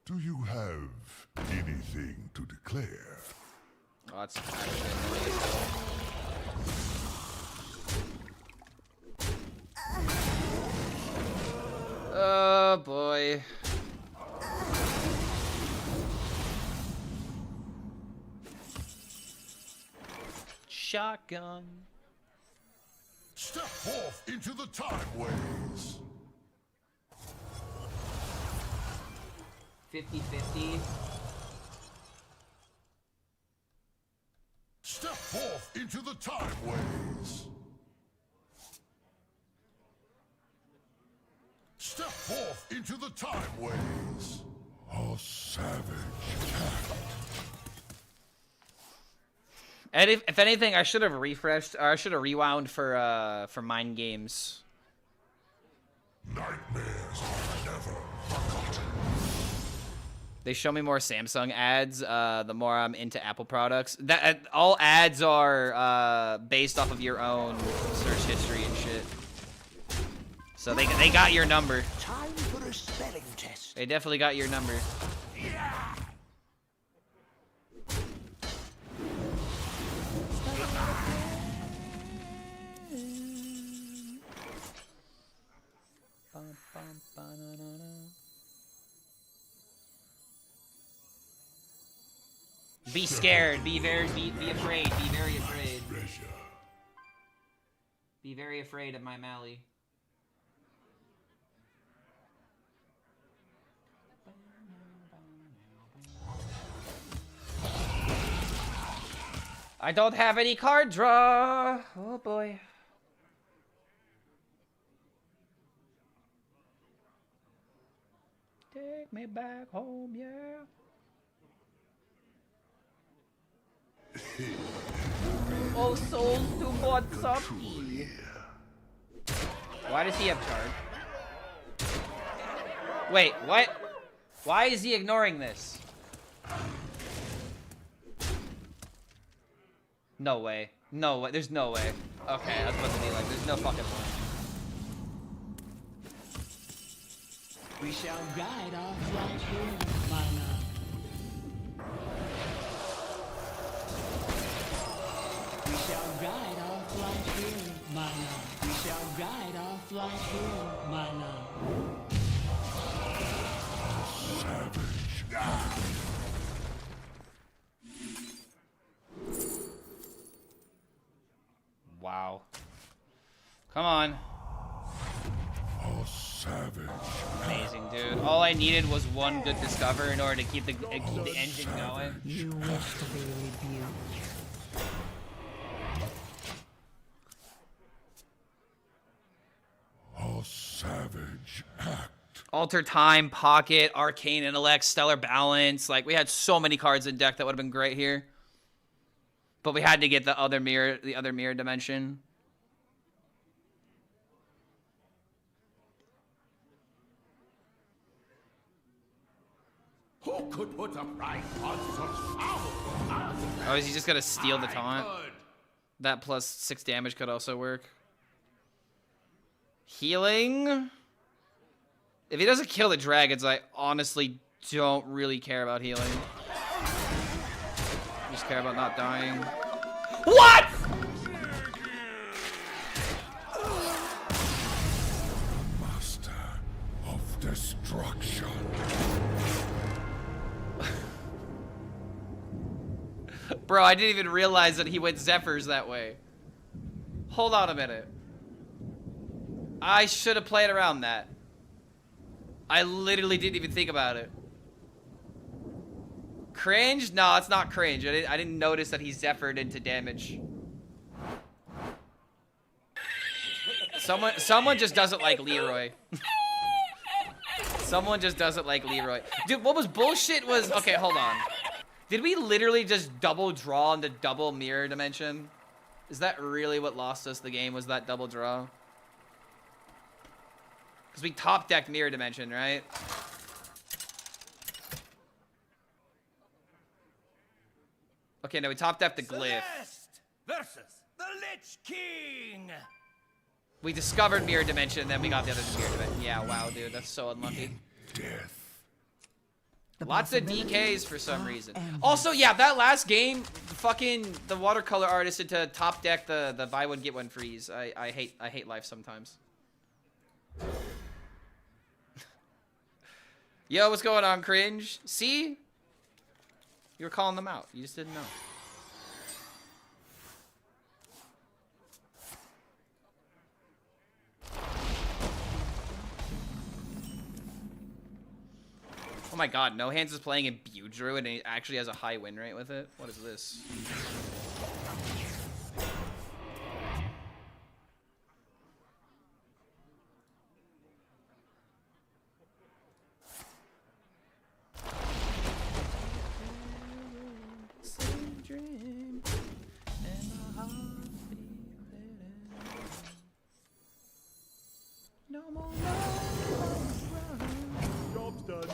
Do you have anything to declare? Oh, that's actually annoying. Oh boy. Shotgun. Step forth into the time ways. 50-50. Step forth into the time ways. Step forth into the time ways. A savage cat. And if anything, I should have refreshed, or I should have rewound for Mind Games. Nightmares are never forgotten. They show me more Samsung ads, the more I'm into Apple products. That all ads are based off of your own search history and shit. So they got your number. Time for a spelling test. They definitely got your number. Be scared. Be afraid. Be very afraid. Be very afraid of my Mally. I don't have any card draw. Oh boy. Take me back home, yeah. All souls to Motsaki. Why does he have charge? Wait, what? Why is he ignoring this? No way. No way. There's no way. Okay, I was about to be like, there's no fucking way. We shall guide our flight here, mana. We shall guide our flight here, mana. We shall guide our flight here, mana. Savage. Wow. Come on. Oh, savage. Amazing, dude. All I needed was one good discover in order to keep the engine going. You wish to be rebuked. Oh, savage act. Alter Time, Pocket, Arcane Intellect, Stellar Balance. Like, we had so many cards in deck that would have been great here. But we had to get the other mirror dimension. Who could put a price on such power? Oh, is he just gonna steal the taunt? That plus 6 damage could also work. Healing? If he doesn't kill the dragons, I honestly don't really care about healing. I just care about not dying. What?! Master of destruction. Bro, I didn't even realize that he went Zephyrs that way. Hold on a minute. I should have played around that. I literally didn't even think about it. Cringe? No, it's not cringe. I didn't notice that he Zephyred into damage. Someone just doesn't like Leroy. Someone just doesn't like Leroy. Dude, what was bullshit was... Okay, hold on. Did we literally just double draw into double mirror dimension? Is that really what lost us the game, was that double draw? Because we top decked mirror dimension, right? Okay, no, we top decked the glyph. Versus the Lich King. We discovered mirror dimension, then we got the other mirror dimension. Yeah, wow, dude, that's so unlucky. Death. Lots of DKs for some reason. Also, yeah, that last game, fucking the watercolor artist into top deck the buy one get one freeze. I hate life sometimes. Yo, what's going on, Cringe? See? You were calling them out. You just didn't know. Oh my god, No Hands is playing in Bewdrew and he actually has a high win rate with it? What is this? No more love. Job's done.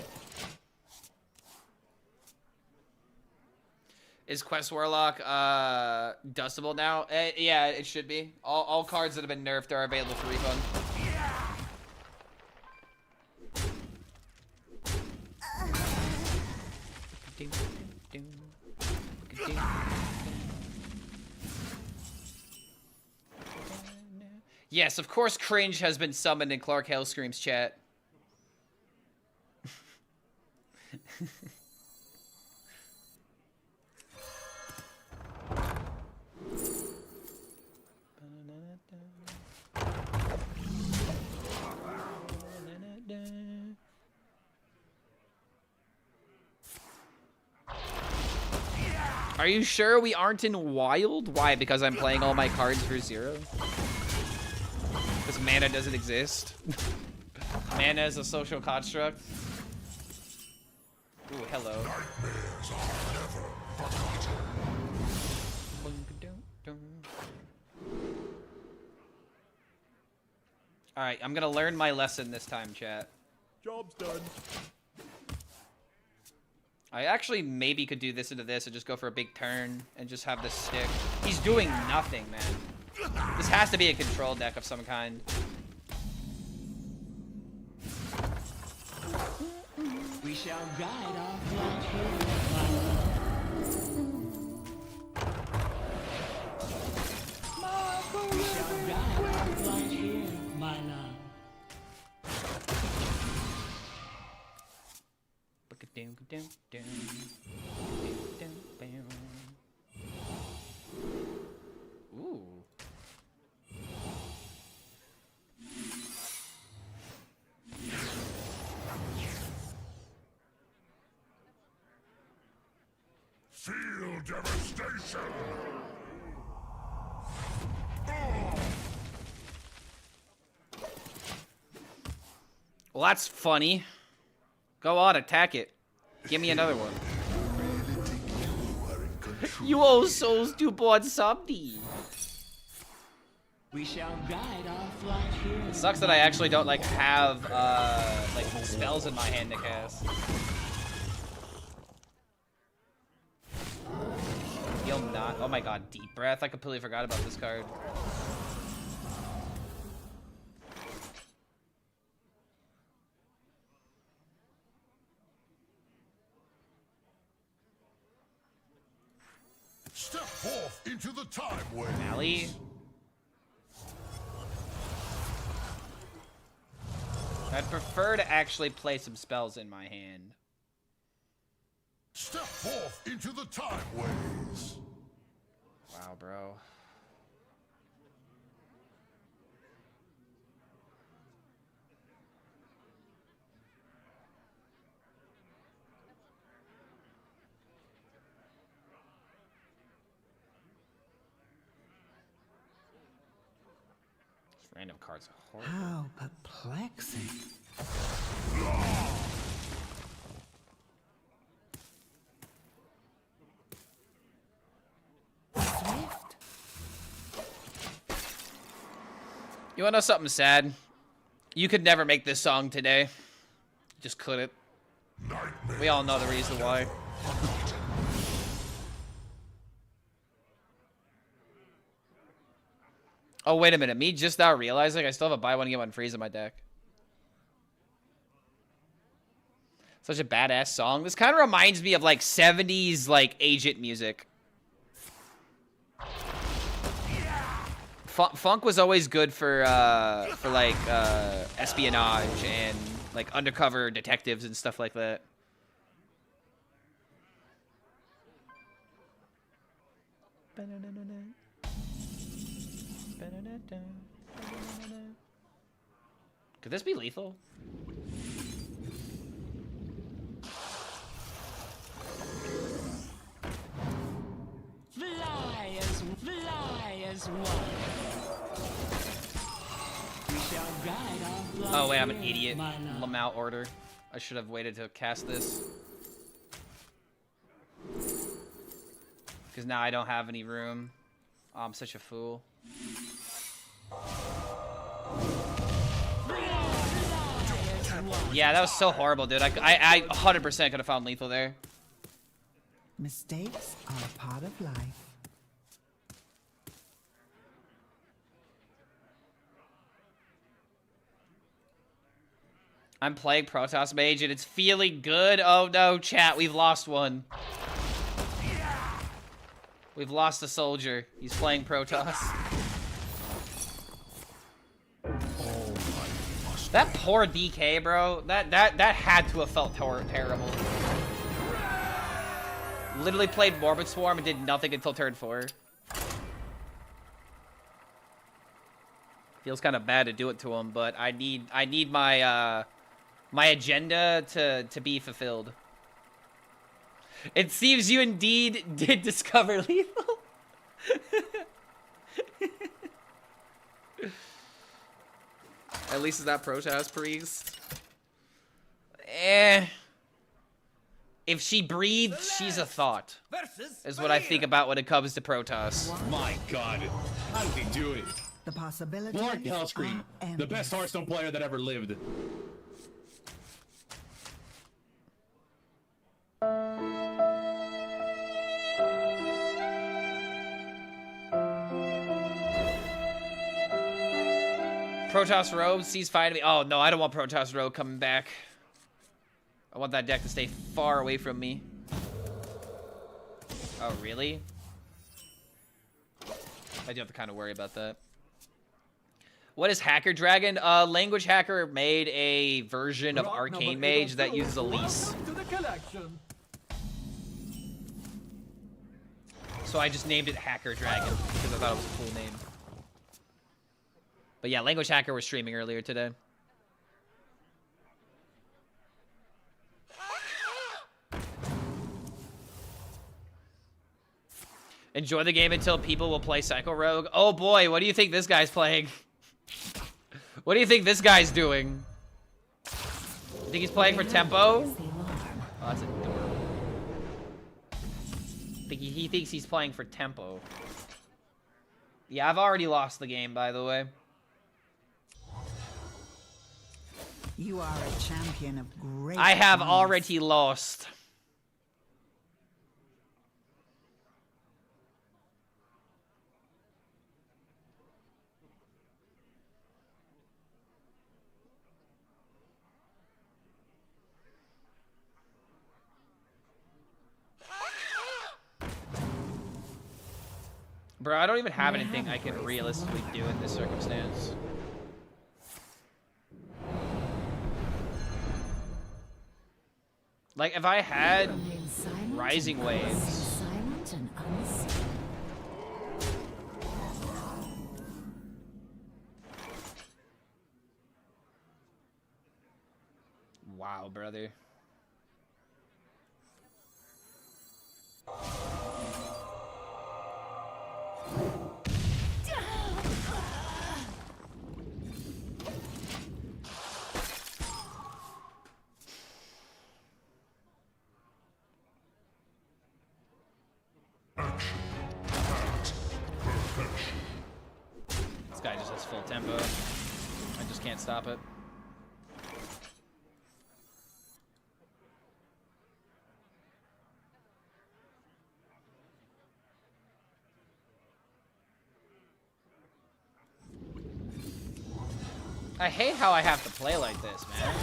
Is Quest Warlock dustable now? Yeah, it should be. All cards that have been nerfed are available for refund. Yes, of course cringe has been summoned in Clark HELLSCREAM's chat. Are you sure we aren't in Wild? Why? Because I'm playing all my cards for 0? Because mana doesn't exist? Mana is a social construct? Ooh, hello. Alright, I'm gonna learn my lesson this time, chat. Job's done. I actually maybe could do this into this and just go for a big turn and just have this stick. He's doing nothing, man. This has to be a control deck of some kind. We shall guide our frontier. We shall guide our frontier, my love. Ooh. Feel devastation. Well, that's funny. Go on, attack it. Give me another one. You owe souls to board somebody. We shall guide our frontier. It sucks that I actually don't like have like spells in my hand to cast. You'll not. Oh my god, deep breath. I completely forgot about this card. Step forth into the time waves. Alley. I'd prefer to actually play some spells in my hand. Step forth into the time waves. Wow, bro. These random cards are horrible. How perplexing. Swift. You wanna know something sad? You could never make this song today. Just couldn't. We all know the reason why. Oh, wait a minute. Me just now realizing I still have a buy one, get one freeze in my deck. Such a badass song. This kind of reminds me of like 70s like agent music. Funk was always good for like espionage and like undercover detectives and stuff like that. Could this be lethal? Fly as one. We shall guide our frontier. Oh wait, I'm an idiot. my love. Lamau order. I should have waited to cast this. Because now I don't have any room. Oh, I'm such a fool. Fly Yeah, that was so horrible, dude. I 100% could have found lethal there. Mistakes are a part of life. I'm playing Protoss Mage and it's feeling good. Oh no, chat, we've lost one. We've lost a soldier. He's playing Protoss. That poor DK, bro. That had to have felt terrible. Literally played Morbid Swarm and did nothing until turn 4. Feels kind of bad to do it to him, but I need my my agenda to be fulfilled. It seems you indeed did discover lethal. At least it's not Protoss Priest. If she breathes, she's a thought. Is what I think about when it comes to Protoss. My God, how did he do it? The possibility. Lord HELLSCREAM, the best Hearthstone player that ever lived. Protoss Rogue sees fine to me. Oh no, I don't want Protoss Rogue coming back. I want that deck to stay far away from me. Oh really? I do have to kind of worry about that. What is Hacker Dragon? Language Hacker made a version of Arcane Mage that uses Elise. So I just named it Hacker Dragon because I thought it was a cool name. But yeah, Language Hacker was streaming earlier today. Enjoy the game until people will play Psycho Rogue. Oh boy, what do you think this guy's playing? What do you think this guy's doing? You think he's playing for tempo? Oh, that's adorable. I think he thinks he's playing for tempo. Yeah, I've already lost the game, by the way. You are a champion of great. I have promise. already lost. Bro, I don't even have anything I can realistically do in this circumstance. Like, if I had Rising Waves... Silent and unseen. Wow, brother. This guy just has full tempo. I just can't stop it. I hate how I have to play like this, man.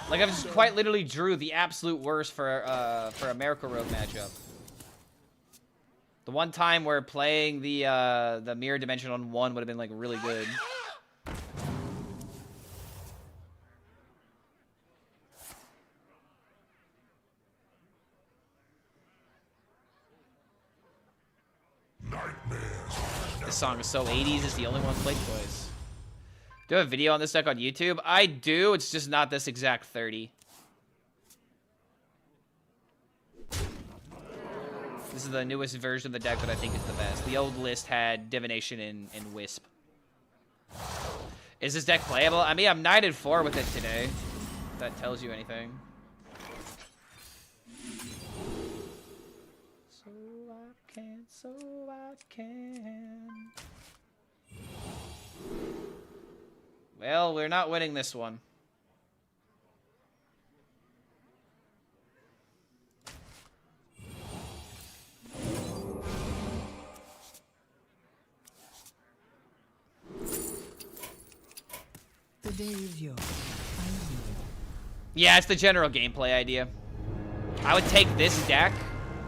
Like, I've just quite literally drew the absolute worst for a Miracle Rogue matchup. The one time where playing the Mirror Dimension on 1 would have been, like, really good. This song is so 80s, it's the only one played twice. Do I have a video on this deck on YouTube? I do, it's just not this exact 30. This is the newest version of the deck that I think is the best. The old list had Divination and Wisp. Is this deck playable? I mean, I'm 9-4 with it today. If that tells you anything. So I can. Well, we're not winning this one. The day is yours. Yeah, it's the general gameplay idea. I would take this deck,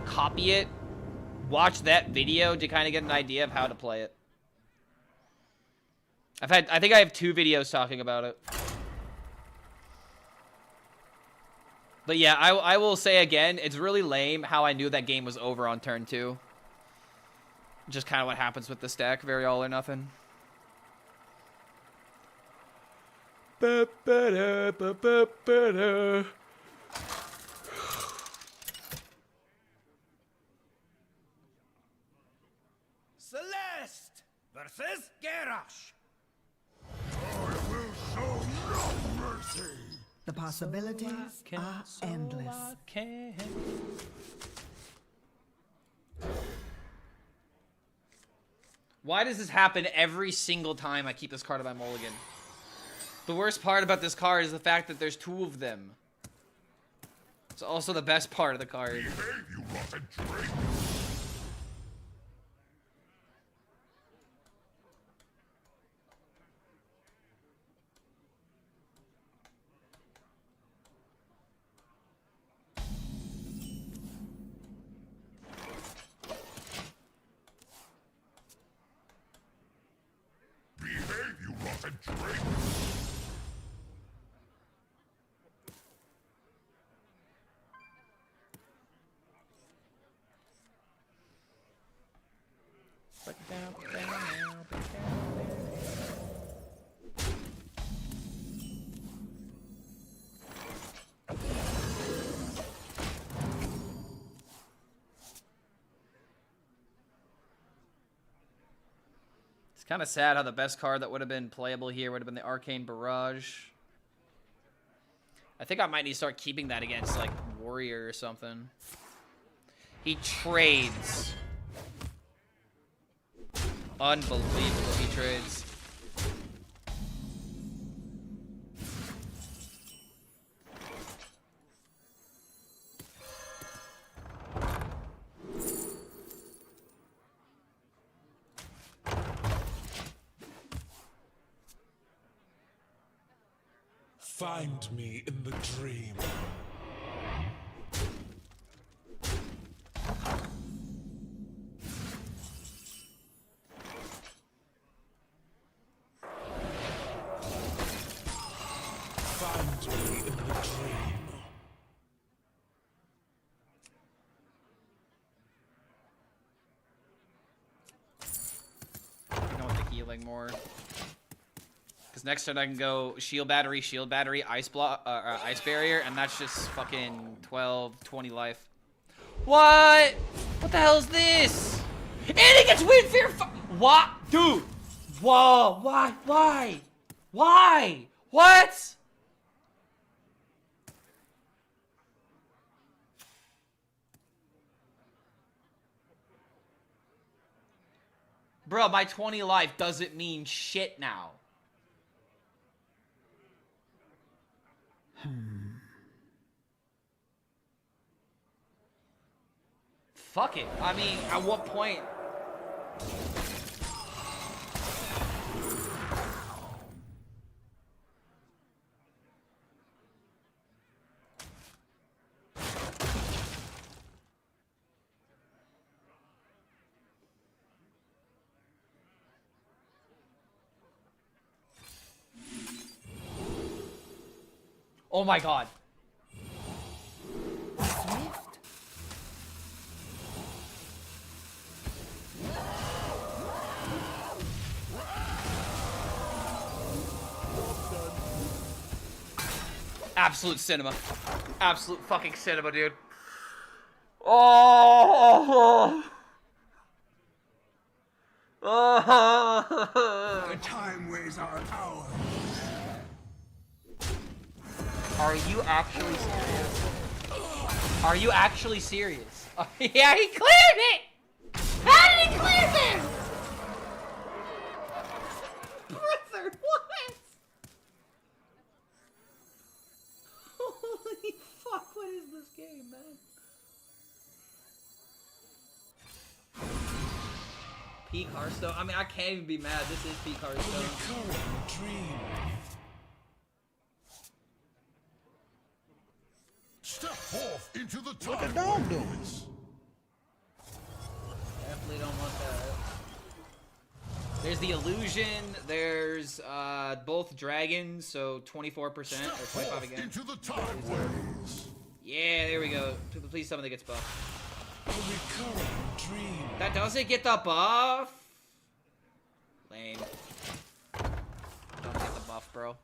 copy it, watch that video to kind of get an idea of how to play it. I think I have 2 videos talking about it. But yeah, I will say again, it's really lame how I knew that game was over on turn 2. Just kind of what happens with this deck, very all or nothing. Celeste versus Garrosh. The possibilities are endless. Why does this happen every single time I keep this card on my mulligan? The worst part about this card is the fact that there's 2 of them. It's also the best part of the card. It's kind of sad how the best card that would have been playable here would have been the Arcane Barrage. I think I might need to start keeping that against, like, Warrior or something. He trades. Unbelievable, he trades. Find me in the dream. Find me in the dream. I don't want the healing more. Because next turn I can go shield battery, ice block, ice barrier, and that's just fucking 12, 20 life. What? What the hell is this? And it gets Wind Fear. What, dude? Whoa! Why? Why? Why? What? Bro, my 20 life doesn't mean shit now. Fuck it. I mean, at what point? Oh my god. Swift. Absolute cinema. Absolute fucking cinema, dude. Oh. Oh. The time weighs our hours. Are you actually serious? Are you actually serious? Yeah, he cleared it! How did he clear this? Brother, what? Holy fuck, what is this game, man? Peak Hearthstone? I mean, I can't even be mad. This is Peak Hearthstone. Recurring dream. Step forth into the What the time dog doing? Definitely don't want that. There's the illusion. There's both dragons, so 24% or 25 again. into the time ways. Yeah, there we go. Please tell me that gets buffed. A recurring dream. That doesn't get the buff. Lame. Don't get the buff, bro.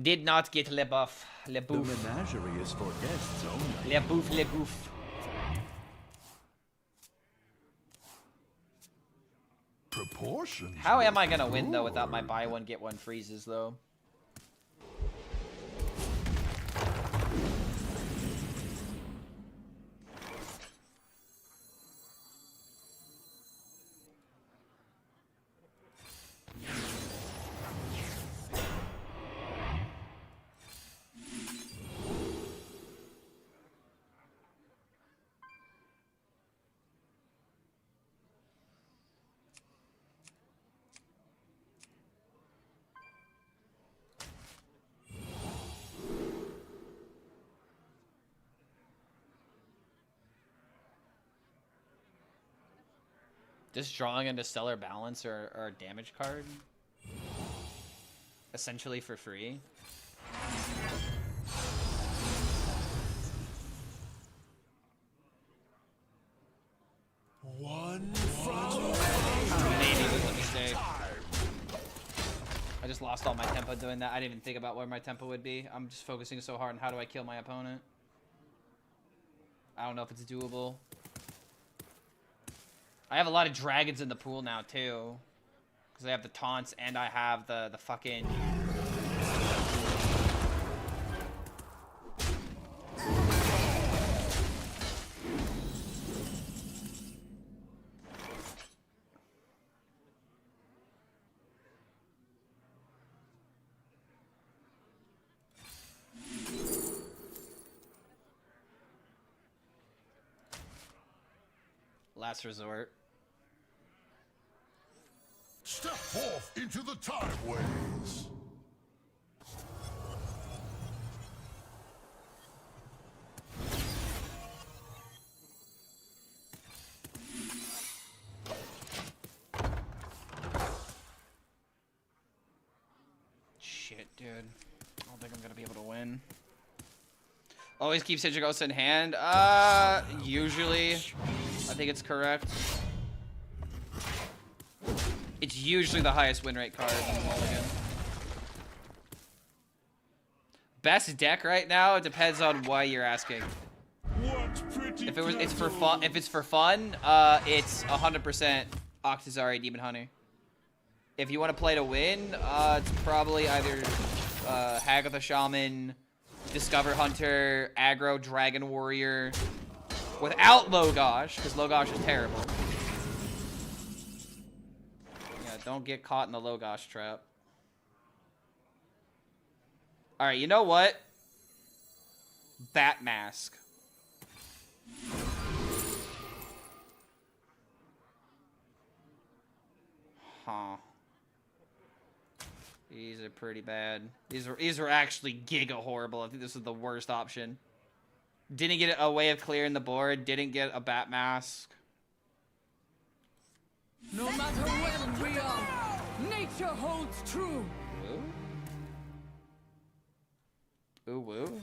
Did not get le buff. Le The bouffe. menagerie is for guests only. Le bouffe, le bouffe. Proportions. How am I gonna win though without my buy one get one freezes though? Just drawing into Stellar Balance or a damage card? Essentially for free? One from Maybe it was a mistake. I just lost all my tempo doing that. I didn't even think about where my tempo would be. I'm just focusing so hard on how do I kill my opponent. I don't know if it's doable. I have a lot of dragons in the pool now too, because I have the taunts and I have the fucking. Last resort. Step forth into the time ways. Shit, dude. I don't think I'm gonna be able to win. Always keep Sigil Ghost in hand. Usually, I think it's correct. It's usually the highest win rate card in the mulligan. Best deck right now, it depends on why you're asking. If it's for fun, it's 100% Octazari Demon Hunter. If you want to play to win, it's probably either Hagatha Shaman, Discover Hunter, Aggro Dragon Warrior, without Logosh, because Logosh is terrible. Yeah, don't get caught in the Logosh trap. Alright, you know what? Bat Mask. Huh. These are pretty bad. These are actually giga horrible. I think this is the worst option. Didn't get a way of clearing the board. Didn't get a Bat Mask. No matter when we are, nature holds true. Ooh. Ooh, woo.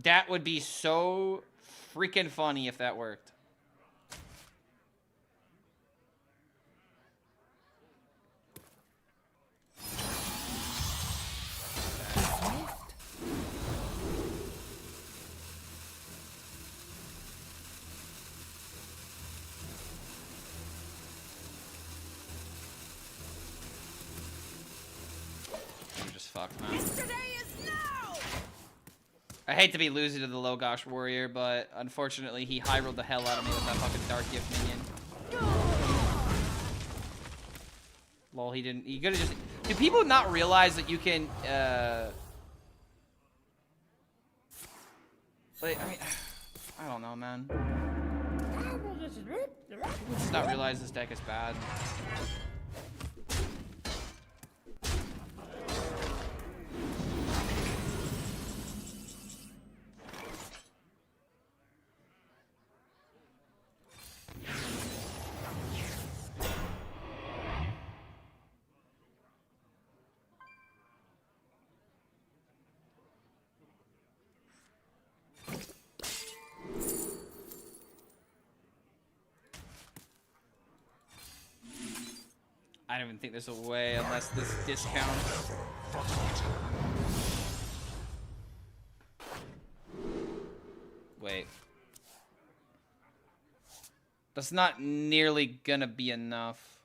That would be so freaking funny if that worked. You're just fucked, man. I hate to be losing to the Logosh Warrior, but unfortunately he high-rolled the hell out of me with that fucking Dark Gift minion. Lol, he didn't. He could have just. Do people not realize that you can? Like, I mean, I don't know, man. People just not realize this deck is bad. I don't even think there's a way unless this discounts. Wait. That's not nearly gonna be enough.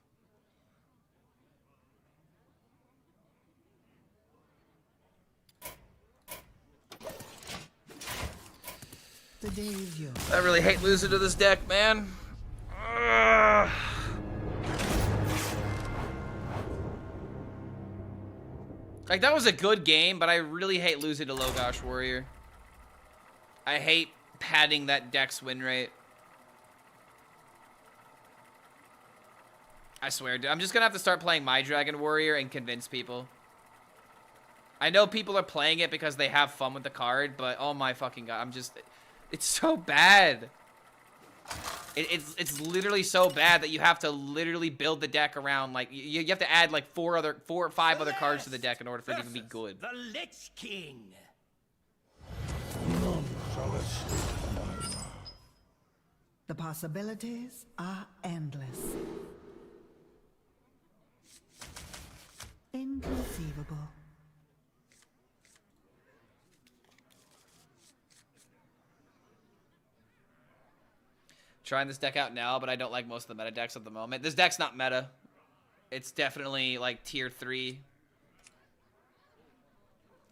The day is yours. I really hate losing to this deck, man. Ugh. Like, that was a good game, but I really hate losing to Logosh Warrior. I hate padding that deck's win rate. I swear, dude. I'm just gonna have to start playing My Dragon Warrior and convince people. I know people are playing it because they have fun with the card, but oh my fucking god, I'm just... It's so bad. It's literally so bad that you have to literally build the deck around, like, you have to add like 4 or 5 other cards to the deck in order for it to even be good. The Lich King. The possibilities are endless. Inconceivable. Trying this deck out now, but I don't like most of the meta decks at the moment. This deck's not meta. It's definitely like tier 3.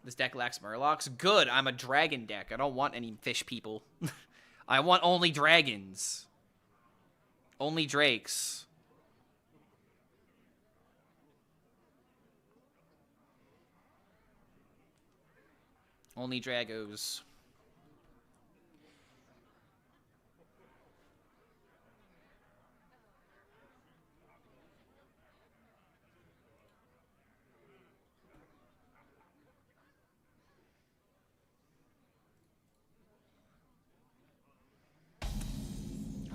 This deck lacks Murlocs. Good, I'm a dragon deck. I don't want any fish people. I want only dragons. Only drakes. Only dragos.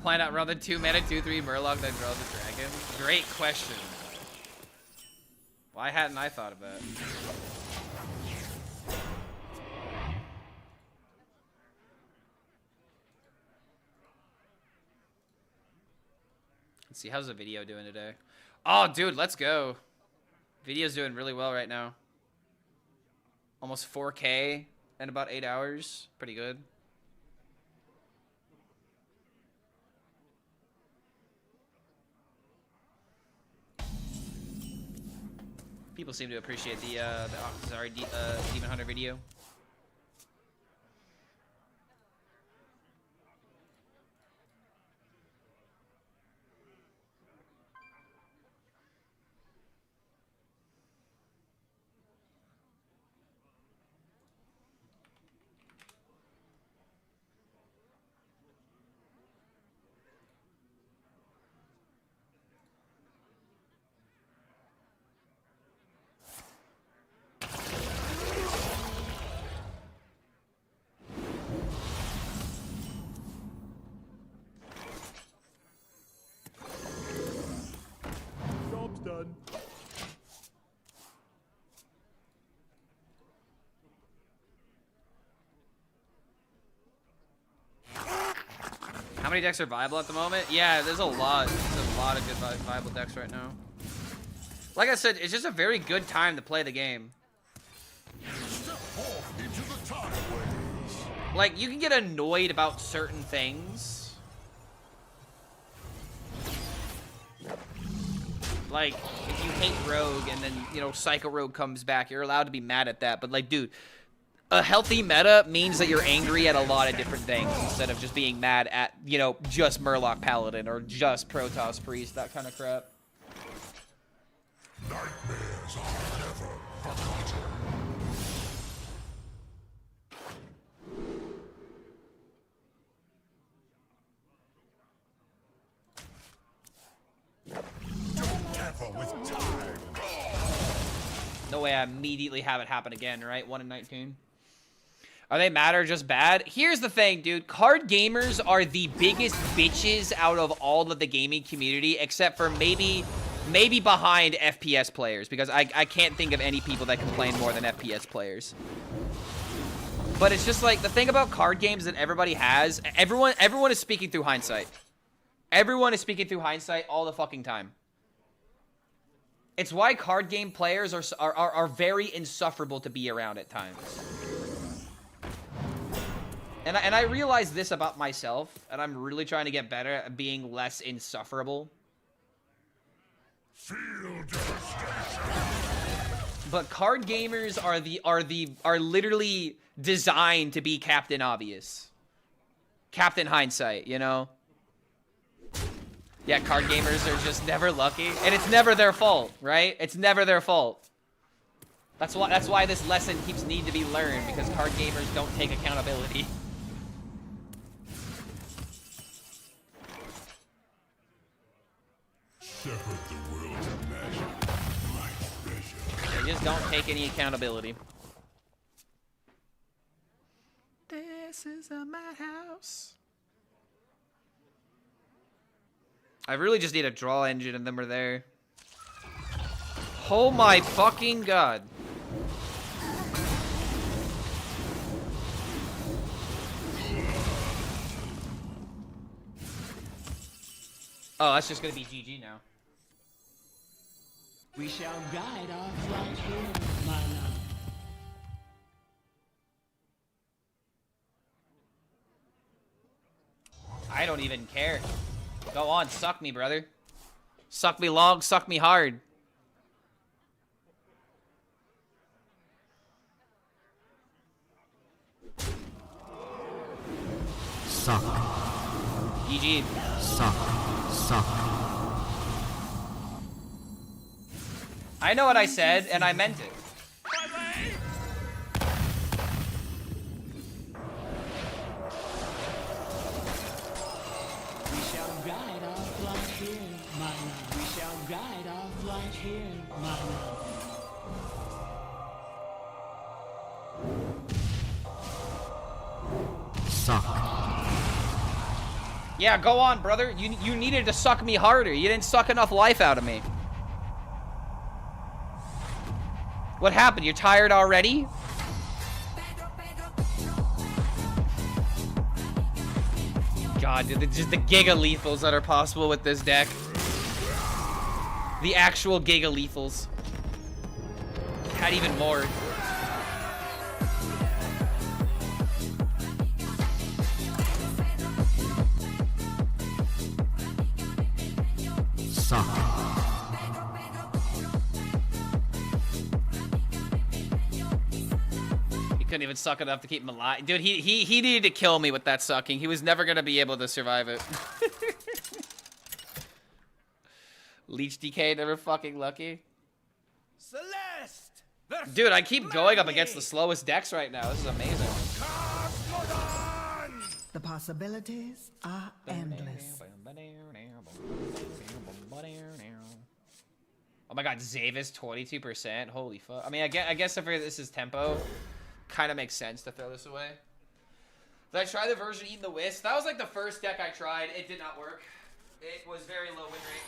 Why not run the 2-mana 2/3 Murloc then draw the dragon? Great question. Why hadn't I thought of that? Let's see, how's the video doing today? Oh, dude, let's go. Video's doing really well right now. Almost 4K in about 8 hours. Pretty good. People seem to appreciate the Octazari Demon Hunter video. Job's done. How many decks are viable at the moment? Yeah, there's a lot. There's a lot of good viable decks right now. Like I said, it's just a very good time to play the game. Step off into the time ways. Like, you can get annoyed about certain things. Like, if you hate Rogue and then, you know, Psycho Rogue comes back, you're allowed to be mad at that. But, like, dude, a healthy meta means that you're angry at a lot of different things instead of just being mad at, you know, just Murloc Paladin or just Protoss Priest, that kind of crap. Nightmares are never forgotten. Don't tamper with time. No way I immediately have it happen again, right? 1 in 19. Are they mad or just bad? Here's the thing, dude. Card gamers are the biggest bitches out of all of the gaming community, except for maybe behind FPS players, because I can't think of any people that complain more than FPS players. But it's just like, the thing about card games that everybody has, everyone is speaking through hindsight. Everyone is speaking through hindsight all the fucking time. It's why card game players are very insufferable to be around at times. And I realize this about myself, and I'm really trying to get better at being less insufferable. But card gamers are literally designed to be Captain Obvious. Captain Hindsight, you know? Yeah, card gamers are just never lucky, and it's never their fault, right? It's never their fault. That's why this lesson keeps needing to be learned, because card gamers don't take accountability. Shepherd the world to magic, my treasure. They just don't take any accountability. This is a madhouse. I really just need a draw engine and then we're there. Oh my fucking god. Oh, that's just gonna be GG now. We shall guide our flight here, my love. I don't even care. Go on, suck me, brother. Suck me long, suck me hard. Suck. GG. Suck. Suck. I know what I said, and I meant it. We shall guide our flight here, my love. We shall guide our flight here, my love. Suck. Yeah, go on, brother. You needed to suck me harder. You didn't suck enough life out of me. What happened? You're tired already? God, dude, just the giga lethals that are possible with this deck. The actual giga lethals. Had even more. Suck. He couldn't even suck enough to keep him alive. Dude, he needed to kill me with that sucking. He was never gonna be able to survive it. Leech DK, never fucking lucky. Celeste! Dude, I keep going up against the slowest decks right now. This is amazing. The possibilities are endless. Oh my god, Zavis 22%. Holy fuck. I mean, I guess if this is tempo, kind of makes sense to throw this away. Did I try the version Eating the Wisp? That was like the first deck I tried. It did not work. It was very low win rate.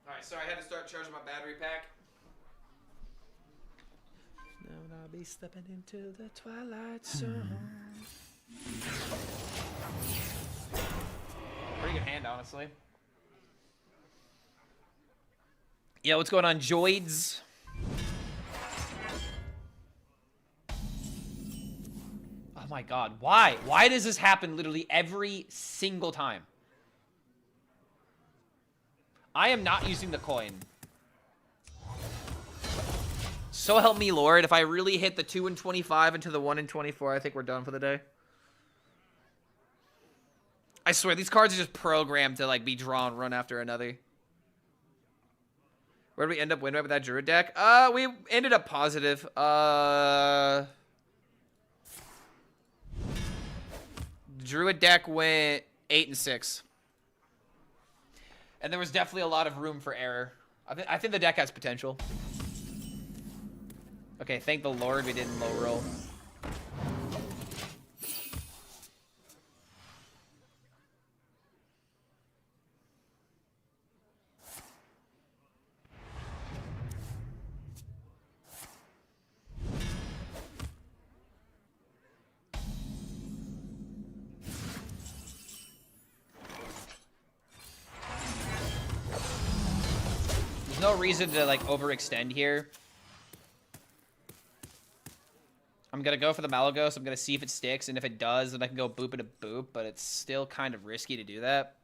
Alright, sorry, I had to start charging my battery pack. Now I'll be stepping into the twilight zone. Pretty good hand, honestly. Yo, what's going on, Joids? Oh my god, why? Why does this happen literally every single time? I am not using the coin. So help me, Lord. If I really hit the 2 and 25 into the 1 and 24, I think we're done for the day. I swear, these cards are just programmed to like be drawn one after another. Where did we end up winning with that Druid deck? We ended up positive. Druid deck went 8 and 6. And there was definitely a lot of room for error. I think the deck has potential. Okay, thank the Lord we didn't low roll. no reason to like overextend here. I'm gonna go for the Malagos. I'm gonna see if it sticks, and if it does, then I can go boop and a boop, but it's still kind of risky to do that.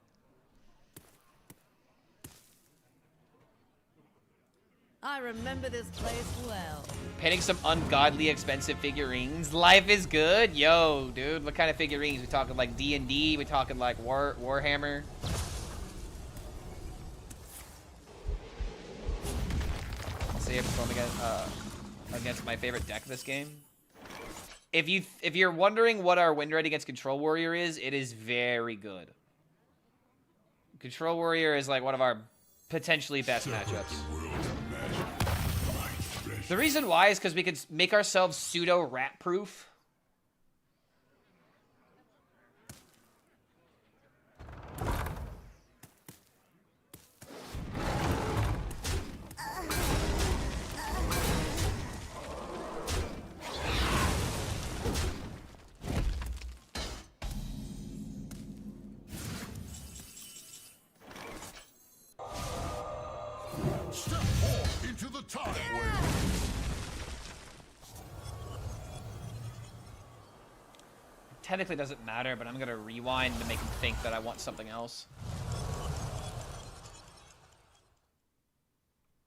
I remember this place well. Painting some ungodly expensive figurines. Life is good. Yo, dude, what kind of figurines? We talking like D&D? We talking like Warhammer? See if it's against my favorite deck this game. If you're wondering what our win rate against Control Warrior is, it is very good. Control Warrior is like one of our potentially best matchups. The reason why is because we could make ourselves pseudo rat proof. Step forth into the time wave. Technically doesn't matter, but I'm gonna rewind to make him think that I want something else.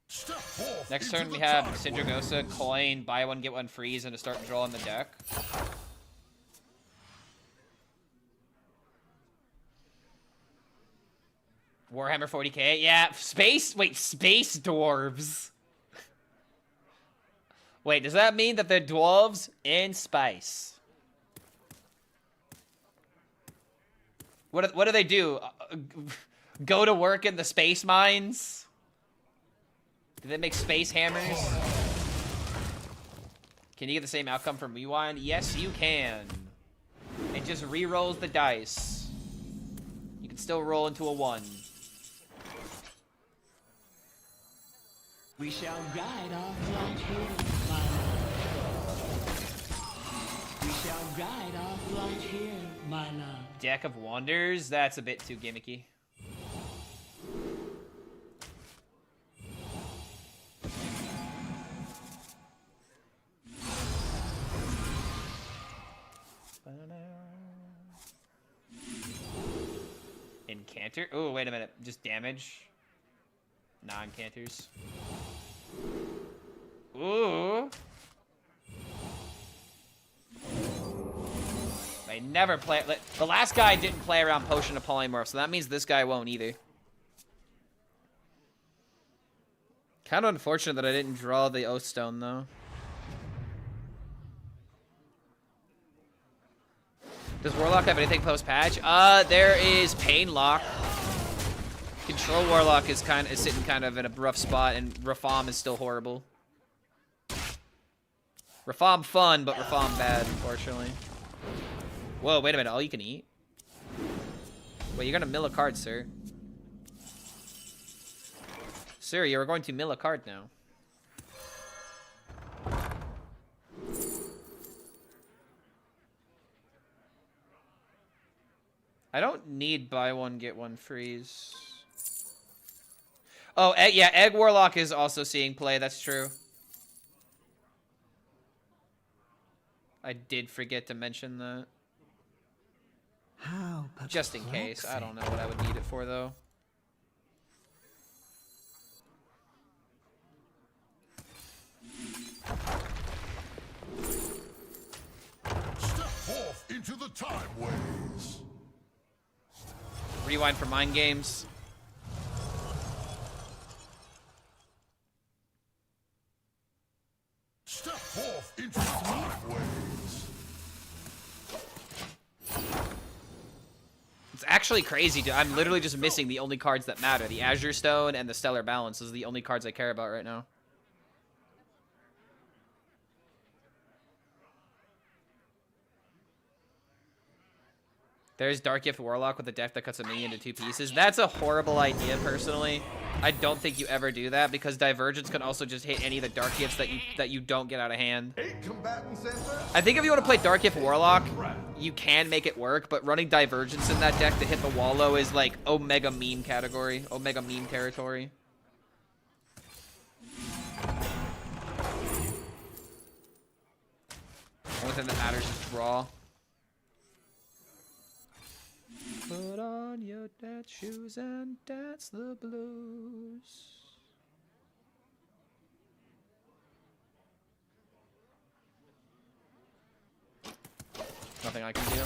Step forth Next into turn we the have time Syndragosa, coin, buy one get one freeze, and to start drawing the deck. Warhammer 40k, yeah, space dwarves. Wait, does that mean that they're dwarves in space? What do they do? Go to work in the space mines? Do they make space hammers? Can you get the same outcome from Rewind? Yes, you can. It just re-rolls the dice. You can still roll into a 1. We shall guide our flight here, my love. We shall guide our flight here, my love. Deck of Wonders? That's a bit too gimmicky. Incanter? Oh, wait a minute. Just damage. Non-canters. Ooh. I never play. The last guy didn't play around Potion of Polymorph, so that means this guy won't either. Kind of unfortunate that I didn't draw the Oath Stone, though. Does Warlock have anything post-patch? There is Painlock. Control Warlock is sitting kind of in a rough spot, and Rafam is still horrible. Rafam fun, but Rafam bad, unfortunately. Whoa, wait a minute. All you can eat? Wait, you're gonna mill a card, sir. Sir, you're going to mill a card now. I don't need buy one, get one freeze. Oh, yeah, Egg Warlock is also seeing play. That's true. I did forget to mention that. How just in case. I don't know what I would need it for, though. Step forth into the time waves. Rewind for Mind Games. Step forth into the time waves. It's actually crazy, dude. I'm literally just missing the only cards that matter. The Azure Stone and the Stellar Balance. Those are the only cards I care about right now. There's Dark Gift Warlock with a deck that cuts a minion into 2 pieces. That's a horrible idea, personally. I don't think you ever do that, because Divergence can also just hit any of the Dark Gifts that you don't get out of hand. I think if you want to play Dark Gift Warlock, you can make it work, but running Divergence in that deck to hit the Wallow is like Omega meme category. Omega meme territory. only thing that matters is draw. Put on your dance shoes and dance the blues. Nothing I can do.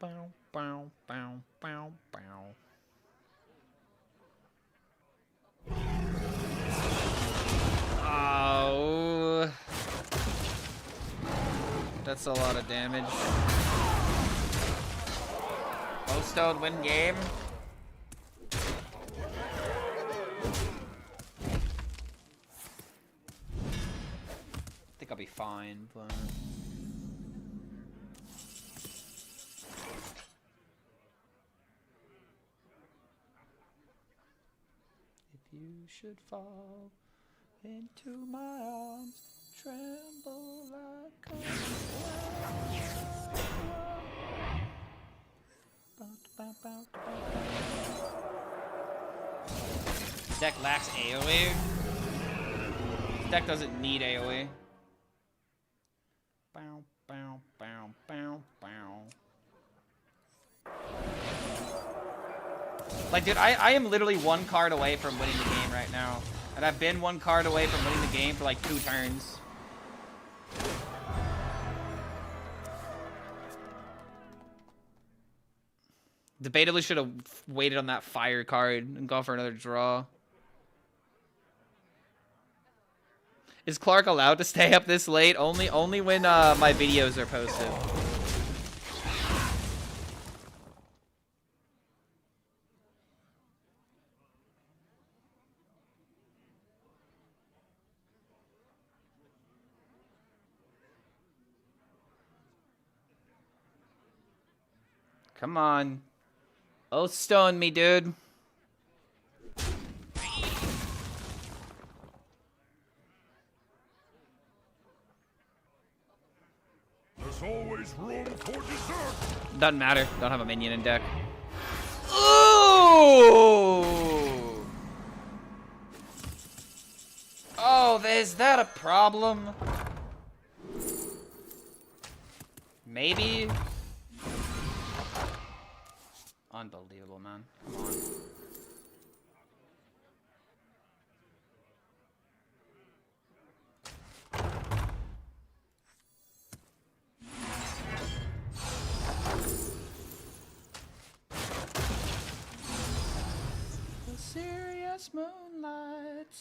Bow, bow, bow, bow, bow. Oh, that's a lot of damage. Hearthstone win game. I think I'll be fine, but if you should fall into my arms, tremble like a This deck lacks AoE. This deck doesn't need AoE. Bow, bow, bow, bow, bow. Like, dude, I am literally one card away from winning the game right now. And I've been one card away from winning the game for like 2 turns. Debatably should have waited on that fire card and gone for another draw. Is Clark allowed to stay up this late? Only when my videos are posted. Come on. Hearthstone me, dude. There's always room for dessert. Doesn't matter. Don't have a minion in deck. Ooh! Oh, is that a problem? Maybe? Unbelievable, man. Come on. The serious moonlight.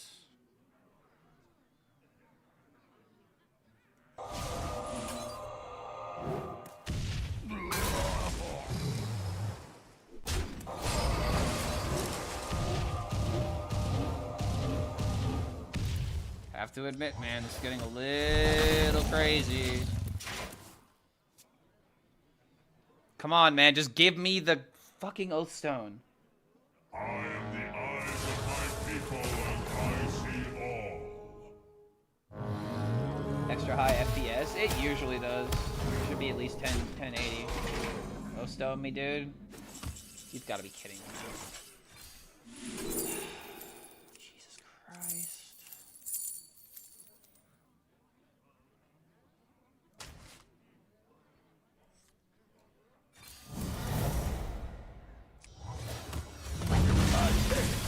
Have to admit, man, it's getting a little crazy. Come on, man, just give me the fucking Hearthstone. I am the eyes of my people, and I see all. Extra high FPS? It usually does. Should be at least 1080. Hearthstone me, dude. You've got to be kidding me. Jesus Christ.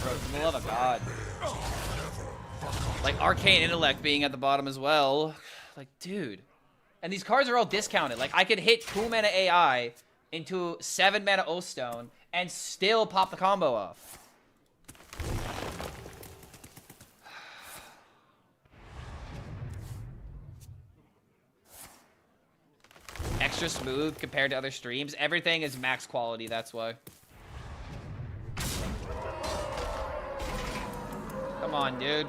Bro, for the love of God. Like, Arcane Intellect being at the bottom as well. Like, dude. And these cards are all discounted. Like, I could hit 2 mana AI into 7 mana Hearthstone and still pop the combo off. Extra smooth compared to other streams. Everything is max quality, that's why. Come on, dude.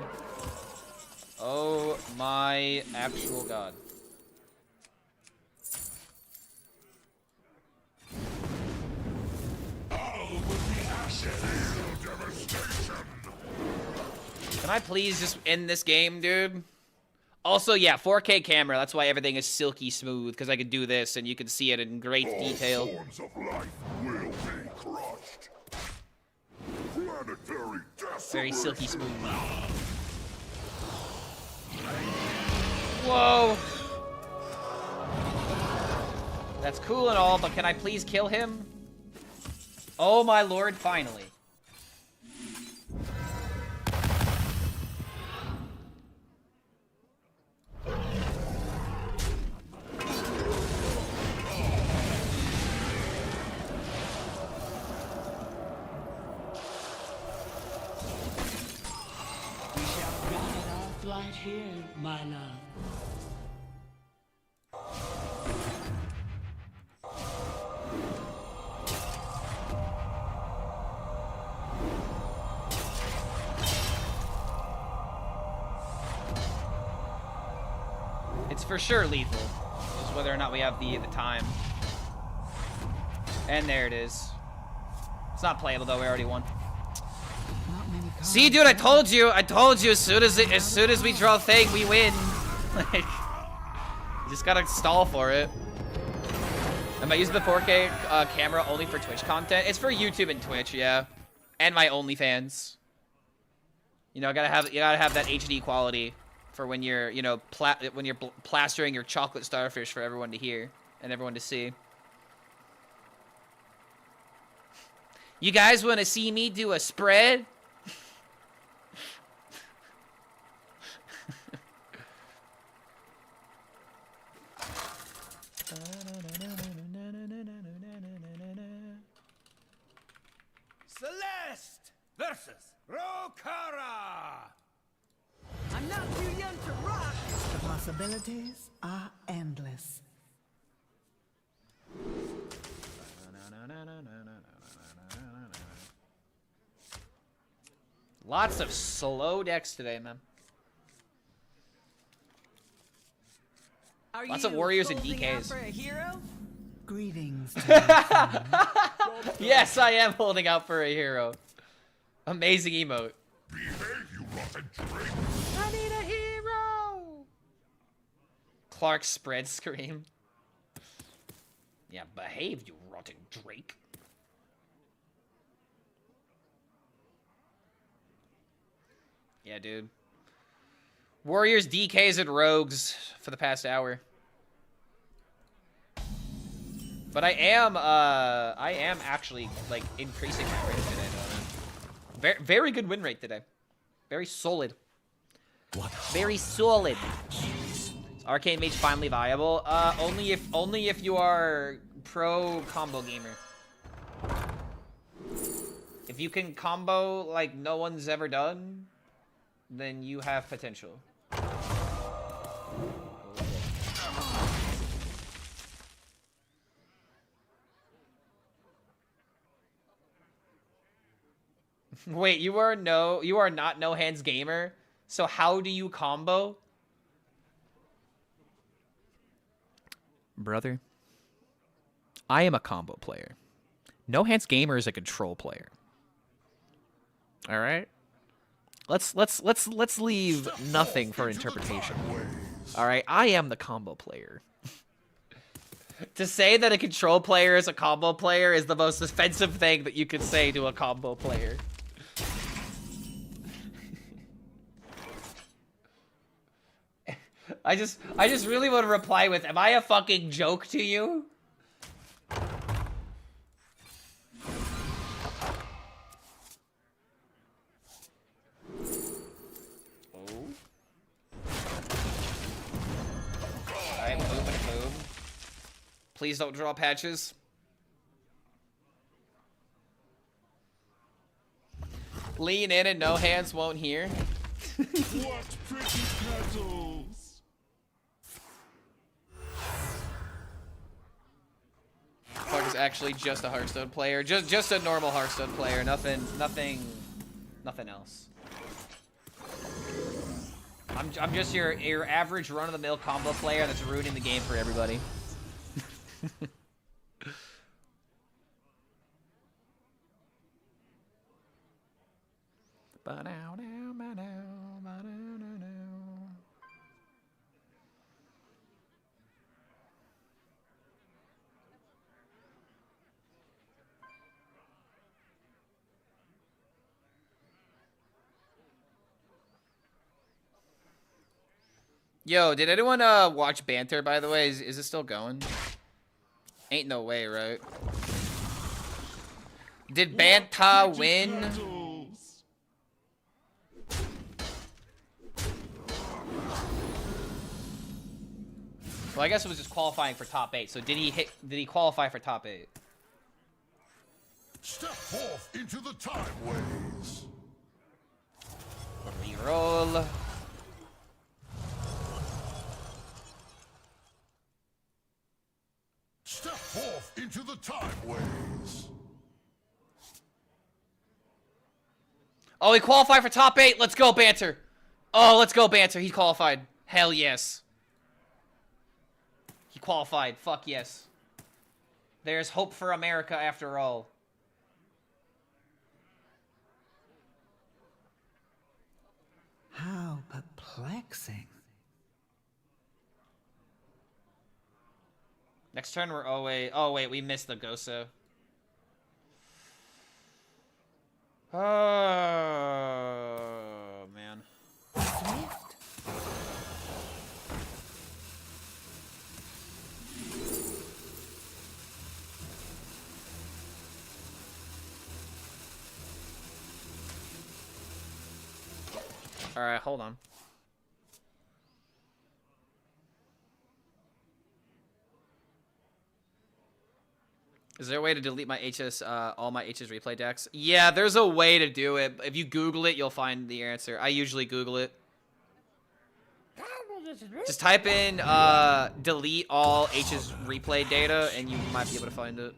Oh my actual God. Can I please just end this game, dude? Also, yeah, 4K camera. That's why everything is silky smooth, because I could do this and you can see it in great detail. All forms of life will be crushed. Very silky smooth. Whoa. That's cool and all, but can I please kill him? Oh my lord, finally. Right here, my love. It's for sure lethal. Just whether or not we have the time. And there it is. It's not playable though. We already won. See, dude, I told you. As soon as we draw a thing, we win. Like, you just gotta stall for it. Am I using the 4K camera only for Twitch content? It's for YouTube and Twitch, yeah, and my OnlyFans. You know, you gotta have that HD quality for when you're, you know, plastering your chocolate starfish for everyone to hear and everyone to see. You guys want to see me do a spread? Celeste versus Rokara. I'm not too young to rock. The possibilities are endless. Lots of slow decks today, man. Lots of warriors and DKs. For a hero? Greetings. Yes, I am holding out for a hero. Amazing emote. I need a hero. Clark spread scream. Yeah, behave, you rotten Drake. Yeah, dude. Warriors, DKs, and rogues for the past hour. But I am actually, like, increasing my rate today, though. Very, very good win rate today. Very solid. Very solid. Is Arcane Mage finally viable? Only if you are pro combo gamer. If you can combo like no one's ever done, then you have potential. Wait, you are not no hands gamer? So how do you combo? Brother, I am a combo player. No hands gamer is a control player. All right? Let's leave nothing for interpretation. All right, I am the combo player. To say that a control player is a combo player is the most offensive thing that you could say to a combo player. I just really want to reply with, am I a fucking joke to you? Alright, move. Please don't draw patches. Lean in and no hands won't hear. What pretty petals! Clark is actually just a Hearthstone player. Just a normal Hearthstone player. Nothing else. I'm just your average run-of-the-mill combo player that's ruining the game for everybody. Yo, did anyone watch Banter, by the way? Is it still going? Ain't no way, right? Did Banta win? Well, I guess it was just qualifying for top 8. So did he qualify for top 8? Step forth into the time ways. Reroll. Step forth into the time ways. Oh, he qualified for top 8. Let's go, Banter. Oh, let's go, Banter. He qualified. Hell yes. He qualified. Fuck yes. There's hope for America after all. How perplexing. Next turn we're oh wait, we missed the Goso. Oh man. Swift. Alright, hold on. Is there a way to delete my all my HSReplay decks? Yeah, there's a way to do it. If you Google it, you'll find the answer. I usually Google it. Just type in delete all HSReplay data, and you might be able to find it.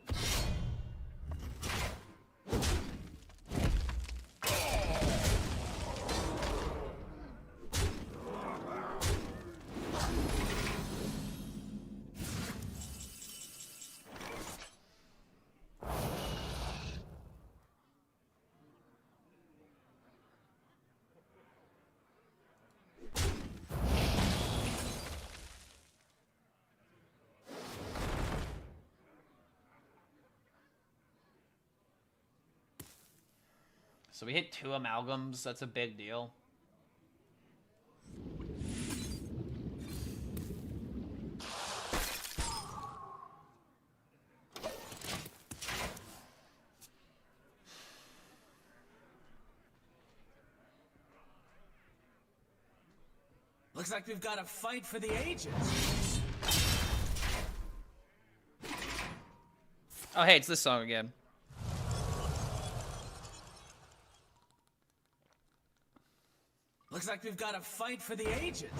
So we hit 2 amalgams. That's a big deal. Looks like we've got a fight for the ages. Oh, hey, it's this song again. Looks like we've got a fight for the ages.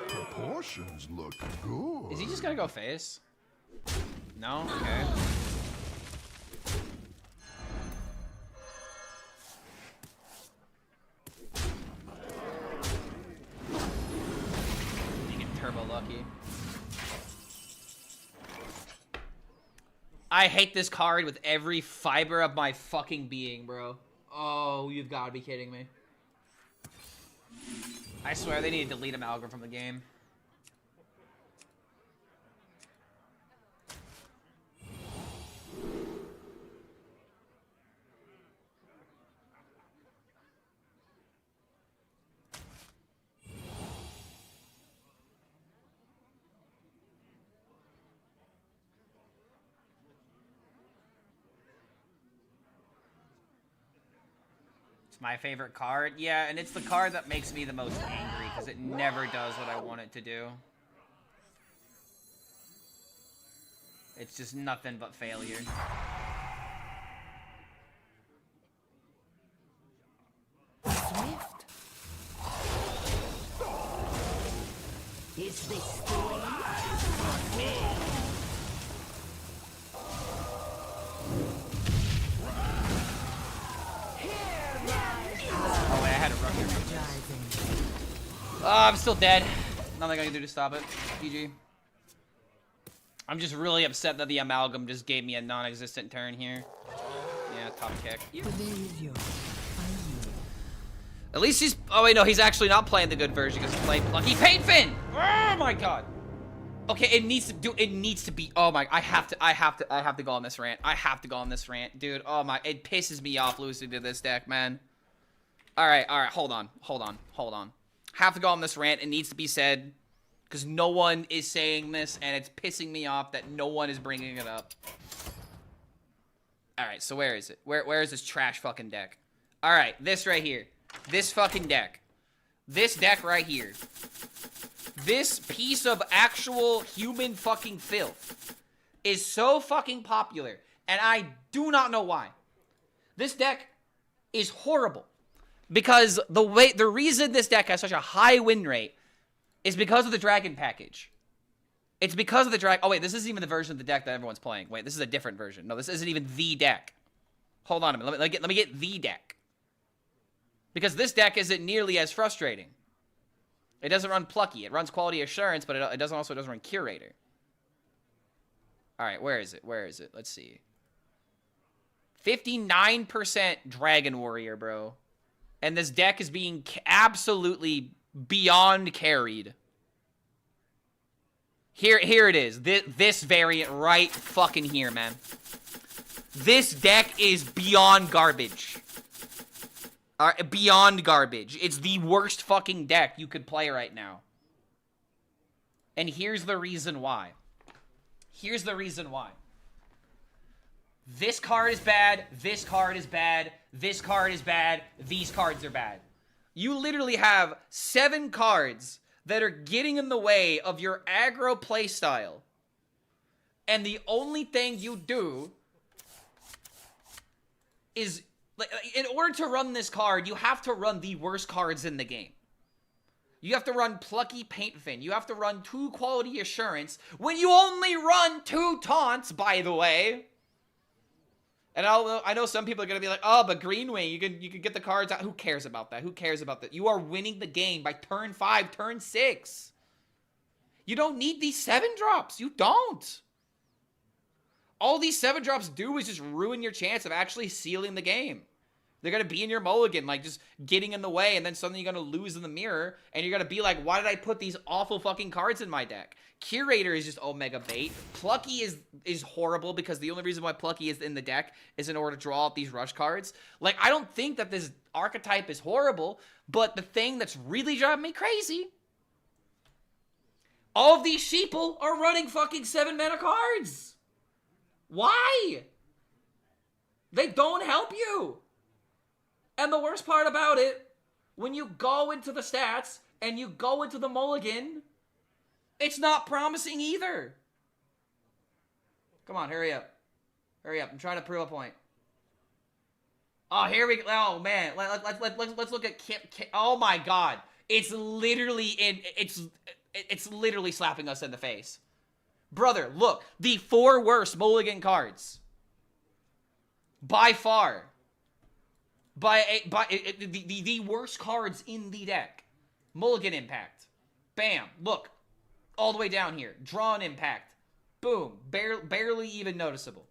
Proportions look good. Is he just gonna go face? No? Okay. You get turbo lucky. I hate this card with every fiber of my fucking being, bro. Oh, you've got to be kidding me. I swear they need to delete Amalgam from the game. My favorite card. Yeah, and it's the card that makes me the most angry because it never does what I want it to do. It's just nothing but failure. Swift. Is this the way? Oh wait, I had a rush here. I'm still dead. Nothing I can do to stop it. GG. I'm just really upset that the Amalgam just gave me a non-existent turn here. Yeah, top kick. At least he's... Oh wait, no, he's actually not playing the good version because he's playing Plucky Painfin! Oh my god! Okay, it needs to be, oh my, I have to go on this rant. I have to go on this rant, dude. Oh my, it pisses me off losing to this deck, man. All right, hold on. Have to go on this rant. It needs to be said, because no one is saying this, and it's pissing me off that no one is bringing it up. All right, so where is it? Where is this trash fucking deck? All right, this right here. This fucking deck. This deck right here. This piece of actual human fucking filth is so fucking popular, and I do not know why. This deck is horrible because the reason this deck has such a high win rate is because of the dragon package. It's because of the dragon. Oh wait, this isn't even the version of the deck that everyone's playing. Wait, this is a different version. No, this isn't even the deck. Hold on a minute. Let me get the deck. Because this deck isn't nearly as frustrating. It doesn't run Plucky. It runs Quality Assurance, but it doesn't run Curator. All right, where is it? Let's see. 59% Dragon Warrior, bro. And this deck is being absolutely beyond carried. Here it is. This variant right fucking here, man. This deck is beyond garbage. Beyond garbage. It's the worst fucking deck you could play right now. And here's the reason why. This card is bad. This card is bad. This card is bad. These cards are bad. You literally have 7 cards that are getting in the way of your aggro playstyle. And the only thing you do is, like, in order to run this card, you have to run the worst cards in the game. You have to run Plucky Paintfin. You have to run 2 Quality Assurance when you only run 2 Taunts, by the way. And I know some people are going to be like, oh, but Green Wing, you can get the cards out. Who cares about that? Who cares about that? You are winning the game by turn 5, turn 6. You don't need these 7 drops. You don't. All these 7 drops do is just ruin your chance of actually sealing the game. They're going to be in your mulligan, like, just getting in the way, and then suddenly you're going to lose in the mirror, and you're going to be like, why did I put these awful fucking cards in my deck? Curator is just Omega bait. Plucky is horrible, because the only reason why Plucky is in the deck is in order to draw out these rush cards. Like, I don't think that this archetype is horrible, but the thing that's really driving me crazy, all of these sheeple are running fucking 7 mana cards. Why? They don't help you. And the worst part about it, when you go into the stats and you go into the mulligan, it's not promising either. Come on, hurry up. Hurry up. I'm trying to prove a point. Oh, here we go. Oh, man. Let's look at oh, my God. It's literally it's literally slapping us in the face. Brother, look. The 4 worst mulligan cards. By far. The worst cards in the deck. Mulligan Impact. Bam. Look. All the way down here. Drawn Impact. Boom. Barely even noticeable.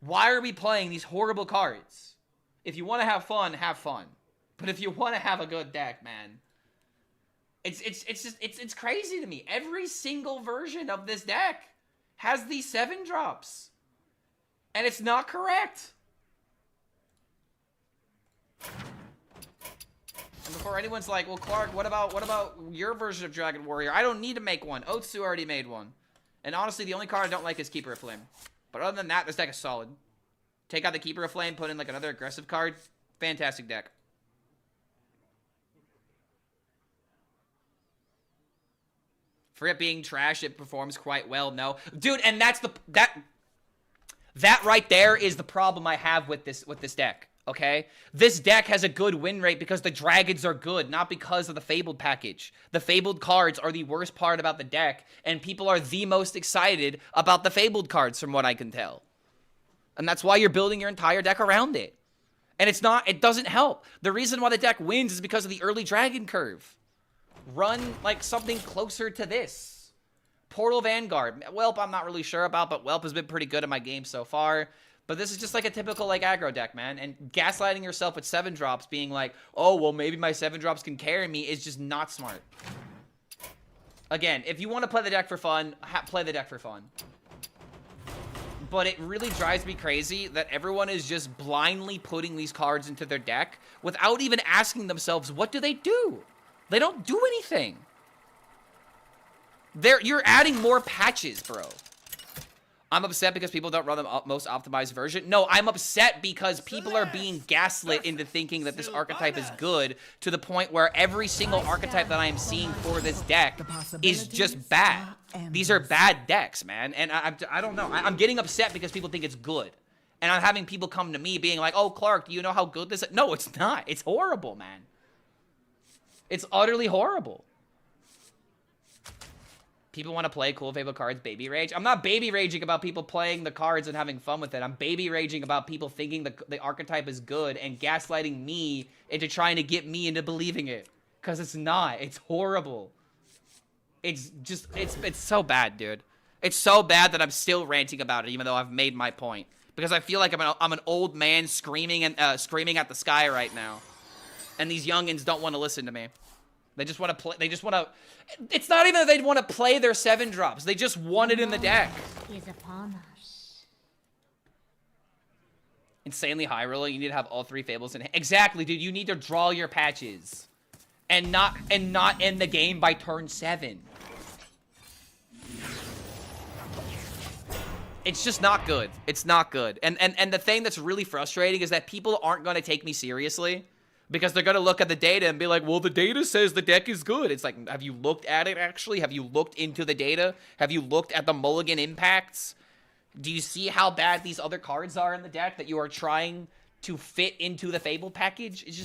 Why are we playing these horrible cards? If you want to have fun, have fun. But if you want to have a good deck, man, it's crazy to me. Every single version of this deck has these 7 drops. And it's not correct. And before anyone's like, well, Clark, what about your version of Dragon Warrior? I don't need to make one. Otsu already made one. And honestly, the only card I don't like is Keeper of Flame. But other than that, this deck is solid. Take out the Keeper of Flame, put in like another aggressive card. Fantastic deck. For it being trash, it performs quite well. No. Dude, and that's that right there is the problem I have with this deck. Okay? This deck has a good win rate because the dragons are good, not because of the Fabled package. The Fabled cards are the worst part about the deck, and people are the most excited about the Fabled cards from what I can tell. And that's why you're building your entire deck around it. And it doesn't help. The reason why the deck wins is because of the early dragon curve. Run like something closer to this. Portal Vanguard. Whelp I'm not really sure about, but Whelp has been pretty good in my game so far. But this is just like a typical like aggro deck, man. And gaslighting yourself with 7 drops, being like, oh, well, maybe my 7 drops can carry me, is just not smart. Again, if you want to play the deck for fun, play the deck for fun. But it really drives me crazy that everyone is just blindly putting these cards into their deck without even asking themselves, what do they do? They don't do anything. You're adding more patches, bro. I'm upset because people don't run the most optimized version. No, I'm upset because people are being gaslit into thinking that this archetype is good to the point where every single archetype that I am seeing for this deck is just bad. These are bad decks, man. And I don't know. I'm getting upset because people think it's good. And I'm having people come to me being like, oh, Clark, do you know how good this is? No, it's not. It's horrible, man. It's utterly horrible. People want to play cool Fable cards, baby rage. I'm not baby raging about people playing the cards and having fun with it. I'm baby raging about people thinking the archetype is good and gaslighting me into trying to get me into believing it. Because it's not. It's horrible. It's just, it's so bad, dude. It's so bad that I'm still ranting about it, even though I've made my point. Because I feel like I'm an old man screaming at the sky right now. And these youngins don't want to listen to me. They just want to play. They just want to. It's not even that they want to play their 7-drops. They just want it in the deck. Is upon us. Insanely high rolling. You need to have all 3 Fables in. Exactly, dude. You need to draw your patches, and not end the game by turn 7. It's just not good. It's not good. And the thing that's really frustrating is that people aren't going to take me seriously. Because they're going to look at the data and be like, well, the data says the deck is good. It's like, have you looked at it, actually? Have you looked into the data? Have you looked at the mulligan impacts? Do you see how bad these other cards are in the deck that you are trying to fit into the Fable package? It's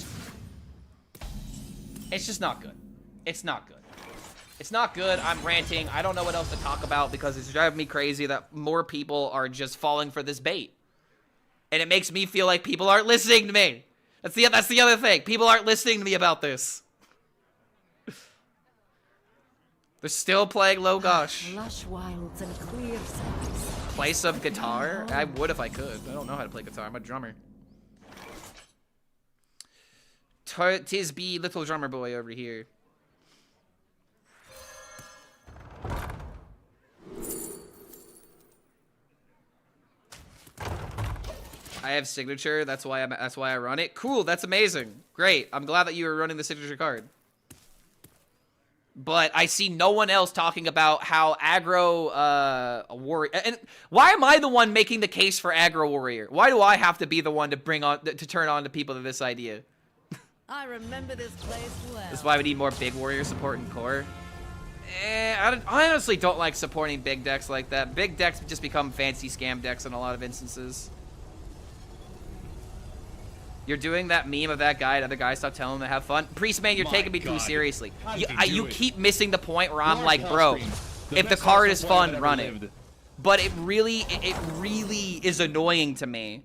just not good. It's not good. It's not good. I'm ranting. I don't know what else to talk about because it's driving me crazy that more people are just falling for this bait. And it makes me feel like people aren't listening to me. That's the other thing. People aren't listening to me about this. They're still playing Logosh. Lush wilds and clear skies. Play some guitar? I would if I could. I don't know how to play guitar. I'm a drummer. Tisby, little drummer boy over here. I have signature. That's why I run it. Cool. That's amazing. Great. I'm glad that you were running the signature card. But I see no one else talking about how aggro warrior. And why am I the one making the case for aggro warrior? Why do I have to be the one to turn on to people to this idea? I remember this place well. That's why we need more big warrior support in core. I honestly don't like supporting big decks like that. Big decks just become fancy scam decks in a lot of instances. You're doing that meme of that guy, other guys stop telling him to have fun. Priestman, you're taking me too seriously. You keep missing the point where I'm like, bro, if the card is fun, run it. But it really is annoying to me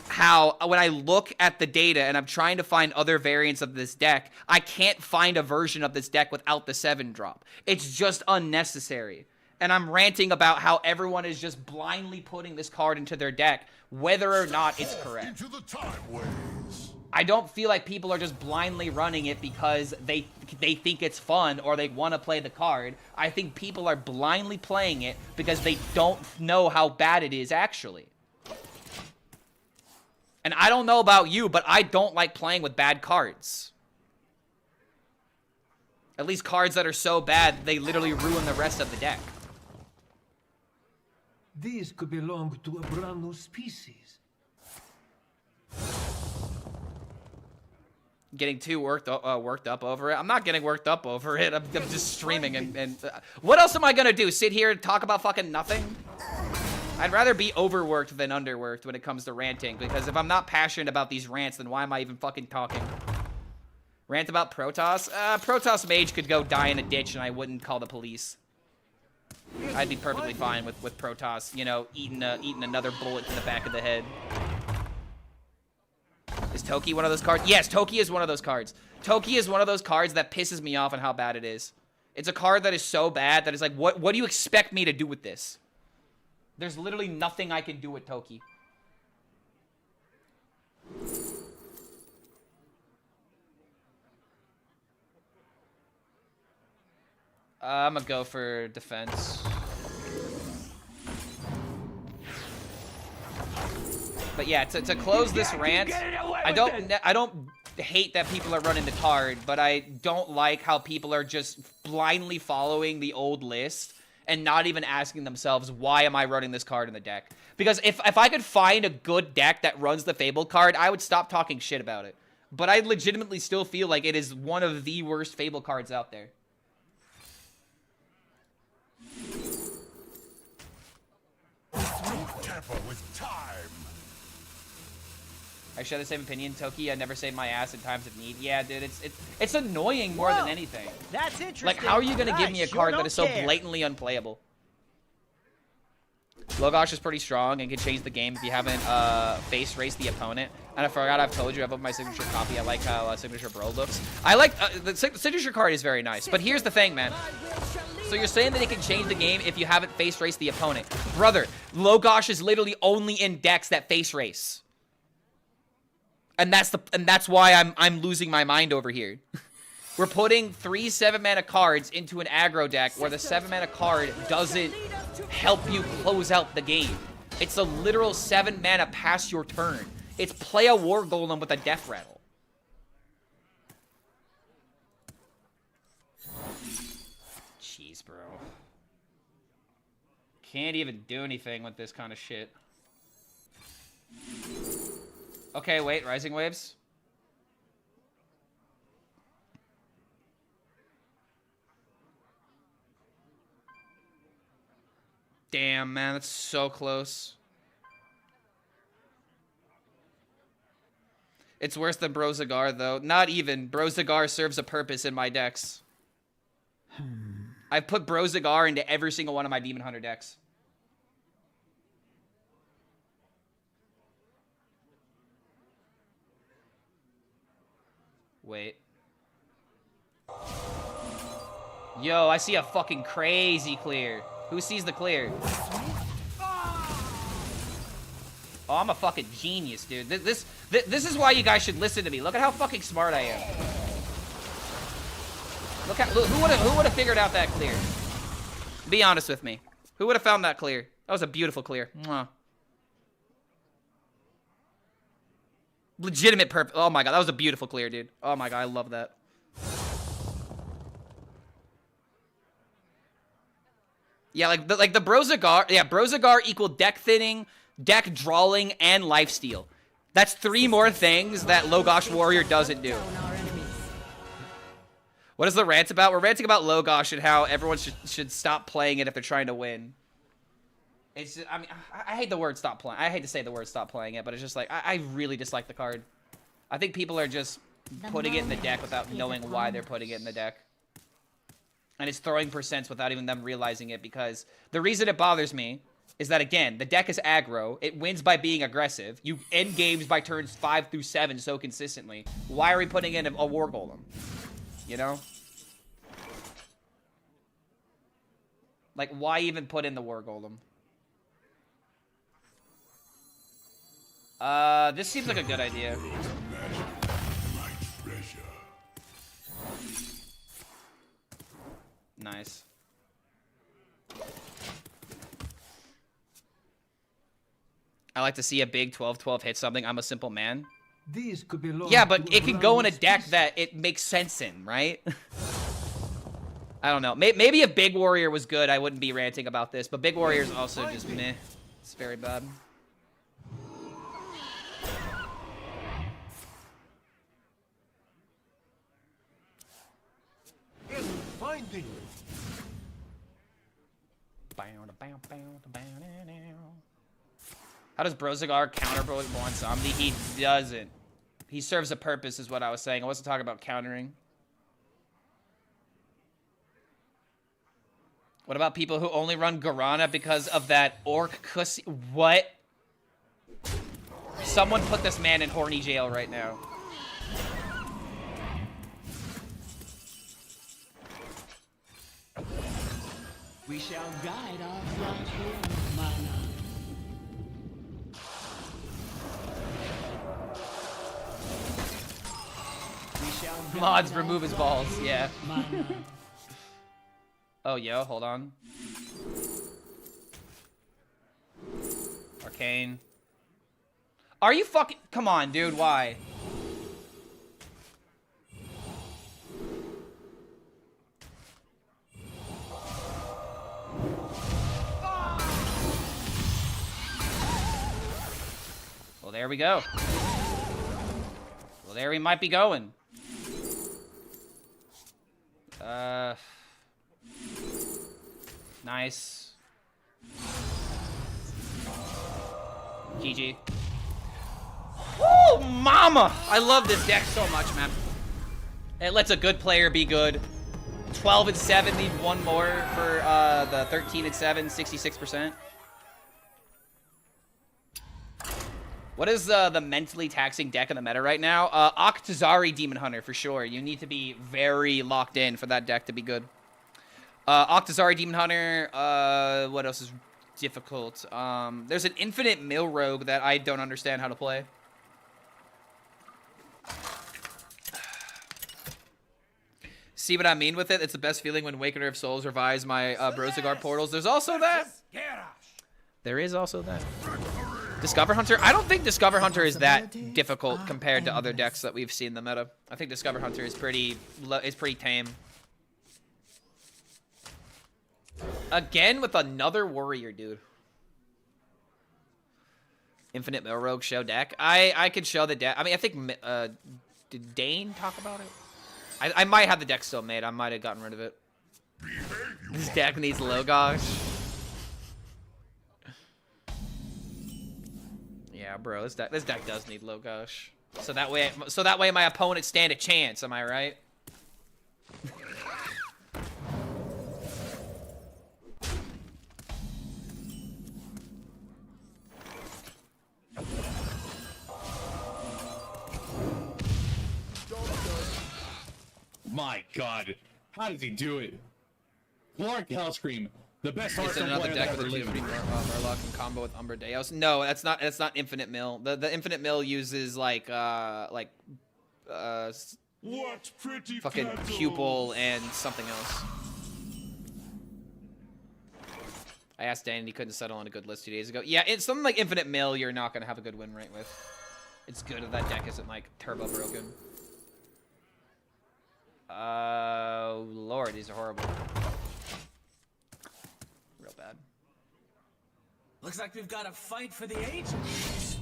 how when I look at the data and I'm trying to find other variants of this deck, I can't find a version of this deck without the 7-drop. It's just unnecessary. And I'm ranting about how everyone is just blindly putting this card into their deck, whether or not it's correct. I don't feel like people are just blindly running it because they think it's fun or they want to play the card. I think people are blindly playing it because they don't know how bad it is actually. And I don't know about you, but I don't like playing with bad cards. At least cards that are so bad, they literally ruin the rest of the deck. These could belong to a brand new species. Getting too worked up over it. I'm not getting worked up over it. I'm just streaming and what else am I gonna do? Sit here and talk about fucking nothing? I'd rather be overworked than underworked when it comes to ranting, because if I'm not passionate about these rants, then why am I even fucking talking? Rant about Protoss? Protoss Mage could go die in a ditch and I wouldn't call the police. I'd be perfectly fine with Protoss, you know, eating another bullet to the back of the head. Is Toki one of those cards? Yes, Toki is one of those cards. Toki is one of those cards that pisses me off on how bad it is. It's a card that is so bad that it's like, what do you expect me to do with this? There's literally nothing I can do with Toki. I'm gonna go for defense. But yeah, to close this rant, I don't hate that people are running the card, but I don't like how people are just blindly following the old list and not even asking themselves, why am I running this card in the deck? Because if I could find a good deck that runs the Fabled card, I would stop talking shit about it. But I legitimately still feel like it is one of the worst Fabled cards out there. Tamper with time. I share the same opinion, Toki. I never save my ass in times of need. Yeah, dude, it's annoying more than anything. That's interesting. Like, how are you gonna give me a card that is so care. blatantly unplayable? Logosh is pretty strong and can change the game if you haven't face raced the opponent. And I forgot I've told you I've opened my signature copy. I like how Signature Bro looks. I like the signature card is very nice. But here's the thing, man. So you're saying that it can change the game if you haven't face raced the opponent, brother? Logosh is literally only in decks that face race. And that's why I'm losing my mind over here. We're putting 3 7-mana cards into an aggro deck where the 7-mana card doesn't help you close out the game. It's a literal 7-mana pass your turn. It's play a War Golem with a Death Rattle. Jeez, bro. Can't even do anything with this kind of shit. Okay, wait, Rising Waves? Damn, man, that's so close. It's worse than Brozagar, though. Not even. Brozagar serves a purpose in my decks. I've put Brozagar into every single one of my Demon Hunter decks. Wait. Yo, I see a fucking crazy clear. Who sees the clear? Oh, I'm a fucking genius, dude. This is why you guys should listen to me. Look at how fucking smart I am. Look, who would have figured out that clear? Be honest with me. Who would have found that clear? That was a beautiful clear. Mwah. Legitimate purpose. Oh my god, that was a beautiful clear, dude. Oh my god, I love that. Yeah, like the Brozagar. Yeah, Brozagar equal deck thinning, deck drawing, and lifesteal. That's 3 more things that Logosh Warrior doesn't do. What is the rant about? We're ranting about Logosh and how everyone should stop playing it if they're trying to win. It's just, I mean, I hate the word stop playing. I hate to say the word stop playing it, but it's just like, I really dislike the card. I think people are just putting it in the deck without knowing why they're putting it in the deck. And it's throwing percents without even them realizing it, because the reason it bothers me is that, again, the deck is aggro. It wins by being aggressive. You end games by turns 5 through 7 so consistently. Why are we putting in a War Golem? You know? Like, why even put in the War Golem? This seems like a good idea. Nice. I like to see a big 12-12 hit something. I'm a simple man. These could be yeah, but it could go in a deck that it makes sense in, right? I don't know. Maybe if Big Warrior was good, I wouldn't be ranting about this. But Big Warrior is also just meh. It's very bad. Finding. How does Brozagar counter one zombie? He doesn't. He serves a purpose, is what I was saying. I wasn't talking about countering. What about people who only run Garana because of that orc cussy? What? Someone put this man in horny jail right now. We shall guide our flight here, mana. We shall Mods remove his balls, yeah. Oh, yo, hold on. Arcane. Are you fucking... Come on, dude, why? Well, there we go. Well, there we might be going. Nice. GG. Oh, mama! I love this deck so much, man. It lets a good player be good. 12 and 7, need one more for the 13 and 7, 66%. What is the mentally taxing deck in the meta right now? Octazari Demon Hunter, for sure. You need to be very locked in for that deck to be good. Octazari Demon Hunter, what else is difficult? There's an Infinite Mill Rogue that I don't understand how to play. See what I mean with it? It's the best feeling when Awakener of Souls revives my Brozigar portals. There's also that. There is also that. Discover Hunter? I don't think Discover Hunter is that difficult compared to other decks that we've seen in the meta. I think Discover Hunter is pretty tame. Again with another warrior, dude. Infinite Mill Rogue show deck. I could show the deck. I mean, I think did Dane talk about it? I might have the deck still made. I might have gotten rid of it. This deck needs Logosh. Yeah, bro, this deck does need Logosh. So that way my opponents stand a chance, am I right? My God, how does he do it? Clark HELLSCREAM, the best Hearthstone another player deck that with ever a lived. Murloc in combo with Umbra Deos. No, that's not Infinite Mill. The Infinite Mill uses like What pretty fucking petals. Pupil and something else. I asked Dan and he couldn't settle on a good list 2 days ago. Yeah, it's something like Infinite Mill you're not gonna have a good win rate with. It's good if that deck isn't like turbo broken. Lord, these are horrible. Real bad. Looks like we've got a fight for the ages.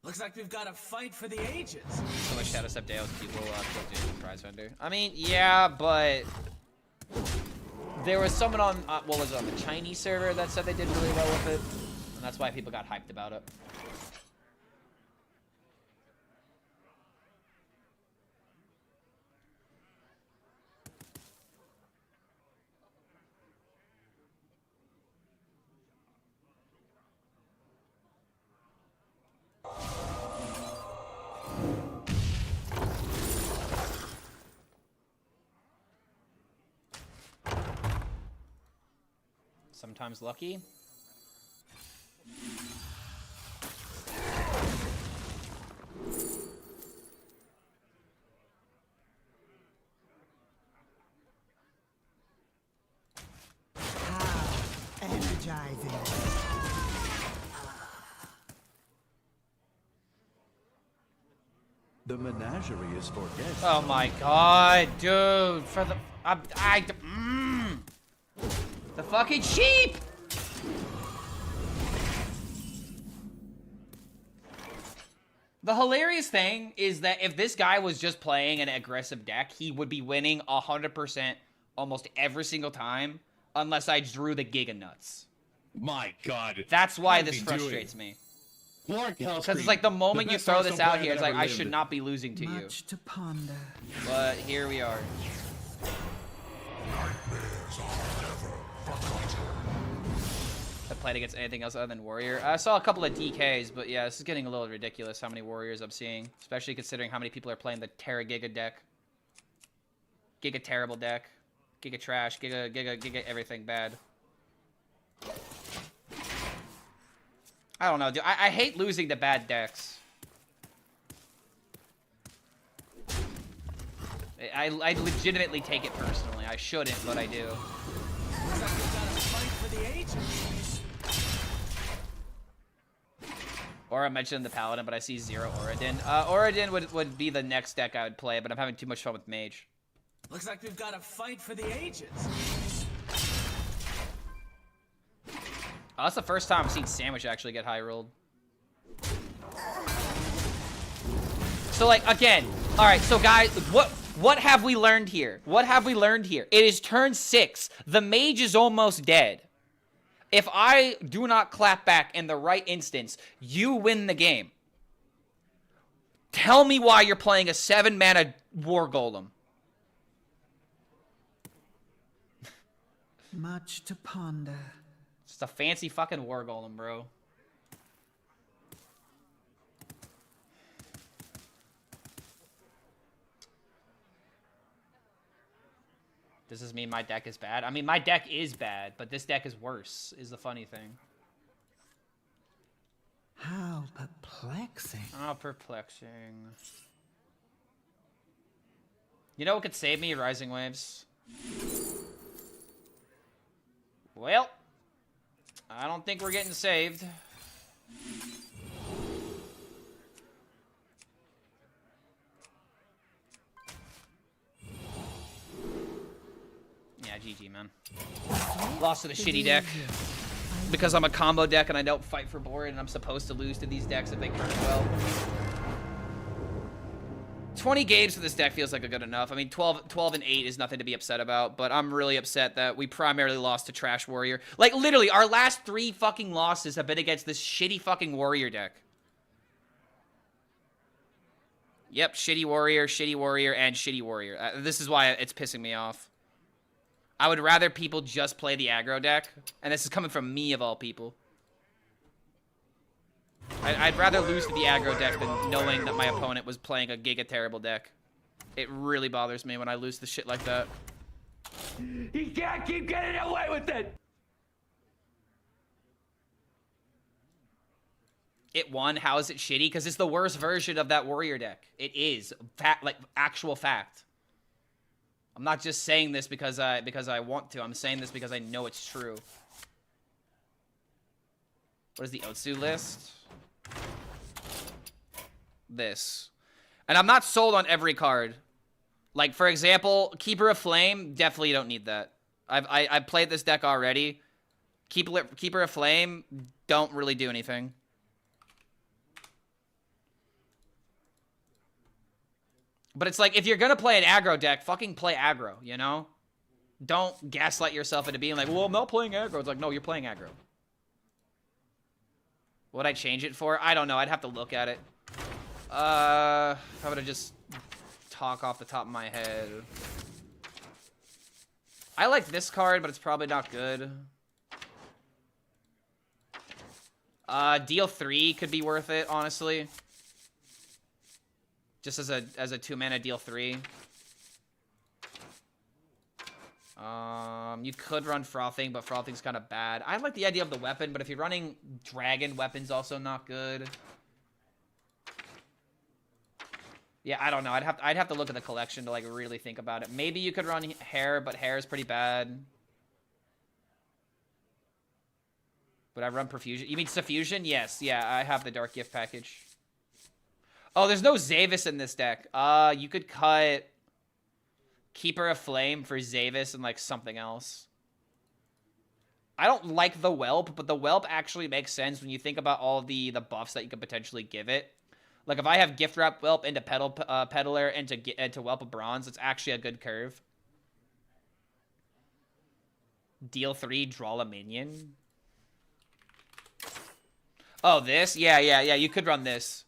Looks like we've got a fight for the ages. So much Shadow Step Deos people killed Jason Prize Vendor. I mean, yeah, but there was someone on what was it, on the Chinese server that said they did really well with it, and that's why people got hyped about it. Sometimes lucky. Energizing. The menagerie is for guests. Oh my God, dude! For the the fucking sheep! The hilarious thing is that if this guy was just playing an aggressive deck, he would be winning 100% almost every single time, unless I drew the Giga Nuts. My God. That's why How does this he do it? frustrates me. Clark HELLSCREAM, Because it's like the moment the you best throw this Hearthstone out player here, it's that like, ever I should lived. not be losing to you. Much to ponder. But here we are. I played against anything else other than Warrior. I saw a couple of DKs, but yeah, this is getting a little ridiculous how many Warriors I'm seeing. Especially considering how many people are playing the Terra Giga deck. Giga terrible deck. Giga trash. Giga everything bad. I don't know, dude. I hate losing to bad decks. I legitimately take it personally. I shouldn't, but I do. Looks like we've got a fight for the ages. Or I mentioned the Paladin, but I see 0 Oradin. Oradin would be the next deck I would play, but I'm having too much fun with Mage. Looks like we've got a fight for the ages. Oh, that's the first time I've seen Sandwich actually get high rolled. So, like, again, all right, so guys, what have we learned here? What have we learned here? It is turn 6. The Mage is almost dead. If I do not clap back in the right instance, you win the game. Tell me why you're playing a 7-mana War Golem. Much to ponder. It's a fancy fucking War Golem, bro. Does this mean my deck is bad? I mean, my deck is bad, but this deck is worse, is the funny thing. How perplexing. Oh, perplexing. You know what could save me? Rising Waves. Well, I don't think we're getting saved. Yeah, GG, man. Lost to the shitty deck. Because I'm a combo deck and I don't fight for board and I'm supposed to lose to these decks if they curve well. 20 games for this deck feels like a good enough. I mean, 12 and 8 is nothing to be upset about, but I'm really upset that we primarily lost to Trash Warrior. Like, literally, our last 3 fucking losses have been against this shitty fucking Warrior deck. Yep, shitty Warrior, and shitty Warrior. This is why it's pissing me off. I would rather people just play the aggro deck, and this is coming from me of all people. I'd rather lose to the aggro deck than knowing that my opponent was playing a giga terrible deck. It really bothers me when I lose to shit like that. He can't keep getting away with it! It won. How is it shitty? Because it's the worst version of that Warrior deck. It is. Like, actual fact. I'm not just saying this because I want to. I'm saying this because I know it's true. What is the Otsu list? This. And I'm not sold on every card. Like, for example, Keeper of Flame, definitely don't need that. I've played this deck already. Keeper of Flame, don't really do anything. But it's like, if you're gonna play an aggro deck, fucking play aggro, you know? Don't gaslight yourself into being like, well, I'm not playing aggro. It's like, no, you're playing aggro. What'd I change it for? I don't know. I'd have to look at it. How would I just talk off the top of my head? I like this card, but it's probably not good. Deal 3 could be worth it, honestly. Just as a 2-mana deal 3. You could run Frothing, but Frothing's kind of bad. I like the idea of the weapon, but if you're running Dragon, weapon's also not good. Yeah, I don't know. I'd have to look at the collection to like really think about it. Maybe you could run Hair, but Hair is pretty bad. Would I run Perfusion? You mean Suffusion? Yes. Yeah, I have the Dark Gift package. Oh, there's no Zavis in this deck. You could cut Keeper of Flame for Zavis and like something else. I don't like the Whelp, but the Whelp actually makes sense when you think about all the buffs that you could potentially give it. Like if I have Gift Wrap Whelp into Peddler and to Whelp of Bronze, it's actually a good curve. Deal 3, draw a minion. Oh, this? Yeah. You could run this.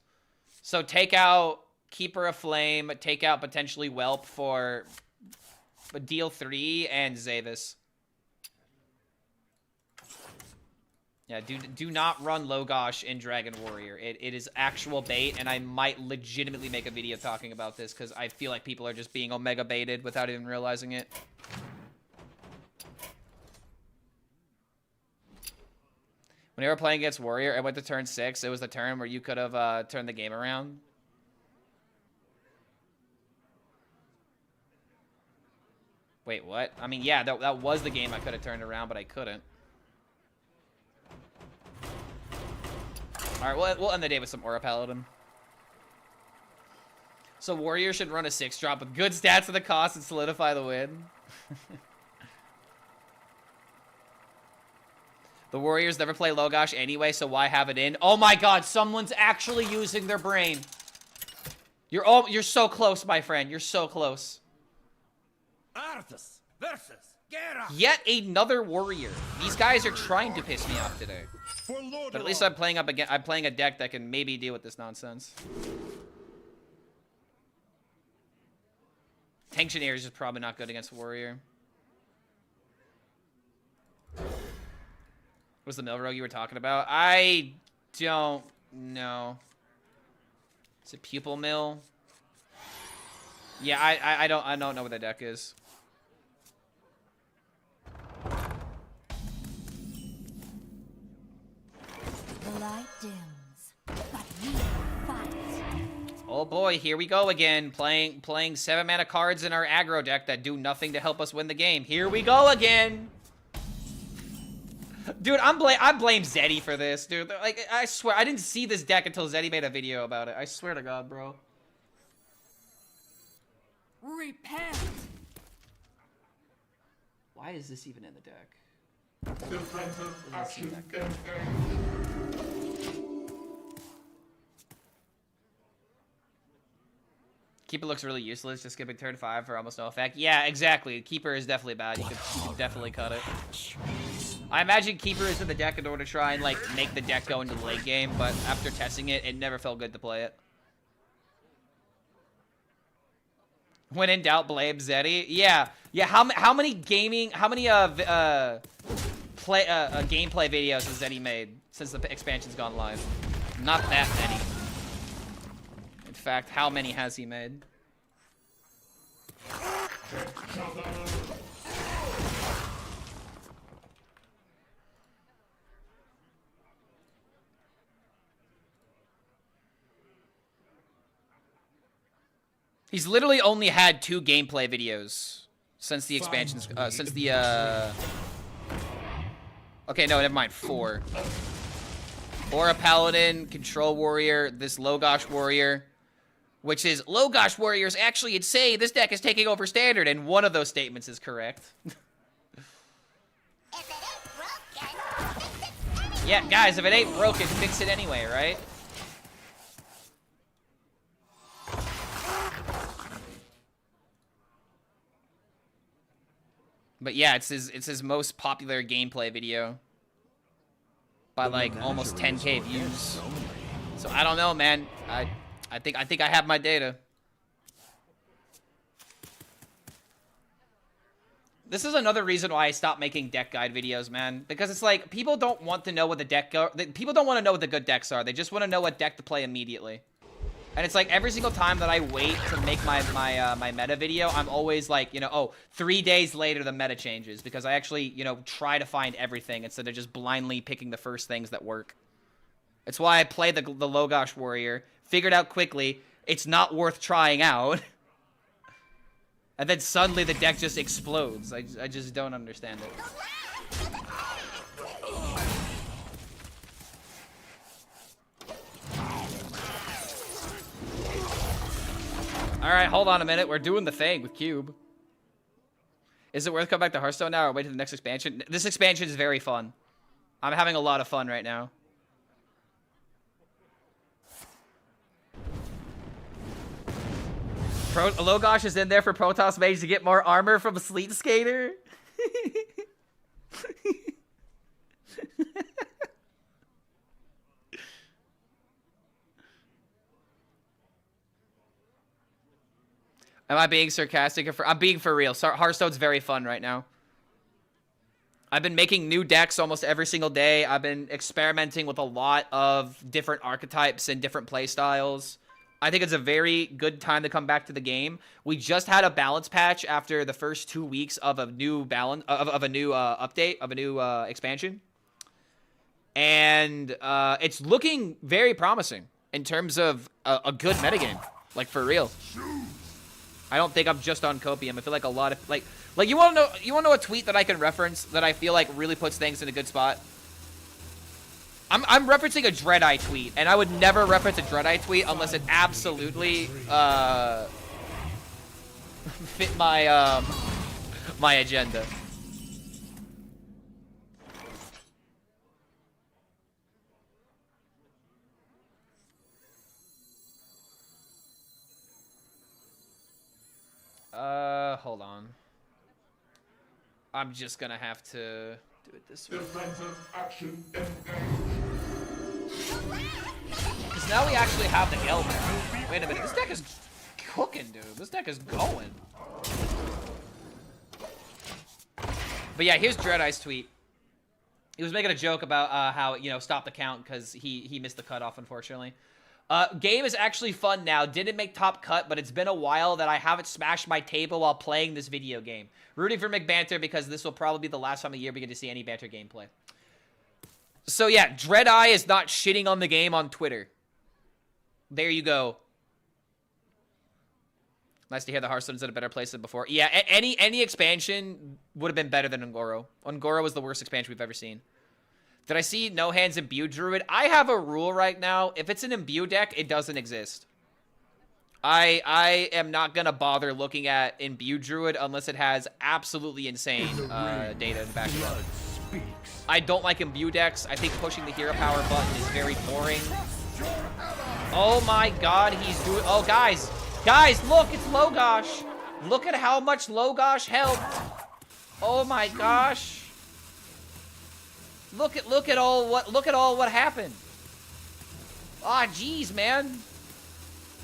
So take out Keeper of Flame, take out potentially Whelp for deal 3 and Zavis. Yeah, do not run Logosh in Dragon Warrior. It is actual bait, and I might legitimately make a video talking about this because I feel like people are just being omega baited without even realizing it. When you were playing against Warrior, I went to turn 6. It was the turn where you could have turned the game around. Wait, what? I mean, yeah, that was the game I could have turned around, but I couldn't. All right, we'll end the day with some Aura Paladin. So Warrior should run a 6-drop with good stats at the cost and solidify the win. The Warriors never play Logosh anyway, so why have it in? Oh my god, someone's actually using their brain. You're so close, my friend. You're so close. Arthas versus Gera. Yet another Warrior. These guys are trying to piss me off today. But at least I'm playing a deck that can maybe deal with this nonsense. Tensioneer is just probably not good against Warrior. Was the mill rogue you were talking about? I don't know. Is it Pupil Mill? Yeah, I don't know what the deck is. The light dims, but we fight. Oh boy, here we go again. Playing 7-mana cards in our aggro deck that do nothing to help us win the game. Here we go again. Dude, I blame Zeddy for this, dude. Like, I swear, I didn't see this deck until Zeddy made a video about it. I swear to God, bro. Repent. Why is this even in the deck? Doesn't seem that good. Keeper looks really useless, just skipping turn 5 for almost no effect. Yeah, exactly. Keeper is definitely bad. You could definitely cut it. I imagine Keeper is in the deck in order to try and, like, make the deck go into the late game, but after testing it, it never felt good to play it. When in doubt, blame Zeddy. Yeah. How many gameplay videos has Zeddy made since the expansion's gone live? Not that many. In fact, how many has he made? He's literally only had 2 gameplay videos since the expansions, okay, no, never mind, 4. Aura Paladin, Control Warrior, this Logosh Warrior, which is, Logosh Warriors actually say this deck is taking over Standard, and one of those statements is correct. Yeah, guys, if it ain't broken, fix it anyway, right? But yeah, it's his most popular gameplay video by like almost 10K views. So I don't know, man. I think I have my data. This is another reason why I stopped making deck guide videos, man. Because it's like people don't want to know what the deck people don't want to know what the good decks are. They just want to know what deck to play immediately. And it's like every single time that I wait to make my meta video, I'm always like, you know, oh, 3 days later the meta changes because I actually, you know, try to find everything instead of just blindly picking the first things that work. It's why I play the Logosh Warrior, figured out quickly it's not worth trying out. And then suddenly the deck just explodes. I just don't understand it. Alright, hold on a minute. We're doing the thing with Cube. Is it worth coming back to Hearthstone now or wait to the next expansion? This expansion is very fun. I'm having a lot of fun right now. Logosh is in there for Protoss Mage to get more armor from a Sleet Skater. Am I being sarcastic? I'm being for real. Hearthstone's very fun right now. I've been making new decks almost every single day. I've been experimenting with a lot of different archetypes and different playstyles. I think it's a very good time to come back to the game. We just had a balance patch after the first 2 weeks of a new update, of a new expansion. And it's looking very promising in terms of a good metagame. Like, for real. I don't think I'm just on copium. I feel like a lot of like you want to know a tweet that I can reference that I feel like really puts things in a good spot. I'm referencing a Dreadeye tweet, and I would never reference a Dreadeye tweet unless it absolutely fit my my agenda. Hold on. I'm just gonna have to do it this way. Because now we actually have the Gelb. Wait a minute, this deck is cooking, dude. This deck is going. But yeah, here's Dreadeye's tweet. He was making a joke about how, you know, stop the count because he missed the cutoff, unfortunately. Game is actually fun now. Didn't make top cut, but it's been a while that I haven't smashed my table while playing this video game. Rooting for McBanter because this will probably be the last time of the year we get to see any Banter gameplay. So yeah, Dreadeye is not shitting on the game on Twitter. There you go. Nice to hear the Hearthstone's in a better place than before. Yeah, any expansion would have been better than Ungoro. Ungoro was the worst expansion we've ever seen. Did I see No Hands Imbue Druid? I have a rule right now. If it's an Imbue deck, it doesn't exist. I am not going to bother looking at Imbue Druid unless it has absolutely insane data in the back of it. I don't like Imbue decks. I think pushing the hero power button is very boring. Oh my god, he's doing... Oh, guys. Guys, look, it's Logosh. Look at how much Logosh helped. Oh my gosh. Look at all what happened. Ah, jeez, man.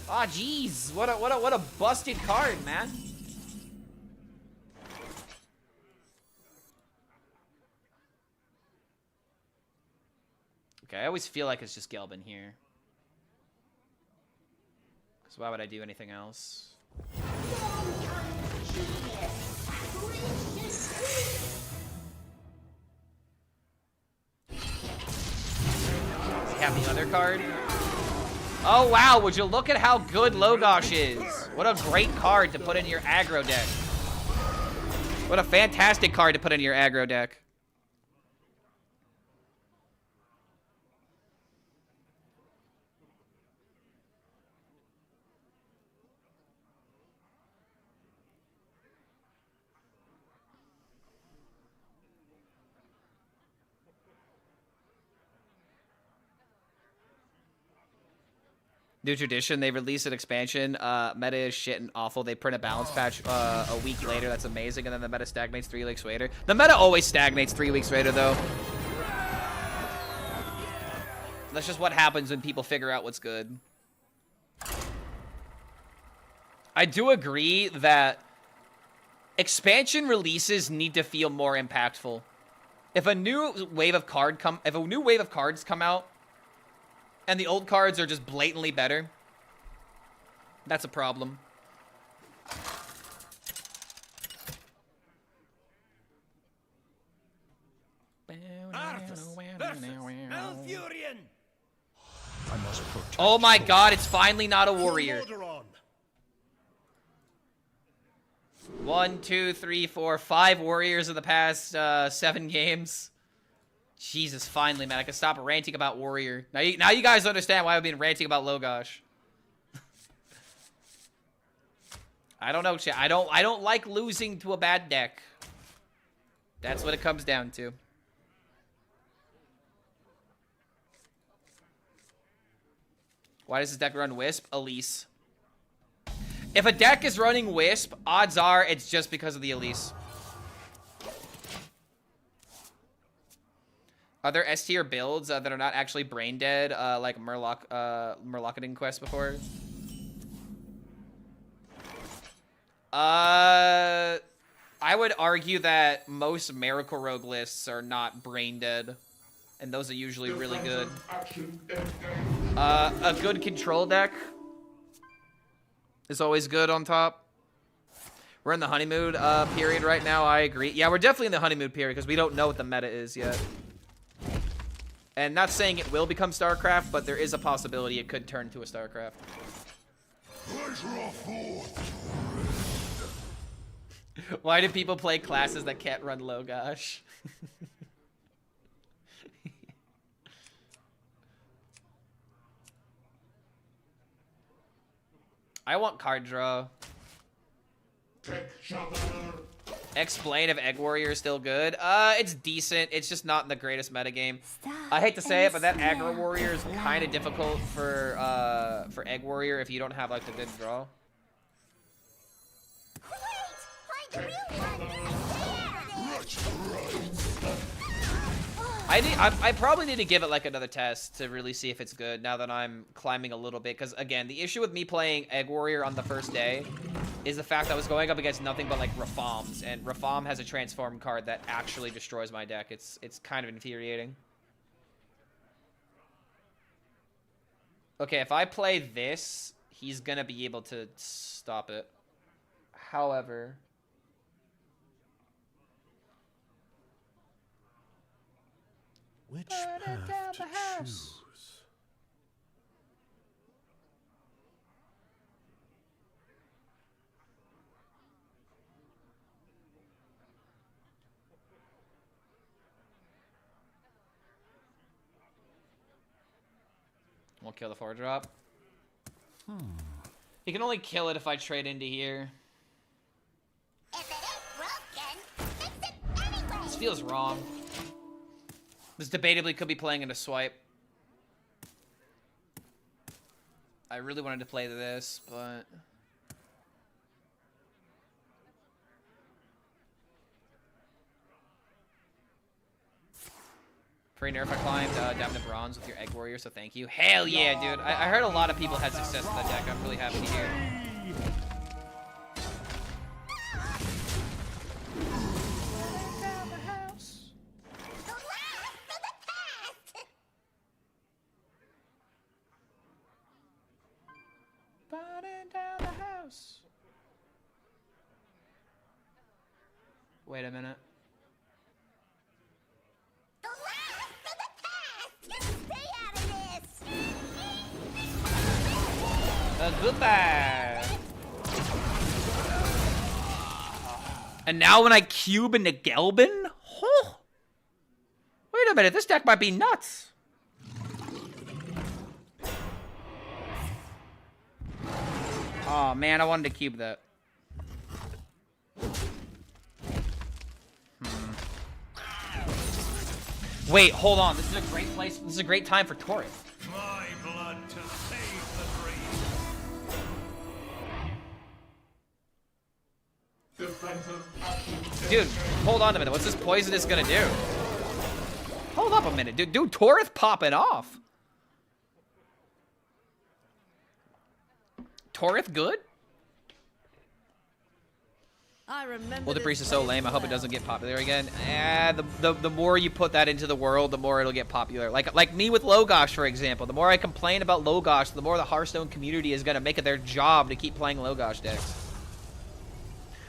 Ah, jeez. What a busted card, man. Okay, I always feel like it's just Gelbin here. So why would I do anything else? Have the other card. Oh wow, would you look at how good Logosh is? What a great card to put in your aggro deck. What a fantastic card to put in your aggro deck. New tradition, they release an expansion. Meta is shit and awful. They print a balance patch a week later. That's amazing. And then the meta stagnates 3 weeks later. The meta always stagnates 3 weeks later, though. That's just what happens when people figure out what's good. I do agree that expansion releases need to feel more impactful. If a new wave of cards come out, and the old cards are just blatantly better, that's a problem. Oh my god, it's finally not a warrior. 1, 2, 3, 4, 5 warriors in the past 7 games. Jesus, finally, man. I can stop ranting about Warrior. Now you guys understand why I've been ranting about Logosh. I don't know, chat. I don't like losing to a bad deck. That's what it comes down to. Why does this deck run Wisp? Elise. If a deck is running Wisp, odds are it's just because of the Elise. Are there S tier builds that are not actually brain dead, like Murloc Quest before? I would argue that most Miracle Rogue lists are not brain dead, and those are usually really good. A good control deck is always good on top. We're in the honeymoon period right now. I agree. Yeah, we're definitely in the honeymoon period because we don't know what the meta is yet. And not saying it will become StarCraft, but there is a possibility it could turn to a StarCraft. Why do people play classes that can't run Logosh? I want card draw. Explain if Egg Warrior is still good. It's decent. It's just not in the greatest metagame. I hate to say it, but that Aggro Warrior is kind of difficult for Egg Warrior if you don't have like the good draw. I probably need to give it like another test to really see if it's good now that I'm climbing a little bit. Because again, the issue with me playing Egg Warrior on the first day is the fact I was going up against nothing but like Rafams, and Rafam has a transform card that actually destroys my deck. It's kind of infuriating. Okay, if I play this, he's gonna be able to stop it. However, Which path to choose? we'll kill the 4-drop. He can only kill it if I trade into here. If it ain't broken, fix it anyway. This feels wrong. This debatably could be playing into swipe. I really wanted to play this, but... Pretty nerf, I climbed down to bronze with your Egg Warrior, so thank you. Hell yeah, dude. I heard a lot of people had success with that deck. I'm really happy to hear. Burning down the house. Wait a minute. Goodbye. And now when I cube into Gelbin? Oh. Wait a minute, this deck might be nuts. Oh man, I wanted to cube that. Wait, hold on. This is a great place. This is a great time for Taurus. My blood to save the dream. Dude, hold on a minute. What's this poisonous gonna do? Hold up a minute. Dude, Taurus popping off. Taurus good? I remember. Well, the priest is so lame. I hope it doesn't get popular again. The more you put that into the world, the more it'll get popular. Like me with Logosh, for example. The more I complain about Logosh, the more the Hearthstone community is gonna make it their job to keep playing Logosh decks.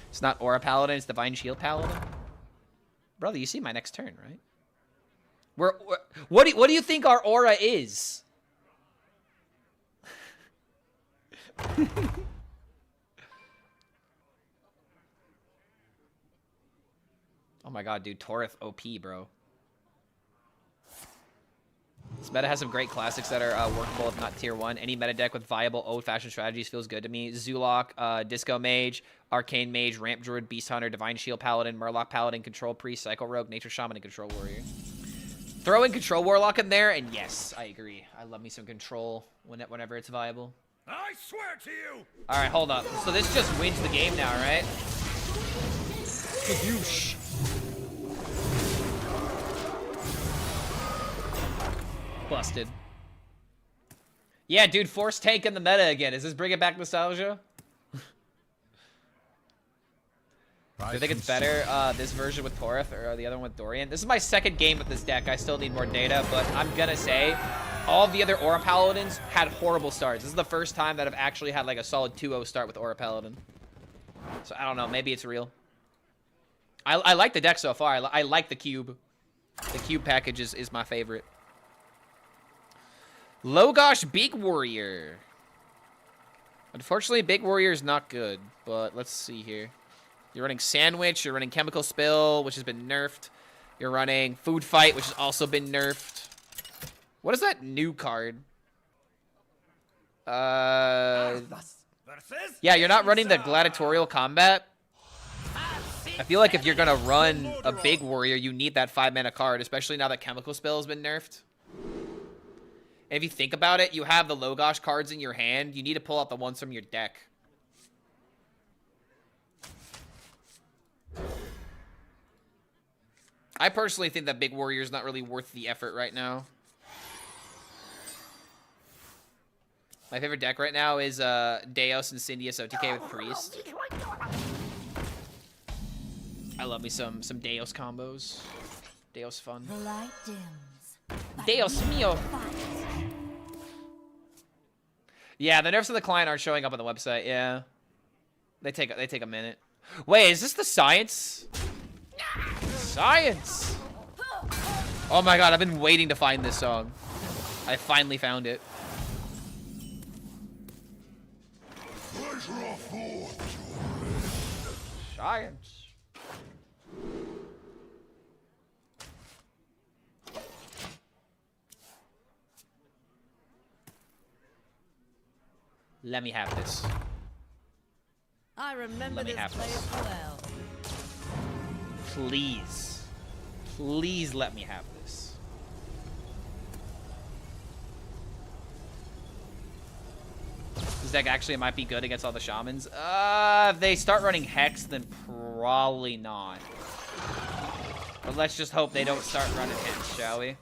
It's not Aura Paladin, it's Divine Shield Paladin. Brother, you see my next turn, right? What do you think our aura is? Oh my god, dude, Taurus OP, bro. This meta has some great classics that are workable, if not tier 1. Any meta deck with viable old-fashioned strategies feels good to me. Zulok, Disco Mage, Arcane Mage, Ramp Druid, Beast Hunter, Divine Shield Paladin, Murloc Paladin, Control Priest, Psycho Rogue, Nature Shaman, and Control Warrior. Throw in Control Warlock in there, and yes, I agree. I love me some Control whenever it's viable. I swear to you. All right, hold up. So this just wins the game now, right? Kadoosh. Busted. Yeah, dude, Force Tank in the meta again. Is this bringing back nostalgia? Do you think it's better, this version with Torith or the other one with Dorian? This is my second game with this deck. I still need more data, but I'm gonna say all the other Aura Paladins had horrible starts. This is the first time that I've actually had like a solid 2-0 start with Aura Paladin. So I don't know, maybe it's real. I like the deck so far. I like the cube. The cube package is my favorite. Logosh Big Warrior. Unfortunately, Big Warrior is not good, but let's see here. You're running Sandwich, you're running Chemical Spill, which has been nerfed. You're running Food Fight, which has also been nerfed. What is that new card? Yeah, you're not running the Gladiatorial Combat. I feel like if you're gonna run a Big Warrior, you need that 5-mana card, especially now that Chemical Spill has been nerfed. And if you think about it, you have the Logosh cards in your hand. You need to pull out the ones from your deck. I personally think that Big Warrior is not really worth the effort right now. My favorite deck right now is Deos and Syndius OTK with Priest. I love me some Deos combos. Deos fun. The light dims. Deus mio. Yeah, the nerfs of the client aren't showing up on the website. Yeah, they take a minute. Wait, is this the science? Science. Oh my god, I've been waiting to find this song. I finally found it. Science. Let me have this. I remember this have place this. well. Please. Please let me have this. This deck actually might be good against all the shamans. If they start running Hex, then probably not. But let's just hope they don't start running Hex, shall we?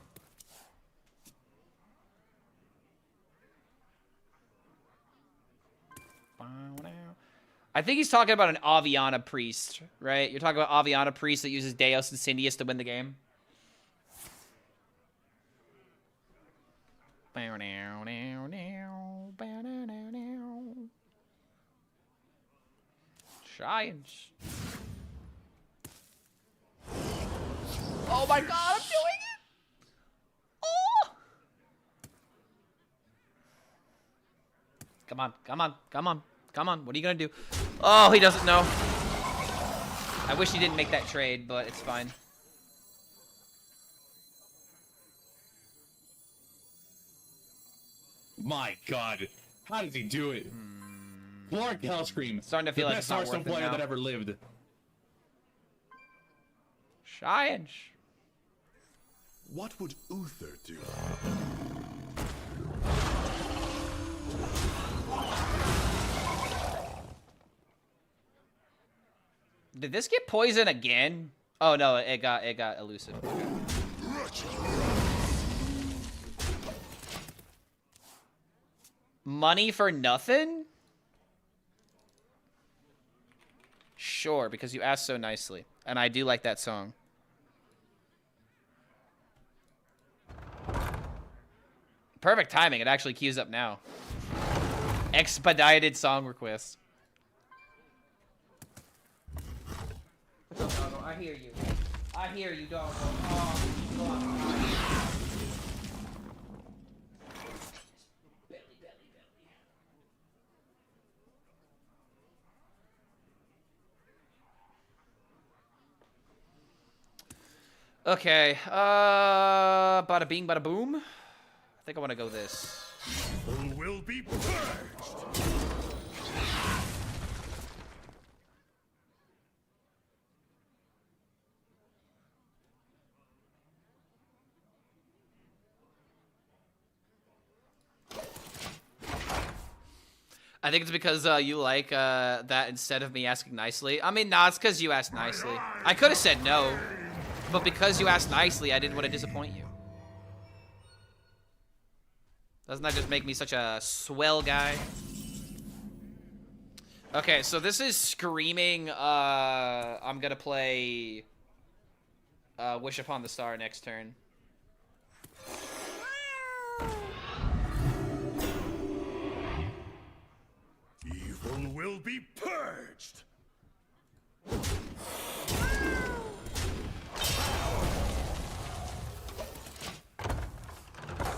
I think he's talking about an Aviana Priest, right? You're talking about Aviana Priest that uses Deos and Syndius to win the game. Giants. Oh my god, I'm doing it! Oh! Come on, come on, come on. Come on, what are you gonna do? Oh, he doesn't know. I wish he didn't make that trade, but it's fine. My god. How does he do it? Clark HELLSCREAM. Starting to feel the like best it's not Hearthstone worth it player now. that ever lived. Science. What would Uther do? Did this get poison again? Oh no, it got elusive. Money for nothing? Sure, because you asked so nicely. And I do like that song. Perfect timing. It actually queues up now. Expedited song request. What's up, doggo? I hear you. I hear you, doggo. Oh, God. Belly, belly, belly. Okay. Bada bing, bada boom. I think I want to go this. Who will be purged? I think it's because you like that instead of me asking nicely. I mean, nah, it's because you asked nicely. I could have said no, but because you asked nicely, I didn't want to disappoint you. Doesn't that just make me such a swell guy? Okay, so this is screaming. I'm gonna play Wish Upon the Star next turn. Evil will be purged.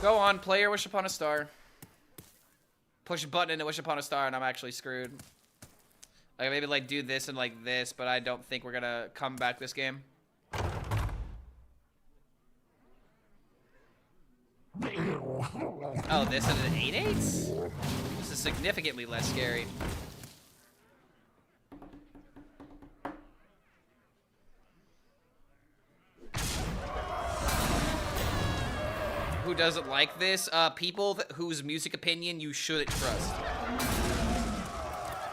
Go on, player, wish upon a star. Push a button and wish upon a star, and I'm actually screwed. Like, maybe, like, do this and, like, this, but I don't think we're gonna come back this game. Oh, this and an 8/8? This is significantly less scary. Who doesn't like this? People whose music opinion you shouldn't trust.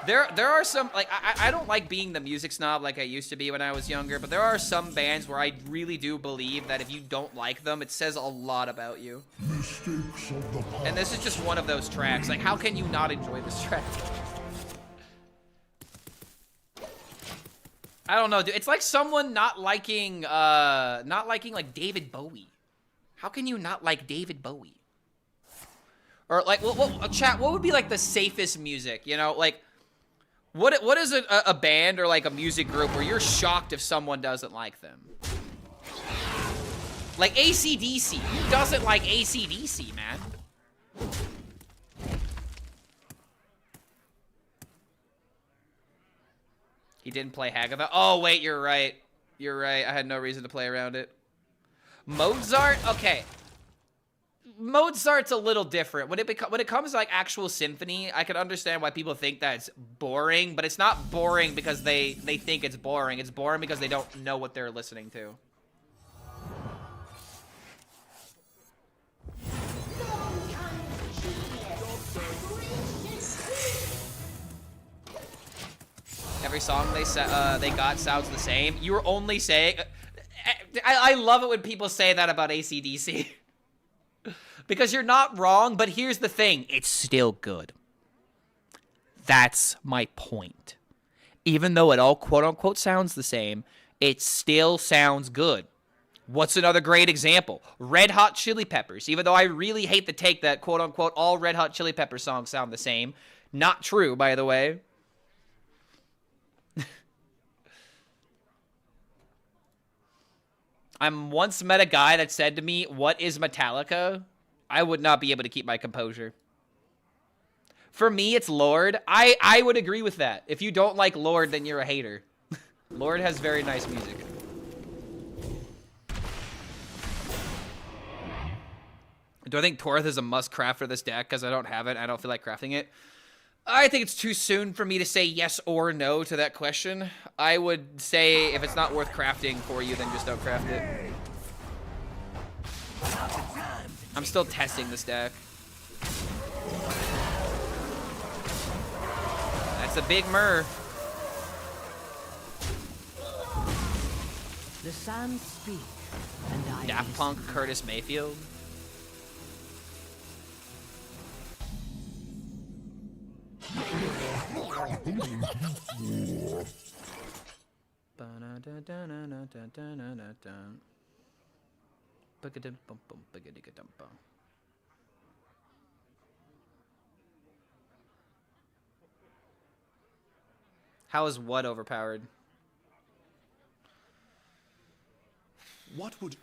There are some, like, I don't like being the music snob like I used to be when I was younger, but there are some bands where I really do believe that if you don't like them, it says a lot about you. Mistakes of the past. And this is just one of those tracks. Like, how can you not enjoy this track? I don't know, dude. It's like someone not liking like David Bowie. How can you not like David Bowie? Or like, chat, what would be like the safest music? You know, like, what is a band or like a music group where you're shocked if someone doesn't like them? Like AC/DC. Who doesn't like AC/DC, man? He didn't play Haggatha. Oh, wait, you're right. You're right. I had no reason to play around it. Mozart? Okay. Mozart's a little different. When it comes to like actual symphony, I can understand why people think that's boring, but it's not boring because they think it's boring. It's boring because they don't know what they're listening to. Every song they got sounds the same. You were only saying... I love it when people say that about AC/DC. Because you're not wrong, but here's the thing. It's still good. That's my point. Even though it all quote-unquote sounds the same, it still sounds good. What's another great example? Red Hot Chili Peppers. Even though I really hate the take that quote-unquote all Red Hot Chili Pepper songs sound the same. Not true, by the way. I once met a guy that said to me, "What is Metallica?" I would not be able to keep my composure. For me, it's Lord. I would agree with that. If you don't like Lord, then you're a hater. Lord has very nice music. Do I think Torth is a must craft for this deck because I don't have it? I don't feel like crafting it. I think it's too soon for me to say yes or no to that question. I would say if it's not worth crafting for you, then just don't craft it. I'm still testing this deck. That's a big Myrrh. The sands speak, and I Daft listen. Punk, Curtis Mayfield. How is what overpowered? What would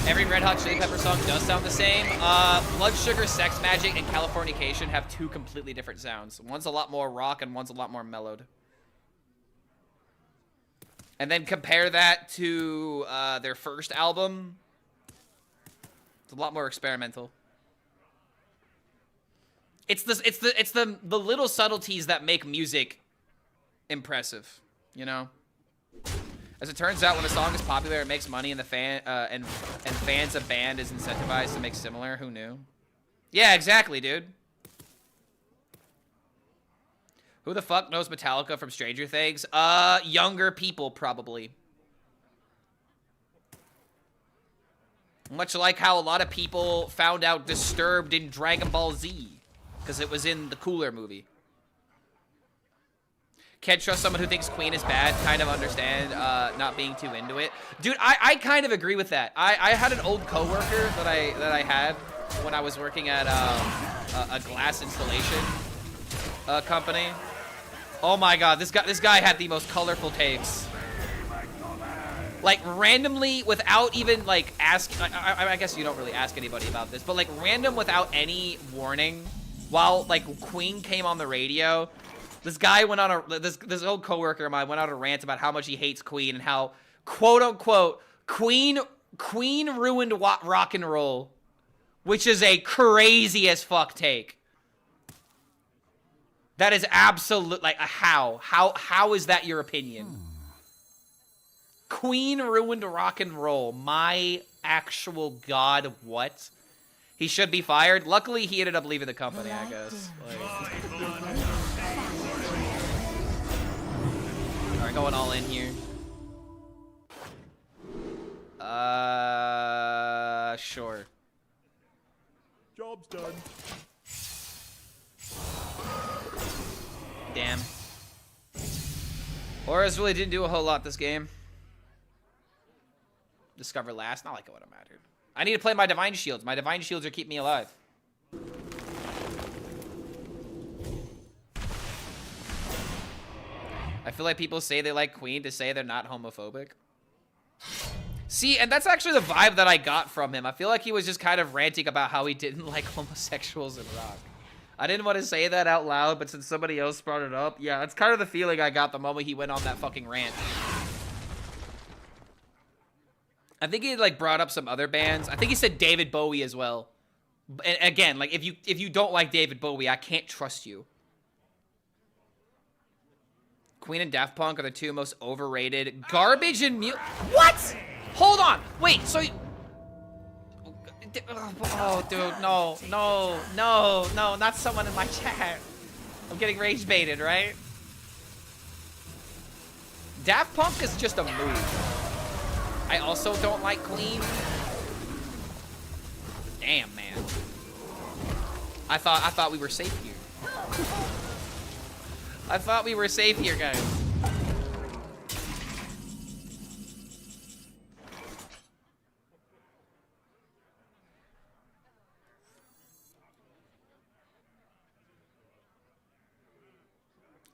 Every Red Hot Chili Pepper song does sound the same. Blood Sugar, Sex Magic, and Californication have two completely different sounds. One's a lot more rock and one's a lot more mellowed. And then compare that to their first album. It's a lot more experimental. It's the little subtleties that make music impressive, you know? As it turns out, when a song is popular, it makes money, and the fans of band is incentivized to make similar. Who knew? Yeah, exactly, dude. Who the fuck knows Metallica from Stranger Things? Younger people, probably. Much like how a lot of people found out Disturbed in Dragon Ball Z, because it was in the Cooler movie. Can't trust someone who thinks Queen is bad. Kind of understand not being too into it. Dude, I kind of agree with that. I had an old coworker that I had when I was working at a glass installation company. Oh my god, this guy had the most colorful takes. Like, randomly, without even, like, I guess you don't really ask anybody about this, but, like, random without any warning, while, like, Queen came on the radio, this guy went on this old coworker of mine went on a rant about how much he hates Queen and how, quote-unquote, Queen ruined rock and roll, which is a crazy as fuck take. That is absolute, like, how is that your opinion? Queen ruined rock and roll. My actual god, what? He should be fired. Luckily, he ended up leaving the company, I guess. Alright, going all in here. Sure. Job's done. Damn. Horus really didn't do a whole lot this game. Discover last. Not like it would have mattered. I need to play my Divine Shields. My Divine Shields are keeping me alive. I feel like people say they like Queen to say they're not homophobic. See, and that's actually the vibe that I got from him. I feel like he was just kind of ranting about how he didn't like homosexuals in rock. I didn't want to say that out loud, but since somebody else brought it up, yeah, that's kind of the feeling I got the moment he went on that fucking rant. I think he like brought up some other bands. I think he said David Bowie as well. And again, like if you don't like David Bowie, I can't trust you. Queen and Daft Punk are the two most overrated garbage and What? Hold on. Wait. So. Oh, dude, no, not someone in my chat. I'm getting rage baited, right? Daft Punk is just a move. I also don't like Queen. Damn, man. I thought we were safe here. I thought we were safe here, guys.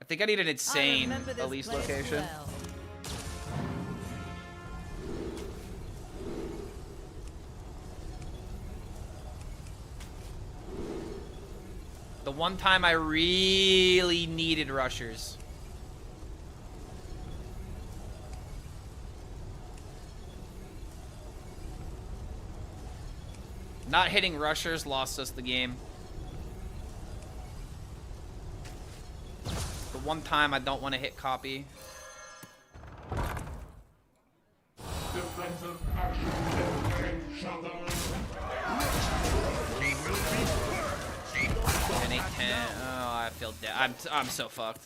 I think I need an insane Elise location. Well. The one time I really needed rushers. Not hitting rushers lost us the game. The one time I don't want to hit copy. Defensive action. Oh, I feel dead. I'm so fucked.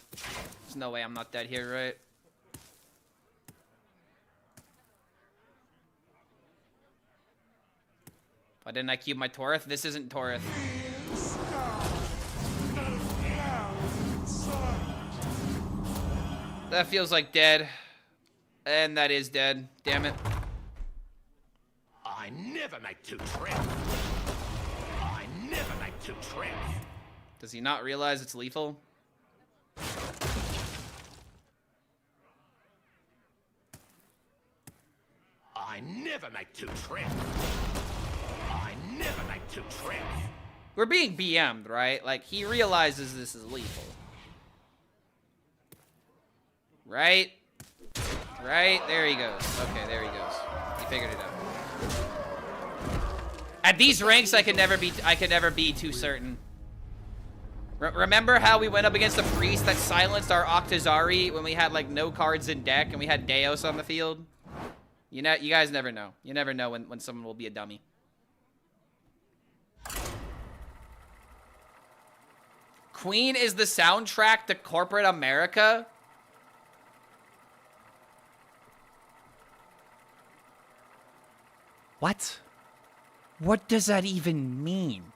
There's no way I'm not dead here, right? Why didn't I cube my Torith? This isn't Torith. That feels like dead. And that is dead. Damn it. I never make two trips. I never make two trips. Does he not realize it's lethal? I never make two trips. I never make two trips. We're being BM'd, right? Like, he realizes this is lethal. Right? Right? There he goes. Okay, there he goes. He figured it out. At these ranks, I can never be too certain. Remember how we went up against a priest that silenced our Octazari when we had like no cards in deck and we had Deos on the field? You guys never know. You never know when someone will be a dummy. Queen is the soundtrack to corporate America? What? What does that even mean?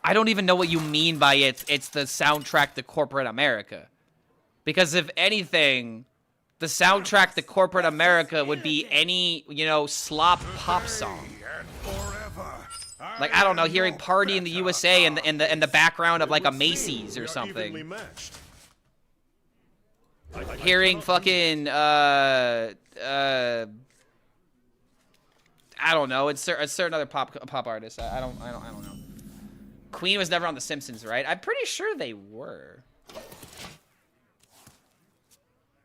I don't even know what you mean by it's the soundtrack to corporate America. Because if anything, the soundtrack to corporate America would be any, you know, slop pop song. And forever, I Like, I don't know, hearing Party in the USA in the background of like a Macy's or something. Hearing fucking I don't know, it's a certain other pop artist. I don't know. Queen was never on The Simpsons, right? I'm pretty sure they were.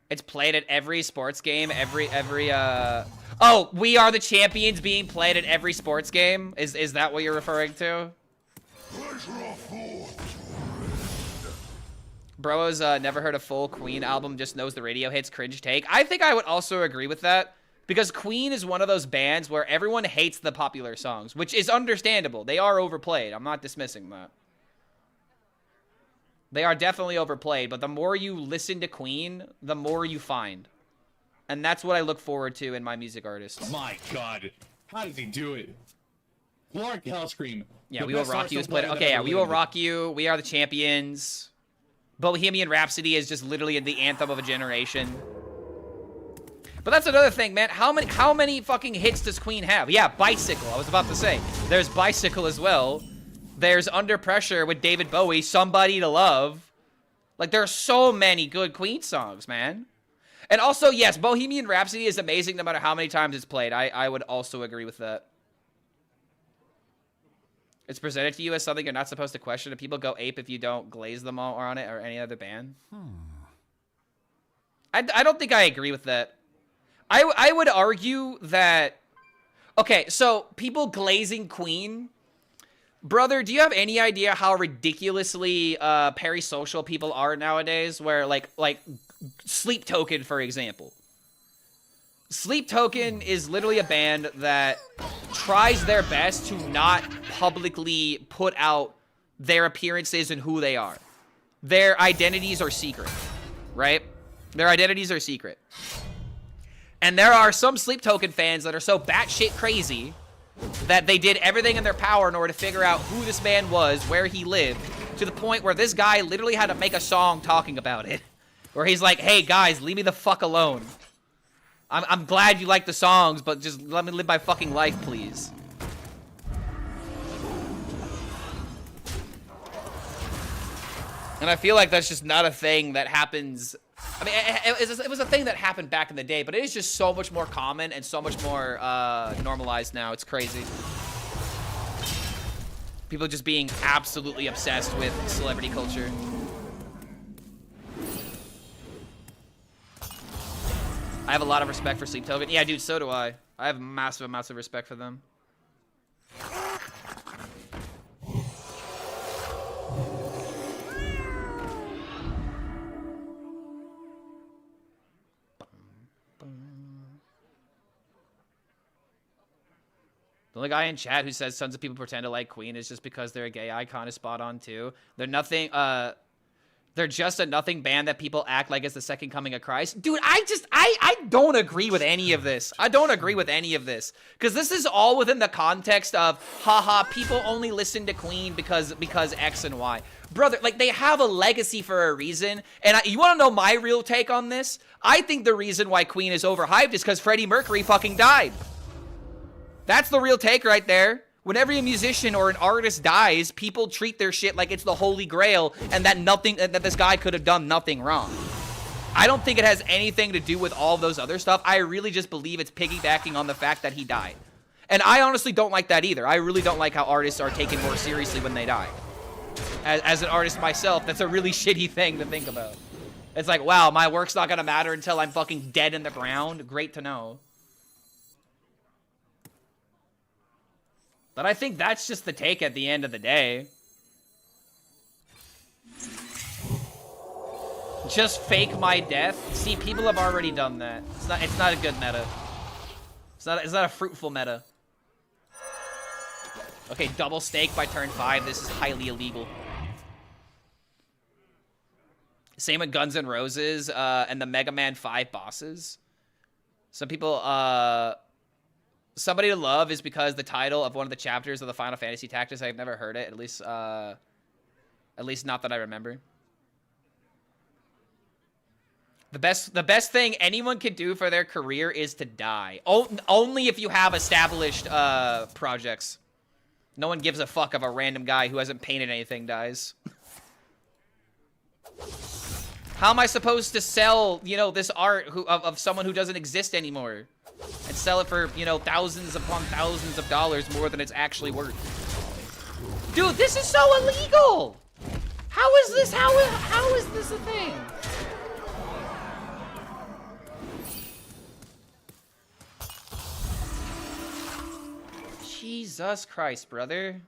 It's played at every sports game, Oh, We Are the Champions being played at every sports game? Is that what you're referring to? Bro's never heard a full Queen album, just knows the radio hits, cringe take. I think I would also agree with that, because Queen is one of those bands where everyone hates the popular songs, which is understandable. They are overplayed. I'm not dismissing that. They are definitely overplayed, but the more you listen to Queen, the more you find. And that's what I look forward to in my music artists. My God, how does he do it? Clark HELLSCREAM. Yeah, We Will Rock You is played. Okay, yeah, We Will Rock You. We Are the Champions. Bohemian Rhapsody is just literally the anthem of a generation. But that's another thing, man. How many fucking hits does Queen have? Yeah, Bicycle. I was about to say. There's Bicycle as well. There's Under Pressure with David Bowie, Somebody to Love. Like, there are so many good Queen songs, man. And also, yes, Bohemian Rhapsody is amazing no matter how many times it's played. I would also agree with that. It's presented to you as something you're not supposed to question, and people go ape if you don't glaze them all on it or any other band. I don't think I agree with that. I would argue that... Okay, so people glazing Queen... Brother, do you have any idea how ridiculously parasocial people are nowadays? Where, like Sleep Token, for example. Sleep Token is literally a band that tries their best to not publicly put out their appearances and who they are. Their identities are secret, right? Their identities are secret. And there are some Sleep Token fans that are so batshit crazy that they did everything in their power in order to figure out who this man was, where he lived, to the point where this guy literally had to make a song talking about it. Where he's like, hey, guys, leave me the fuck alone. I'm glad you like the songs, but just let me live my fucking life, please. And I feel like that's just not a thing that happens... I mean, it was a thing that happened back in the day, but it is just so much more common and so much more normalized now. It's crazy. People just being absolutely obsessed with celebrity culture. I have a lot of respect for Sleep Token. Yeah, dude, so do I. I have massive amounts of respect for them. The only guy in chat who says tons of people pretend to like Queen is just because they're a gay icon is spot on too. They're nothing, they're just a nothing band that people act like is the second coming of Christ. Dude, I don't agree with any of this. I don't agree with any of this. Because this is all within the context of, haha, people only listen to Queen because X and Y. Brother, like, they have a legacy for a reason. And you want to know my real take on this? I think the reason why Queen is overhyped is because Freddie Mercury fucking died. That's the real take right there. Whenever a musician or an artist dies, people treat their shit like it's the holy grail and that this guy could have done nothing wrong. I don't think it has anything to do with all those other stuff. I really just believe it's piggybacking on the fact that he died. And I honestly don't like that either. I really don't like how artists are taken more seriously when they die. As an artist myself, that's a really shitty thing to think about. It's like, wow, my work's not gonna matter until I'm fucking dead in the ground. Great to know. But I think that's just the take at the end of the day. Just fake my death. See, people have already done that. It's not a good meta. It's not a fruitful meta. Okay, double stake by turn 5. This is highly illegal. Same with Guns N' Roses and the Mega Man 5 bosses. Some people Somebody to Love is because the title of one of the chapters of the Final Fantasy Tactics. I've never heard it, at least not that I remember. The best thing anyone could do for their career is to die. Only if you have established projects. No one gives a fuck if a random guy who hasn't painted anything dies. How am I supposed to sell, you know, this art of someone who doesn't exist anymore? And sell it for, you know, thousands upon thousands of dollars more than it's actually worth. Dude, this is so illegal! How is this, how is this a thing? Jesus Christ, brother.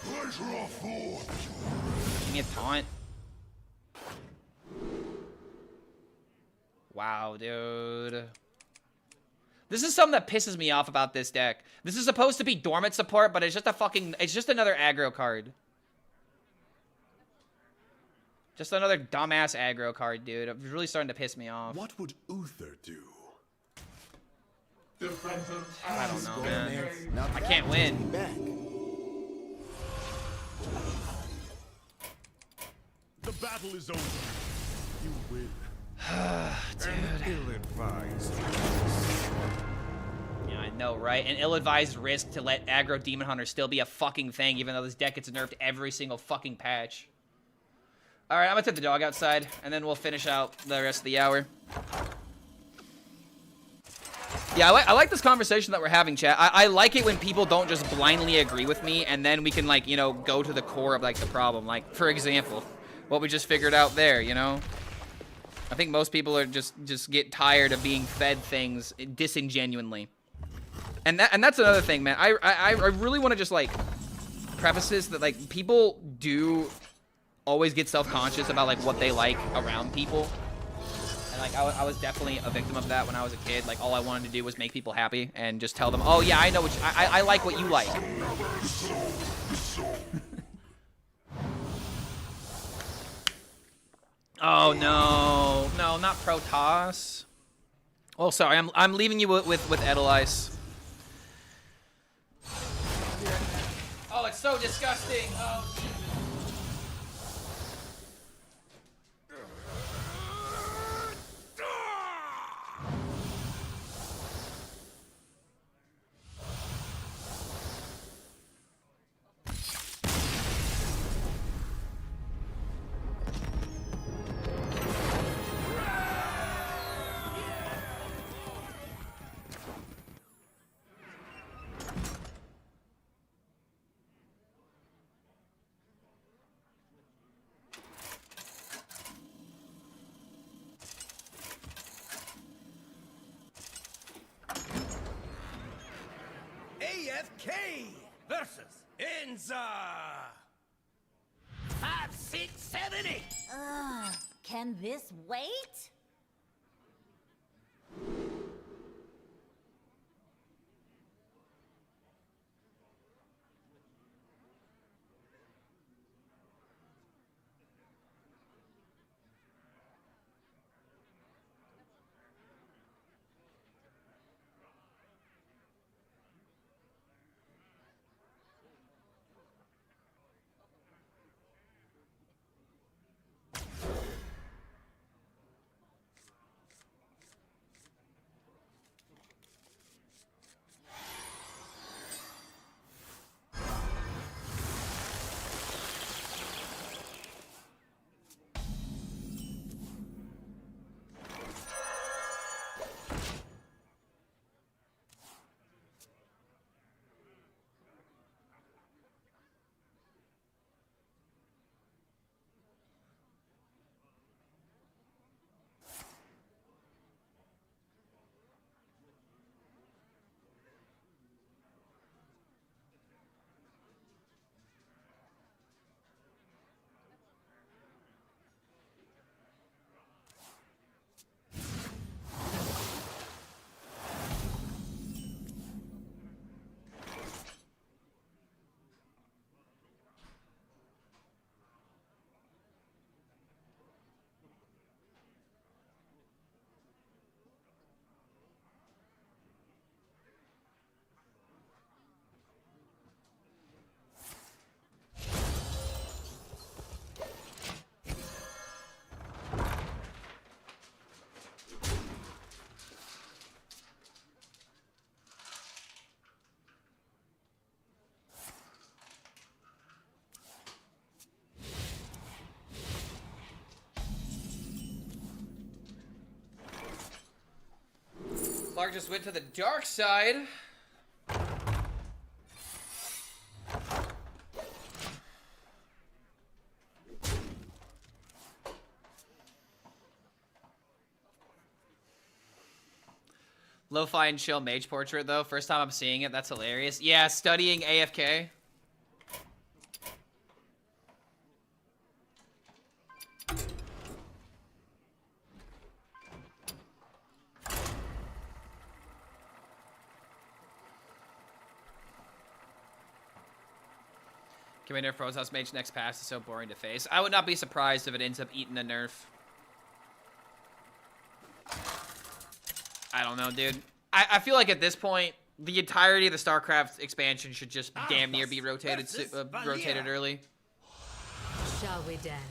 Give me a taunt. Wow, dude. This is something that pisses me off about this deck. This is supposed to be dormant support, but it's just a fucking, it's just another aggro card. Just another dumbass aggro card, dude. It's really starting to piss me off. What would Uther do? I don't know, man. I can't win. The battle is over. You win. Dude. Ill-advised. Yeah, I know, right? An ill-advised risk to let aggro Demon Hunter still be a fucking thing, even though this deck gets nerfed every single fucking patch. Alright, I'm gonna take the dog outside, and then we'll finish out the rest of the hour. Yeah, I like this conversation that we're having, chat. I like it when people don't just blindly agree with me, and then we can, like, you know, go to the core of, like, the problem. Like, for example, what we just figured out there, you know? I think most people are just get tired of being fed things disingenuinely. And that's another thing, man. I really want to just, like, preface this that, like, people do always get self-conscious about, like, what they like around people. And, like, I was definitely a victim of that when I was a kid. Like, all I wanted to do was make people happy and just tell them, oh, yeah, I know what I like what you like. Oh, no. No, not Protoss. Oh, sorry. I'm leaving you with Edelweiss. Oh, it's so disgusting. Oh, Jesus. AFK versus Enza. 5, 6, 7, 8. Can this wait? Clark just went to the dark side. Lo-fi and chill mage portrait though. First time I'm seeing it. That's hilarious. Yeah, studying AFK. Can we nerf Protoss Mage next pass? It's so boring to face. I would not be surprised if it ends up eating a nerf. I don't know, dude. I feel like at this point, the entirety of the StarCraft expansion should just damn near be rotated early. Shall we dance?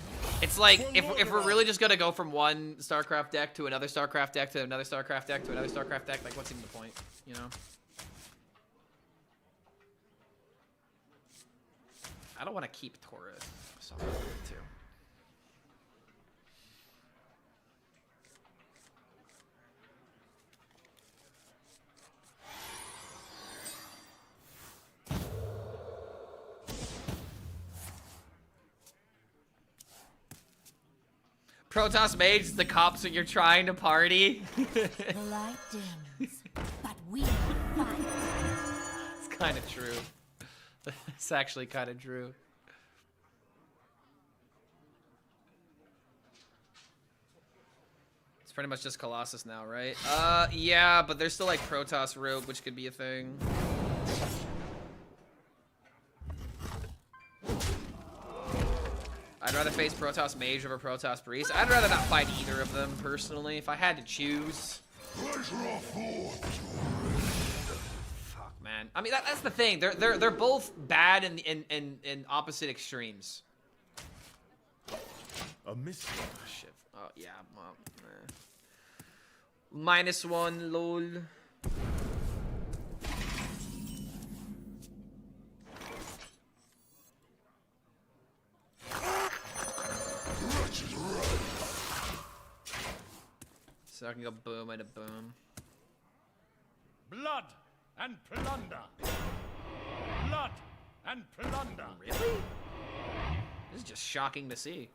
It's like, if we're really just gonna go from one StarCraft deck to another StarCraft deck to another StarCraft deck to another StarCraft deck, like, what's even the point, you know? I don't want to keep Taurus, so I'm going to. Protoss Mage is the cops when you're trying to party. The light dims, but we fight. It's kind of true. It's actually kind of true. It's pretty much just Colossus now, right? Yeah, but there's still like Protoss Rogue, which could be a thing. I'd rather face Protoss Mage over Protoss Priest. I'd rather not fight either of them, personally, if I had to choose. Fuck, man. I mean, that's the thing. They're both bad in opposite extremes. A mystery. Oh, shit. Oh, yeah. Well, -1, lol. So I can go boom and a boom. Blood and plunder. Blood and plunder. Really? This is just shocking to see.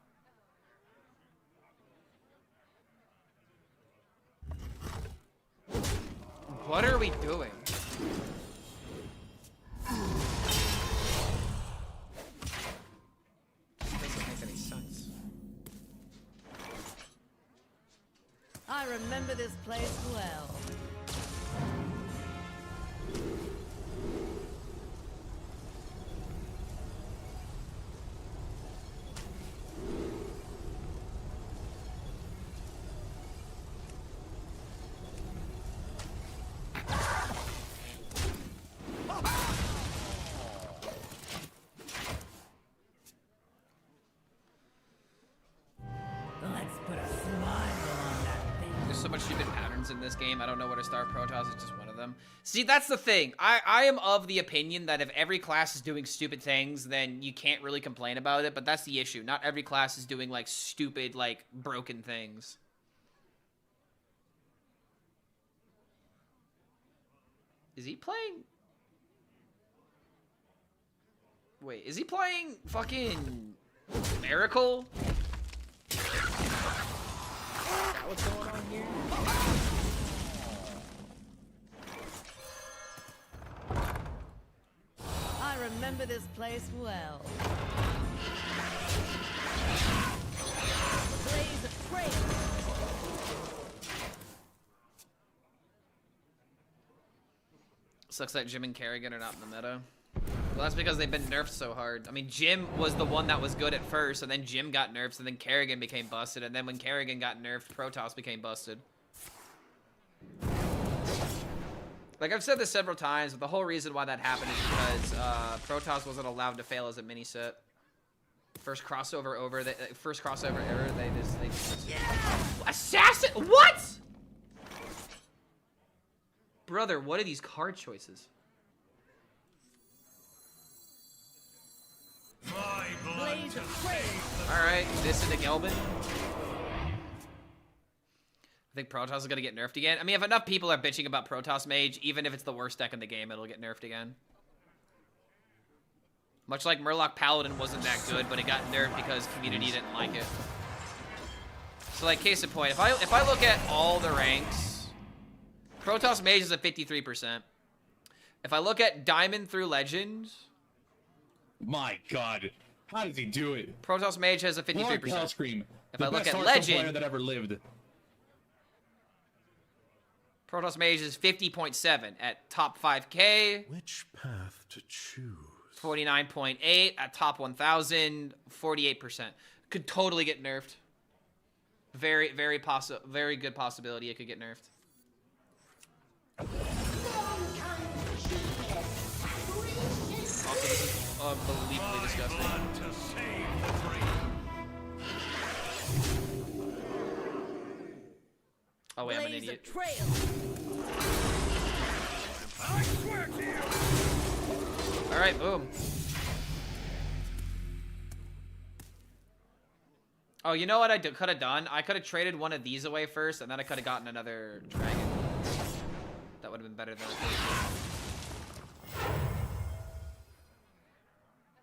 What are we doing? Doesn't make any sense. I remember this place well. In this game, I don't know what a star Protoss is, just one of them. See, that's the thing. I am of the opinion that if every class is doing stupid things, then you can't really complain about it, but that's the issue. Not every class is doing, like, stupid, like, broken things. Is he playing? Wait, is he playing fucking Miracle? Is that what's going on here? I remember this place well. Blaze of praise. Sucks that Jim and Kerrigan are not in the meta. Well, that's because they've been nerfed so hard. I mean, Jim was the one that was good at first, and then Jim got nerfed, and then Kerrigan became busted, and then when Kerrigan got nerfed, Protoss became busted. Like, I've said this several times, but the whole reason why that happened is because Protoss wasn't allowed to fail as a mini set. First crossover error, they just yeah! Assassin! What? Brother, what are these card choices? Alright, this into Gelbin. think Protoss is gonna get nerfed again. I mean, if enough people are bitching about Protoss Mage, even if it's the worst deck in the game, it'll get nerfed again. Much like Murloc Paladin wasn't that good, but it got nerfed because community didn't like it. So, like, case in point, if I look at all the ranks, Protoss Mage is at 53%. If I look at Diamond through Legend, My God, how does he do it? Protoss Mage has a 53%. HELLSCREAM, If the I look best at Hearthstone player Legend, that ever lived. Protoss Mage is 50.7 at top 5K. Which path to choose? 49.8 at top 1,000. 48%. Could totally get nerfed. Very good possibility it could get nerfed. Also, this is unbelievably disgusting. Oh wait, I'm an idiot. All right, boom. Oh, you know what I could have done? I could have traded one of these away first, and then I could have gotten another dragon. That would have been better than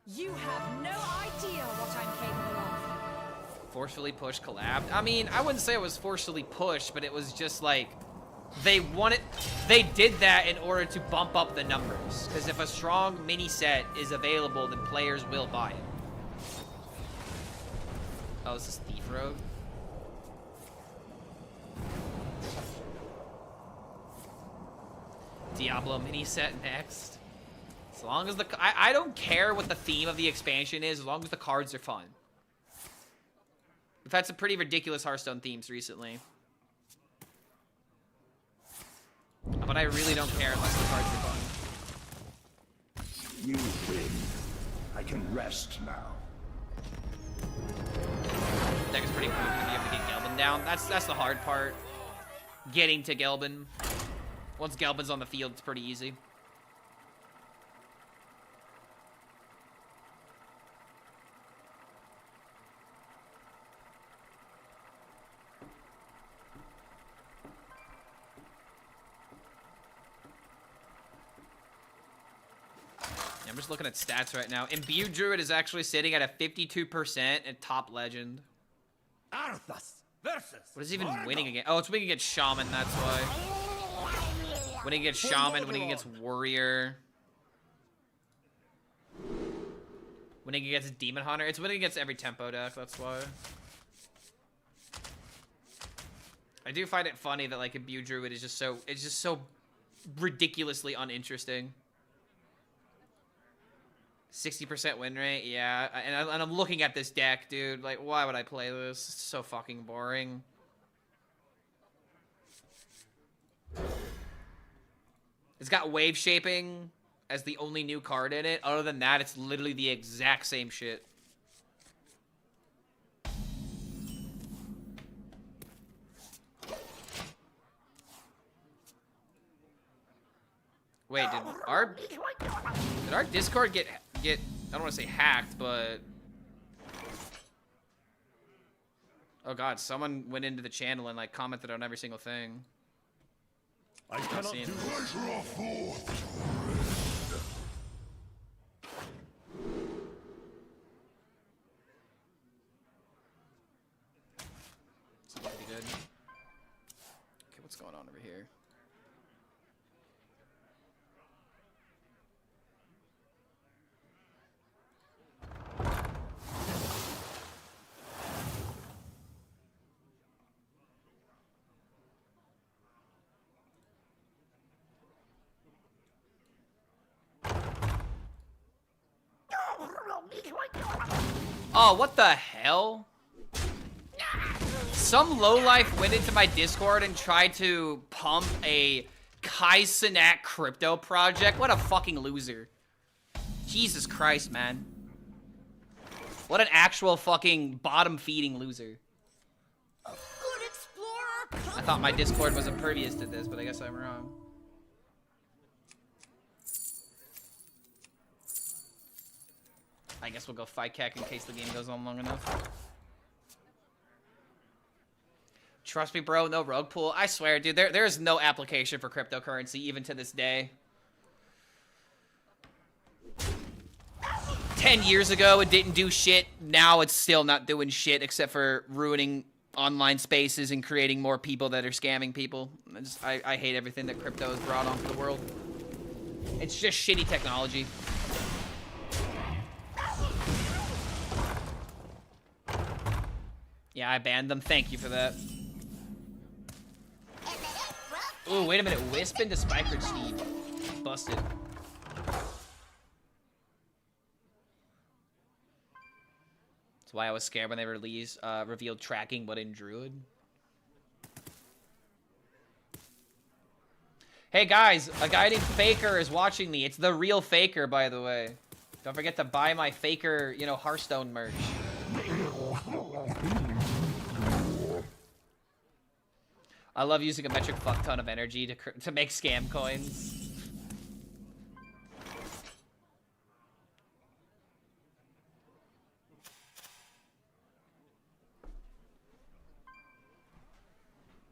You have no idea what I'm capable of. Forcefully push collabed. I mean, I wouldn't say it was forcefully pushed, but it was just like they did that in order to bump up the numbers. Because if a strong mini set is available, then players will buy it. Oh, is this Thief Rogue? Diablo mini set next. As long as I don't care what the theme of the expansion is, as long as the cards are fun. We've had some pretty ridiculous Hearthstone themes recently. But I really don't care unless the cards are fun. You win. I can rest now. Deck is pretty cool if you have to get Gelbin down. That's the hard part. Getting to Gelbin. Once Gelbin's on the field, it's pretty easy. I'm just looking at stats right now. Imbued Druid is actually sitting at a 52% at top legend. Arthas versus. What is it even winning against? Oh, it's winning against Shaman, that's why. Winning against Shaman, winning against Warrior. Winning against Demon Hunter. It's winning against every tempo deck, that's why. I do find it funny that like Imbued Druid is just so ridiculously uninteresting. 60% win rate, yeah. And I'm looking at this deck, dude. Like, why would I play this? It's so fucking boring. It's got wave shaping as the only new card in it. Other than that, it's literally the exact same shit. Wait, did our Discord get I don't want to say hacked, but oh god, someone went into the channel and like commented on every single thing. I cannot do Sounds pretty good. Okay, what's going on over here? Oh, what the hell? Some lowlife went into my Discord and tried to pump a Kai Cenat crypto project. What a fucking loser. Jesus Christ, man. What an actual fucking bottom-feeding loser. I thought my Discord was impervious to this, but I guess I'm wrong. I guess we'll go fight Kek in case the game goes on long enough. Trust me, bro, no rogue pool. I swear, dude, there is no application for cryptocurrency even to this day. 10 years ago, it didn't do shit. Now it's still not doing shit except for ruining online spaces and creating more people that are scamming people. I hate everything that crypto has brought onto the world. It's just shitty technology. Yeah, I banned them. Thank you for that. Ooh, wait a minute. Wisp into Spikered Steed. Busted. That's why I was scared when they revealed tracking but in Druid. Hey guys, a guy named Faker is watching me. It's the real Faker, by the way. Don't forget to buy my Faker, you know, Hearthstone merch. I love using a metric fuck ton of energy to make scam coins.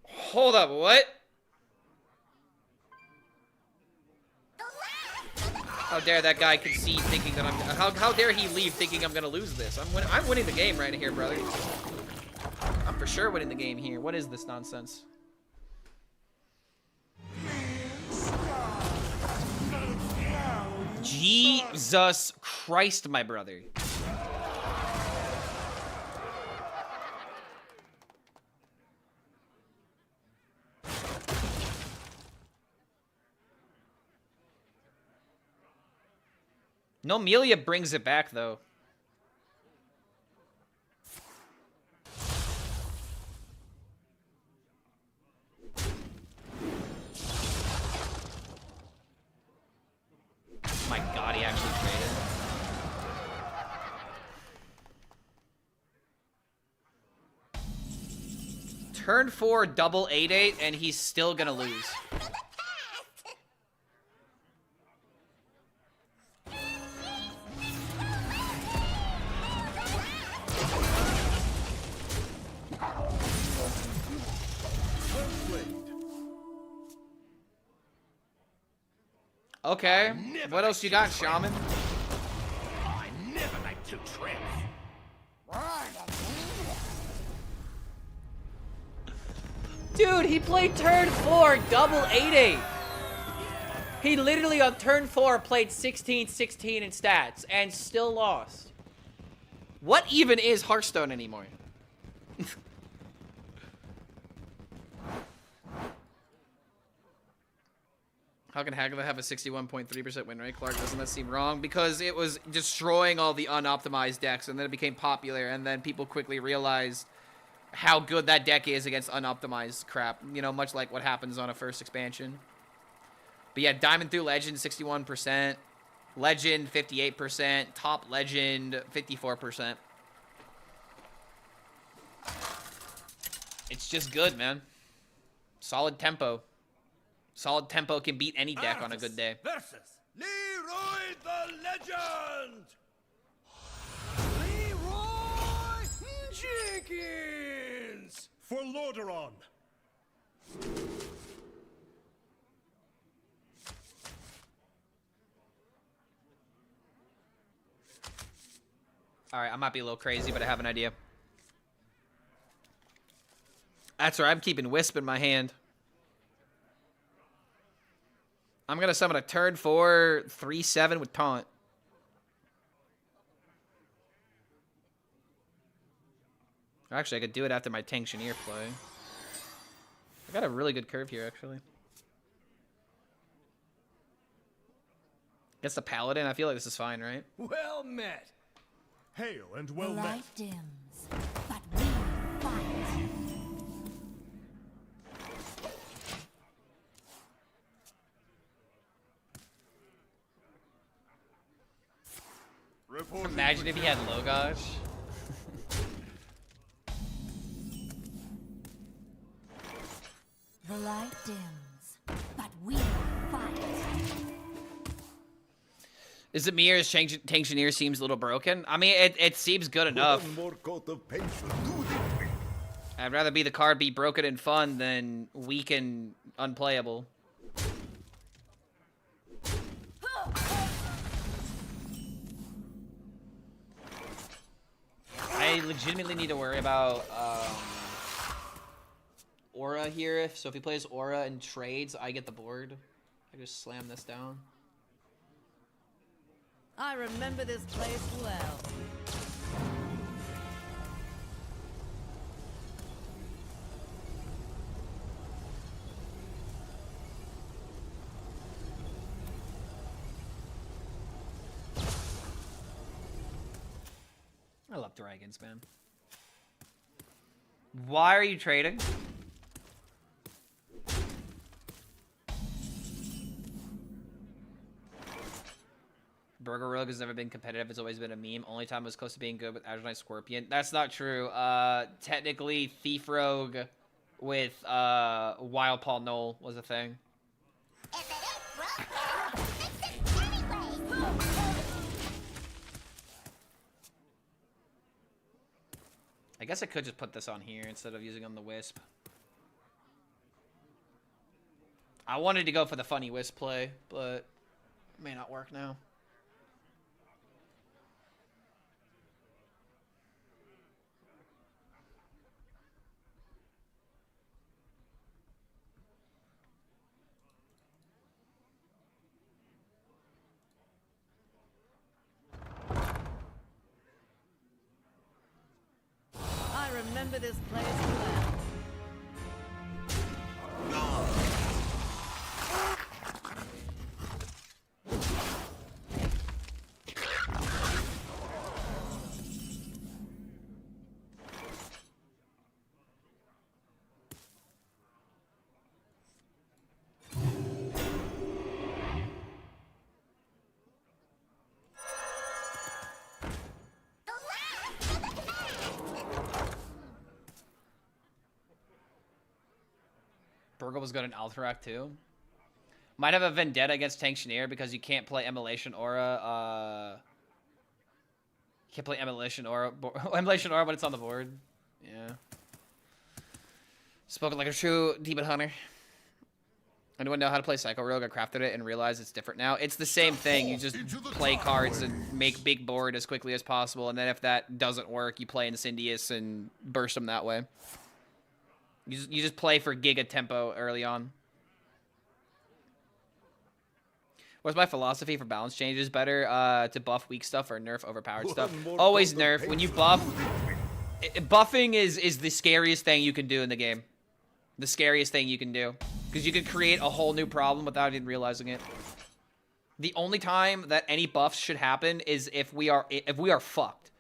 Hold up, what? How dare that guy concede thinking that I'm... How dare he leave thinking I'm gonna lose this? I'm winning the game right here, brother. I'm for sure winning the game here. What is this nonsense? Jesus Christ, my brother. No, Melia brings it back, though. My God, he actually traded. Turn 4, double 8/8, and he's still gonna lose. Okay, what else you got, Shaman? I never like to trip. Dude, he played turn 4, double 8/8. He literally on turn 4 played 16-16 in stats and still lost. What even is Hearthstone anymore? How can Hagler have a 61.3% win rate, Clark? Doesn't that seem wrong? Because it was destroying all the unoptimized decks, and then it became popular, and then people quickly realized how good that deck is against unoptimized crap. You know, much like what happens on a first expansion. But yeah, Diamond through Legend, 61%. Legend, 58%. Top Legend, 54%. It's just good, man. Solid tempo. Solid tempo can beat any deck on a good day. Versus Leroy the Legend! Leroy Jenkins! For Lordaeron! Alright, I might be a little crazy, but I have an idea. That's right, I'm keeping Wisp in my hand. I'm gonna summon a turn 4, 3/7 with taunt. Actually, I could do it after my Tankshineer play. I got a really good curve here, actually. Against the Paladin, I feel like this is fine, right? Well met! Hail and well met! Light dims, but we fight. Imagine if he had Logos. The light dims, but we fight. Is it me or his Tankshineer seems a little broken? I mean, it seems good enough. One more coat of paint should do I'd rather be the card be broken and fun than weak and unplayable. I legitimately need to worry about Aura here. So if he plays Aura and trades, I get the board. I just slam this down. I remember this place well. I love dragons, man. Why are you trading? Burger Rogue has never been competitive. It's always been a meme. Only time it was close to being good with Azure Knight Scorpion. That's not true. Technically, Thief Rogue with Wild Paul Knoll was a thing. I guess I could just put this on here instead of using on the Wisp. I wanted to go for the funny Wisp play, but it may not work now. Remember this place well. Burgle was good in Alterac too. Might have a vendetta against Tanktioneer because you can't play Immolation Aura. You can't play Immolation Aura. Immolation Aura when it's on the board. Yeah. Spoken like a true Demon Hunter. Anyone know how to play Psycho Rogue? I crafted it and realized it's different now. It's the same thing. You just play cards and make big board as quickly as possible. And then if that doesn't work, you play Incendious and burst them that way. You just play for giga tempo early on. What's my philosophy for balance changes? Better to buff weak stuff or nerf overpowered stuff? Always nerf. When you buff, buffing is the scariest thing you can do in the game. The scariest thing you can do. Because you can create a whole new problem without even realizing it. The only time that any buffs should happen is if we are fucked.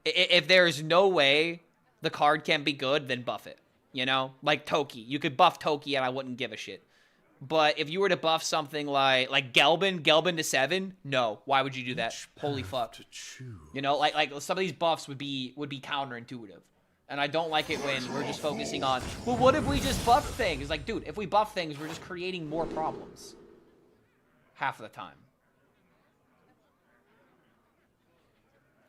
If there is no way the card can be good, then buff it. You know, like Toki. You could buff Toki and I wouldn't give a shit. But if you were to buff something like Gelbin to 7, no. Why would you do that? Holy fuck. You know, like some of these buffs would be counterintuitive. And I don't like it when we're just focusing on, well, what if we just buff things? Like, dude, if we buff things, we're just creating more problems. Half of the time.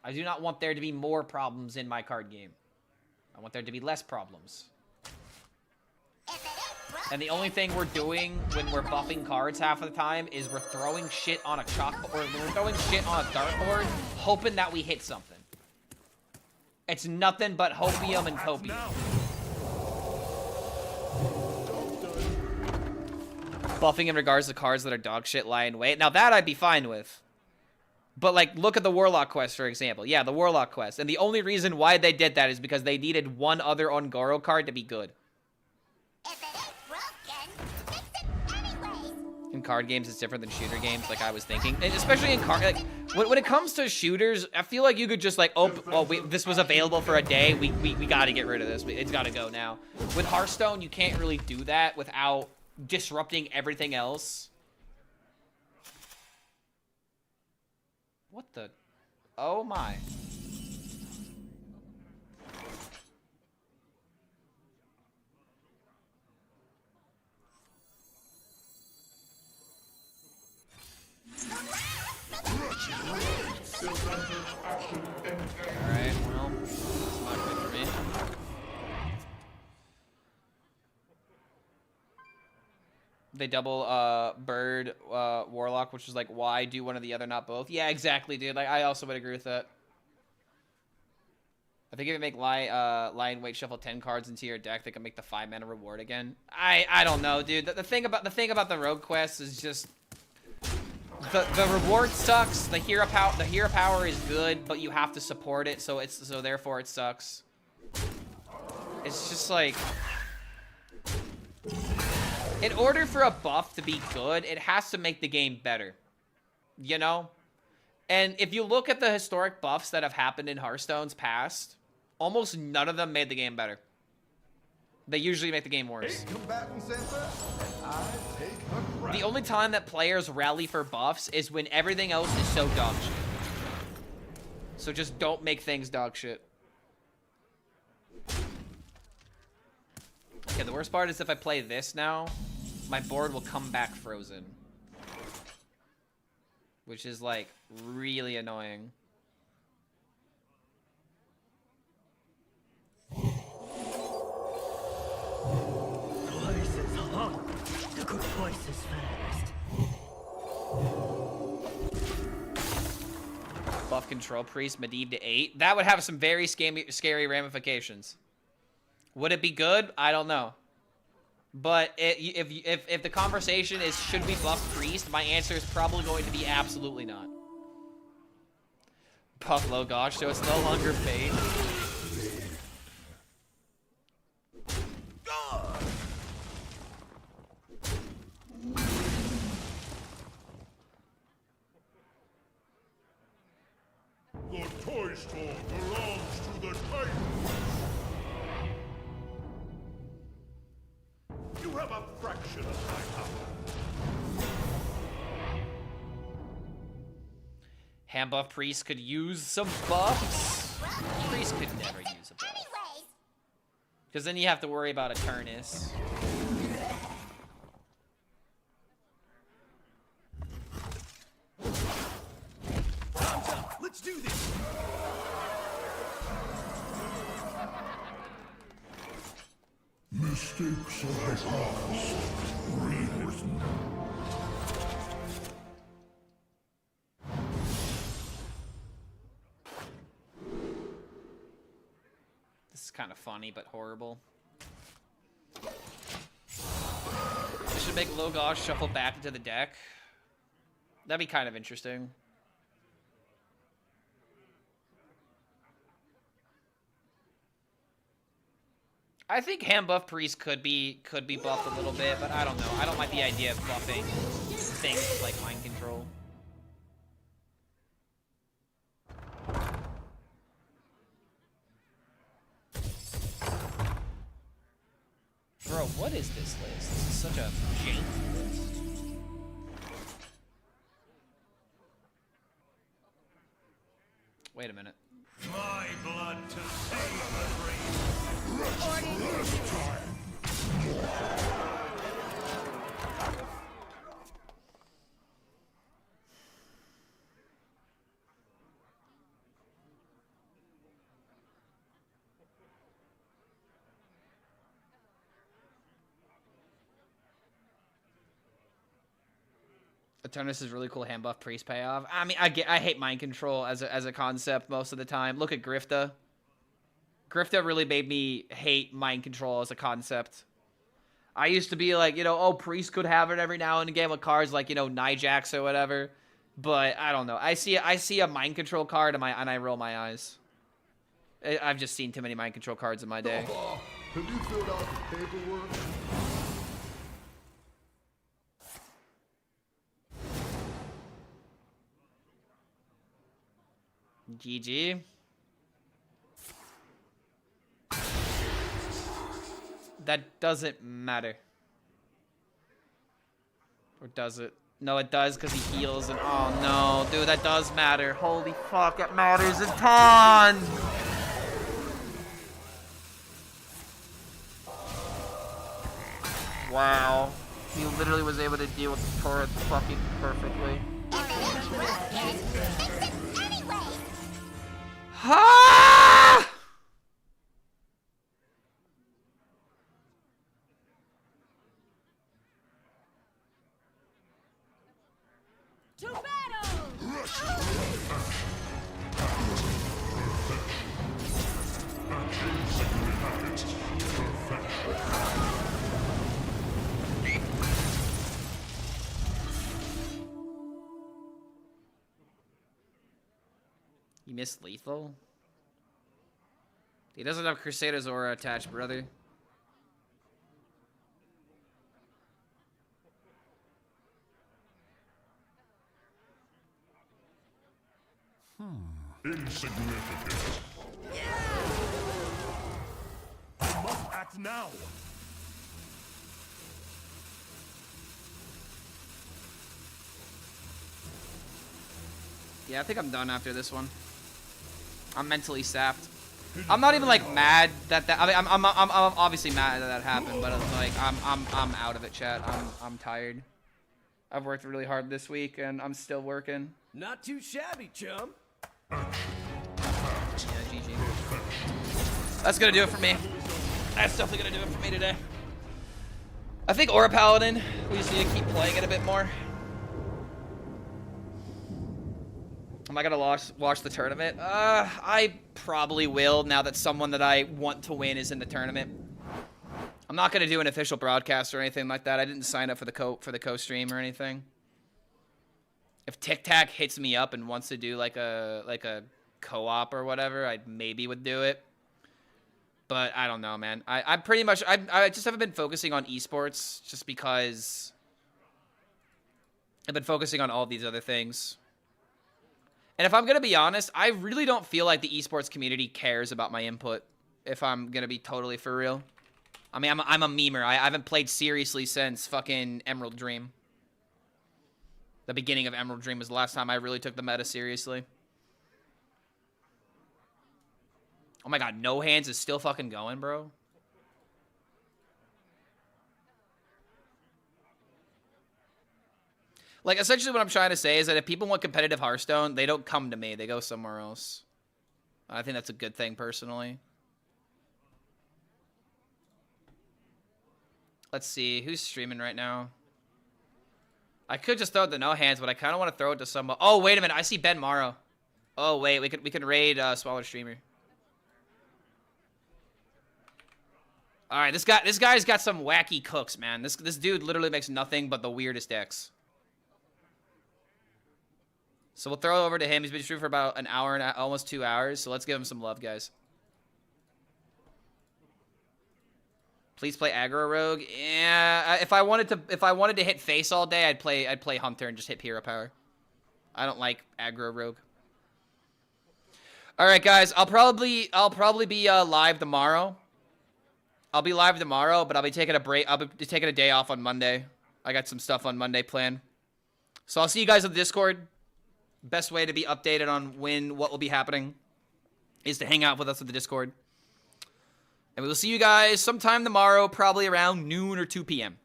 I do not want there to be more problems in my card game. I want there to be less problems. And the only thing we're doing when we're buffing cards half of the time is we're throwing shit on a chalkboard, or we're throwing shit on a dartboard, hoping that we hit something. It's nothing but hopium and copium. Buffing in regards to cards that are dog shit lie in wait. Now that I'd be fine with. But like, look at the Warlock quest, for example. Yeah, the Warlock quest. And the only reason why they did that is because they needed one other Ongoro card to be good. In card games, it's different than shooter games, like I was thinking. And especially in card, like, when it comes to shooters, I feel like you could just like, this was available for a day. We got to get rid of this. It's got to go now. With Hearthstone, you can't really do that without disrupting everything else. What the? Oh my. Alright, well, that's not good for me. They double bird warlock, which is like, why do one or the other, not both? Yeah, exactly, dude. Like, I also would agree with that. I think if you make Lion Weight shuffle 10 cards into your deck, they can make the 5-mana reward again. I don't know, dude. The thing about the rogue quest is just the reward sucks. The hero power is good, but you have to support it, so therefore it sucks. It's just like, in order for a buff to be good, it has to make the game better, you know? And if you look at the historic buffs that have happened in Hearthstone's past, almost none of them made the game better. They usually make the game worse. The only time that players rally for buffs is when everything else is so dog shit. So just don't make things dog shit. Okay, the worst part is if I play this now, my board will come back frozen. Which is, like, really annoying. Twice as hard. To go twice as fast. Buff control priest, Medivh to 8. That would have some very scary ramifications. Would it be good? I don't know. But if the conversation is should we buff priest, my answer is probably going to be absolutely not. Buff low gosh, so it's no longer fade. The toy store belongs to the Titans. You have a fraction of my power. Hand buff priest could use some buffs. Priest could never use a buff. Because then you have to worry about a Turnus. Let's do this. Mistakes of the past rewritten. This is kind of funny, but horrible. I should make Logosh shuffle back into the deck. That'd be kind of interesting. I think hand buff priest could be buffed a little bit, but I don't know. I don't like the idea of buffing things like mind control. Bro, what is this list? This is such a janky list. Wait a minute. My blood to save the race. Aturnus is really cool hand buff priest payoff. I mean, I hate mind control as a concept most of the time. Look at Grifta. Grifta really made me hate mind control as a concept. I used to be like, you know, oh, priest could have it every now and again with cards like, you know, Nijax or whatever. But I don't know. I see a mind control card and I roll my eyes. I've just seen too many mind control cards in my day. Have you filled out the paperwork? GG. That doesn't matter. Or does it? No, it does because he heals and oh no, dude, that does matter. Holy fuck, it matters a ton! Wow. He literally was able to deal with the turret fucking perfectly. Ha! You missed lethal? He doesn't have Crusader's aura attached, brother. Insignificant. I must act now. Yeah, I think I'm done after this one. I'm mentally sapped. I'm not even like mad that I mean, I'm obviously mad that happened, but it's like I'm out of it, chat. I'm tired. I've worked really hard this week, and I'm still working. Not too shabby, chum. Yeah, GG. That's gonna do it for me. That's definitely gonna do it for me today. I think Aura Paladin, we just need to keep playing it a bit more. Am I gonna watch the tournament? I probably will now that someone that I want to win is in the tournament. I'm not gonna do an official broadcast or anything like that. I didn't sign up for the co-stream or anything. If Tic Tac hits me up and wants to do like a co-op or whatever, I maybe would do it. But I don't know, man. I pretty much I just haven't been focusing on esports just because I've been focusing on all these other things. And if I'm gonna be honest, I really don't feel like the esports community cares about my input. If I'm gonna be totally for real, I mean, I'm a memer. I haven't played seriously since fucking Emerald Dream. The beginning of Emerald Dream was the last time I really took the meta seriously. Oh my god, No Hands is still fucking going, bro. Like, essentially what I'm trying to say is that if people want competitive Hearthstone, they don't come to me. They go somewhere else. I think that's a good thing, personally. Let's see. Who's streaming right now? I could just throw it to No Hands, but I kind of want to throw it to somebody. Oh, wait a minute. I see Ben Morrow. Oh, wait. We can raid Smaller Streamer. All right. This guy's got some wacky cooks, man. This dude literally makes nothing but the weirdest decks. So we'll throw it over to him. He's been streaming for about an hour and almost 2 hours. So let's give him some love, guys. Please play aggro rogue. Yeah, if I wanted to hit face all day, I'd play hunter and just hit hero power. I don't like aggro rogue. All right, guys. I'll probably be live tomorrow. I'll be live tomorrow, but I'll be taking a break. I'll be taking a day off on Monday. I got some stuff on Monday planned. So I'll see you guys on the Discord. Best way to be updated on what will be happening is to hang out with us at the Discord. And we will see you guys sometime tomorrow, probably around noon or 2 p.m.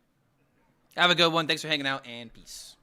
Have a good one. Thanks for hanging out, and peace.